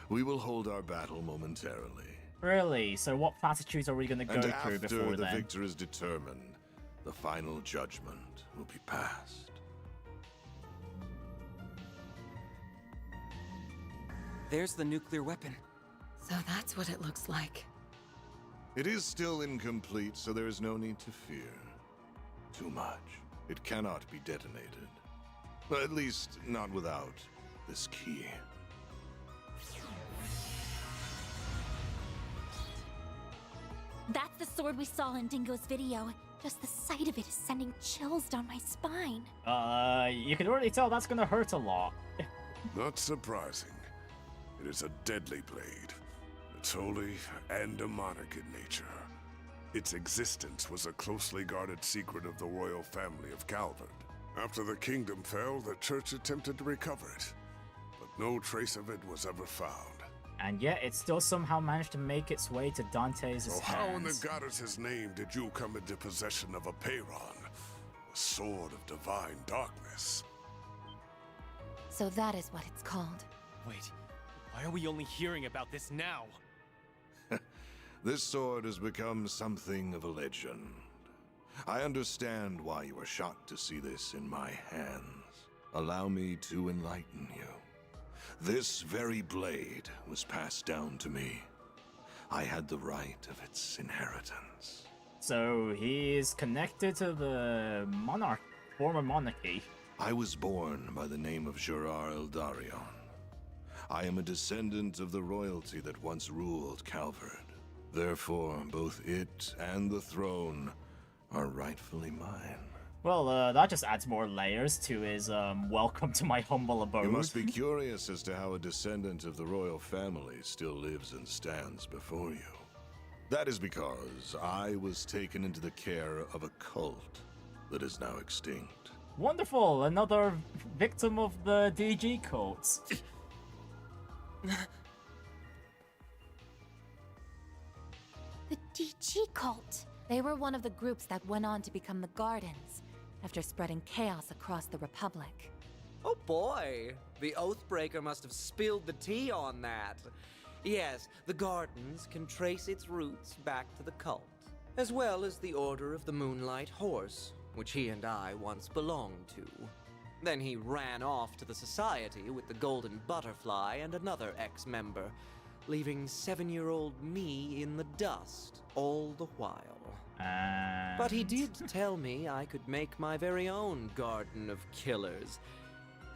We will hold our battle momentarily. Really? So what platitudes are we gonna go through before And after the then? victor is determined, the final judgment will be passed. There's the nuclear weapon. So that's what it looks like. It is still incomplete, so there is no need to fear too much. It cannot be detonated. At least, not without this key. That's the sword we saw in Dingo's video. Just the sight of it is sending chills down my spine. You can already tell that's gonna hurt a lot. Not surprising. It is a deadly blade. It's holy and demonic in nature. Its existence was a closely guarded secret of the royal family of Calvard. After the kingdom fell, the church attempted to recover it, but no trace of it was ever found. And yet, it still somehow managed to make its way to Dante's So hands. how in the goddess's name did you come into possession of a Peyron, a sword of divine darkness? So that is what it's called. Wait, why are we only hearing about this now? This sword has become something of a legend. I understand why you were shocked to see this in my hands. Allow me to enlighten you. This very blade was passed down to me. I had the right of its inheritance. So he is connected to the former monarchy. I was born by the name of Gerard Eldarion. I am a descendant of the royalty that once ruled Calvard. Therefore, both it and the throne are rightfully mine. Well, that just adds more layers to his welcome to my humble abode. You must be curious as to how a descendant of the royal family still lives and stands before you. That is because I was taken into the care of a cult that is now extinct. Wonderful! Another victim of the DG cults. The DG cult. They were one of the groups that went on to become the Gardens, after spreading chaos across the Republic. Oh boy, the Oathbreaker must have spilled the tea on that. Yes, the Gardens can trace its roots back to the cult, as well as the Order of the Moonlight Horse, which he and I once belonged to. Then he ran off to the Society with the Golden Butterfly and another ex-member, leaving 7-year-old me in the dust all the while. But he did tell me I could make my very own garden of killers.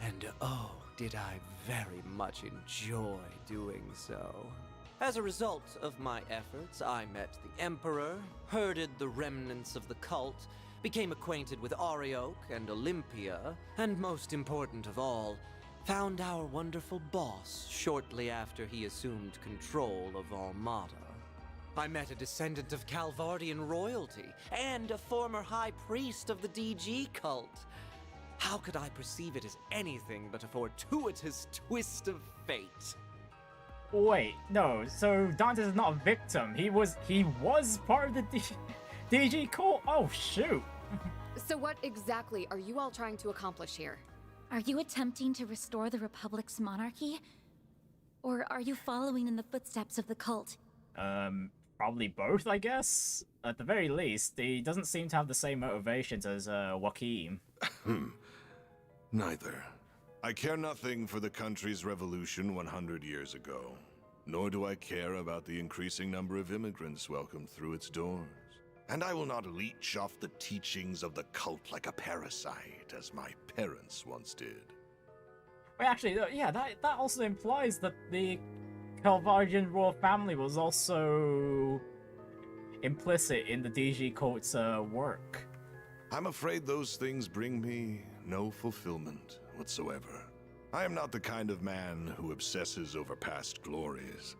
And oh, did I very much enjoy doing so. As a result of my efforts, I met the Emperor, herded the remnants of the cult, became acquainted with Arioch and Olympia, and most important of all, found our wonderful boss shortly after he assumed control of Almata. I met a descendant of Calvardian royalty and a former high priest of the DG cult. How could I perceive it as anything but a fortuitous twist of fate? Wait, no, so Dantes is not a victim. He was part of the DG cult? Oh, shoot. So what exactly are you all trying to accomplish here? Are you attempting to restore the Republic's monarchy? Or are you following in the footsteps of the cult? Probably both, I guess. At the very least, he doesn't seem to have the same motivations as Joachim. Neither. I care nothing for the country's revolution 100 years ago, nor do I care about the increasing number of immigrants welcomed through its doors. And I will not leech off the teachings of the cult like a parasite, as my parents once did. Wait, actually, yeah, that also implies that the Calvardian royal family was also implicit in the DG cult's work. I'm afraid those things bring me no fulfillment whatsoever. I am not the kind of man who obsesses over past glories,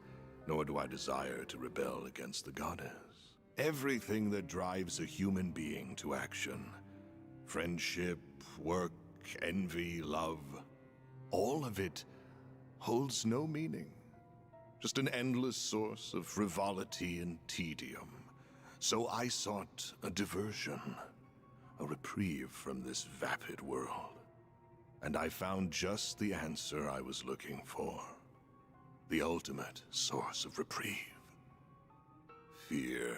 nor do I desire to rebel against the goddess. Everything that drives a human being to action, friendship, work, envy, love, all of it holds no meaning. Just an endless source of frivolity and tedium. So I sought a diversion, a reprieve from this vapid world. And I found just the answer I was looking for. The ultimate source of reprieve. Fear.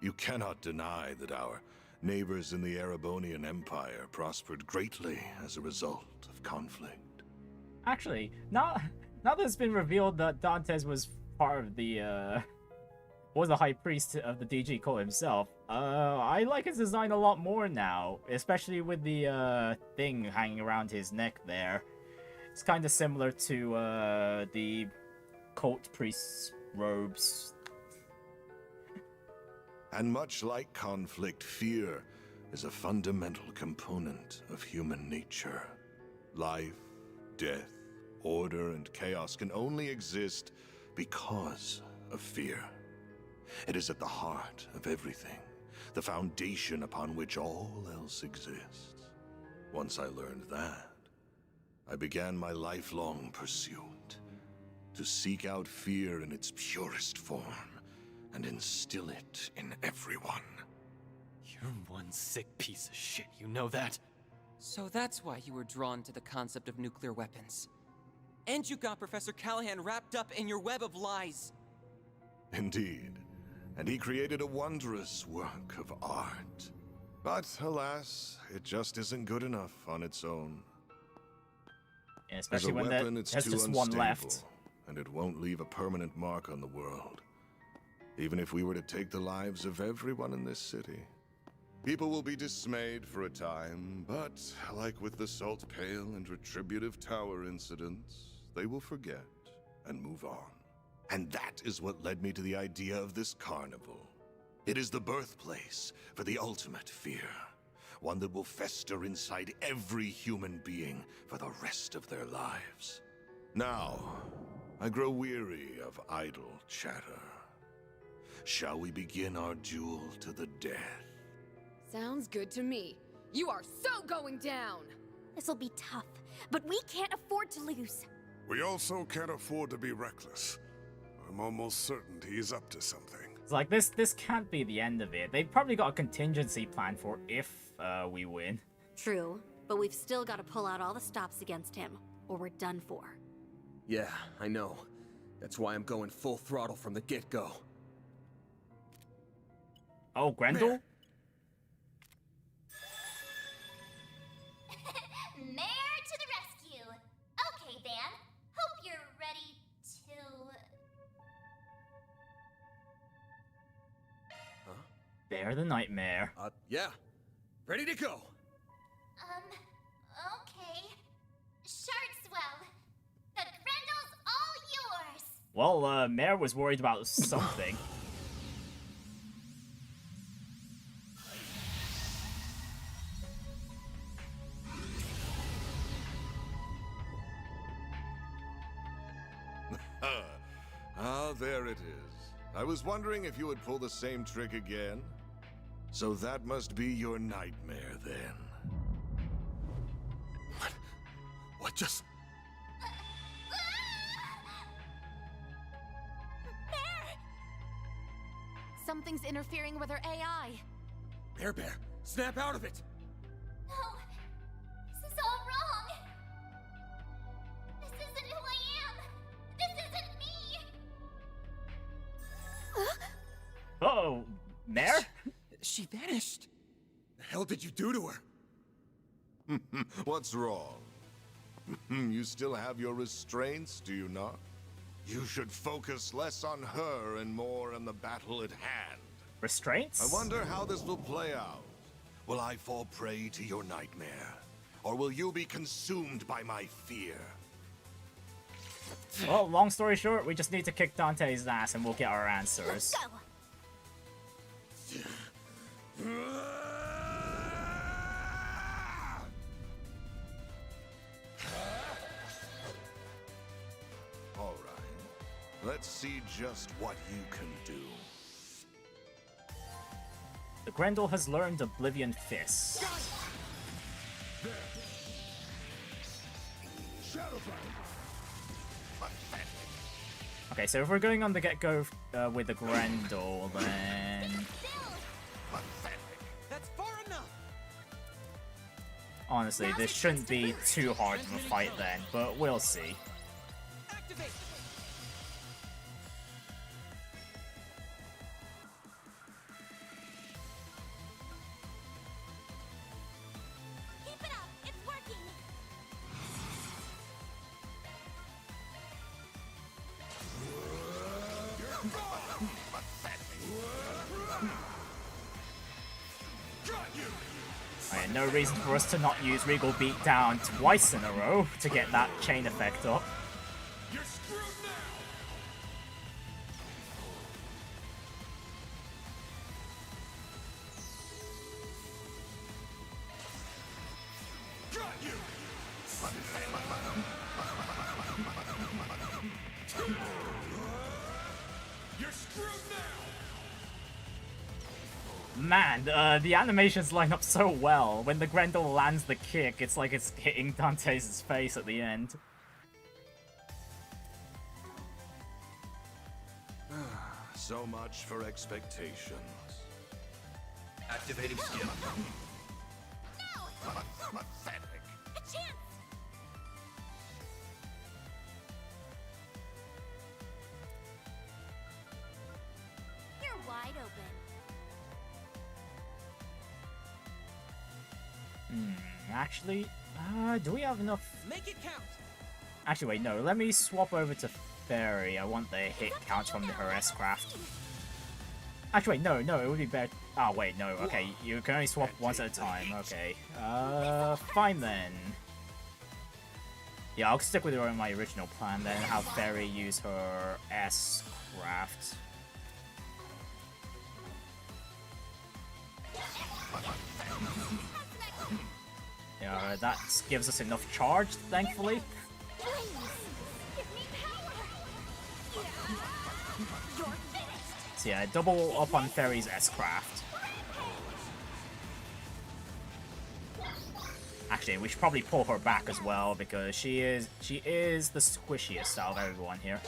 You cannot deny that our neighbors in the Erebonian Empire prospered greatly as a result of conflict. Actually, now that it's been revealed that Dantes was part of the was the high priest of the DG cult himself, I like his design a lot more now, especially with the thing hanging around his neck there. It's kind of similar to the cult priest's robes. And much like conflict, fear is a fundamental component of human nature. Life, death, order, and chaos can only exist because of fear. It is at the heart of everything, the foundation upon which all else exists. Once I learned that, I began my lifelong pursuit to seek out fear in its purest form and instill it in everyone. You're one sick piece of shit, you know that? So that's why you were drawn to the concept of nuclear weapons. And you got Professor Callahan wrapped up in your web of lies. Indeed. And he created a wondrous work of art. But, alas, it just isn't good enough on its own. Yeah, especially when it's there's too just unstable, one left. And it won't leave a permanent mark on the world. Even if we were to take the lives of everyone in this city. People will be dismayed for a time, but like with the Salt Pail and Retributive Tower incidents, they will forget and move on. And that is what led me to the idea of this carnival. It is the birthplace for the ultimate fear. One that will fester inside every human being for the rest of their lives. Now, I grow weary of idle chatter. Shall we begin our duel to the death? Sounds good to me. You are so going down! This'll be tough, but we can't afford to lose. We also can't afford to be reckless. I'm almost certain he's up to something. It's like, this can't be the end of it. They've probably got a contingency plan for if we win. True, but we've still got to pull out all the stops against him, or we're done for. Yeah, I know. That's why I'm going full throttle from the get-go. Oh, Grendel? Mare to the rescue! Okay, Van. Hope you're ready to... Bear the Nightmare. Yeah. Ready to go. Okay. Sharkswell. The Grendel's all yours. Well, Mare was worried about something. Ah, there it is. I was wondering if you would pull the same trick again. So that must be your nightmare, then. What just... Something's interfering with her AI. Bear, snap out of it! No. This is all wrong. This isn't who I am. This isn't me. Uh-oh. Mare? She vanished. The hell did you do to her? What's wrong? You still have your restraints, do you not? You should focus less on her and more on the battle at hand. Restraints? I wonder how this will play out. Will I fall prey to your nightmare? Or will you be consumed by my fear? Well, long story short, we just need to kick Dante's ass and we'll get our answers. Let's go. All right. Let's see just what you can do. The Grendel has learned Oblivion Fist. Okay, so if we're going on the get-go with the Grendel, then... That's far enough. Honestly, this shouldn't be too hard of a fight then, but we'll see. Activate. Keep it up. It's working. Alright, no reason for us to not use Regal Beatdown twice in a row to get that chain effect up. You're screwed now! Got you! You're screwed now! Man, the animations line up so well. When the Grendel lands the kick, it's like it's hitting Dante's face at the end. So much for expectations. Activating skill. Pathetic. A chance. You're wide open. Actually, do we have enough? Make it count. Actually, wait, no. Let me swap over to Feri. I want the hit count from her S-Craft. Actually, wait, no, it would be better. Oh, wait, no, okay. You can only swap once at a time. Okay. Fine then. Yeah, I'll stick with my original plan then, have Feri use her S-Craft. Yeah, that gives us enough charge, thankfully. So yeah, double up on Feri's S-Craft. Actually, we should probably pull her back as well, because she is the squishiest out of everyone here.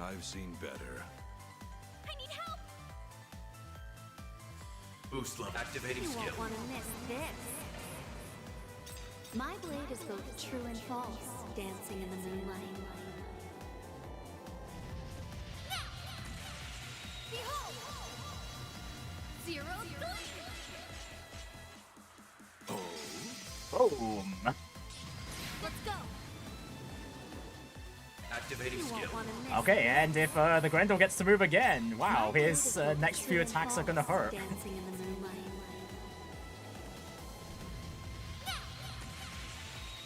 I've seen better. I need help. Boost level. Activating You skill. won't want to miss this. My blade is both true and false, dancing in the moonlight. Behold! Zero. Oh Boom! Let's go. Activating skill. Okay, and if the Grendel gets to move again, wow, his next few attacks are gonna hurt. Dancing in the moonlight.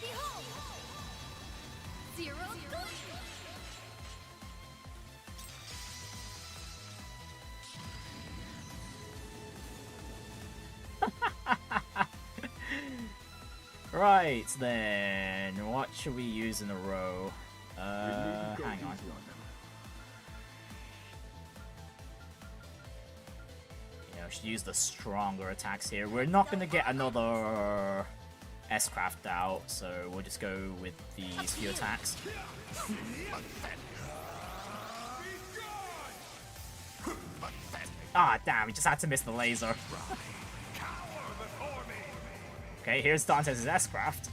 Behold! Zero gleam! Right then, what should we use in a row? Hang on. Yeah, we should use the stronger attacks here. We're not gonna get another S-Craft out, so we'll just go with these few attacks. Ah, damn, we just had to miss the laser. Okay, here's Dante's S-Craft.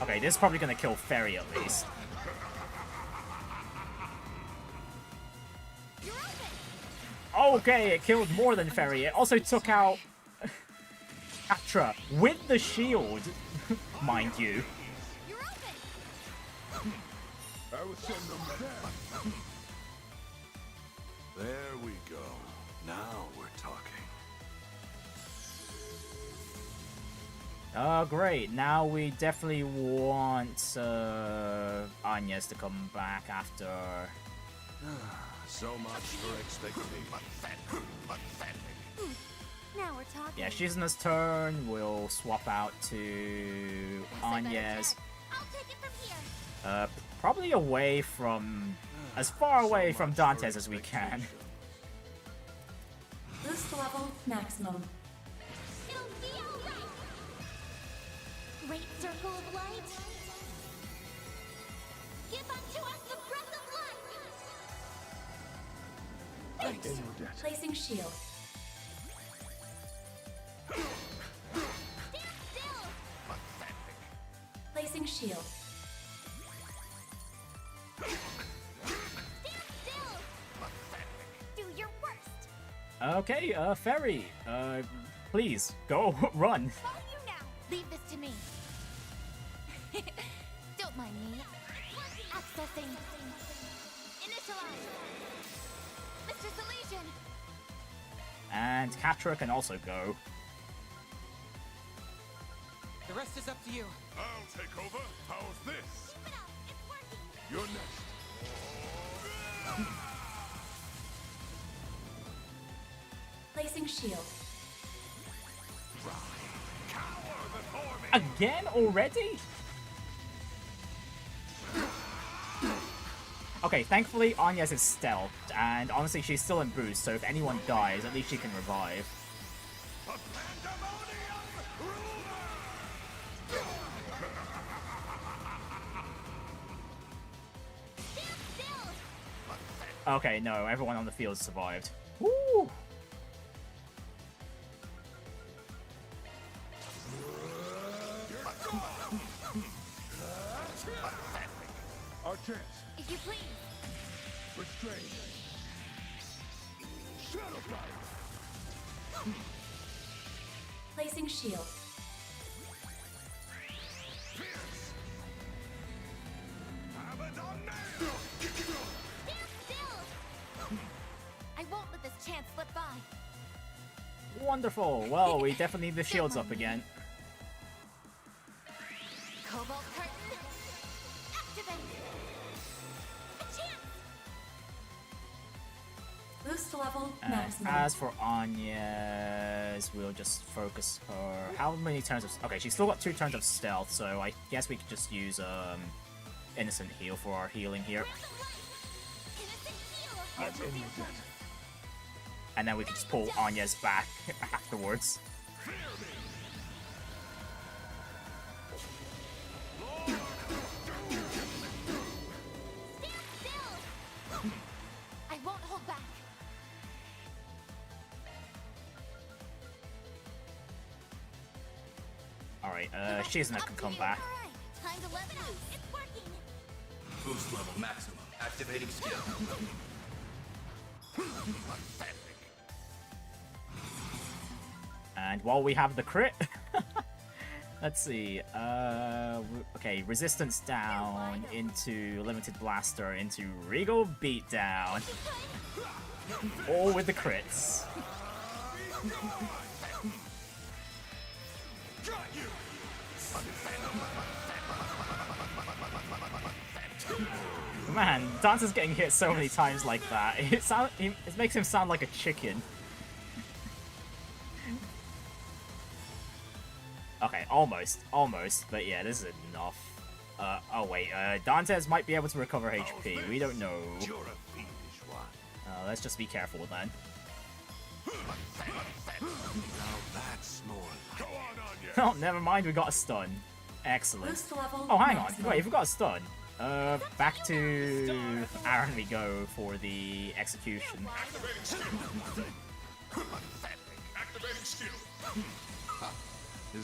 Okay, this is probably gonna kill Feri at least. Okay, it killed more than Feri. It also took out Atra with the shield, mind you. I will send them back. There we go. Now we're talking. Oh, great. Now we definitely want Agnès to come back after. So much for expectation. Now we're talking. Yeah, Shizuna's turn. We'll swap out to Agnès. I'll take it from here. Probably away from, as far away from Dante's as we can. Boost level maximum. It'll be alright. Great circle of light. Give unto us the breath of life. Wait. Placing shield. Stand still. Placing shield. Stand still. Do your worst. Okay, Feri, please, go, run. Follow you now. Leave this to me. Don't mind me. Accessing. Initialize. Mr. Salesian. And Catra can also go. The rest is up to you. I'll take over. How's this? Keep it up. It's working. You're next. Placing shield. Again already? Okay, thankfully Agnès is stealthed, and honestly she's still in boost, so if anyone dies, at least she can revive. Okay, no, everyone on the field survived. Woo! Our chance. If you please. Restrain. Shadow fire. Placing shield. I won't let this chance slip by. Wonderful. Well, we definitely need the shields up again. Cobalt curtain. Activate. A chance. Boost level And maximum. as for Agnès, we'll just focus her. How many turns of? Okay, she's still got 2 turns of stealth, so I guess we could just use Innocent Heal for our healing here. I'm in with that. And then we can just pull Agnès back afterwards. Stand still. I won't hold back. Alright, Shizuna can come back. Time to let loose. It's working. Boost level maximum. Activating skill. And while we have the crit, let's see. Okay, resistance down into limited blaster into regal beatdown. All with the crits. Man, Dante's getting hit so many times like that. It makes him sound like a chicken. Okay, almost, but yeah, this is enough. Oh wait, Dantes might be able to recover HP. We don't know. Let's just be careful then. That's more like Oh, never mind, we got a stun. Excellent. Oh, hang on. Wait, if we got a stun, back to Aaron we go for the execution.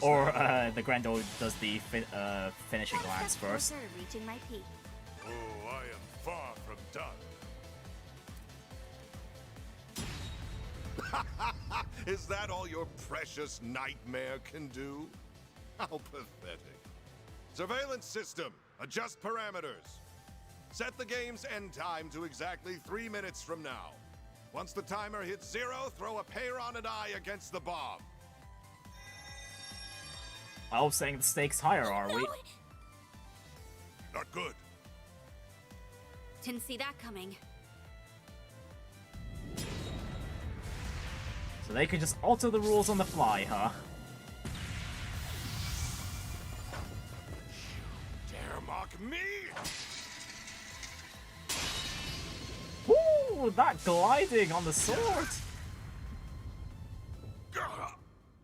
Or the Grendel does the finishing glance first. reaching my peak. Oh, I am far from done. Is that all your precious nightmare can do? How pathetic. Surveillance system, adjust parameters. Set the game's end time to exactly 3 minutes from now. Once the timer hits 0, throw a Peyron and I against the bomb. Oh, saying the stakes higher, are we? Not good. Didn't see that coming. So they could just alter the rules on the fly, huh? Dare mock me? Ooh, that gliding on the sword!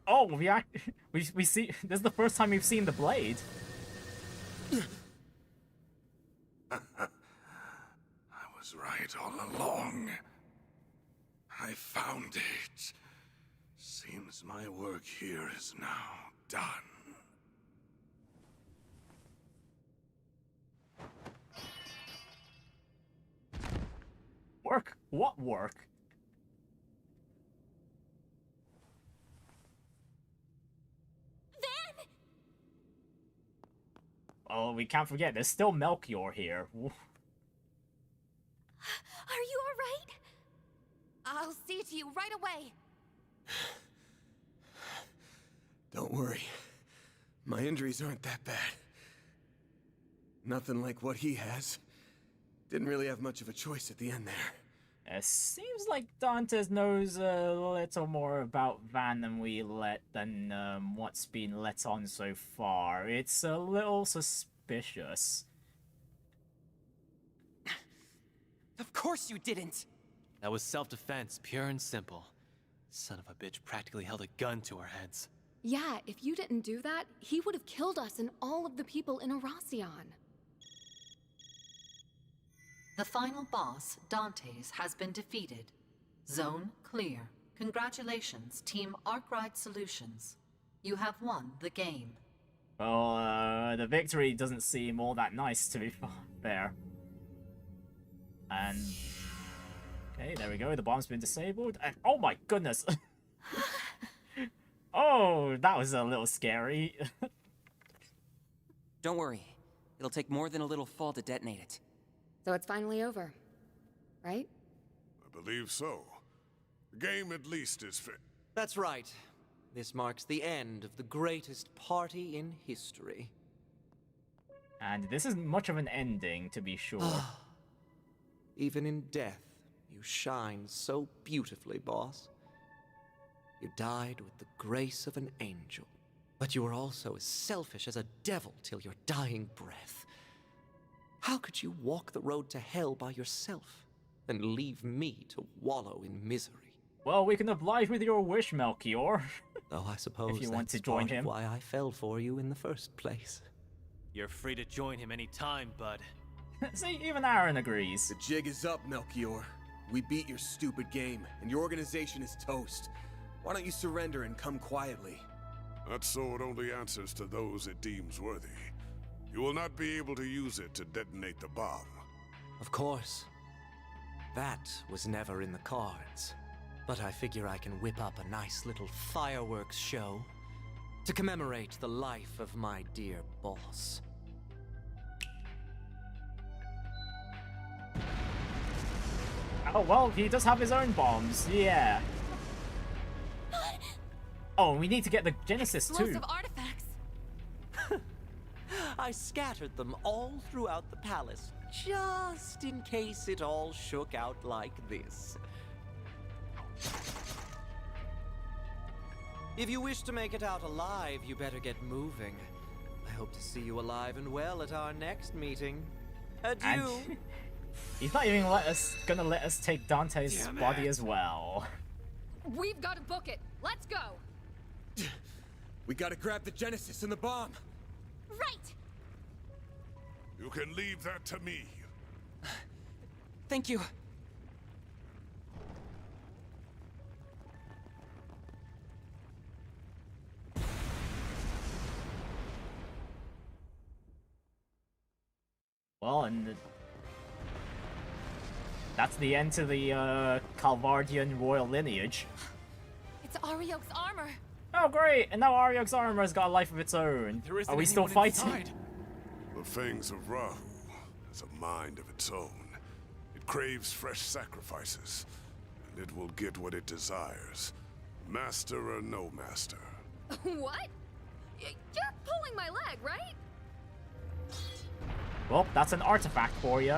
Oh, we see. This is the first time we've seen the blade. I was right all along. I found it. Seems my work here is now done. Work? What work? Oh, we can't forget, there's still Melchior here. Are you alright? I'll see to you right away. Don't worry. My injuries aren't that bad. Nothing like what he has. Didn't really have much of a choice at the end there. It seems like Dantes knows a little more about Van than what's been let on so far. It's a little suspicious. Of course you didn't! That was self-defense, pure and simple. Son of a bitch practically held a gun to our heads. Yeah, if you didn't do that, he would have killed us and all of the people in Erasion. The final boss, Dantes, has been defeated. Zone clear. Congratulations, Team Arkride Solutions. You have won the game. Well, the victory doesn't seem all that nice, to be fair. And... okay, there we go. The bomb's been disabled. And oh my goodness! Oh, that was a little scary. Don't worry. It'll take more than a little fall to detonate it. So it's finally over, right? I believe so. The game at least is fit. That's right. This marks the end of the greatest party in history. And this isn't much of an ending, to be sure. Even in death, you shine so beautifully, boss. You died with the grace of an angel. But you were also as selfish as a devil till your dying breath. How could you walk the road to hell by yourself and leave me to wallow in misery? Well, we can oblige with your wish, Melchior. Though I suppose if you want to that's join part of him. why I fell for you in the first place. You're free to join him anytime, bud. See, even Aaron agrees. The jig is up, Melchior. We beat your stupid game, and your organization is toast. Why don't you surrender and come quietly? That sword only answers to those it deems worthy. You will not be able to use it to detonate the bomb. Of course. That was never in the cards. But I figure I can whip up a nice little fireworks show to commemorate the life of my dear boss. Oh, well, he does have his own bombs, yeah. Oh, we need to get the Genesis too. Explosive artifacts. I scattered them all throughout the palace, just in case it all shook out like this. If you wish to make it out alive, you better get moving. I hope to see you alive and well at our next meeting. Adieu! And he's not even gonna let us take Dante's body as well. We've got to book it. Let's go. We gotta grab the Genesis and the bomb. Right! You can leave that to me. Thank you. Well, and that's the end to the Calvardian royal lineage. It's Ariok's armor. Oh great! And now Ariok's armor has got a life of its own. Are we still fighting? Inside. The Fangs of Rahu has a mind of its own. It craves fresh sacrifices, and it will get what it desires. Master or no master. What? You're pulling my leg, right? Well, that's an artifact for you.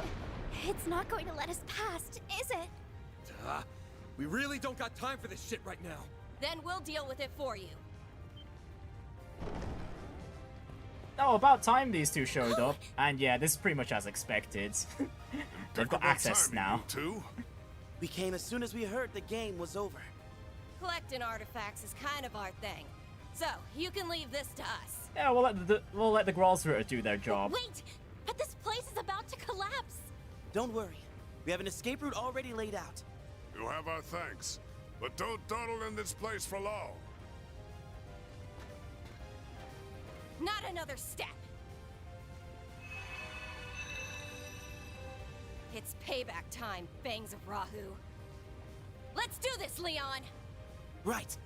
It's not going to let us past, is it? We really don't got time for this shit right now. Then we'll deal with it for you. Oh, about time these two showed up. And yeah, this is pretty much as expected. They've got access now. We came as soon as we heard the game was over. Collecting artifacts is kind of our thing. So, you can leave this to us. Yeah, we'll let the Gralsritter do their job. Wait! But this place is about to collapse! Don't worry. We have an escape route already laid out. You have our thanks, but don't dawdle in this place for long. Not another step. It's payback time, Fangs of Rahu. Let's do this, Leon! Right.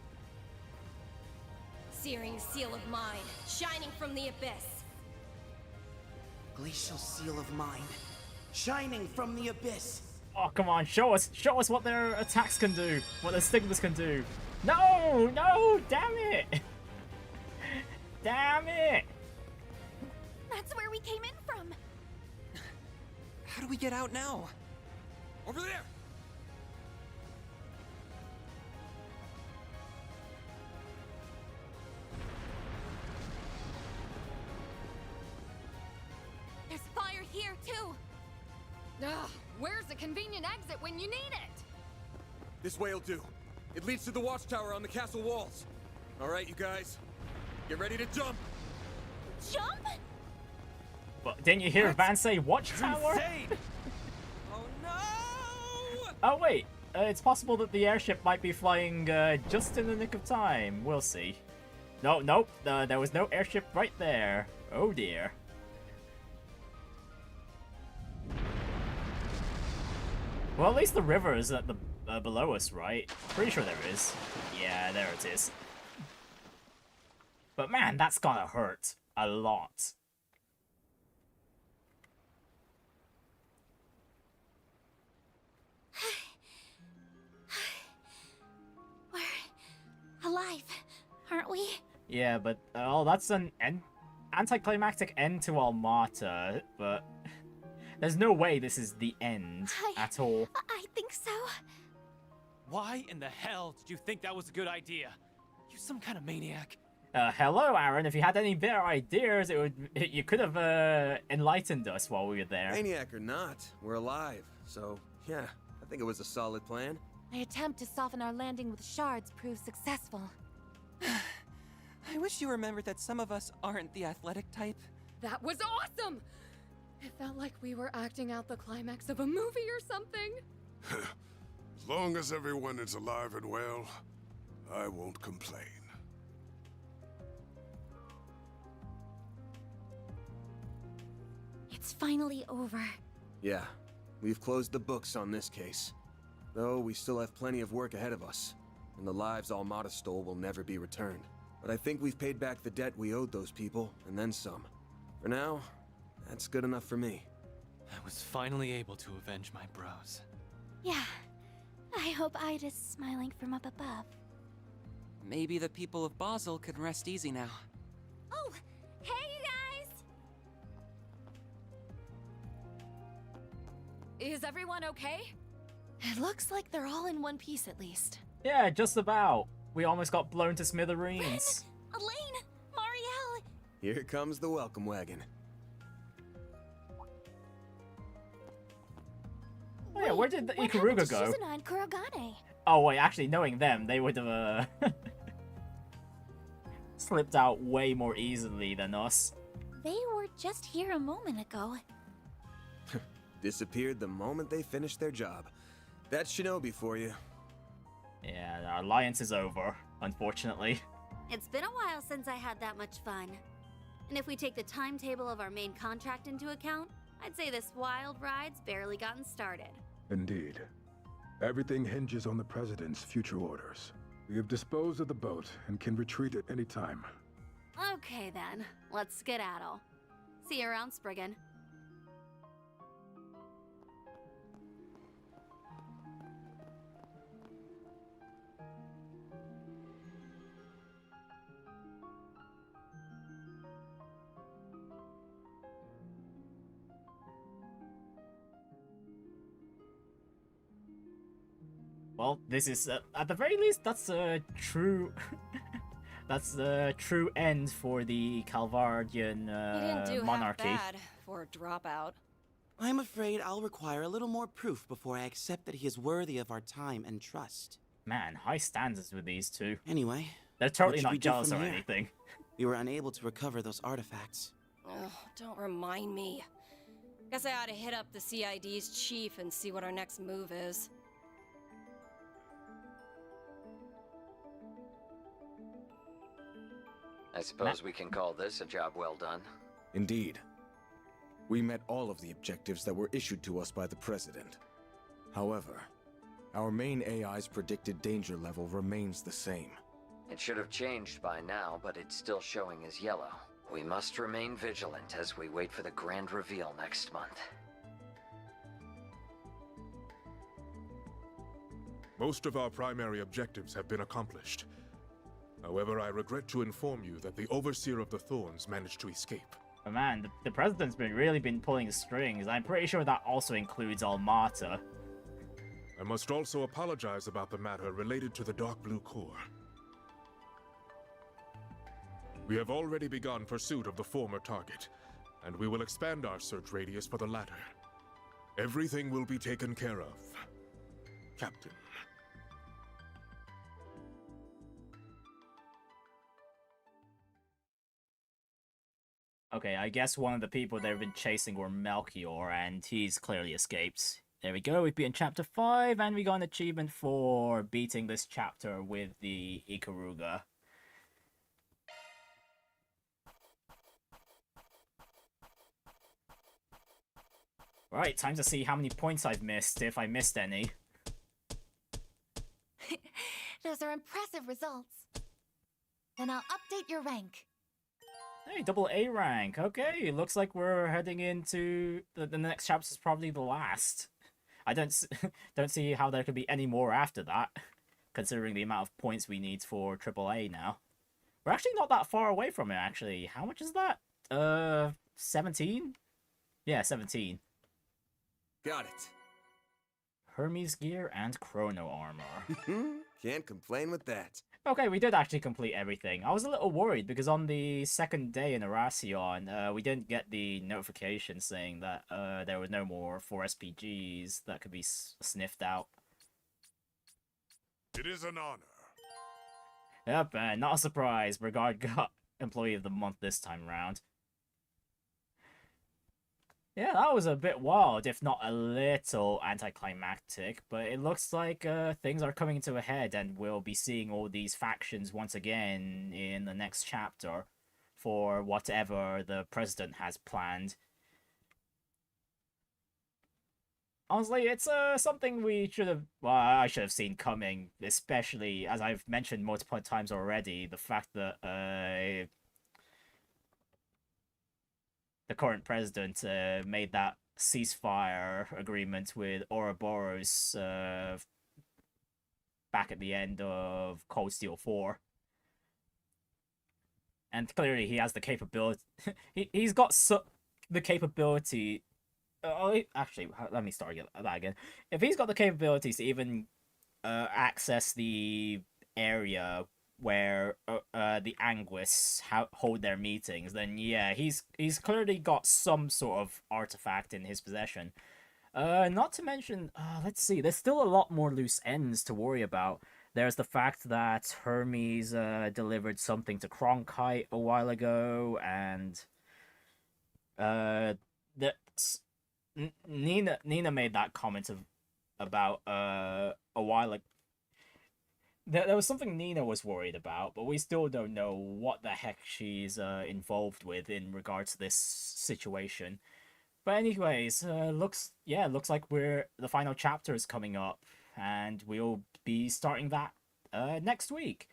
Searing seal of mine, shining from the abyss. Glacial seal of mind, shining from the abyss. Oh, come on, show us what their attacks can do, what their stigmas can do. No, damn it. Damn it. That's where we came in from. How do we get out now? Over there. There's fire here, too. Ugh, where's the convenient exit when you need it? This way'll do. It leads to the watchtower on the castle walls. All right, you guys. Get ready to jump. Jump? But didn't you hear Van say watchtower? Oh no! Oh wait, it's possible that the airship might be flying just in the nick of time. We'll see. Nope. There was no airship right there. Oh dear. Well, at least the river is at the below us, right? Pretty sure there is. Yeah, there it is. But man, that's gotta hurt a lot. We're alive, aren't we? Yeah, but that's an anticlimactic end to Almata, but there's no way this is the end at all. I think so. Why in the hell did you think that was a good idea? You some kind of maniac. Hello, Aaron. If you had any better ideas, you could have enlightened us while we were there. Maniac or not, we're alive. So, yeah, I think it was a solid plan. My attempt to soften our landing with shards proved successful. I wish you remembered that some of us aren't the athletic type. That was awesome! It felt like we were acting out the climax of a movie or something. As long as everyone is alive and well, I won't complain. finally over. Yeah, we've closed the books on this case. Though we still have plenty of work ahead of us, and the lives Almata stole will never be returned. But I think we've paid back the debt we owed those people, and then some. For now, that's good enough for me. I was finally able to avenge my bros. Yeah, I hope Ida's smiling from up above. Maybe the people of Basel can rest easy now. Oh, hey you guys! Is everyone okay? It looks like they're all in one piece at least. Yeah, just about. We almost got blown to smithereens. Elaine! Marielle! Here comes the welcome wagon. Oh yeah, where did the Ikaruga go? Shizuna and Kurogane? Oh wait, actually knowing them, they would have slipped out way more easily than us. They were just here a moment ago. Disappeared the moment they finished their job. That's Shinobi for you. Yeah, our alliance is over, unfortunately. It's been a while since I had that much fun. And if we take the timetable of our main contract into account, I'd say this wild ride's barely gotten started. Indeed. Everything hinges on the President's future orders. We have disposed of the boat and can retreat at any time. Okay then, let's skedaddle. See you around, Spriggan. Well, this is, at the very least, that's a true... that's the true end for the Calvardian He didn't do monarchy. half bad for a dropout. I'm afraid I'll require a little more proof before I accept that he is worthy of our time and trust. Man, high standards with these two. Anyway, they're totally what should not we do jealous from or here? anything. We were unable to recover those artifacts. Oh, don't remind me. Guess I ought to hit up the CID's chief and see what our next move is. I suppose we can call this a job well done. Indeed. We met all of the objectives that were issued to us by the President. However, our main AI's predicted danger level remains the same. It should have changed by now, but it's still showing as yellow. We must remain vigilant as we wait for the grand reveal next month. Most of our primary objectives have been accomplished. However, I regret to inform you that the Overseer of the Thorns managed to escape. But man, the President's really been pulling the strings. I'm pretty sure that also includes Almata. I must also apologize about the matter related to the Dark Blue Core. We have already begun pursuit of the former target, and we will expand our search radius for the latter. Everything will be taken care of, Captain. Okay, I guess one of the people they've been chasing were Melchior, and he's clearly escaped. There we go, we've beaten Chapter 5, and we got an achievement for beating this chapter with the Ikaruga. Right, time to see how many points I've missed, if I missed any. Those are impressive results. Then I'll update your rank. Hey, double A rank. Okay, looks like we're heading into the next chapter is probably the last. I don't see how there could be any more after that, considering the amount of points we need for triple A now. We're actually not that far away from it, actually. How much is that? 17? Yeah, 17. Got it. Hermes gear and chrono armor. Can't complain with that. Okay, we did actually complete everything. I was a little worried because on the second day in Erasion, we didn't get the notification saying that there were no more 4 SPGs that could be sniffed out. It is an honor. Yep, not a surprise. Brigade got Employee of the Month this time around. Yeah, that was a bit wild, if not a little anticlimactic, but it looks like things are coming to a head and we'll be seeing all these factions once again in the next chapter for whatever the President has planned. honestly, it's something we should have. Well, I should have seen coming, especially as I've mentioned multiple times already. The fact that the current president made that ceasefire agreement with Ouroboros back at the end of Cold Steel 4. And clearly he has the capability. He's got the capability. Actually, let me start that again. If he's got the capabilities to even access the area where the Anguis hold their meetings, then yeah, he's clearly got some sort of artifact in his possession. Not to mention, let's see, there's still a lot more loose ends to worry about. There's the fact that Hermes delivered something to Cronkite a while ago, and Nina made that comment about a while ago. There was something Nina was worried about, but we still don't know what the heck she's involved with in regards to this situation. But anyways, looks like the final chapter is coming up, and we'll be starting that next week.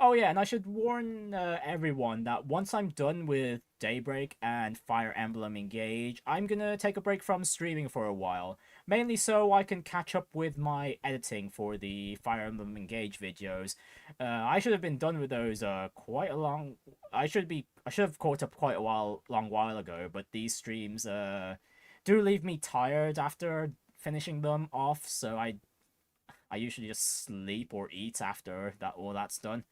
Oh yeah, and I should warn everyone that once I'm done with Daybreak and Fire Emblem Engage, I'm gonna take a break from streaming for a while. Mainly so I can catch up with my editing for the Fire Emblem Engage videos. I should have been done with those quite a long... I should have caught up quite a long while ago, but these streams do leave me tired after finishing them off, so I usually just sleep or eat after all that's done.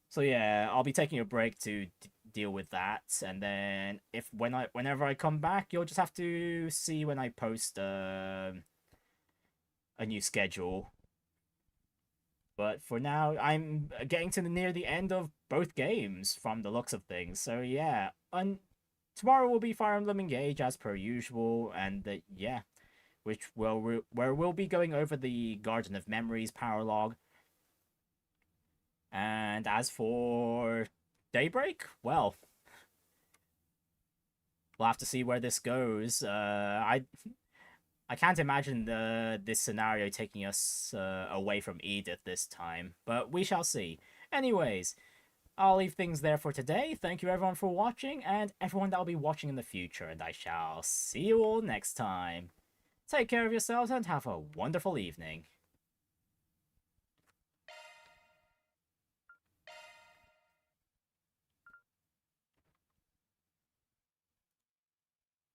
So yeah, I'll be taking a break to deal with that, and then whenever I come back, you'll just have to see when I post a new schedule. But for now, I'm getting to near the end of both games from the looks of things. So yeah, tomorrow will be Fire Emblem Engage as per usual, and yeah, where we'll be going over the Garden of Memories power log. And as for Daybreak, well, we'll have to see where this goes. I can't imagine this scenario taking us away from Edith this time, but we shall see. Anyways, I'll leave things there for today. Thank you everyone for watching, and everyone that will be watching in the future, and I shall see you all next time. Take care of yourselves and have a wonderful evening.